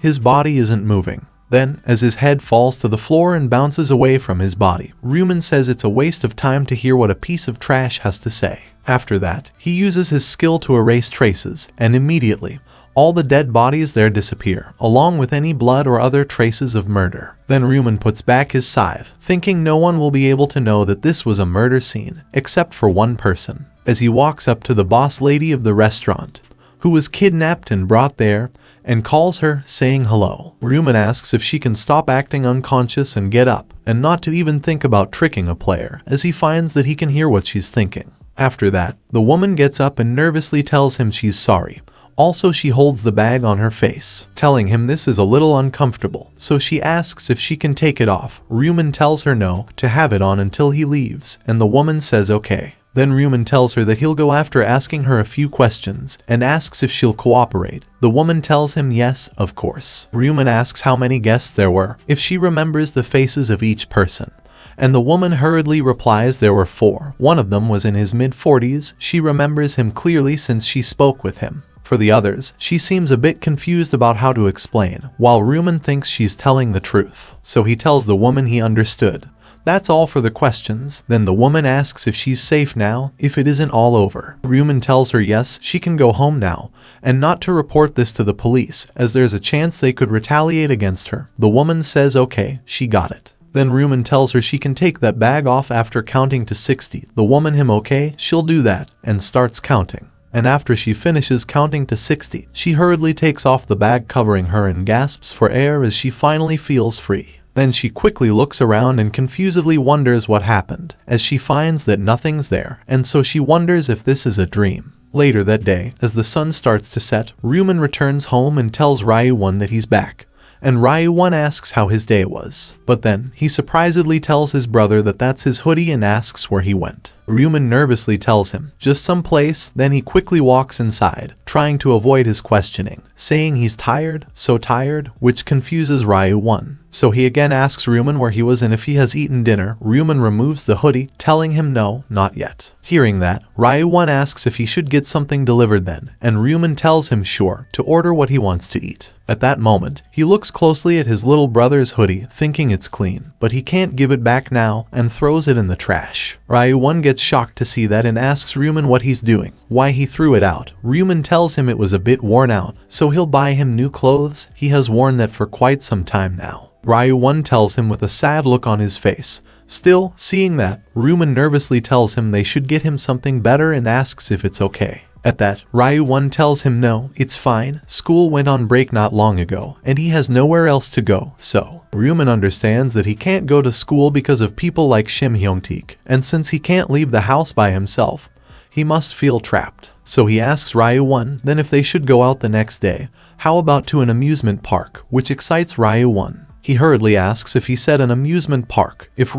[SPEAKER 1] his body isn't moving. Then, as his head falls to the floor and bounces away from his body, Ryu Min says it's a waste of time to hear what a piece of trash has to say. After that, he uses his skill to erase traces, and immediately, all the dead bodies there disappear, along with any blood or other traces of murder. Then Ryu Min puts back his scythe, thinking no one will be able to know that this was a murder scene, except for one person. As he walks up to the boss lady of the restaurant, who was kidnapped and brought there, and calls her, saying hello. Ryu Min asks if she can stop acting unconscious and get up, and not to even think about tricking a player, as he finds that he can hear what she's thinking. After that, the woman gets up and nervously tells him she's sorry. Also, she holds the bag on her face, telling him this is a little uncomfortable, so she asks if she can take it off. Ryu Min tells her no, to have it on until he leaves, and the woman says okay. Then Ryu Min tells her that he'll go after asking her a few questions, and asks if she'll cooperate. The woman tells him yes, of course. Ryu Min asks how many guests there were, if she remembers the faces of each person. And the woman hurriedly replies there were 4. One of them was in his mid-40s, she remembers him clearly since she spoke with him. For the others, she seems a bit confused about how to explain, while Ryu Min thinks she's telling the truth. So he tells the woman he understood. That's all for the questions. Then the woman asks if she's safe now, if it isn't all over. Ryu Min tells her yes, she can go home now, and not to report this to the police, as there's a chance they could retaliate against her. The woman says okay, she got it. Then Ryu Min tells her she can take that bag off after counting to 60. The woman him okay, she'll do that, and starts counting. And after she finishes counting to 60, she hurriedly takes off the bag covering her and gasps for air as she finally feels free. Then she quickly looks around and confusedly wonders what happened, as she finds that nothing's there, and so she wonders if this is a dream. Later that day, as the sun starts to set, Ryu Min returns home and tells Ryu Min that he's back, and Ryu Min asks how his day was. But then, he surprisedly tells his brother that that's his hoodie and asks where he went. Ryu Min nervously tells him, just someplace, then he quickly walks inside, trying to avoid his questioning, saying he's tired, so tired, which confuses Ryu Min. So he again asks Ryu Min where he was and if he has eaten dinner. Ryu Min removes the hoodie, telling him no, not yet. Hearing that, Ryu Min asks if he should get something delivered then, and Ryu Min tells him sure, to order what he wants to eat. At that moment, he looks closely at his little brother's hoodie, thinking it's clean, but he can't give it back now, and throws it in the trash. Ryu Min gets shocked to see that and asks Ryu Min what he's doing, why he threw it out. Ryu Min tells him it was a bit worn out, so he'll buy him new clothes. He has worn that for quite some time now. Ryu Min tells him with a sad look on his face. Still, seeing that, Ryu Min nervously tells him they should get him something better and asks if it's okay. At that, Ryu Min tells him no, it's fine, school went on break not long ago, and he has nowhere else to go, so. Ryu Min understands that he can't go to school because of people like Shim Hyung-teik, and since he can't leave the house by himself, he must feel trapped. So he asks Ryu Min then if they should go out the next day, how about to an amusement park, which excites Ryu Min. He hurriedly asks if he said an amusement park, if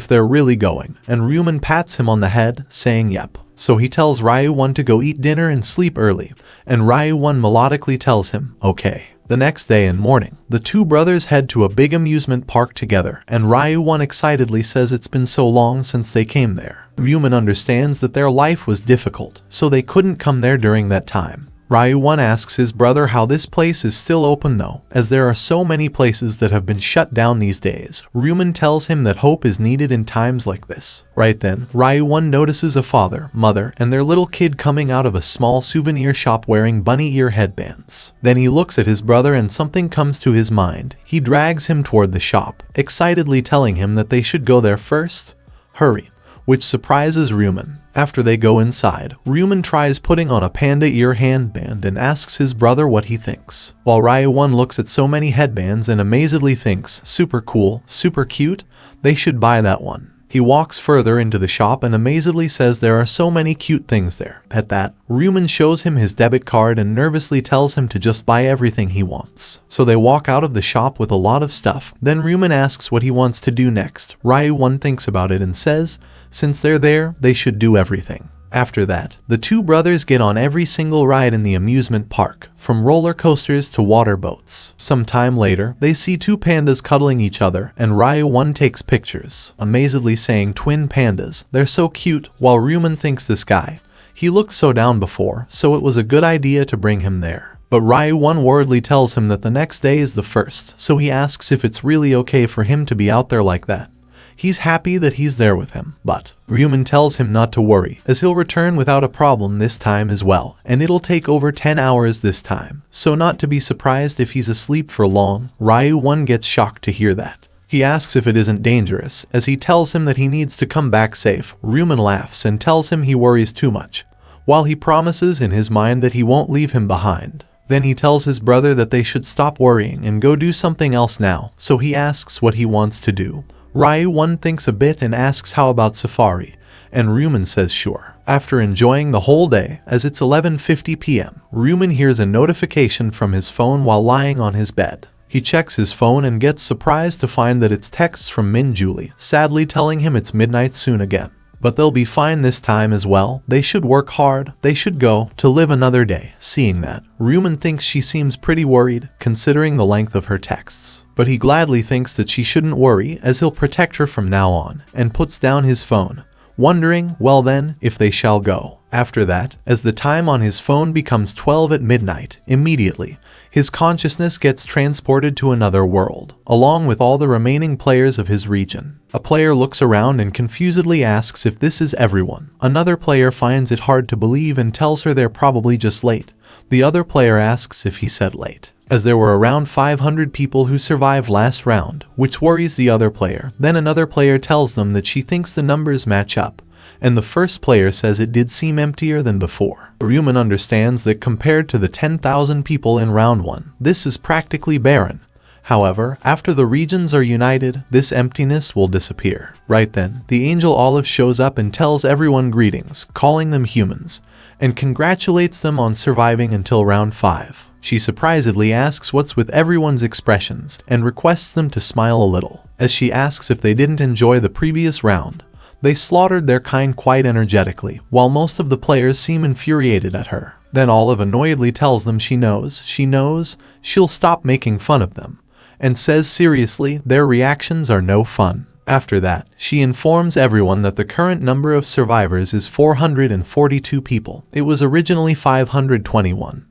[SPEAKER 1] they're really going, and Ryu Min pats him on the head, saying yep. So he tells Ryu Min to go eat dinner and sleep early, and Ryu Min melodically tells him, okay. The next day in morning, the two brothers head to a big amusement park together, and Ryu Min excitedly says it's been so long since they came there. Ryu Min understands that their life was difficult, so they couldn't come there during that time. Ryu Min asks his brother how this place is still open though, as there are so many places that have been shut down these days. Ryu Min tells him that hope is needed in times like this. Right then, Ryu Min notices a father, mother, and their little kid coming out of a small souvenir shop wearing bunny ear headbands. Then he looks at his brother and something comes to his mind. He drags him toward the shop, excitedly telling him that they should go there first. Hurry. Which surprises Ryu Min. After they go inside, Ryu Min tries putting on a panda ear handband and asks his brother what he thinks. While Ryu Min looks at so many headbands and amazedly thinks, super cool, super cute, they should buy that one. He walks further into the shop and amazedly says there are so many cute things there. At that, Ryu Min shows him his debit card and nervously tells him to just buy everything he wants. So they walk out of the shop with a lot of stuff. Then Ryu Min asks what he wants to do next. Ryu Min thinks about it and says, since they're there, they should do everything. After that, the two brothers get on every single ride in the amusement park, from roller coasters to water boats. Some time later, they see two pandas cuddling each other, and Ryu Min takes pictures, amazedly saying twin pandas, they're so cute, while Ryu Min thinks this guy. He looked so down before, so it was a good idea to bring him there. But Ryu Min worriedly tells him that the next day is the first, so he asks if it's really okay for him to be out there like that. He's happy that he's there with him, but Ryu Min tells him not to worry, as he'll return without a problem this time as well, and it'll take over 10 hours this time, so not to be surprised if he's asleep for long. Ryu Min gets shocked to hear that. He asks if it isn't dangerous, as he tells him that he needs to come back safe. Ryu Min laughs and tells him he worries too much, while he promises in his mind that he won't leave him behind. Then he tells his brother that they should stop worrying and go do something else now, so he asks what he wants to do. Ryu Min thinks a bit and asks how about safari, and Ryu Min says sure. After enjoying the whole day, as it's 11:50 p.m., Ryu Min hears a notification from his phone while lying on his bed. He checks his phone and gets surprised to find that it's texts from Min Julie, sadly telling him it's midnight soon again. But they'll be fine this time as well. They should work hard. They should go to live another day. Seeing that, Ryu Min thinks she seems pretty worried, considering the length of her texts. But he gladly thinks that she shouldn't worry, as he'll protect her from now on, and puts down his phone, wondering, well then, if they shall go. After that, as the time on his phone becomes 12 at midnight, immediately, his consciousness gets transported to another world, along with all the remaining players of his region. A player looks around and confusedly asks if this is everyone. Another player finds it hard to believe and tells her they're probably just late. The other player asks if he said late, as there were around 500 people who survived last round, which worries the other player. Then another player tells them that she thinks the numbers match up, and the first player says it did seem emptier than before. Ryu Min understands that compared to the 10,000 people in round 1, this is practically barren. However, after the regions are united, this emptiness will disappear. Right then, the angel Olive shows up and tells everyone greetings, calling them humans, and congratulates them on surviving until round 5. She surprisedly asks what's with everyone's expressions, and requests them to smile a little. As she asks if they didn't enjoy the previous round, they slaughtered their kind quite energetically, while most of the players seem infuriated at her. Then Olive annoyedly tells them she knows, she'll stop making fun of them, and says seriously their reactions are no fun. After that, she informs everyone that the current number of survivors is 442 people. It was originally 521.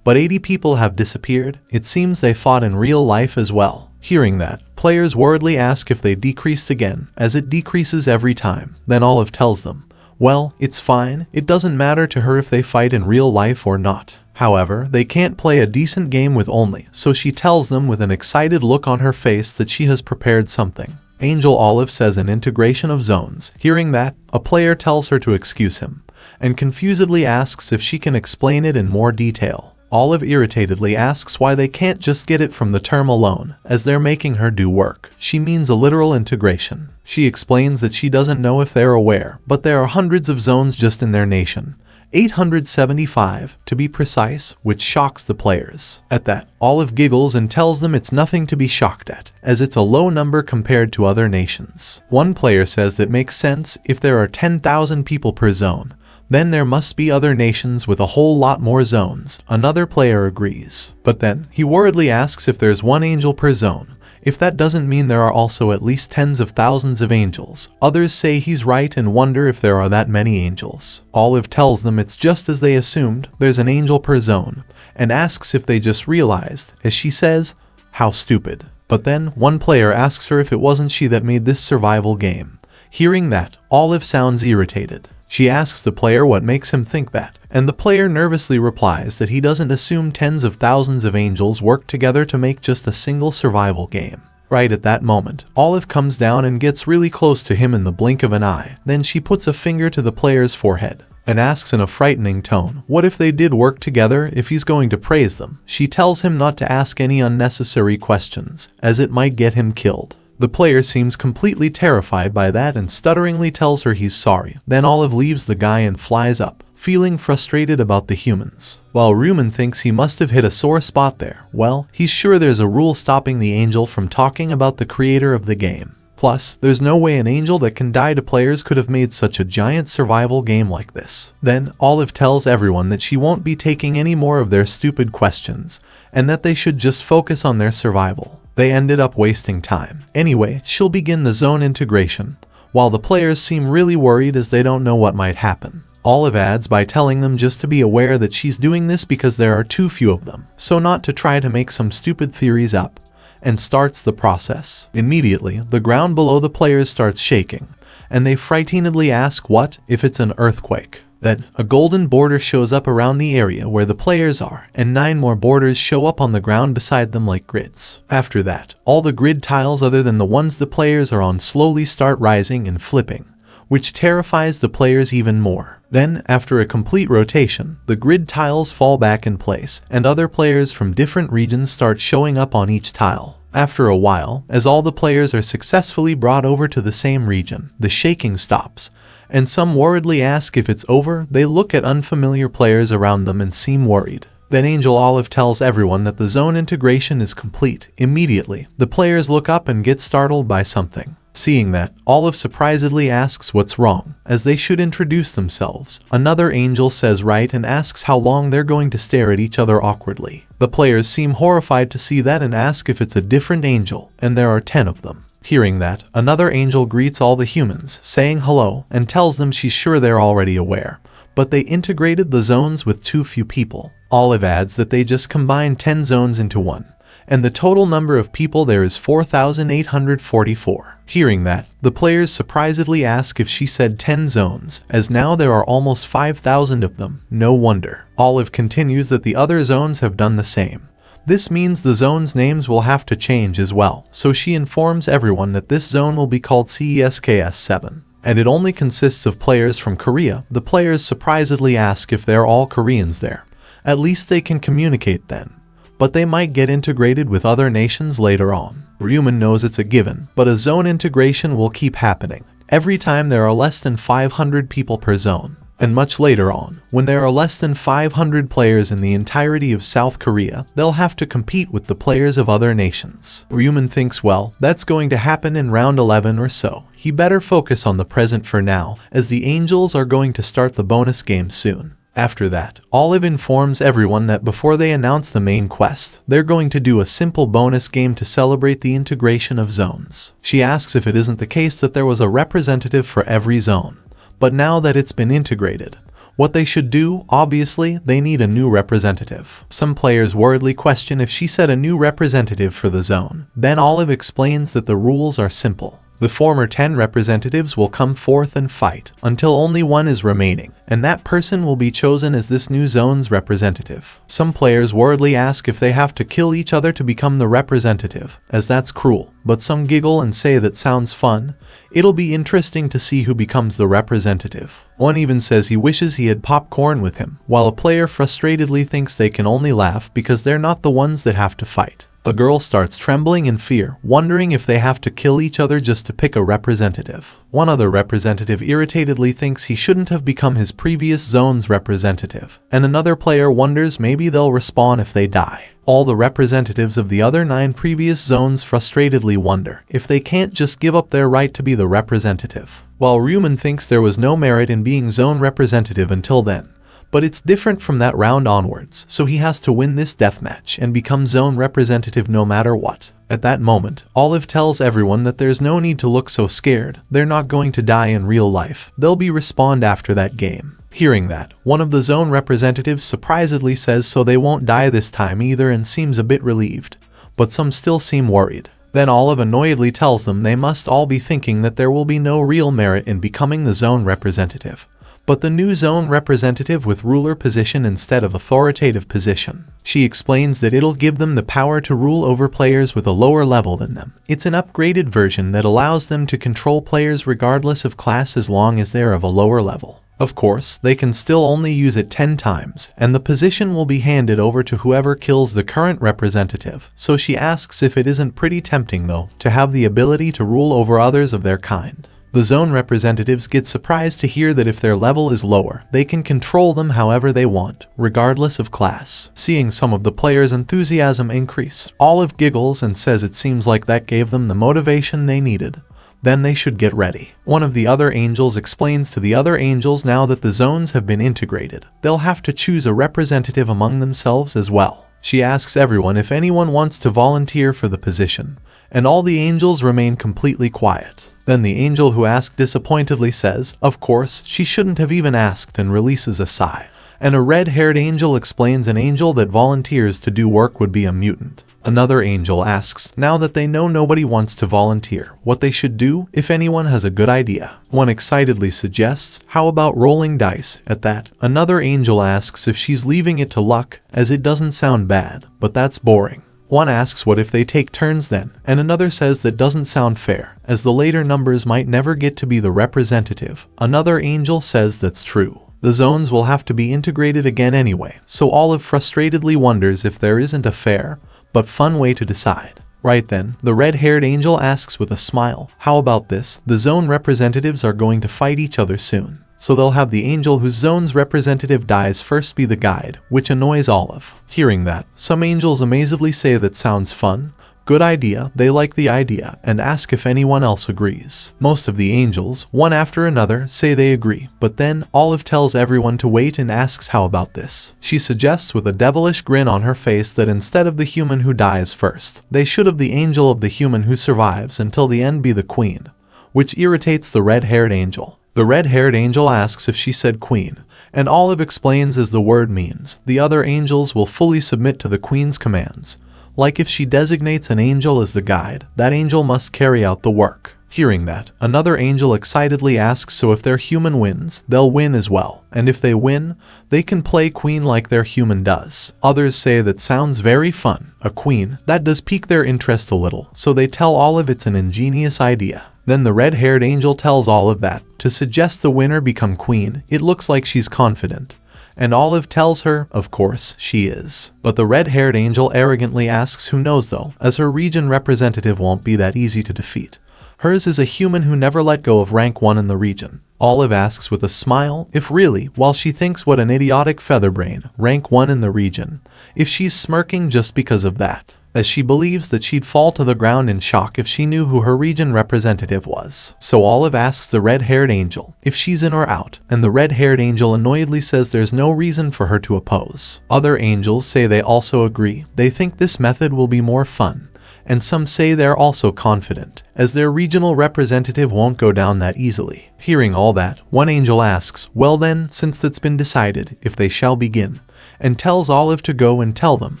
[SPEAKER 1] But 80 people have disappeared. It seems they fought in real life as well. Hearing that, players worriedly ask if they decreased again, as it decreases every time. Then Olive tells them, well, it's fine, it doesn't matter to her if they fight in real life or not. However, they can't play a decent game with only, so she tells them with an excited look on her face that she has prepared something. Angel Olive says an integration of zones. Hearing that, a player tells her to excuse him, and confusedly asks if she can explain it in more detail. Olive irritatedly asks why they can't just get it from the term alone, as they're making her do work. She means a literal integration. She explains that she doesn't know if they're aware, but there are hundreds of zones just in their nation. 875, to be precise, which shocks the players. At that, Olive giggles and tells them it's nothing to be shocked at, as it's a low number compared to other nations. One player says that makes sense if there are 10,000 people per zone. Then there must be other nations with a whole lot more zones. Another player agrees. But then, he worriedly asks if there's one angel per zone. If that doesn't mean there are also at least tens of thousands of angels. Others say he's right and wonder if there are that many angels. Olive tells them it's just as they assumed, there's an angel per zone, and asks if they just realized, as she says, how stupid. But then, one player asks her if it wasn't she that made this survival game. Hearing that, Olive sounds irritated. She asks the player what makes him think that, and the player nervously replies that he doesn't assume tens of thousands of angels work together to make just a single survival game. Right at that moment, Olive comes down and gets really close to him in the blink of an eye. Then she puts a finger to the player's forehead and asks in a frightening tone, what if they did work together if he's going to praise them? She tells him not to ask any unnecessary questions, as it might get him killed. The player seems completely terrified by that and stutteringly tells her he's sorry. Then Olive leaves the guy and flies up, feeling frustrated about the humans. While Ryu Min thinks he must have hit a sore spot there, well, he's sure there's a rule stopping the angel from talking about the creator of the game. Plus, there's no way an angel that can die to players could have made such a giant survival game like this. Then, Olive tells everyone that she won't be taking any more of their stupid questions, and that they should just focus on their survival. They ended up wasting time. Anyway, she'll begin the zone integration, while the players seem really worried as they don't know what might happen. Olive adds by telling them just to be aware that she's doing this because there are too few of them, so not to try to make some stupid theories up, and starts the process. Immediately, the ground below the players starts shaking, and they frightenedly ask what if it's an earthquake. Then, a golden border shows up around the area where the players are, and 9 more borders show up on the ground beside them like grids. After that, all the grid tiles other than the ones the players are on slowly start rising and flipping, which terrifies the players even more. Then, after a complete rotation, the grid tiles fall back in place, and other players from different regions start showing up on each tile. After a while, as all the players are successfully brought over to the same region, the shaking stops, and some worriedly ask if it's over. They look at unfamiliar players around them and seem worried. Then Angel Olive tells everyone that the zone integration is complete. Immediately, the players look up and get startled by something. Seeing that, Olive surprisedly asks what's wrong, as they should introduce themselves. Another angel says right and asks how long they're going to stare at each other awkwardly. The players seem horrified to see that and ask if it's a different angel, and there are 10 of them. Hearing that, another angel greets all the humans, saying hello, and tells them she's sure they're already aware, but they integrated the zones with too few people. Olive adds that they just combined 10 zones into one, and the total number of people there is 4,844. Hearing that, the players surprisedly ask if she said 10 zones, as now there are almost 5,000 of them. No wonder. Olive continues that the other zones have done the same. This means the zones' names will have to change as well, so she informs everyone that this zone will be called CESKS 7. And it only consists of players from Korea. The players surprisedly ask if they're all Koreans there. At least they can communicate then. But they might get integrated with other nations later on. Ryu Min knows it's a given, but a zone integration will keep happening every time there are less than 500 people per zone. And much later on, when there are less than 500 players in the entirety of South Korea, they'll have to compete with the players of other nations. Ryu Min thinks, well, that's going to happen in round 11 or so. He better focus on the present for now, as the angels are going to start the bonus game soon. After that, Olive informs everyone that before they announce the main quest, they're going to do a simple bonus game to celebrate the integration of zones. She asks if it isn't the case that there was a representative for every zone. But now that it's been integrated, what they should do, obviously, they need a new representative. Some players worriedly question if she said a new representative for the zone. Then Olive explains that the rules are simple. The former 10 representatives will come forth and fight until only one is remaining, and that person will be chosen as this new zone's representative. Some players worriedly ask if they have to kill each other to become the representative, as that's cruel, but some giggle and say that sounds fun. It'll be interesting to see who becomes the representative. One even says he wishes he had popcorn with him, while a player frustratedly thinks they can only laugh because they're not the ones that have to fight. A girl starts trembling in fear, wondering if they have to kill each other just to pick a representative. One other representative irritatedly thinks he shouldn't have become his previous zone's representative, and another player wonders maybe they'll respawn if they die. All the representatives of the other 9 previous zones frustratedly wonder if they can't just give up their right to be the representative. While Ryu Min thinks there was no merit in being zone representative until then, but it's different from that round onwards, so he has to win this deathmatch and become zone representative no matter what. At that moment, Olive tells everyone that there's no need to look so scared. They're not going to die in real life. They'll be respawned after that game. Hearing that, one of the zone representatives surprisedly says so they won't die this time either and seems a bit relieved, but some still seem worried. Then Olive annoyedly tells them they must all be thinking that there will be no real merit in becoming the zone representative, but the new zone representative with ruler position instead of authoritative position. She explains that it'll give them the power to rule over players with a lower level than them. It's an upgraded version that allows them to control players regardless of class as long as they're of a lower level. Of course, they can still only use it 10 times, and the position will be handed over to whoever kills the current representative. So she asks if it isn't pretty tempting though, to have the ability to rule over others of their kind. The zone representatives get surprised to hear that if their level is lower, they can control them however they want, regardless of class. Seeing some of the players' enthusiasm increase, Olive giggles and says it seems like that gave them the motivation they needed. Then they should get ready. One of the other angels explains to the other angels now that the zones have been integrated, they'll have to choose a representative among themselves as well. She asks everyone if anyone wants to volunteer for the position, and all the angels remain completely quiet. Then the angel who asked disappointedly says, of course, she shouldn't have even asked, and releases a sigh. And a red-haired angel explains an angel that volunteers to do work would be a mutant. Another angel asks, now that they know nobody wants to volunteer, what they should do if anyone has a good idea. One excitedly suggests, how about rolling dice? At that, another angel asks if she's leaving it to luck, as it doesn't sound bad, but that's boring. One asks what if they take turns then, and another says that doesn't sound fair, as the later numbers might never get to be the representative. Another angel says that's true. The zones will have to be integrated again anyway, so Olive frustratedly wonders if there isn't a fair, but fun way to decide. Right then, the red-haired angel asks with a smile, how about this? The zone representatives are going to fight each other soon, so they'll have the angel whose zone's representative dies first be the guide, which annoys Olive. Hearing that, some angels amazedly say that sounds fun, good idea, they like the idea, and ask if anyone else agrees. Most of the angels, one after another, say they agree, but then Olive tells everyone to wait and asks how about this. She suggests with a devilish grin on her face that instead of the human who dies first, they should have the angel of the human who survives until the end be the queen, which irritates the red-haired angel. The red-haired angel asks if she said queen, and Olive explains as the word means, the other angels will fully submit to the queen's commands. Like if she designates an angel as the guide, that angel must carry out the work. Hearing that, another angel excitedly asks so if their human wins, they'll win as well, and if they win, they can play queen like their human does. Others say that sounds very fun, a queen, that does pique their interest a little, so they tell Olive it's an ingenious idea. Then the red-haired angel tells Olive that, to suggest the winner become queen, it looks like she's confident. And Olive tells her, of course, she is. But the red-haired angel arrogantly asks who knows though, as her region representative won't be that easy to defeat. Hers is a human who never let go of rank 1 in the region. Olive asks with a smile, if really, while she thinks what an idiotic featherbrain, rank 1 in the region, if she's smirking just because of that. as she believes that she'd fall to the ground in shock if she knew who her region representative was. So Olive asks the red-haired angel if she's in or out, and the red-haired angel annoyedly says there's no reason for her to oppose. Other angels say they also agree. They think this method will be more fun, and some say they're also confident, as their regional representative won't go down that easily. Hearing all that, one angel asks, well then, since that's been decided, if they shall begin, and tells Olive to go and tell them.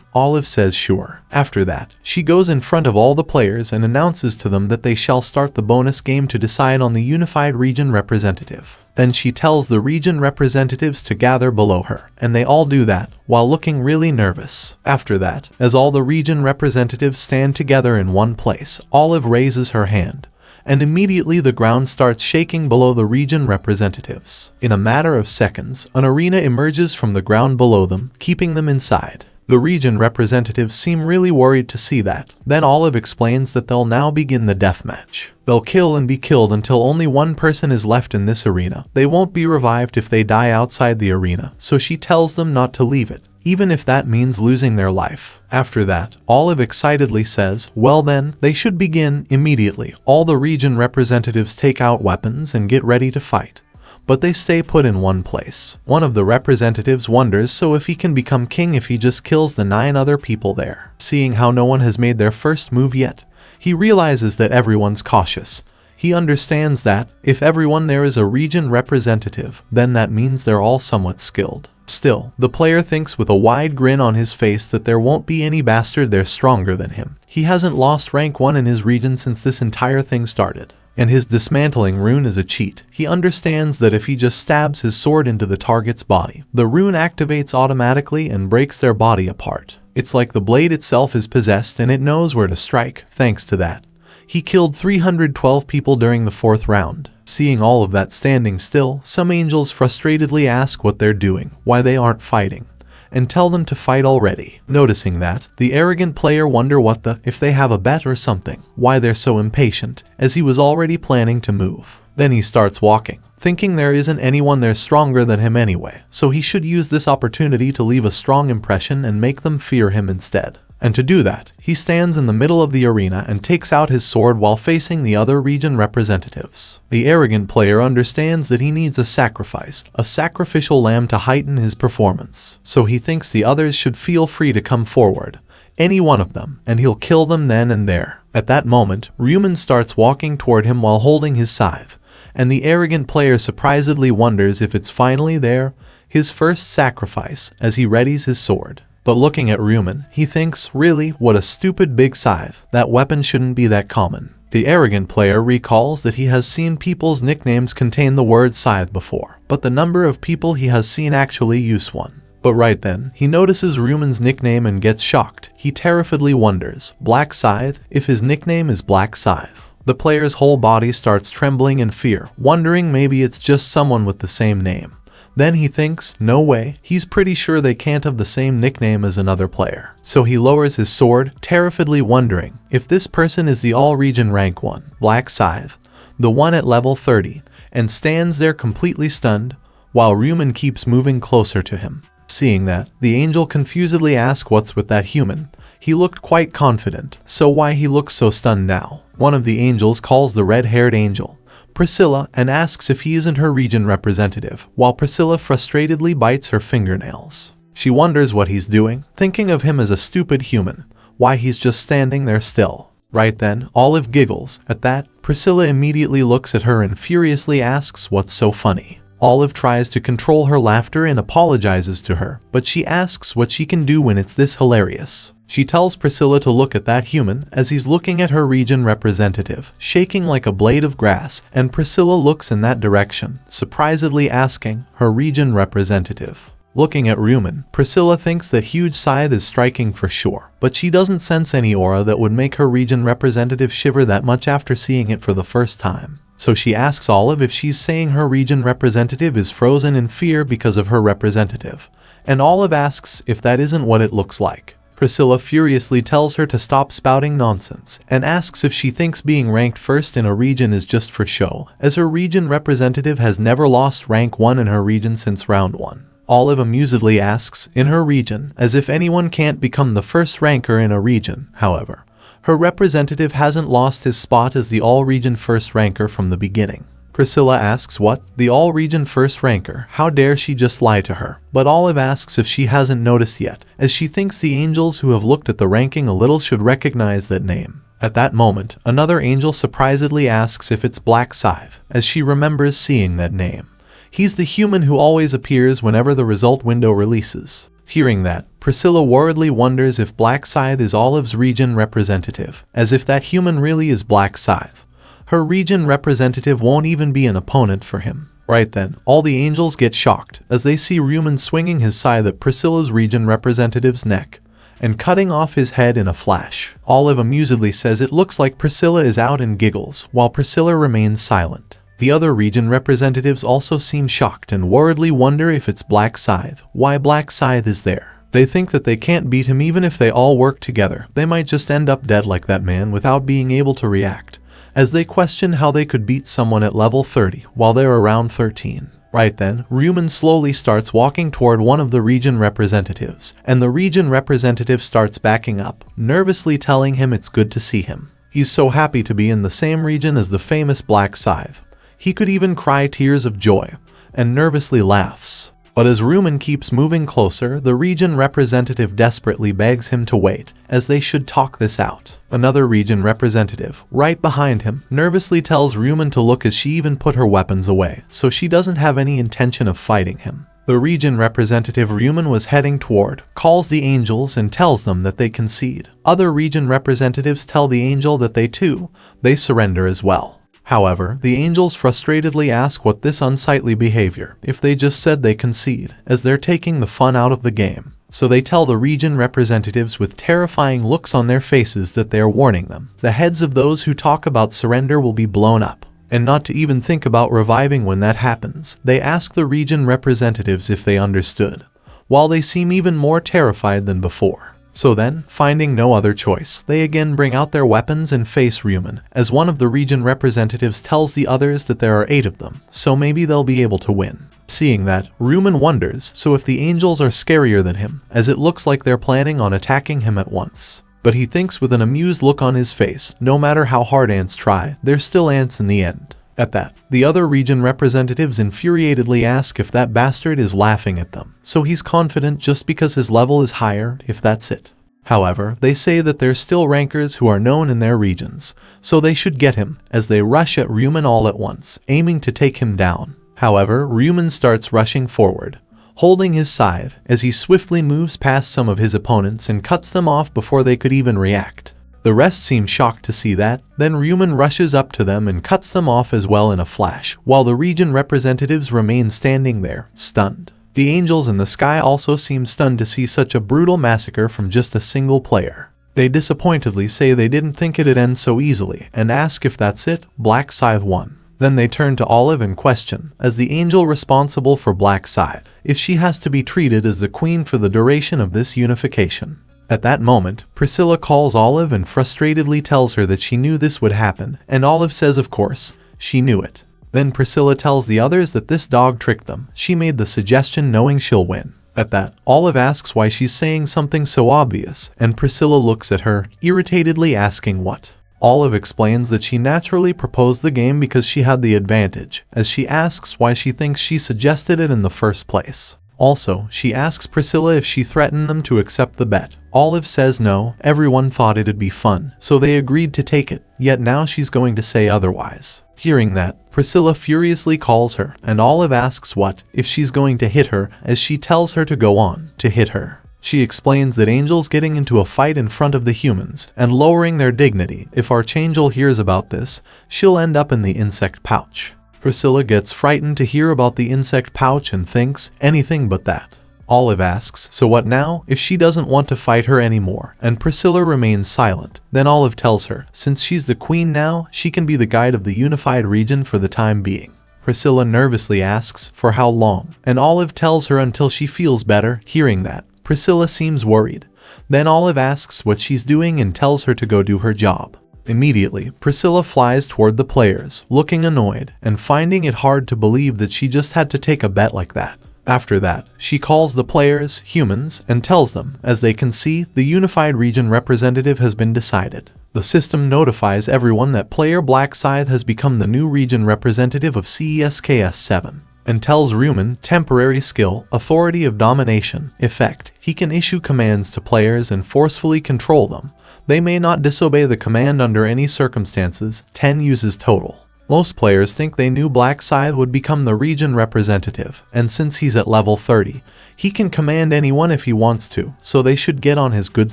[SPEAKER 1] Olive says sure. After that, she goes in front of all the players and announces to them that they shall start the bonus game to decide on the unified region representative. Then she tells the region representatives to gather below her, and they all do that, while looking really nervous. After that, as all the region representatives stand together in one place, Olive raises her hand, and immediately the ground starts shaking below the region representatives. In a matter of seconds, an arena emerges from the ground below them, keeping them inside. The region representatives seem really worried to see that. Then Olive explains that they'll now begin the deathmatch. They'll kill and be killed until only one person is left in this arena. They won't be revived if they die outside the arena, so she tells them not to leave it, even if that means losing their life. After that, Olive excitedly says, well then, they should begin immediately. All the region representatives take out weapons and get ready to fight, but they stay put in one place. One of the representatives wonders so if he can become king if he just kills the 9 other people there. Seeing how no one has made their first move yet, he realizes that everyone's cautious. He understands that, if everyone there is a region representative, then that means they're all somewhat skilled. Still, the player thinks with a wide grin on his face that there won't be any bastard there stronger than him. He hasn't lost rank 1 in his region since this entire thing started, and his dismantling rune is a cheat. He understands that if he just stabs his sword into the target's body, the rune activates automatically and breaks their body apart. It's like the blade itself is possessed and it knows where to strike. Thanks to that, he killed 312 people during the 4th round. Seeing all of that standing still, some angels frustratedly ask what they're doing, why they aren't fighting, and tell them to fight already. Noticing that, the arrogant player wonder if they have a bet or something, why they're so impatient, as he was already planning to move. Then he starts walking, thinking there isn't anyone there stronger than him anyway, so he should use this opportunity to leave a strong impression and make them fear him instead. And to do that, he stands in the middle of the arena and takes out his sword while facing the other region representatives. The arrogant player understands that he needs a sacrificial lamb to heighten his performance, so he thinks the others should feel free to come forward, any one of them, and he'll kill them then and there. At that moment, Ryu Min starts walking toward him while holding his scythe, and the arrogant player surprisedly wonders if it's finally there, his first sacrifice, as he readies his sword. But looking at Ryu Min, he thinks, really, what a stupid big scythe, that weapon shouldn't be that common. The arrogant player recalls that he has seen people's nicknames contain the word scythe before, but the number of people he has seen actually use one. But right then, he notices Ryu Min's nickname and gets shocked. He terrifiedly wonders, Black Scythe, if his nickname is Black Scythe. The player's whole body starts trembling in fear, wondering maybe it's just someone with the same name. Then he thinks, no way, he's pretty sure they can't have the same nickname as another player. So he lowers his sword, terrifiedly wondering if this person is the all-region rank 1, Black Scythe, the one at level 30, and stands there completely stunned, while Ryu Min keeps moving closer to him. Seeing that, the angel confusedly asks what's with that human. He looked quite confident, so why he looks so stunned now? One of the angels calls the red-haired angel, Priscilla, and asks if he isn't her region representative, while Priscilla frustratedly bites her fingernails. She wonders what he's doing, thinking of him as a stupid human, why he's just standing there still. Right then, Olive giggles. At that, Priscilla immediately looks at her and furiously asks what's so funny. Olive tries to control her laughter and apologizes to her, but she asks what she can do when it's this hilarious. She tells Priscilla to look at that human as he's looking at her region representative, shaking like a blade of grass, and Priscilla looks in that direction, surprisedly asking her region representative. Looking at Ryu Min, Priscilla thinks that huge scythe is striking for sure, but she doesn't sense any aura that would make her region representative shiver that much after seeing it for the first time. So she asks Olive if she's saying her region representative is frozen in fear because of her representative, and Olive asks if that isn't what it looks like. Priscilla furiously tells her to stop spouting nonsense, and asks if she thinks being ranked first in a region is just for show, as her region representative has never lost rank 1 in her region since round 1. Olive amusedly asks, in her region, as if anyone can't become the first ranker in a region. However, her representative hasn't lost his spot as the all-region first ranker from the beginning. Priscilla asks what? The all-region first ranker, how dare she just lie to her? But Olive asks if she hasn't noticed yet, as she thinks the angels who have looked at the ranking a little should recognize that name. At that moment, another angel surprisedly asks if it's Black Scythe, as she remembers seeing that name. He's the human who always appears whenever the result window releases. Hearing that, Priscilla worriedly wonders if Black Scythe is Olive's region representative, as if that human really is Black Scythe. Her region representative won't even be an opponent for him. Right then, all the angels get shocked as they see Ryu Min swinging his scythe at Priscilla's region representative's neck and cutting off his head in a flash. Olive amusedly says it looks like Priscilla is out and giggles, while Priscilla remains silent. The other region representatives also seem shocked and worriedly wonder if it's Black Scythe, why Black Scythe is there. They think that they can't beat him even if they all work together. They might just end up dead like that man without being able to react, as they question how they could beat someone at level 30 while they're around 13. Right then, Ryu Min slowly starts walking toward one of the region representatives, and the region representative starts backing up, nervously telling him it's good to see him. He's so happy to be in the same region as the famous Black Scythe. He could even cry tears of joy, and nervously laughs. But as Ryu Min keeps moving closer, the region representative desperately begs him to wait, as they should talk this out. Another region representative, right behind him, nervously tells Ryu Min to look as she even put her weapons away, so she doesn't have any intention of fighting him. The region representative Ryu Min was heading toward calls the angels and tells them that they concede. Other region representatives tell the angel that they surrender as well. However, the angels frustratedly ask what this unsightly behavior, if they just said they concede, as they're taking the fun out of the game. So they tell the region representatives with terrifying looks on their faces that they are warning them. The heads of those who talk about surrender will be blown up, and not to even think about reviving when that happens. They ask the region representatives if they understood, while they seem even more terrified than before. So then, finding no other choice, they again bring out their weapons and face Ryu Min, as one of the region representatives tells the others that there are 8 of them, so maybe they'll be able to win. Seeing that, Ryu Min wonders, so if the angels are scarier than him, as it looks like they're planning on attacking him at once. But he thinks with an amused look on his face, no matter how hard ants try, they're still ants in the end. At that, the other region representatives infuriatedly ask if that bastard is laughing at them, so he's confident just because his level is higher, if that's it. However, they say that there's still rankers who are known in their regions, so they should get him, as they rush at Ryu Min all at once, aiming to take him down. However, Ryu Min starts rushing forward, holding his scythe, as he swiftly moves past some of his opponents and cuts them off before they could even react. The rest seem shocked to see that, then Ryu Min rushes up to them and cuts them off as well in a flash, while the region representatives remain standing there, stunned. The angels in the sky also seem stunned to see such a brutal massacre from just a single player. They disappointedly say they didn't think it'd end so easily, and ask if that's it, Black Scythe won. Then they turn to Olive and question, as the angel responsible for Black Scythe, if she has to be treated as the queen for the duration of this unification. At that moment, Priscilla calls Olive and frustratedly tells her that she knew this would happen, and Olive says of course, she knew it. Then Priscilla tells the others that this dog tricked them. She made the suggestion knowing she'll win. At that, Olive asks why she's saying something so obvious, and Priscilla looks at her, irritatedly asking what. Olive explains that she naturally proposed the game because she had the advantage, as she asks why she thinks she suggested it in the first place. Also, she asks Priscilla if she threatened them to accept the bet. Olive says no, everyone thought it'd be fun, so they agreed to take it, yet now she's going to say otherwise. Hearing that, Priscilla furiously calls her, and Olive asks what, if she's going to hit her, as she tells her to go on, to hit her. She explains that angels getting into a fight in front of the humans, and lowering their dignity, if Archangel hears about this, she'll end up in the insect pouch. Priscilla gets frightened to hear about the insect pouch and thinks, anything but that. Olive asks, so what now, if she doesn't want to fight her anymore, and Priscilla remains silent. Then Olive tells her, since she's the queen now, she can be the guide of the unified region for the time being. Priscilla nervously asks, for how long, and Olive tells her until she feels better. Hearing that, Priscilla seems worried. Then Olive asks what she's doing and tells her to go do her job. Immediately, Priscilla flies toward the players, looking annoyed, and finding it hard to believe that she just had to take a bet like that. After that, she calls the players humans and tells them, as they can see, the unified region representative has been decided. The system notifies everyone that player Black Scythe has become the new region representative of CESKS 7. And tells Ryu Min temporary skill, authority of domination, effect. He can issue commands to players and forcefully control them. They may not disobey the command under any circumstances. 10 uses total. Most players think they knew Black Scythe would become the region representative, and since he's at level 30, he can command anyone if he wants to, so they should get on his good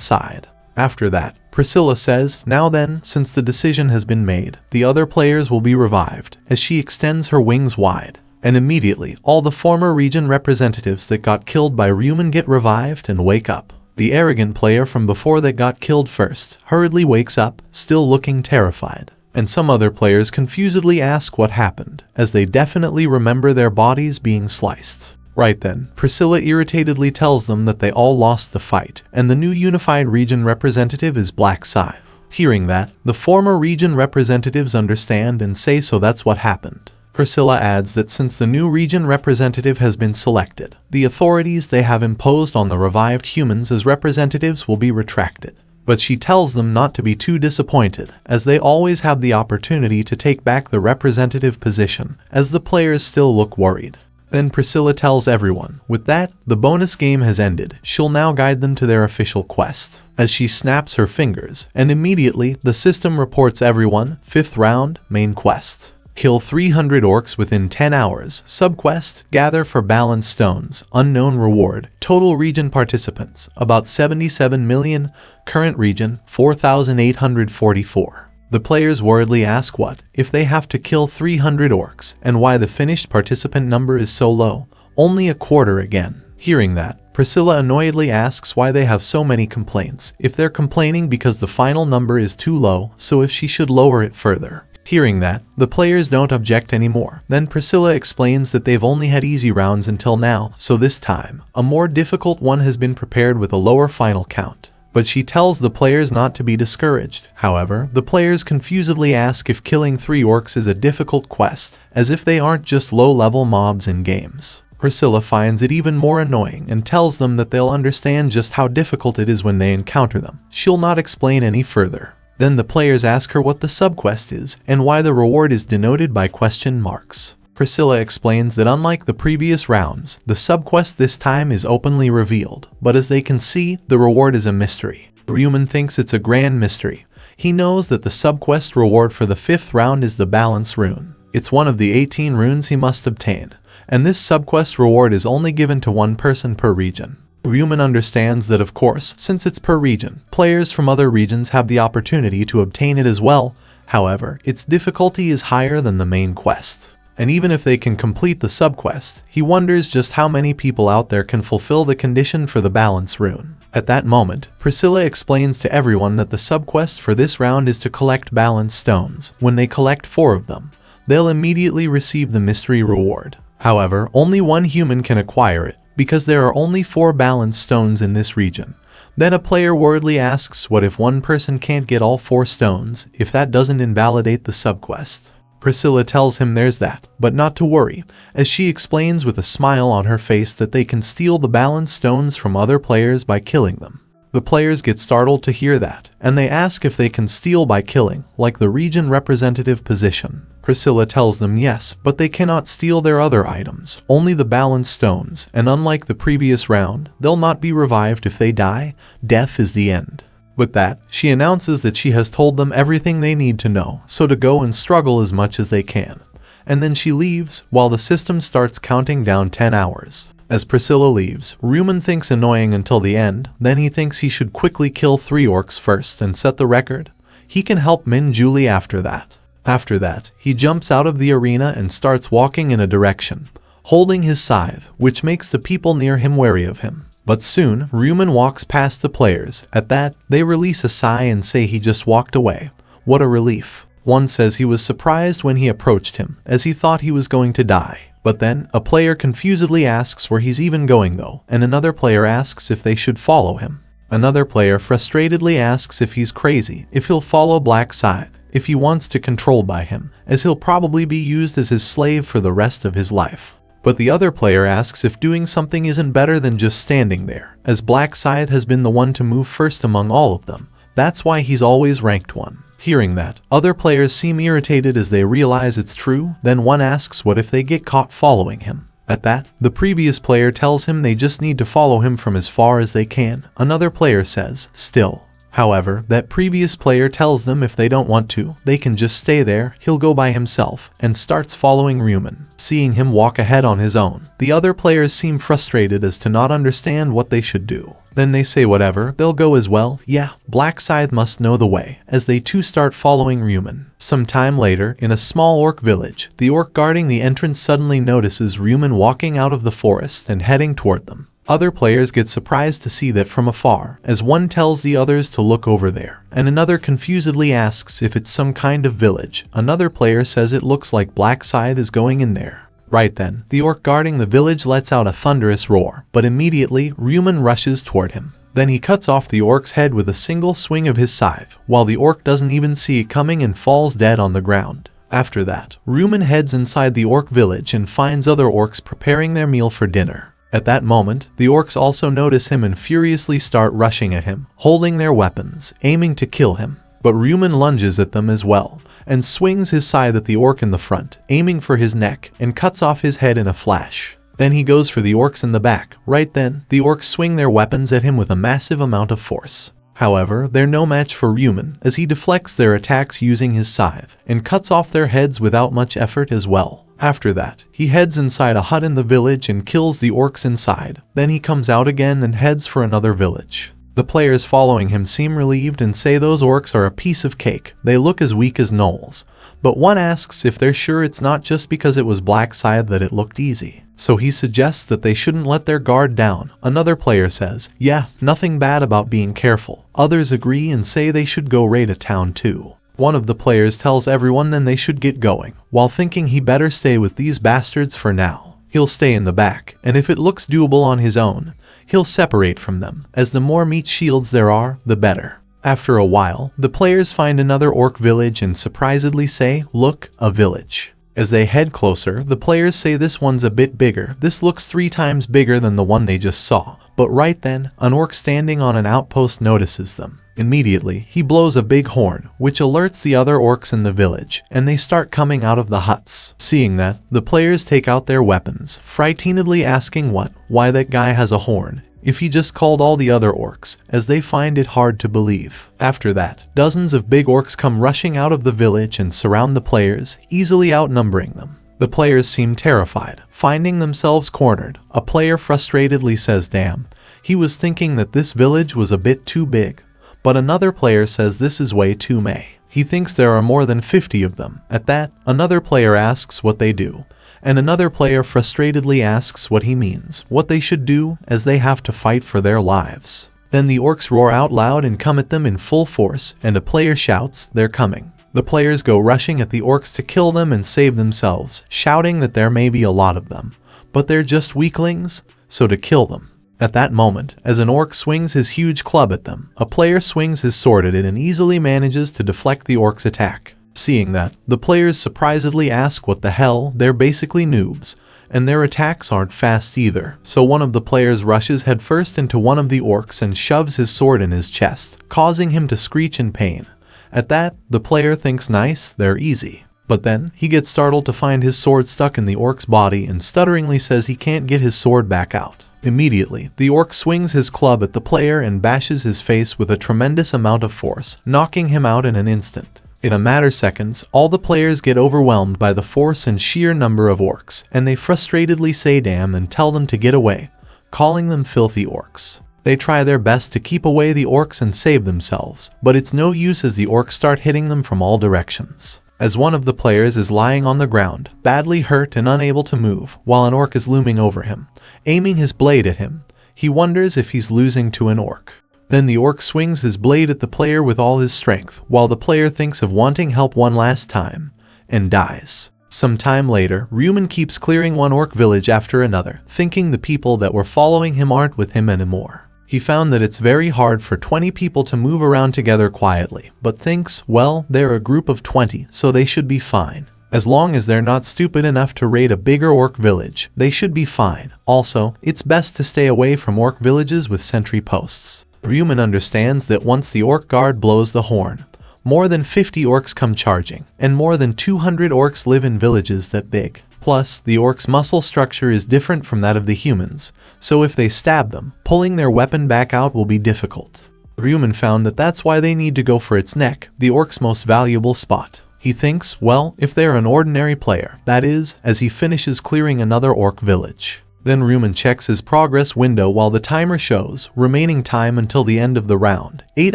[SPEAKER 1] side. After that, Priscilla says, now then, since the decision has been made, the other players will be revived, as she extends her wings wide. And immediately, all the former region representatives that got killed by Ryu Min get revived and wake up. The arrogant player from before that got killed first hurriedly wakes up, still looking terrified. And some other players confusedly ask what happened, as they definitely remember their bodies being sliced. Right then, Priscilla irritatedly tells them that they all lost the fight, and the new unified region representative is Black Scythe. Hearing that, the former region representatives understand and say so that's what happened. Priscilla adds that since the new region representative has been selected, the authorities they have imposed on the revived humans as representatives will be retracted. But she tells them not to be too disappointed, as they always have the opportunity to take back the representative position, as the players still look worried. Then Priscilla tells everyone, with that, the bonus game has ended. She'll now guide them to their official quest. As she snaps her fingers, and immediately the system reports everyone, 5th round, main quest. Kill 300 orcs within 10 hours. Subquest, gather for balance stones. Unknown reward. Total region participants, about 77 million. Current region, 4,844. The players worriedly ask what if they have to kill 300 orcs, and why the finished participant number is so low. Only a quarter again. Hearing that, Priscilla annoyedly asks why they have so many complaints, if they're complaining because the final number is too low, so if she should lower it further. Hearing that, the players don't object anymore. Then Priscilla explains that they've only had easy rounds until now, so this time, a more difficult one has been prepared with a lower final count. But she tells the players not to be discouraged. However, the players confusedly ask if killing 3 orcs is a difficult quest, as if they aren't just low-level mobs in games. Priscilla finds it even more annoying and tells them that they'll understand just how difficult it is when they encounter them. She'll not explain any further. Then the players ask her what the subquest is, and why the reward is denoted by question marks. Priscilla explains that unlike the previous rounds, the subquest this time is openly revealed, but as they can see, the reward is a mystery. Ryu Min thinks it's a grand mystery. He knows that the subquest reward for the 5th round is the balance rune. It's one of the 18 runes he must obtain, and this subquest reward is only given to one person per region. Ryu Min understands that of course, since it's per region, players from other regions have the opportunity to obtain it as well. However, its difficulty is higher than the main quest. And even if they can complete the subquest, he wonders just how many people out there can fulfill the condition for the balance rune. At that moment, Priscilla explains to everyone that the subquest for this round is to collect balance stones. When they collect 4 of them, they'll immediately receive the mystery reward. However, only one human can acquire it, because there are only 4 balance stones in this region. Then a player worriedly asks what if one person can't get all 4 stones, if that doesn't invalidate the subquest. Priscilla tells him there's that, but not to worry, as she explains with a smile on her face that they can steal the balance stones from other players by killing them. The players get startled to hear that, and they ask if they can steal by killing, like the region representative position. Priscilla tells them yes, but they cannot steal their other items, only the balance stones, and unlike the previous round, they'll not be revived if they die. Death is the end. With that, she announces that she has told them everything they need to know, so to go and struggle as much as they can. And then she leaves, while the system starts counting down 10 hours. As Priscilla leaves, Ryu Min thinks annoying until the end, then he thinks he should quickly kill 3 orcs first and set the record. He can help Min Julie after that. After that, he jumps out of the arena and starts walking in a direction, holding his scythe, which makes the people near him wary of him. But soon, Ryu Min walks past the players. At that, they release a sigh and say he just walked away. What a relief. One says he was surprised when he approached him, as he thought he was going to die. But then, a player confusedly asks where he's even going though, and another player asks if they should follow him. Another player frustratedly asks if he's crazy, if he'll follow Black Scythe, if he wants to control by him, as he'll probably be used as his slave for the rest of his life. But the other player asks if doing something isn't better than just standing there, as Black Scythe has been the one to move first among all of them. That's why he's always ranked 1. Hearing that, other players seem irritated as they realize it's true, then one asks what if they get caught following him. At that, the previous player tells him they just need to follow him from as far as they can. Another player says, still. However, that previous player tells them if they don't want to, they can just stay there, he'll go by himself, and starts following Ryu Min. Seeing him walk ahead on his own, the other players seem frustrated as to not understand what they should do. Then they say whatever, they'll go as well. Yeah, Black Scythe must know the way, as they too start following Ryu Min. Some time later, in a small orc village, the orc guarding the entrance suddenly notices Ryu Min walking out of the forest and heading toward them. Other players get surprised to see that from afar, as one tells the others to look over there, and another confusedly asks if it's some kind of village. Another player says it looks like Black Scythe is going in there. Right then, the orc guarding the village lets out a thunderous roar, but immediately, Ryu Min rushes toward him. Then he cuts off the orc's head with a single swing of his scythe, while the orc doesn't even see it coming and falls dead on the ground. After that, Ryu Min heads inside the orc village and finds other orcs preparing their meal for dinner. At that moment, the orcs also notice him and furiously start rushing at him, holding their weapons, aiming to kill him. But Ryu Min lunges at them as well, and swings his scythe at the orc in the front, aiming for his neck, and cuts off his head in a flash. Then he goes for the orcs in the back. Right then, the orcs swing their weapons at him with a massive amount of force. However, they're no match for Ryu Min, as he deflects their attacks using his scythe, and cuts off their heads without much effort as well. After that, he heads inside a hut in the village and kills the orcs inside. Then he comes out again and heads for another village. The players following him seem relieved and say those orcs are a piece of cake. They look as weak as gnolls. But one asks if they're sure it's not just because it was Black Scythe that it looked easy. So he suggests that they shouldn't let their guard down. Another player says, yeah, nothing bad about being careful. Others agree and say they should go raid a town too. One of the players tells everyone then they should get going, while thinking he better stay with these bastards for now. He'll stay in the back, and if it looks doable on his own, he'll separate from them, as the more meat shields there are, the better. After a while, the players find another orc village and surprisedly say, look, a village. As they head closer, the players say this one's a bit bigger. This looks 3 times bigger than the one they just saw. But right then, an orc standing on an outpost notices them. Immediately, he blows a big horn, which alerts the other orcs in the village, and they start coming out of the huts. Seeing that, the players take out their weapons, frightenedly asking why that guy has a horn, if he just called all the other orcs, as they find it hard to believe. After that, dozens of big orcs come rushing out of the village and surround the players, easily outnumbering them. The players seem terrified, finding themselves cornered. A player frustratedly says, damn, he was thinking that this village was a bit too big. But another player says this is way too many. He thinks there are more than 50 of them. At that, another player asks what they do, and another player frustratedly asks what he means, what they should do, as they have to fight for their lives. Then the orcs roar out loud and come at them in full force, and a player shouts, they're coming. The players go rushing at the orcs to kill them and save themselves, shouting that there may be a lot of them, but they're just weaklings, so to kill them. At that moment, as an orc swings his huge club at them, a player swings his sword at it and easily manages to deflect the orc's attack. Seeing that, the players surprisedly ask what the hell, they're basically noobs, and their attacks aren't fast either. So one of the players rushes headfirst into one of the orcs and shoves his sword in his chest, causing him to screech in pain. At that, the player thinks nice, they're easy. But then, he gets startled to find his sword stuck in the orc's body and stutteringly says he can't get his sword back out. Immediately, the orc swings his club at the player and bashes his face with a tremendous amount of force, knocking him out in an instant. In a matter of seconds, all the players get overwhelmed by the force and sheer number of orcs, and they frustratedly say damn and tell them to get away, calling them filthy orcs. They try their best to keep away the orcs and save themselves, but it's no use as the orcs start hitting them from all directions. As one of the players is lying on the ground, badly hurt and unable to move, while an orc is looming over him, aiming his blade at him, he wonders if he's losing to an orc. Then the orc swings his blade at the player with all his strength, while the player thinks of wanting help one last time, and dies. Some time later, Ryu Min keeps clearing one orc village after another, thinking the people that were following him aren't with him anymore. He found that it's very hard for 20 people to move around together quietly, but thinks, well, they're a group of 20, so they should be fine. As long as they're not stupid enough to raid a bigger orc village, they should be fine. Also, it's best to stay away from orc villages with sentry posts. Ryu Min understands that once the orc guard blows the horn, more than 50 orcs come charging, and more than 200 orcs live in villages that big. Plus, the orcs' muscle structure is different from that of the humans, so if they stab them, pulling their weapon back out will be difficult. Ryu Min found that that's why they need to go for its neck, the orc's most valuable spot. He thinks, well, if they're an ordinary player, that is, as he finishes clearing another orc village. Then Ryu Min checks his progress window while the timer shows remaining time until the end of the round, 8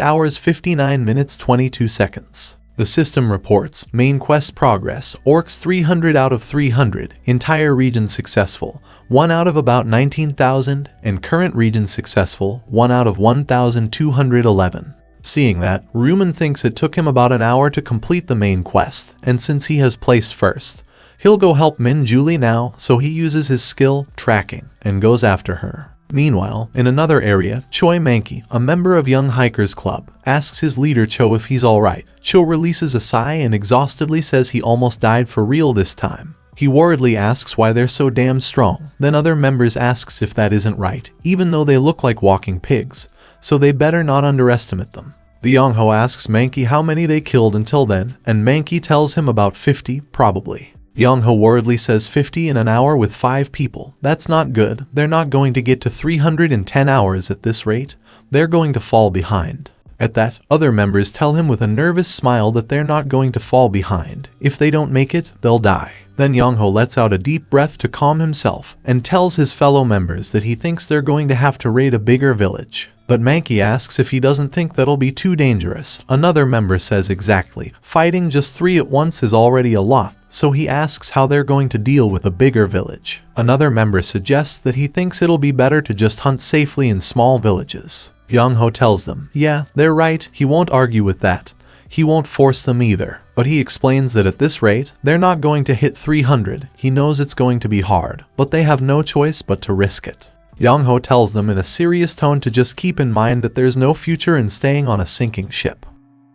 [SPEAKER 1] hours 59 minutes 22 seconds. The system reports main quest progress, orcs 300 out of 300, entire region successful, 1 out of about 19,000, and current region successful, 1 out of 1,211. Seeing that, Ryu Min thinks it took him about an hour to complete the main quest, and since he has placed first, he'll go help Min Julie now, so he uses his skill, tracking, and goes after her. Meanwhile, in another area, Choi Mankey, a member of Young Hikers Club, asks his leader Cho if he's alright. Cho releases a sigh and exhaustedly says he almost died for real this time. He worriedly asks why they're so damn strong. Then other members asks if that isn't right, even though they look like walking pigs, so they better not underestimate them. The Yongho asks Mankey how many they killed until then, and Mankey tells him about 50, probably. Yongho worriedly says 50 in an hour with 5 people. That's not good. They're not going to get to 310 hours at this rate. They're going to fall behind. At that, other members tell him with a nervous smile that they're not going to fall behind. If they don't make it, they'll die. Then Yongho lets out a deep breath to calm himself and tells his fellow members that he thinks they're going to have to raid a bigger village. But Mankey asks if he doesn't think that'll be too dangerous. Another member says exactly. Fighting just 3 at once is already a lot, so he asks how they're going to deal with a bigger village. Another member suggests that he thinks it'll be better to just hunt safely in small villages. Yongho tells them, yeah, they're right, he won't argue with that. He won't force them either. But he explains that at this rate, they're not going to hit 300. He knows it's going to be hard, but they have no choice but to risk it. Yongho tells them in a serious tone to just keep in mind that there's no future in staying on a sinking ship.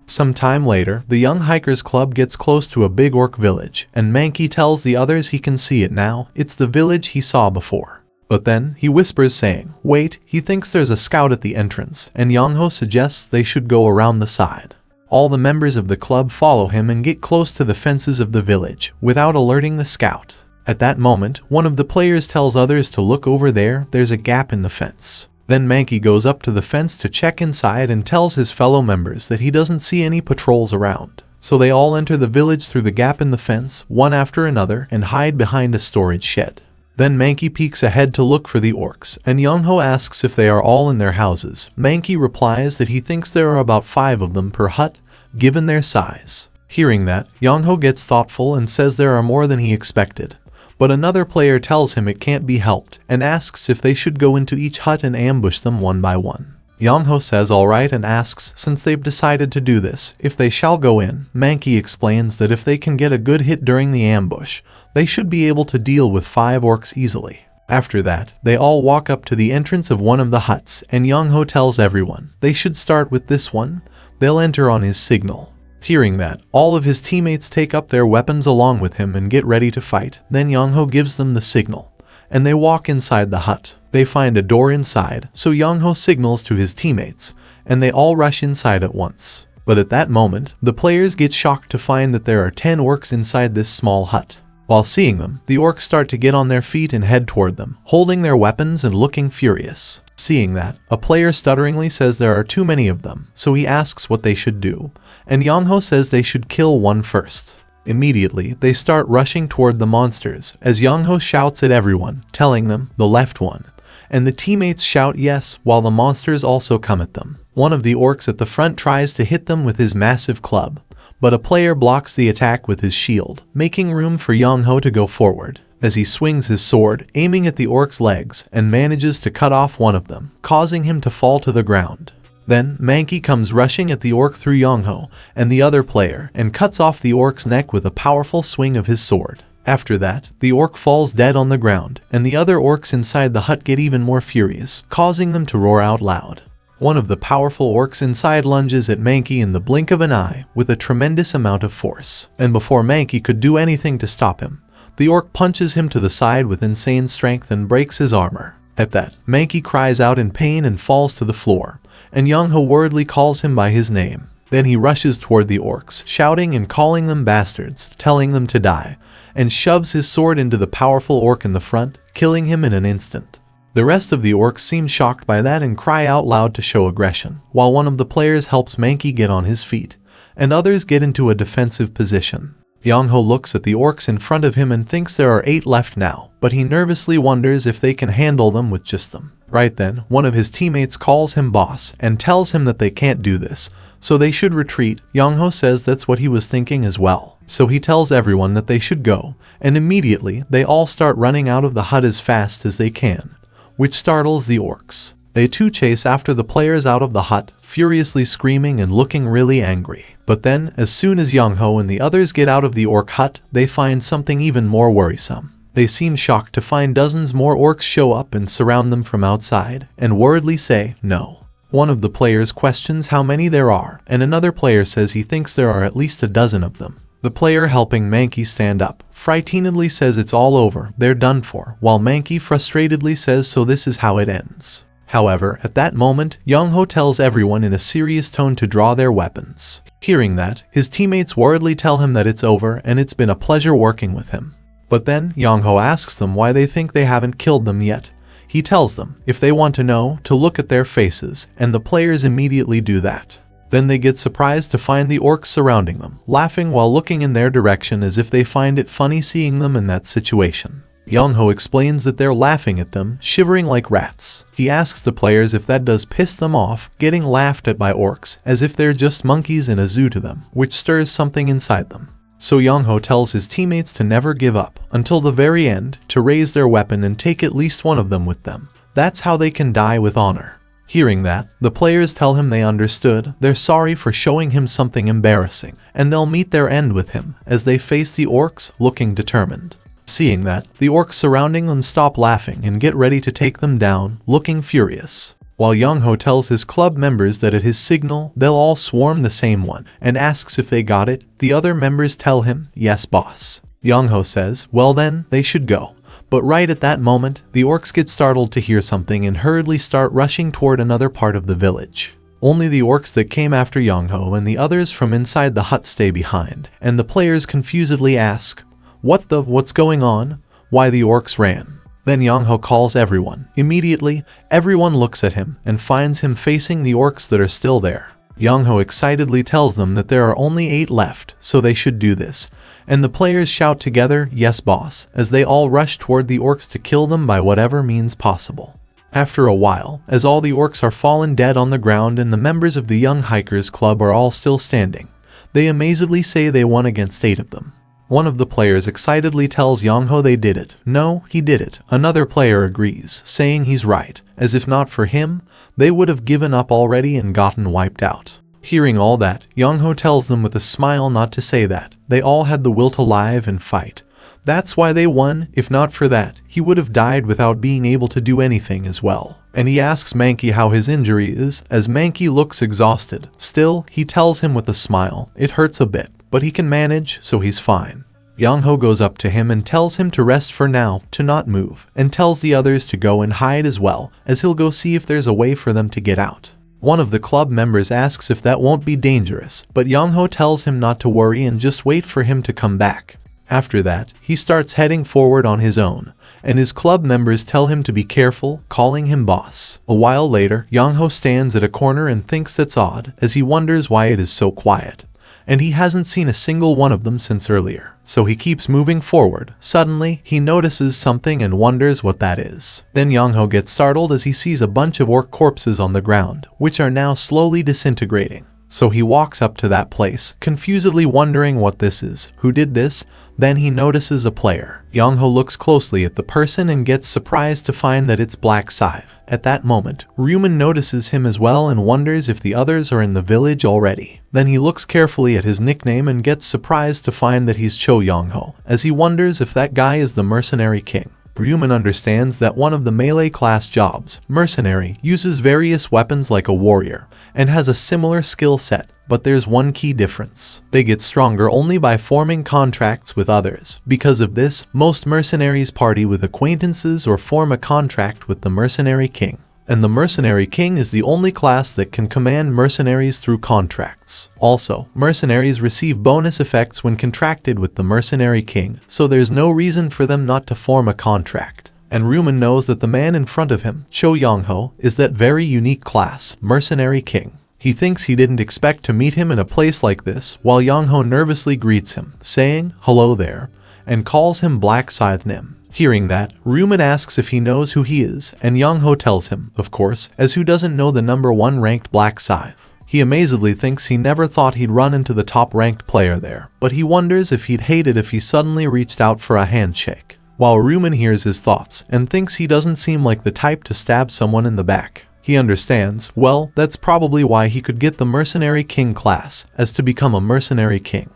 [SPEAKER 1] Some time later, the Young Hikers Club gets close to a big orc village, and Mankey tells the others he can see it now. It's the village he saw before. But then, he whispers saying, wait, he thinks there's a scout at the entrance, and Yongho suggests they should go around the side. All the members of the club follow him and get close to the fences of the village, without alerting the scout. At that moment, one of the players tells others to look over there, there's a gap in the fence. Then Mankey goes up to the fence to check inside and tells his fellow members that he doesn't see any patrols around. So they all enter the village through the gap in the fence, one after another, and hide behind a storage shed. Then Mankey peeks ahead to look for the orcs, and Yongho asks if they are all in their houses. Mankey replies that he thinks there are about 5 of them per hut, given their size. Hearing that, Yongho gets thoughtful and says there are more than he expected. But another player tells him it can't be helped, and asks if they should go into each hut and ambush them one by one. Yongho says alright and asks, since they've decided to do this, if they shall go in. Mankey explains that if they can get a good hit during the ambush, they should be able to deal with 5 orcs easily. After that, they all walk up to the entrance of one of the huts, and Yongho tells everyone they should start with this one. They'll enter on his signal. Hearing that, all of his teammates take up their weapons along with him and get ready to fight. Then Yongho gives them the signal, and they walk inside the hut. They find a door inside, so Yongho signals to his teammates, and they all rush inside at once. But at that moment, the players get shocked to find that there are 10 orcs inside this small hut. While seeing them, the orcs start to get on their feet and head toward them, holding their weapons and looking furious. Seeing that, a player stutteringly says there are too many of them, so he asks what they should do, and Yongho says they should kill one first. Immediately, they start rushing toward the monsters, as Yongho shouts at everyone, telling them, the left one. And the teammates shout yes, while the monsters also come at them. One of the orcs at the front tries to hit them with his massive club, but a player blocks the attack with his shield, making room for Yongho to go forward, as he swings his sword, aiming at the orc's legs, and manages to cut off one of them, causing him to fall to the ground. Then, Mankey comes rushing at the orc through Yongho and the other player, and cuts off the orc's neck with a powerful swing of his sword. After that, the orc falls dead on the ground, and the other orcs inside the hut get even more furious, causing them to roar out loud. One of the powerful orcs inside lunges at Mankey in the blink of an eye with a tremendous amount of force, and before Mankey could do anything to stop him, the orc punches him to the side with insane strength and breaks his armor. At that, Mankey cries out in pain and falls to the floor, and Young-ho worriedly calls him by his name. Then he rushes toward the orcs, shouting and calling them bastards, telling them to die, and shoves his sword into the powerful orc in the front, killing him in an instant. The rest of the orcs seem shocked by that and cry out loud to show aggression, while one of the players helps Mankey get on his feet, and others get into a defensive position. Young-ho looks at the orcs in front of him and thinks there are 8 left now, but he nervously wonders if they can handle them with just them. Right then, one of his teammates calls him boss and tells him that they can't do this, so they should retreat. Young-ho says that's what he was thinking as well. So he tells everyone that they should go, and immediately they all start running out of the hut as fast as they can, which startles the orcs. They too chase after the players out of the hut, furiously screaming and looking really angry. But then, as soon as Young-ho and the others get out of the orc hut, they find something even more worrisome. They seem shocked to find dozens more orcs show up and surround them from outside, and worriedly say, no. One of the players questions how many there are, and another player says he thinks there are at least a dozen of them. The player helping Mankey stand up frightenedly says it's all over, they're done for, while Mankey frustratedly says so this is how it ends. However, at that moment, Young-ho tells everyone in a serious tone to draw their weapons. Hearing that, his teammates worriedly tell him that it's over and it's been a pleasure working with him. But then, Young-ho asks them why they think they haven't killed them yet. He tells them, if they want to know, to look at their faces, and the players immediately do that. Then they get surprised to find the orcs surrounding them, laughing while looking in their direction as if they find it funny seeing them in that situation. Young-ho explains that they're laughing at them, shivering like rats. He asks the players if that does piss them off, getting laughed at by orcs, as if they're just monkeys in a zoo to them, which stirs something inside them. So Young-ho tells his teammates to never give up, until the very end, to raise their weapon and take at least one of them with them. That's how they can die with honor. Hearing that, the players tell him they understood, they're sorry for showing him something embarrassing, and they'll meet their end with him, as they face the orcs, looking determined. Seeing that, the orcs surrounding them stop laughing and get ready to take them down, looking furious. While Young-ho tells his club members that at his signal, they'll all swarm the same one, and asks if they got it, the other members tell him, yes boss. Young-ho says, well then, they should go. But right at that moment, the orcs get startled to hear something and hurriedly start rushing toward another part of the village. Only the orcs that came after Young-ho and the others from inside the hut stay behind, and the players confusedly ask, what's going on? Why the orcs ran. Then Young-ho calls everyone. Immediately, everyone looks at him and finds him facing the orcs that are still there. Young-ho excitedly tells them that there are only 8 left, so they should do this. And the players shout together, yes boss, as they all rush toward the orcs to kill them by whatever means possible. After a while, as all the orcs are fallen dead on the ground and the members of the Young Hikers Club are all still standing, they amazedly say they won against 8 of them. One of the players excitedly tells Young-ho they did it. No, he did it. Another player agrees, saying he's right, as if not for him, they would have given up already and gotten wiped out. Hearing all that, Young-ho tells them with a smile not to say that. They all had the will to live and fight. That's why they won. If not for that, he would have died without being able to do anything as well. And he asks Mankey how his injury is, as Mankey looks exhausted. Still, he tells him with a smile, it hurts a bit, but he can manage, so he's fine. Young-ho goes up to him and tells him to rest for now, to not move, and tells the others to go and hide as well, as he'll go see if there's a way for them to get out. One of the club members asks if that won't be dangerous, but Young-ho tells him not to worry and just wait for him to come back. After that, he starts heading forward on his own, and his club members tell him to be careful, calling him boss. A while later, Young-ho stands at a corner and thinks that's odd, as he wonders why it is so quiet. And he hasn't seen a single one of them since earlier. So he keeps moving forward. Suddenly, he notices something and wonders what that is. Then Young-ho gets startled as he sees a bunch of orc corpses on the ground, which are now slowly disintegrating. So he walks up to that place, confusedly wondering what this is. Who did this? Then he notices a player. Young-ho looks closely at the person and gets surprised to find that it's Black Scythe. At that moment, Ryu Min notices him as well and wonders if the others are in the village already. Then he looks carefully at his nickname and gets surprised to find that he's Cho Young-ho, as he wonders if that guy is the mercenary king. Ryu Min understands that one of the melee class jobs, mercenary, uses various weapons like a warrior, and has a similar skill set, but there's one key difference. They get stronger only by forming contracts with others. Because of this, most mercenaries party with acquaintances or form a contract with the mercenary king. And the mercenary king is the only class that can command mercenaries through contracts. Also, mercenaries receive bonus effects when contracted with the mercenary king, so there's no reason for them not to form a contract. And Ryu Min knows that the man in front of him, Cho Yong-ho, is that very unique class, mercenary king. He thinks he didn't expect to meet him in a place like this, while Yong-ho nervously greets him, saying, "Hello there," and calls him Black Scythe Nim. Hearing that, Ryu Min asks if he knows who he is, and Yong-ho tells him, of course, as who doesn't know the number 1 ranked Black Scythe. He amazedly thinks he never thought he'd run into the top ranked player there, but he wonders if he'd hate it if he suddenly reached out for a handshake. While Ryu Min hears his thoughts, and thinks he doesn't seem like the type to stab someone in the back. He understands, well, that's probably why he could get the mercenary king class, as to become a mercenary king.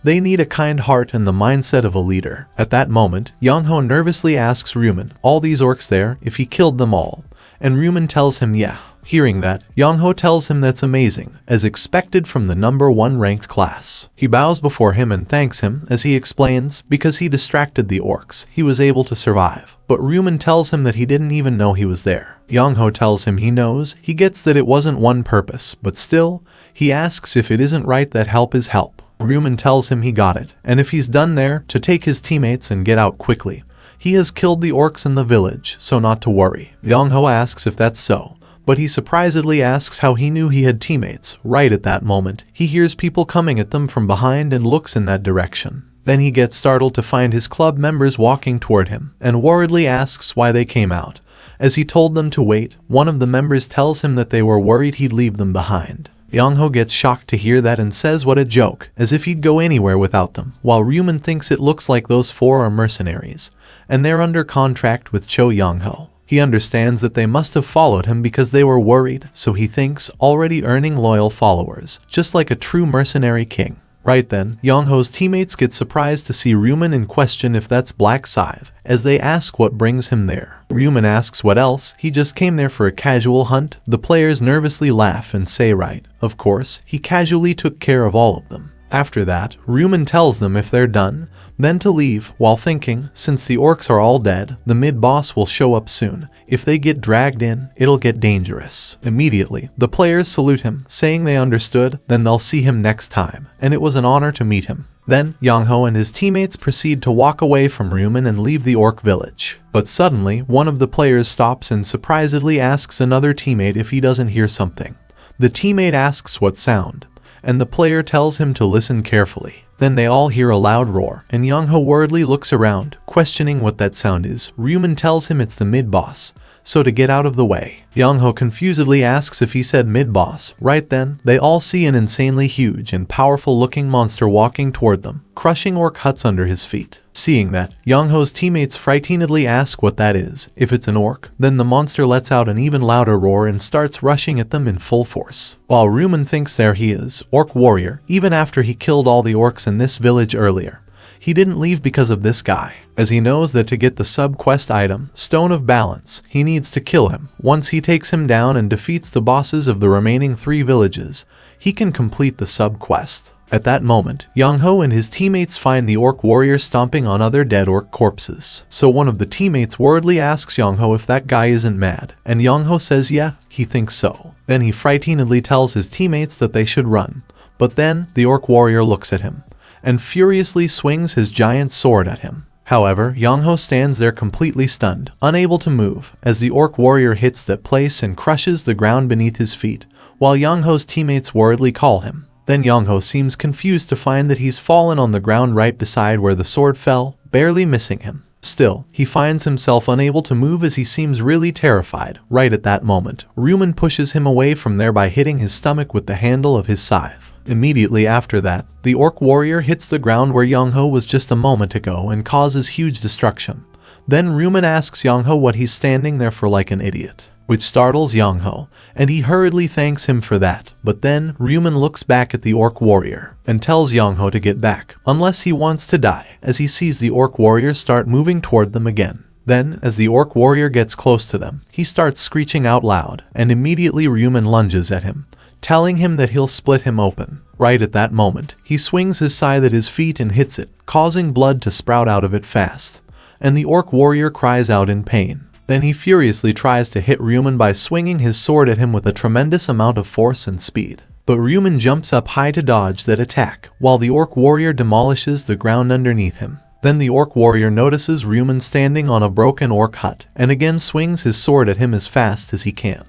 [SPEAKER 1] They need a kind heart and the mindset of a leader. At that moment, Yong-ho nervously asks Ryu Min, all these orcs there, if he killed them all. And Ryu Min tells him yeah. Hearing that, Yong-ho tells him that's amazing, as expected from the number 1 ranked class. He bows before him and thanks him, as he explains, because he distracted the orcs, he was able to survive. But Ryu Min tells him that he didn't even know he was there. Yong-ho tells him he knows, he gets that it wasn't one purpose, but still, he asks if it isn't right that help is help. Ryu Min tells him he got it, and if he's done there, to take his teammates and get out quickly. He has killed the orcs in the village, so not to worry. Yong-ho asks if that's so, but he surprisedly asks how he knew he had teammates. Right at that moment, he hears people coming at them from behind and looks in that direction. Then he gets startled to find his club members walking toward him, and worriedly asks why they came out. As he told them to wait, one of the members tells him that they were worried he'd leave them behind. Yong-ho gets shocked to hear that and says what a joke, as if he'd go anywhere without them, while Ryu Min thinks it looks like those 4 are mercenaries, and they're under contract with Cho Yong-ho. He understands that they must have followed him because they were worried, so he thinks already earning loyal followers, just like a true mercenary king. Right then, Yong-ho's teammates get surprised to see Ryu Min and question if that's Black Scythe, as they ask what brings him there. Ryu Min asks what else, he just came there for a casual hunt. The players nervously laugh and say right, of course, he casually took care of all of them. After that, Ryu Min tells them if they're done, then to leave, while thinking, since the orcs are all dead, the mid-boss will show up soon. If they get dragged in, it'll get dangerous. Immediately, the players salute him, saying they understood, then they'll see him next time, and it was an honor to meet him. Then, Yong-ho and his teammates proceed to walk away from Ryu Min and leave the orc village. But suddenly, one of the players stops and surprisedly asks another teammate if he doesn't hear something. The teammate asks what sound, and the player tells him to listen carefully. Then they all hear a loud roar, and Yong-ho worriedly looks around, questioning what that sound is. Ryu Min tells him it's the mid-boss, so to get out of the way. Yong-ho confusedly asks if he said mid-boss. Right then, they all see an insanely huge and powerful-looking monster walking toward them, crushing orc huts under his feet. Seeing that, Yong-ho's teammates frightenedly ask what that is. If it's an orc, then the monster lets out an even louder roar and starts rushing at them in full force. While Ryu Min thinks there he is, Orc Warrior, even after he killed all the orcs in this village earlier. He didn't leave because of this guy, as he knows that to get the sub-quest item, Stone of Balance, he needs to kill him. Once he takes him down and defeats the bosses of the remaining 3 villages, he can complete the sub-quest. At that moment, Yong-ho and his teammates find the Orc Warrior stomping on other dead orc corpses. So one of the teammates worriedly asks Yong-ho if that guy isn't mad, and Yong-ho says yeah, he thinks so. Then he frightenedly tells his teammates that they should run. But then, the Orc Warrior looks at him, and furiously swings his giant sword at him. However, Yong-ho stands there completely stunned, unable to move, as the Orc Warrior hits that place and crushes the ground beneath his feet, while Yong-ho's teammates worriedly call him. Then Yong-ho seems confused to find that he's fallen on the ground right beside where the sword fell, barely missing him. Still, he finds himself unable to move as he seems really terrified. Right at that moment, Ryu Min pushes him away from there by hitting his stomach with the handle of his scythe. Immediately after that, the Orc Warrior hits the ground where Yong-ho was just a moment ago and causes huge destruction. Then Ryu Min asks Yong-ho what he's standing there for like an idiot, which startles Yong-ho, and he hurriedly thanks him for that. But then, Ryu Min looks back at the Orc Warrior and tells Yong-ho to get back, unless he wants to die, as he sees the Orc Warrior start moving toward them again. Then, as the orc warrior gets close to them, he starts screeching out loud, and immediately Ryu Min lunges at him, telling him that he'll split him open. Right at that moment, he swings his scythe at his feet and hits it, causing blood to sprout out of it fast. And the orc warrior cries out in pain. Then he furiously tries to hit Ryu Min by swinging his sword at him with a tremendous amount of force and speed. But Ryu Min jumps up high to dodge that attack, while the orc warrior demolishes the ground underneath him. Then the orc warrior notices Ryu Min standing on a broken orc hut, and again swings his sword at him as fast as he can,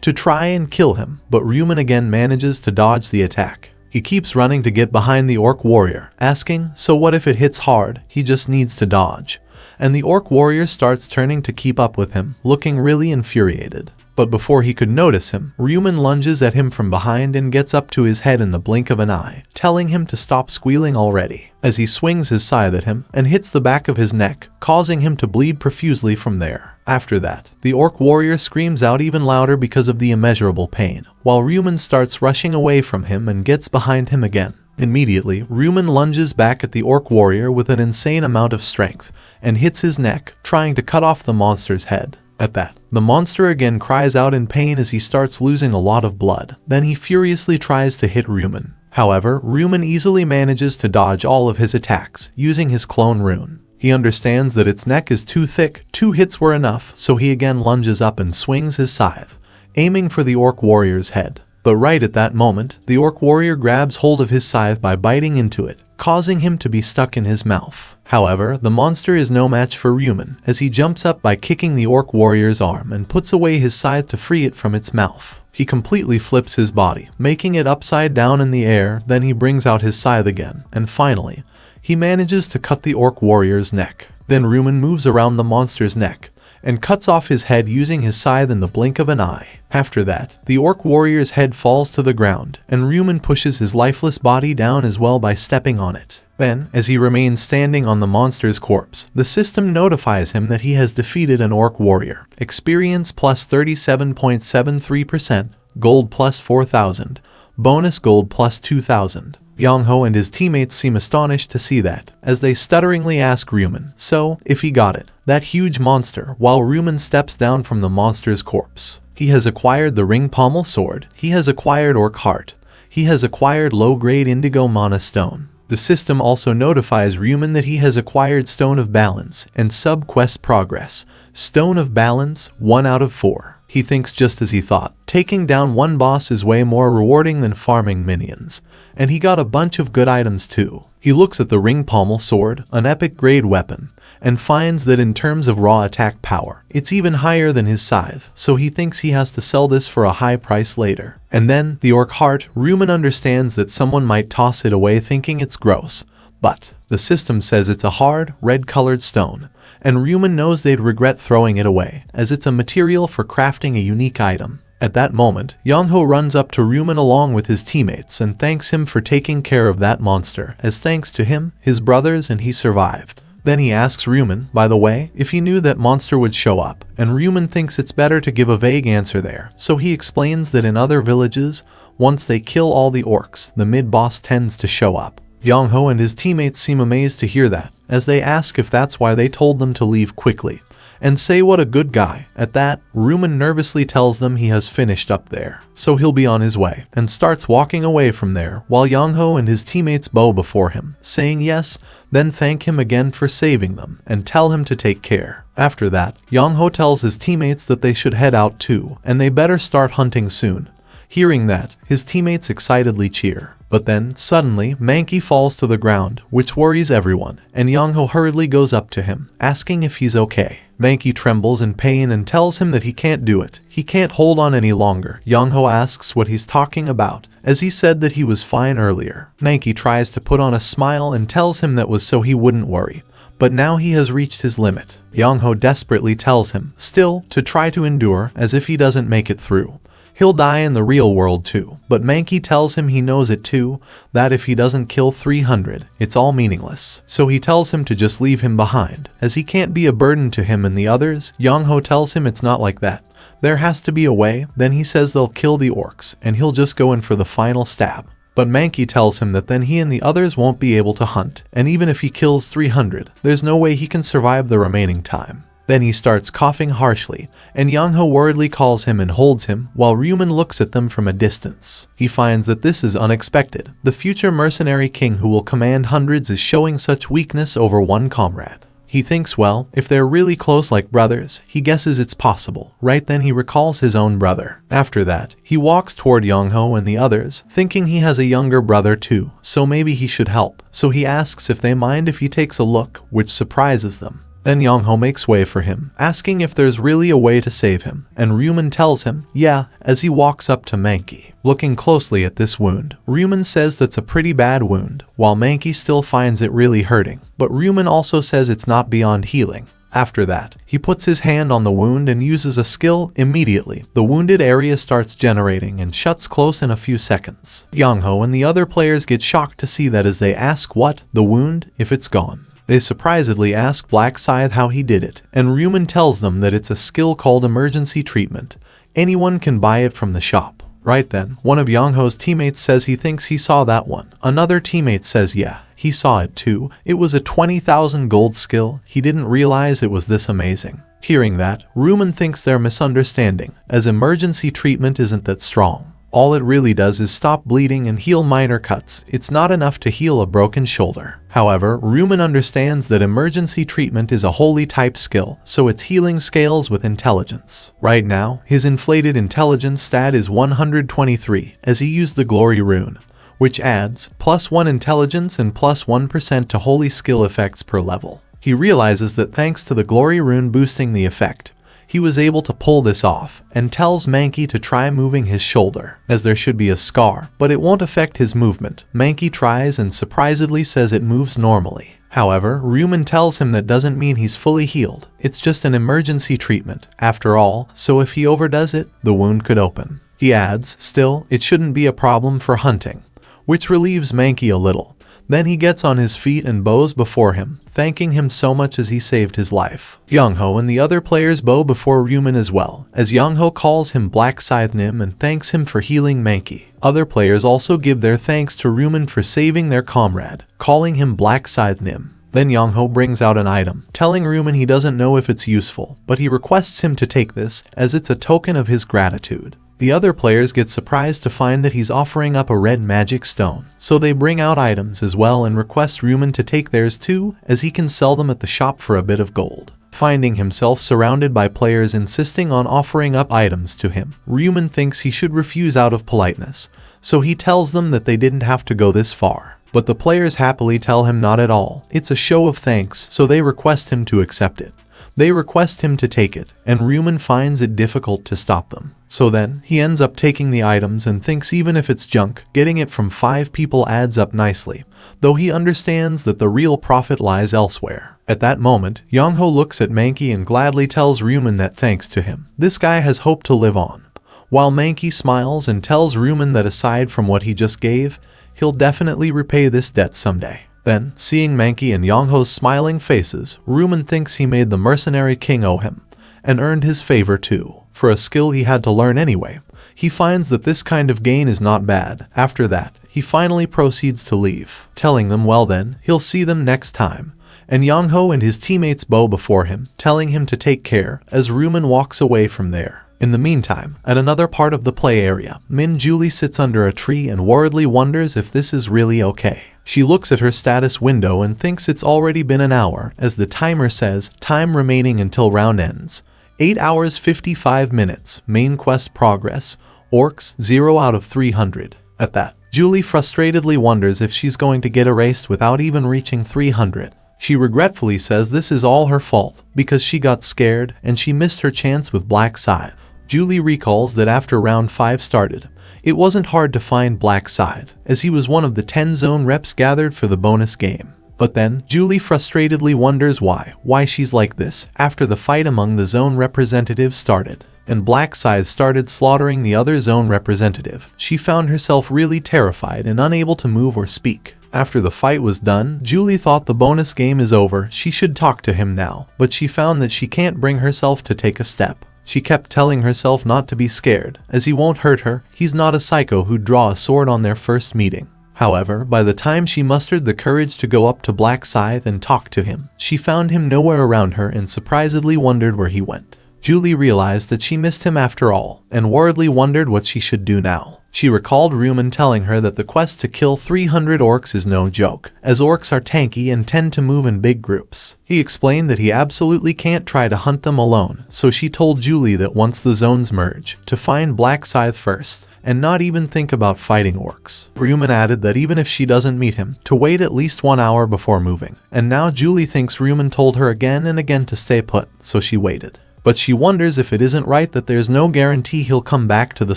[SPEAKER 1] to try and kill him, but Ryu Min again manages to dodge the attack. He keeps running to get behind the orc warrior, asking, so what if it hits hard, he just needs to dodge. And the orc warrior starts turning to keep up with him, looking really infuriated. But before he could notice him, Ryu Min lunges at him from behind and gets up to his head in the blink of an eye, telling him to stop squealing already, as he swings his scythe at him and hits the back of his neck, causing him to bleed profusely from there. After that, the orc warrior screams out even louder because of the immeasurable pain, while Ryu Min starts rushing away from him and gets behind him again. Immediately, Ryu Min lunges back at the orc warrior with an insane amount of strength and hits his neck, trying to cut off the monster's head. At that, the monster again cries out in pain as he starts losing a lot of blood. Then he furiously tries to hit Ryu Min. However, Ryu Min easily manages to dodge all of his attacks, using his clone rune. He understands that its neck is too thick, 2 hits were enough, so he again lunges up and swings his scythe, aiming for the orc warrior's head. But right at that moment, the orc warrior grabs hold of his scythe by biting into it, causing him to be stuck in his mouth. However, the monster is no match for Ryu Min, as he jumps up by kicking the orc warrior's arm and puts away his scythe to free it from its mouth. He completely flips his body, making it upside down in the air, then he brings out his scythe again, and finally, he manages to cut the orc warrior's neck. Then Ryu Min moves around the monster's neck and cuts off his head using his scythe in the blink of an eye. After that, the orc warrior's head falls to the ground, and Ryu Min pushes his lifeless body down as well by stepping on it. Then, as he remains standing on the monster's corpse, the system notifies him that he has defeated an orc warrior. Experience plus 37.73%, gold plus 4,000, bonus gold plus 2,000. Yang Ho and his teammates seem astonished to see that, as they stutteringly ask Ryu Min, so, if he got it, that huge monster, while Ryu Min steps down from the monster's corpse. He has acquired the ring pommel sword, he has acquired orc heart, he has acquired low-grade indigo mana stone. The system also notifies Ryu Min that he has acquired Stone of Balance and sub-quest progress. Stone of Balance, 1 out of 4. He thinks just as he thought. Taking down one boss is way more rewarding than farming minions. And he got a bunch of good items too. He looks at the ring pommel sword, an epic grade weapon, and finds that in terms of raw attack power, it's even higher than his scythe, so he thinks he has to sell this for a high price later. And then, the orc heart, Ryu Min understands that someone might toss it away thinking it's gross. But the system says it's a hard, red-colored stone, and Ryu Min knows they'd regret throwing it away, as it's a material for crafting a unique item. At that moment, Yang Ho runs up to Ryu Min along with his teammates and thanks him for taking care of that monster, as thanks to him, his brothers and he survived. Then he asks Ryu Min, by the way, if he knew that monster would show up, and Ryu Min thinks it's better to give a vague answer there, so he explains that in other villages, once they kill all the orcs, the mid-boss tends to show up. Yang Ho and his teammates seem amazed to hear that, as they ask if that's why they told them to leave quickly, and say what a good guy. At that, Ryu Min nervously tells them he has finished up there, so he'll be on his way, and starts walking away from there while Yang Ho and his teammates bow before him, saying yes, then thank him again for saving them, and tell him to take care. After that, Yang Ho tells his teammates that they should head out too, and they better start hunting soon. Hearing that, his teammates excitedly cheer. But then, suddenly, Mankey falls to the ground, which worries everyone, and Yang Ho hurriedly goes up to him, asking if he's okay. Mankey trembles in pain and tells him that he can't do it. He can't hold on any longer. Yang Ho asks what he's talking about, as he said that he was fine earlier. Mankey tries to put on a smile and tells him that was so he wouldn't worry. But now he has reached his limit. Yang Ho desperately tells him, still, to try to endure, as if he doesn't make it through, he'll die in the real world too. But Mankey tells him he knows it too, that if he doesn't kill 300, it's all meaningless. So he tells him to just leave him behind, as he can't be a burden to him and the others. Yang Ho tells him it's not like that. There has to be a way. Then he says they'll kill the orcs, and he'll just go in for the final stab. But Mankey tells him that then he and the others won't be able to hunt, and even if he kills 300, there's no way he can survive the remaining time. Then he starts coughing harshly, and Young-ho worriedly calls him and holds him while Ryu Min looks at them from a distance. He finds that this is unexpected. The future mercenary king who will command hundreds is showing such weakness over one comrade. He thinks, well, if they're really close like brothers, he guesses it's possible. Right then he recalls his own brother. After that, he walks toward Young-ho and the others, thinking he has a younger brother too, so maybe he should help. So he asks if they mind if he takes a look, which surprises them. Then Young-ho makes way for him, asking if there's really a way to save him, and Ryu Min tells him, yeah, as he walks up to Mankey. Looking closely at this wound, Ryu Min says that's a pretty bad wound, while Mankey still finds it really hurting, but Ryu Min also says it's not beyond healing. After that, he puts his hand on the wound and uses a skill. Immediately, the wounded area starts generating and shuts close in a few seconds. Young-ho and the other players get shocked to see that as they ask what, the wound, if it's gone. They surprisedly ask Black Scythe how he did it, and Ryu Min tells them that it's a skill called emergency treatment. Anyone can buy it from the shop. Right then, one of Young-ho's teammates says he thinks he saw that one. Another teammate says yeah, he saw it too. It was a 20,000 gold skill. He didn't realize it was this amazing. Hearing that, Ryu Min thinks they're misunderstanding, as emergency treatment isn't that strong. All it really does is stop bleeding and heal minor cuts. It's not enough to heal a broken shoulder. However, Ryu Min understands that emergency treatment is a holy type skill, so its healing scales with intelligence. Right now, his inflated intelligence stat is 123, as he used the glory rune, which adds +1 intelligence and +1% to holy skill effects per level. He realizes that thanks to the glory rune boosting the effect, he was able to pull this off, and tells Mankey to try moving his shoulder, as there should be a scar, but it won't affect his movement. Mankey tries and surprisedly says it moves normally. However, Ryu Min tells him that doesn't mean he's fully healed. It's just an emergency treatment, after all, so if he overdoes it, the wound could open. He adds, still, it shouldn't be a problem for hunting, which relieves Mankey a little. Then he gets on his feet and bows before him, thanking him so much as he saved his life. Young-ho and the other players bow before Ryu Min as well, as Young-ho calls him Black Scythe Nim and thanks him for healing Mankey. Other players also give their thanks to Ryu Min for saving their comrade, calling him Black Scythe Nim. Then Young-ho brings out an item, telling Ryu Min he doesn't know if it's useful, but he requests him to take this, as it's a token of his gratitude. The other players get surprised to find that he's offering up a red magic stone, so they bring out items as well and request Ryu Min to take theirs too, as he can sell them at the shop for a bit of gold. Finding himself surrounded by players insisting on offering up items to him, Ryu Min thinks he should refuse out of politeness, so he tells them that they didn't have to go this far. But the players happily tell him not at all. It's a show of thanks, so they request him to accept it. They request him to take it, and Ryu Min finds it difficult to stop them. So then, he ends up taking the items and thinks even if it's junk, getting it from 5 people adds up nicely, though he understands that the real profit lies elsewhere. At that moment, Young-ho looks at Mankey and gladly tells Ryu Min that thanks to him, this guy has hope to live on. While Mankey smiles and tells Ryu Min that aside from what he just gave, he'll definitely repay this debt someday. Then, seeing Mankey and Young-ho's smiling faces, Ryu Min thinks he made the mercenary king owe him, and earned his favor too. For a skill he had to learn anyway, he finds that this kind of gain is not bad. After that, he finally proceeds to leave, telling them well then, he'll see them next time. And Young-ho and his teammates bow before him, telling him to take care, as Ryu Min walks away from there. In the meantime, at another part of the play area, Min Julie sits under a tree and worriedly wonders if this is really okay. She looks at her status window and thinks it's already been an hour, as the timer says, time remaining until round ends. 8 hours 55 minutes, main quest progress, orcs 0 out of 300. At that, Julie frustratedly wonders if she's going to get erased without even reaching 300. She regretfully says this is all her fault, because she got scared and she missed her chance with Black Scythe. Julie recalls that after round 5 started, it wasn't hard to find Black Scythe, as he was one of the 10 zone reps gathered for the bonus game. But then, Julie frustratedly wonders why she's like this after the fight among the zone representatives started, and Black Scythe started slaughtering the other zone representative. She found herself really terrified and unable to move or speak. After the fight was done, Julie thought the bonus game is over, she should talk to him now, but she found that she can't bring herself to take a step. She kept telling herself not to be scared, as he won't hurt her, he's not a psycho who'd draw a sword on their first meeting. However, by the time she mustered the courage to go up to Black Scythe and talk to him, she found him nowhere around her and surprisedly wondered where he went. Julie realized that she missed him after all, and worriedly wondered what she should do now. She recalled Ryu Min telling her that the quest to kill 300 orcs is no joke, as orcs are tanky and tend to move in big groups. He explained that he absolutely can't try to hunt them alone, so she told Julie that once the zones merge, to find Black Scythe first, and not even think about fighting orcs. Ryu Min added that even if she doesn't meet him, to wait at least 1 hour before moving. And now Julie thinks Ryu Min told her again and again to stay put, so she waited. But she wonders if it isn't right that there's no guarantee he'll come back to the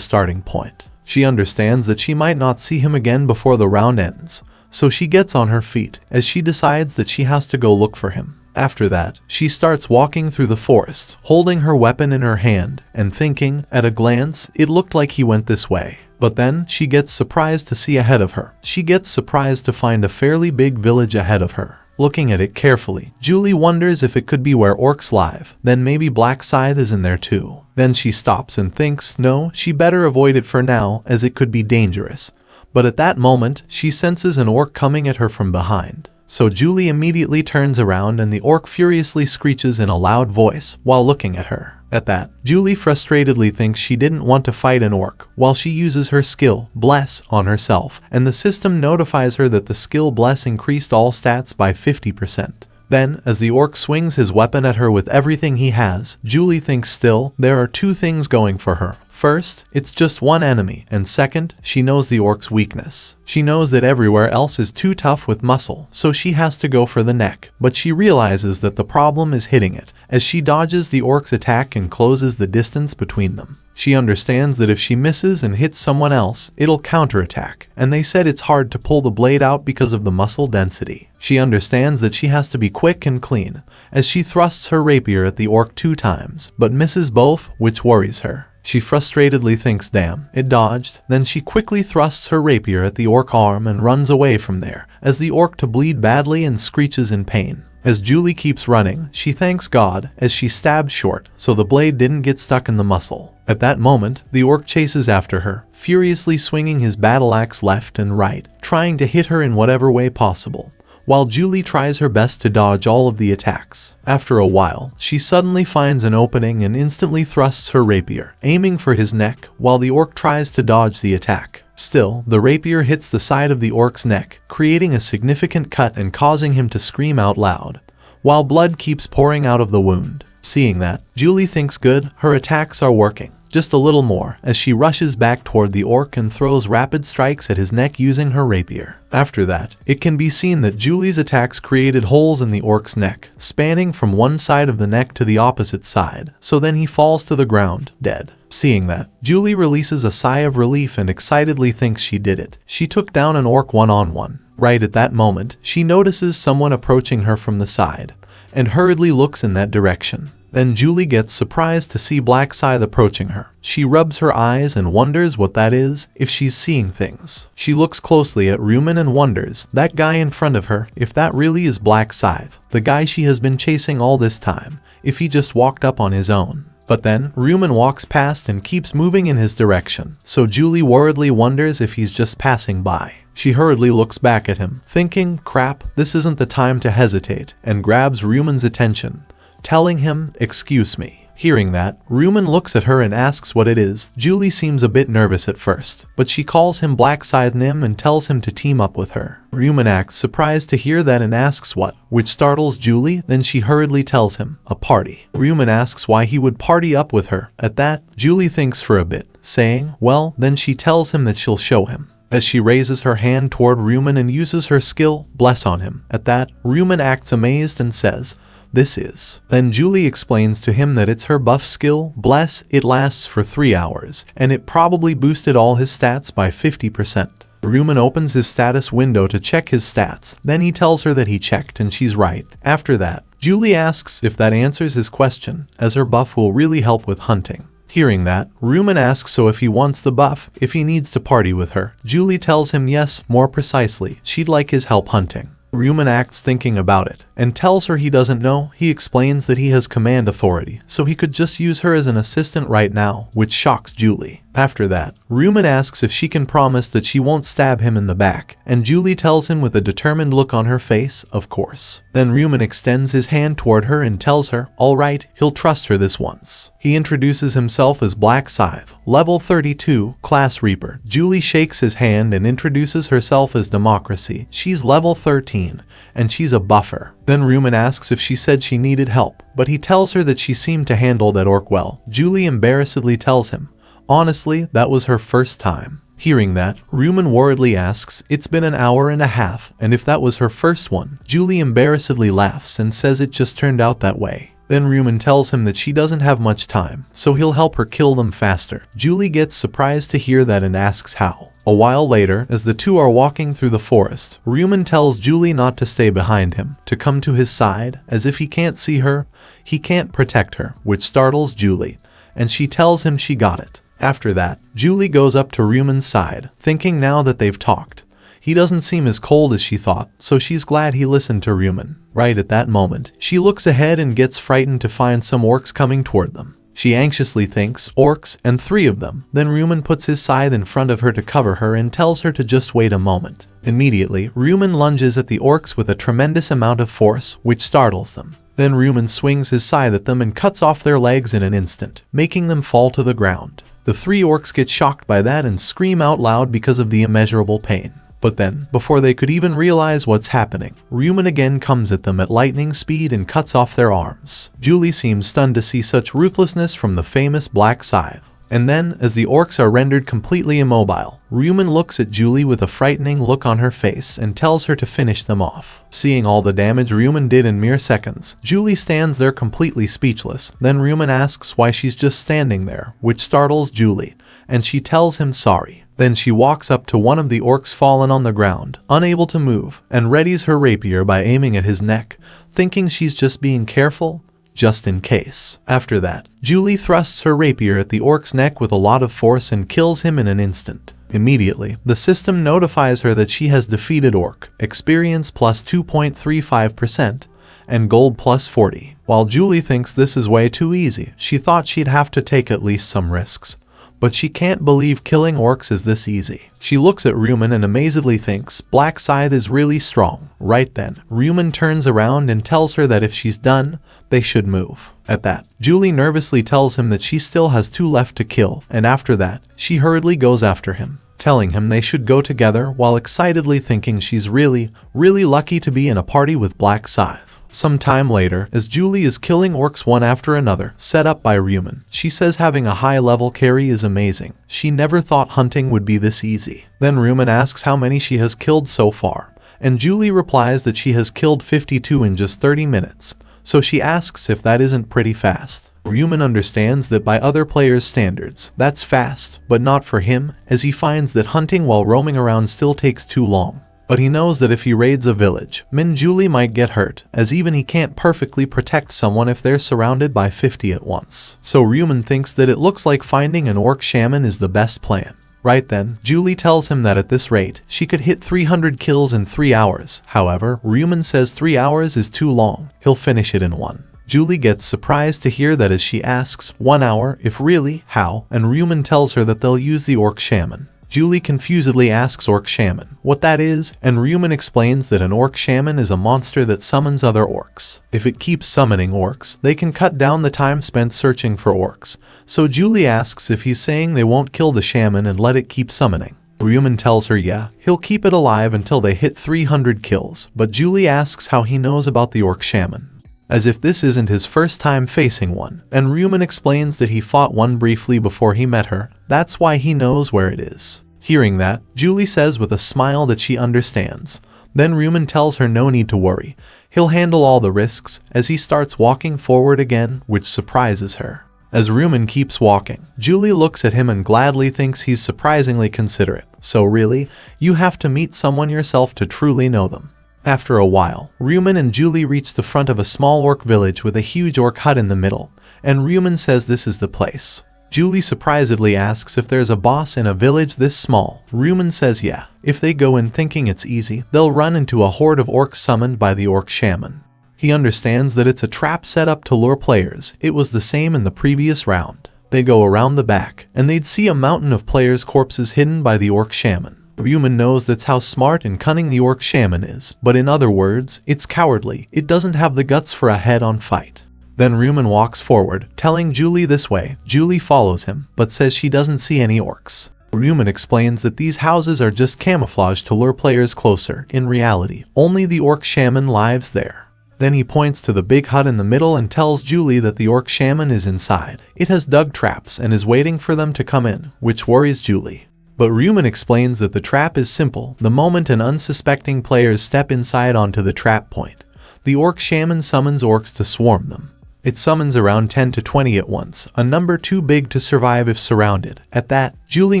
[SPEAKER 1] starting point. She understands that she might not see him again before the round ends, so she gets on her feet as she decides that she has to go look for him. After that, she starts walking through the forest, holding her weapon in her hand, and thinking, at a glance, it looked like he went this way. But then, she gets surprised to see ahead of her. She gets surprised to find a fairly big village ahead of her. Looking at it carefully, Julie wonders if it could be where orcs live, then maybe Black Scythe is in there too. Then she stops and thinks, no, she better avoid it for now, as it could be dangerous. But at that moment, she senses an orc coming at her from behind. So Julie immediately turns around and the orc furiously screeches in a loud voice while looking at her. At that, Julie frustratedly thinks she didn't want to fight an orc while she uses her skill, Bless, on herself, and the system notifies her that the skill Bless increased all stats by 50%. Then, as the orc swings his weapon at her with everything he has, Julie thinks still, there are two things going for her. First, it's just one enemy, and second, she knows the orc's weakness. She knows that everywhere else is too tough with muscle, so she has to go for the neck, but she realizes that the problem is hitting it, as she dodges the orc's attack and closes the distance between them. She understands that if she misses and hits someone else, it'll counterattack, and they said it's hard to pull the blade out because of the muscle density. She understands that she has to be quick and clean, as she thrusts her rapier at the orc 2 times, but misses both, which worries her. She frustratedly thinks, damn, it dodged. Then she quickly thrusts her rapier at the orc arm and runs away from there, as the orc to bleed badly and screeches in pain. As Julie keeps running, she thanks God as she stabs short, so the blade didn't get stuck in the muscle. At that moment, the orc chases after her, furiously swinging his battle axe left and right, trying to hit her in whatever way possible, while Julie tries her best to dodge all of the attacks. After a while, she suddenly finds an opening and instantly thrusts her rapier, aiming for his neck, while the orc tries to dodge the attack. Still, the rapier hits the side of the orc's neck, creating a significant cut and causing him to scream out loud, while blood keeps pouring out of the wound. Seeing that, Julie thinks good, her attacks are working. Just a little more, as she rushes back toward the orc and throws rapid strikes at his neck using her rapier. After that, it can be seen that Julie's attacks created holes in the orc's neck, spanning from one side of the neck to the opposite side, so then he falls to the ground, dead. Seeing that, Julie releases a sigh of relief and excitedly thinks she did it. She took down an orc one-on-one. Right at that moment, she notices someone approaching her from the side, and hurriedly looks in that direction. Then Julie gets surprised to see Black Scythe approaching her. She rubs her eyes and wonders what that is, if she's seeing things. She looks closely at Ryu Min and wonders, that guy in front of her, if that really is Black Scythe, the guy she has been chasing all this time, if he just walked up on his own. But then, Ryu Min walks past and keeps moving in his direction, so Julie worriedly wonders if he's just passing by. She hurriedly looks back at him, thinking, crap, this isn't the time to hesitate, and grabs Ryu Min's attention, telling him, excuse me. Hearing that, Ryu Min looks at her and asks what it is. Julie seems a bit nervous at first, but she calls him Black Scythe Nim and tells him to team up with her. Ryu Min acts surprised to hear that and asks what, which startles Julie. Then she hurriedly tells him, a party. Ryu Min asks why he would party up with her. At that, Julie thinks for a bit, saying, well, then she tells him that she'll show him, as she raises her hand toward Ryu Min and uses her skill, Bless, on him. At that, Ryu Min acts amazed and says, this is. Then Julie explains to him that it's her buff skill, Bless. It lasts for 3 hours, and it probably boosted all his stats by 50%. Ryu Min opens his status window to check his stats, then he tells her that he checked and she's right. After that, Julie asks if that answers his question, as her buff will really help with hunting. Hearing that, Ryu Min asks so if he wants the buff, if he needs to party with her. Julie tells him yes, more precisely, she'd like his help hunting. Ryu Min acts thinking about it, and tells her he doesn't know. He explains that he has command authority, so he could just use her as an assistant right now, which shocks Julie. After that, Ryu Min asks if she can promise that she won't stab him in the back, and Julie tells him with a determined look on her face, of course. Then Ryu Min extends his hand toward her and tells her, alright, he'll trust her this once. He introduces himself as Black Scythe, level 32, class Reaper. Julie shakes his hand and introduces herself as Democracy. She's level 13, and she's a buffer. Then Ryu Min asks if she said she needed help, but he tells her that she seemed to handle that orc well. Julie embarrassedly tells him, honestly, that was her first time. Hearing that, Ryu Min worriedly asks, it's been an hour and a half, and if that was her first one. Julie embarrassedly laughs and says it just turned out that way. Then Ryu Min tells him that she doesn't have much time, so he'll help her kill them faster. Julie gets surprised to hear that and asks how. A while later, as the two are walking through the forest, Ryu Min tells Julie not to stay behind him, to come to his side, as if he can't see her, he can't protect her, which startles Julie, and she tells him she got it. After that, Julie goes up to Ryu Min's side, thinking now that they've talked. He doesn't seem as cold as she thought, so she's glad he listened to Ryu Min. Right at that moment, she looks ahead and gets frightened to find some orcs coming toward them. She anxiously thinks, orcs, and 3 of them. Then Ryu Min puts his scythe in front of her to cover her and tells her to just wait a moment. Immediately, Ryu Min lunges at the orcs with a tremendous amount of force, which startles them. Then Ryu Min swings his scythe at them and cuts off their legs in an instant, making them fall to the ground. The 3 orcs get shocked by that and scream out loud because of the immeasurable pain. But then, before they could even realize what's happening, Ryu Min again comes at them at lightning speed and cuts off their arms. Julie seems stunned to see such ruthlessness from the famous Black Scythe. And then, as the orcs are rendered completely immobile, Ryu Min looks at Julie with a frightening look on her face and tells her to finish them off. Seeing all the damage Ryu Min did in mere seconds, Julie stands there completely speechless. Then Ryu Min asks why she's just standing there, which startles Julie, and she tells him sorry. Then she walks up to one of the orcs fallen on the ground, unable to move, and readies her rapier by aiming at his neck, thinking she's just being careful, just in case. After that, Julie thrusts her rapier at the orc's neck with a lot of force and kills him in an instant. Immediately, the system notifies her that she has defeated orc, experience plus 2.35%, and gold plus 40. While Julie thinks this is way too easy, she thought she'd have to take at least some risks. But she can't believe killing orcs is this easy. She looks at Ryu Min and amazedly thinks, Black Scythe is really strong. Right then, Ryu Min turns around and tells her that if she's done, they should move. At that, Julie nervously tells him that she still has 2 left to kill, and after that, she hurriedly goes after him, telling him they should go together while excitedly thinking she's really lucky to be in a party with Black Scythe. Some time later, as Julie is killing orcs one after another, set up by Ryu Min, she says having a high-level carry is amazing. She never thought hunting would be this easy. Then Ryu Min asks how many she has killed so far, and Julie replies that she has killed 52 in just 30 minutes, so she asks if that isn't pretty fast. Ryu Min understands that by other players' standards, that's fast, but not for him, as he finds that hunting while roaming around still takes too long. But he knows that if he raids a village, Julie might get hurt, as even he can't perfectly protect someone if they're surrounded by 50 at once. So Ryu Min thinks that it looks like finding an orc shaman is the best plan. Right then, Julie tells him that at this rate, she could hit 300 kills in 3 hours. However, Ryu Min says 3 hours is too long, he'll finish it in 1. Julie gets surprised to hear that as she asks, 1 hour, if really, how, and Ryu Min tells her that they'll use the orc shaman. Julie confusedly asks Orc Shaman what that is, and Ryu Min explains that an Orc Shaman is a monster that summons other orcs. If it keeps summoning orcs, they can cut down the time spent searching for orcs. So Julie asks if he's saying they won't kill the shaman and let it keep summoning. Ryu Min tells her yeah, he'll keep it alive until they hit 300 kills, but Julie asks how he knows about the Orc Shaman, as if this isn't his first time facing one, and Ryu Min explains that he fought one briefly before he met her, that's why he knows where it is. Hearing that, Julie says with a smile that she understands. Then Ryu Min tells her no need to worry, he'll handle all the risks, as he starts walking forward again, which surprises her. As Ryu Min keeps walking, Julie looks at him and gladly thinks he's surprisingly considerate. So really, you have to meet someone yourself to truly know them. After a while, Ryu Min and Julie reach the front of a small orc village with a huge orc hut in the middle, and Ryu Min says this is the place. Julie surprisedly asks if there's a boss in a village this small. Ryu Min says yeah. If they go in thinking it's easy, they'll run into a horde of orcs summoned by the Orc Shaman. He understands that it's a trap set up to lure players. It was the same in the previous round. They go around the back, and they'd see a mountain of players' corpses hidden by the orc shaman. Ryu Min knows that's how smart and cunning the orc shaman is, but in other words, it's cowardly. It doesn't have the guts for a head-on fight. Then Ryu Min walks forward, telling Julie this way. Julie follows him, but says she doesn't see any orcs. Ryu Min explains that these houses are just camouflage to lure players closer. In reality, only the orc shaman lives there. Then he points to the big hut in the middle and tells Julie that the orc shaman is inside. It has dug traps and is waiting for them to come in, which worries Julie. But Ryu Min explains that the trap is simple. The moment an unsuspecting players step inside onto the trap point, the orc shaman summons orcs to swarm them. It summons around 10 to 20 at once, a number too big to survive if surrounded. At that, Julie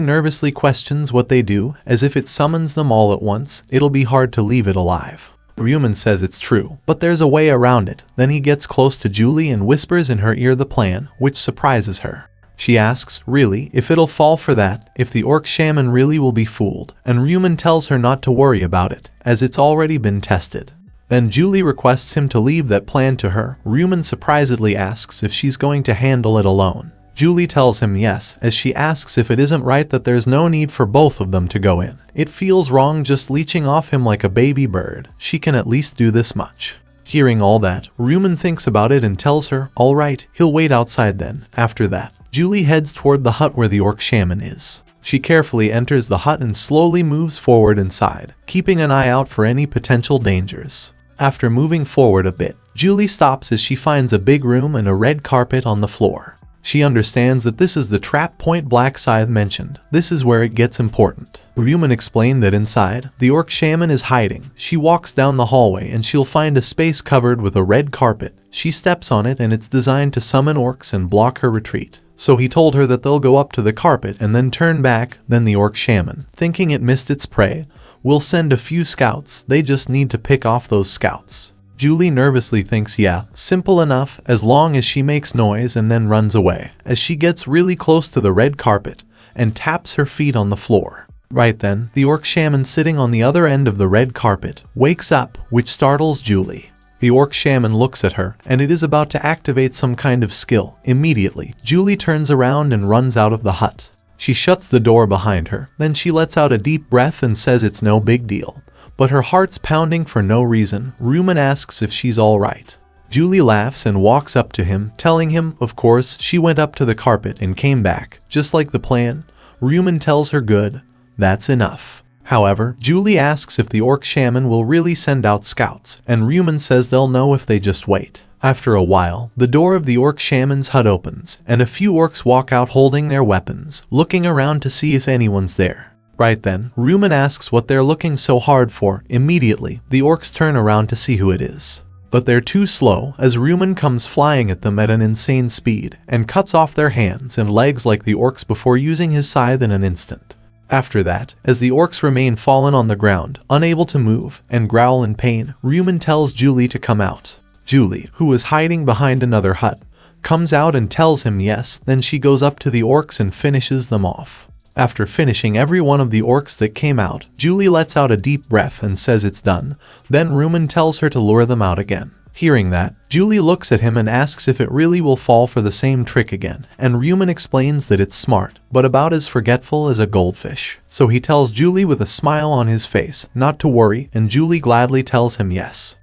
[SPEAKER 1] nervously questions what they do, as if it summons them all at once, it'll be hard to leave it alive. Ryu Min says it's true, but there's a way around it. Then he gets close to Julie and whispers in her ear the plan, which surprises her. She asks, really, if it'll fall for that, if the orc shaman really will be fooled, and Ryu Min tells her not to worry about it, as it's already been tested. Then Julie requests him to leave that plan to her. Ryu Min surprisedly asks if she's going to handle it alone. Julie tells him yes, as she asks if it isn't right that there's no need for both of them to go in. It feels wrong just leeching off him like a baby bird. She can at least do this much. Hearing all that, Ryu Min thinks about it and tells her, alright, he'll wait outside then. After that, Julie heads toward the hut where the orc shaman is. She carefully enters the hut and slowly moves forward inside, keeping an eye out for any potential dangers. After moving forward a bit, Julie stops as she finds a big room and a red carpet on the floor. She understands that this is the trap point Black Scythe mentioned. This is where it gets important. Ryu Min explained that inside, the orc shaman is hiding. She walks down the hallway and she'll find a space covered with a red carpet. She steps on it and it's designed to summon orcs and block her retreat. So he told her that they'll go up to the carpet and then turn back. Then the orc shaman, thinking it missed its prey, will send a few scouts. They just need to pick off those scouts. Julie nervously thinks yeah, simple enough, as long as she makes noise and then runs away, as she gets really close to the red carpet and taps her feet on the floor. Right then, the orc shaman sitting on the other end of the red carpet wakes up, which startles Julie. The orc shaman looks at her, and it is about to activate some kind of skill. Immediately, Julie turns around and runs out of the hut. She shuts the door behind her, then she lets out a deep breath and says it's no big deal. But her heart's pounding for no reason. Ryu Min asks if she's alright. Julie laughs and walks up to him, telling him, of course, she went up to the carpet and came back, just like the plan. Ryu Min tells her good, that's enough. However, Julie asks if the orc shaman will really send out scouts, and Ryu Min says they'll know if they just wait. After a while, the door of the orc shaman's hut opens, and a few orcs walk out holding their weapons, looking around to see if anyone's there. Right then, Ryu Min asks what they're looking so hard for. Immediately, the orcs turn around to see who it is. But they're too slow, as Ryu Min comes flying at them at an insane speed, and cuts off their hands and legs like the orcs before using his scythe in an instant. After that, as the orcs remain fallen on the ground, unable to move, and growl in pain, Ryu Min tells Julie to come out. Julie, who is hiding behind another hut, comes out and tells him yes. Then she goes up to the orcs and finishes them off. After finishing every one of the orcs that came out, Julie lets out a deep breath and says it's done. Then Ryu Min tells her to lure them out again. Hearing that, Julie looks at him and asks if it really will fall for the same trick again, and Ryu Min explains that it's smart, but about as forgetful as a goldfish. So he tells Julie with a smile on his face not to worry, and Julie gladly tells him yes.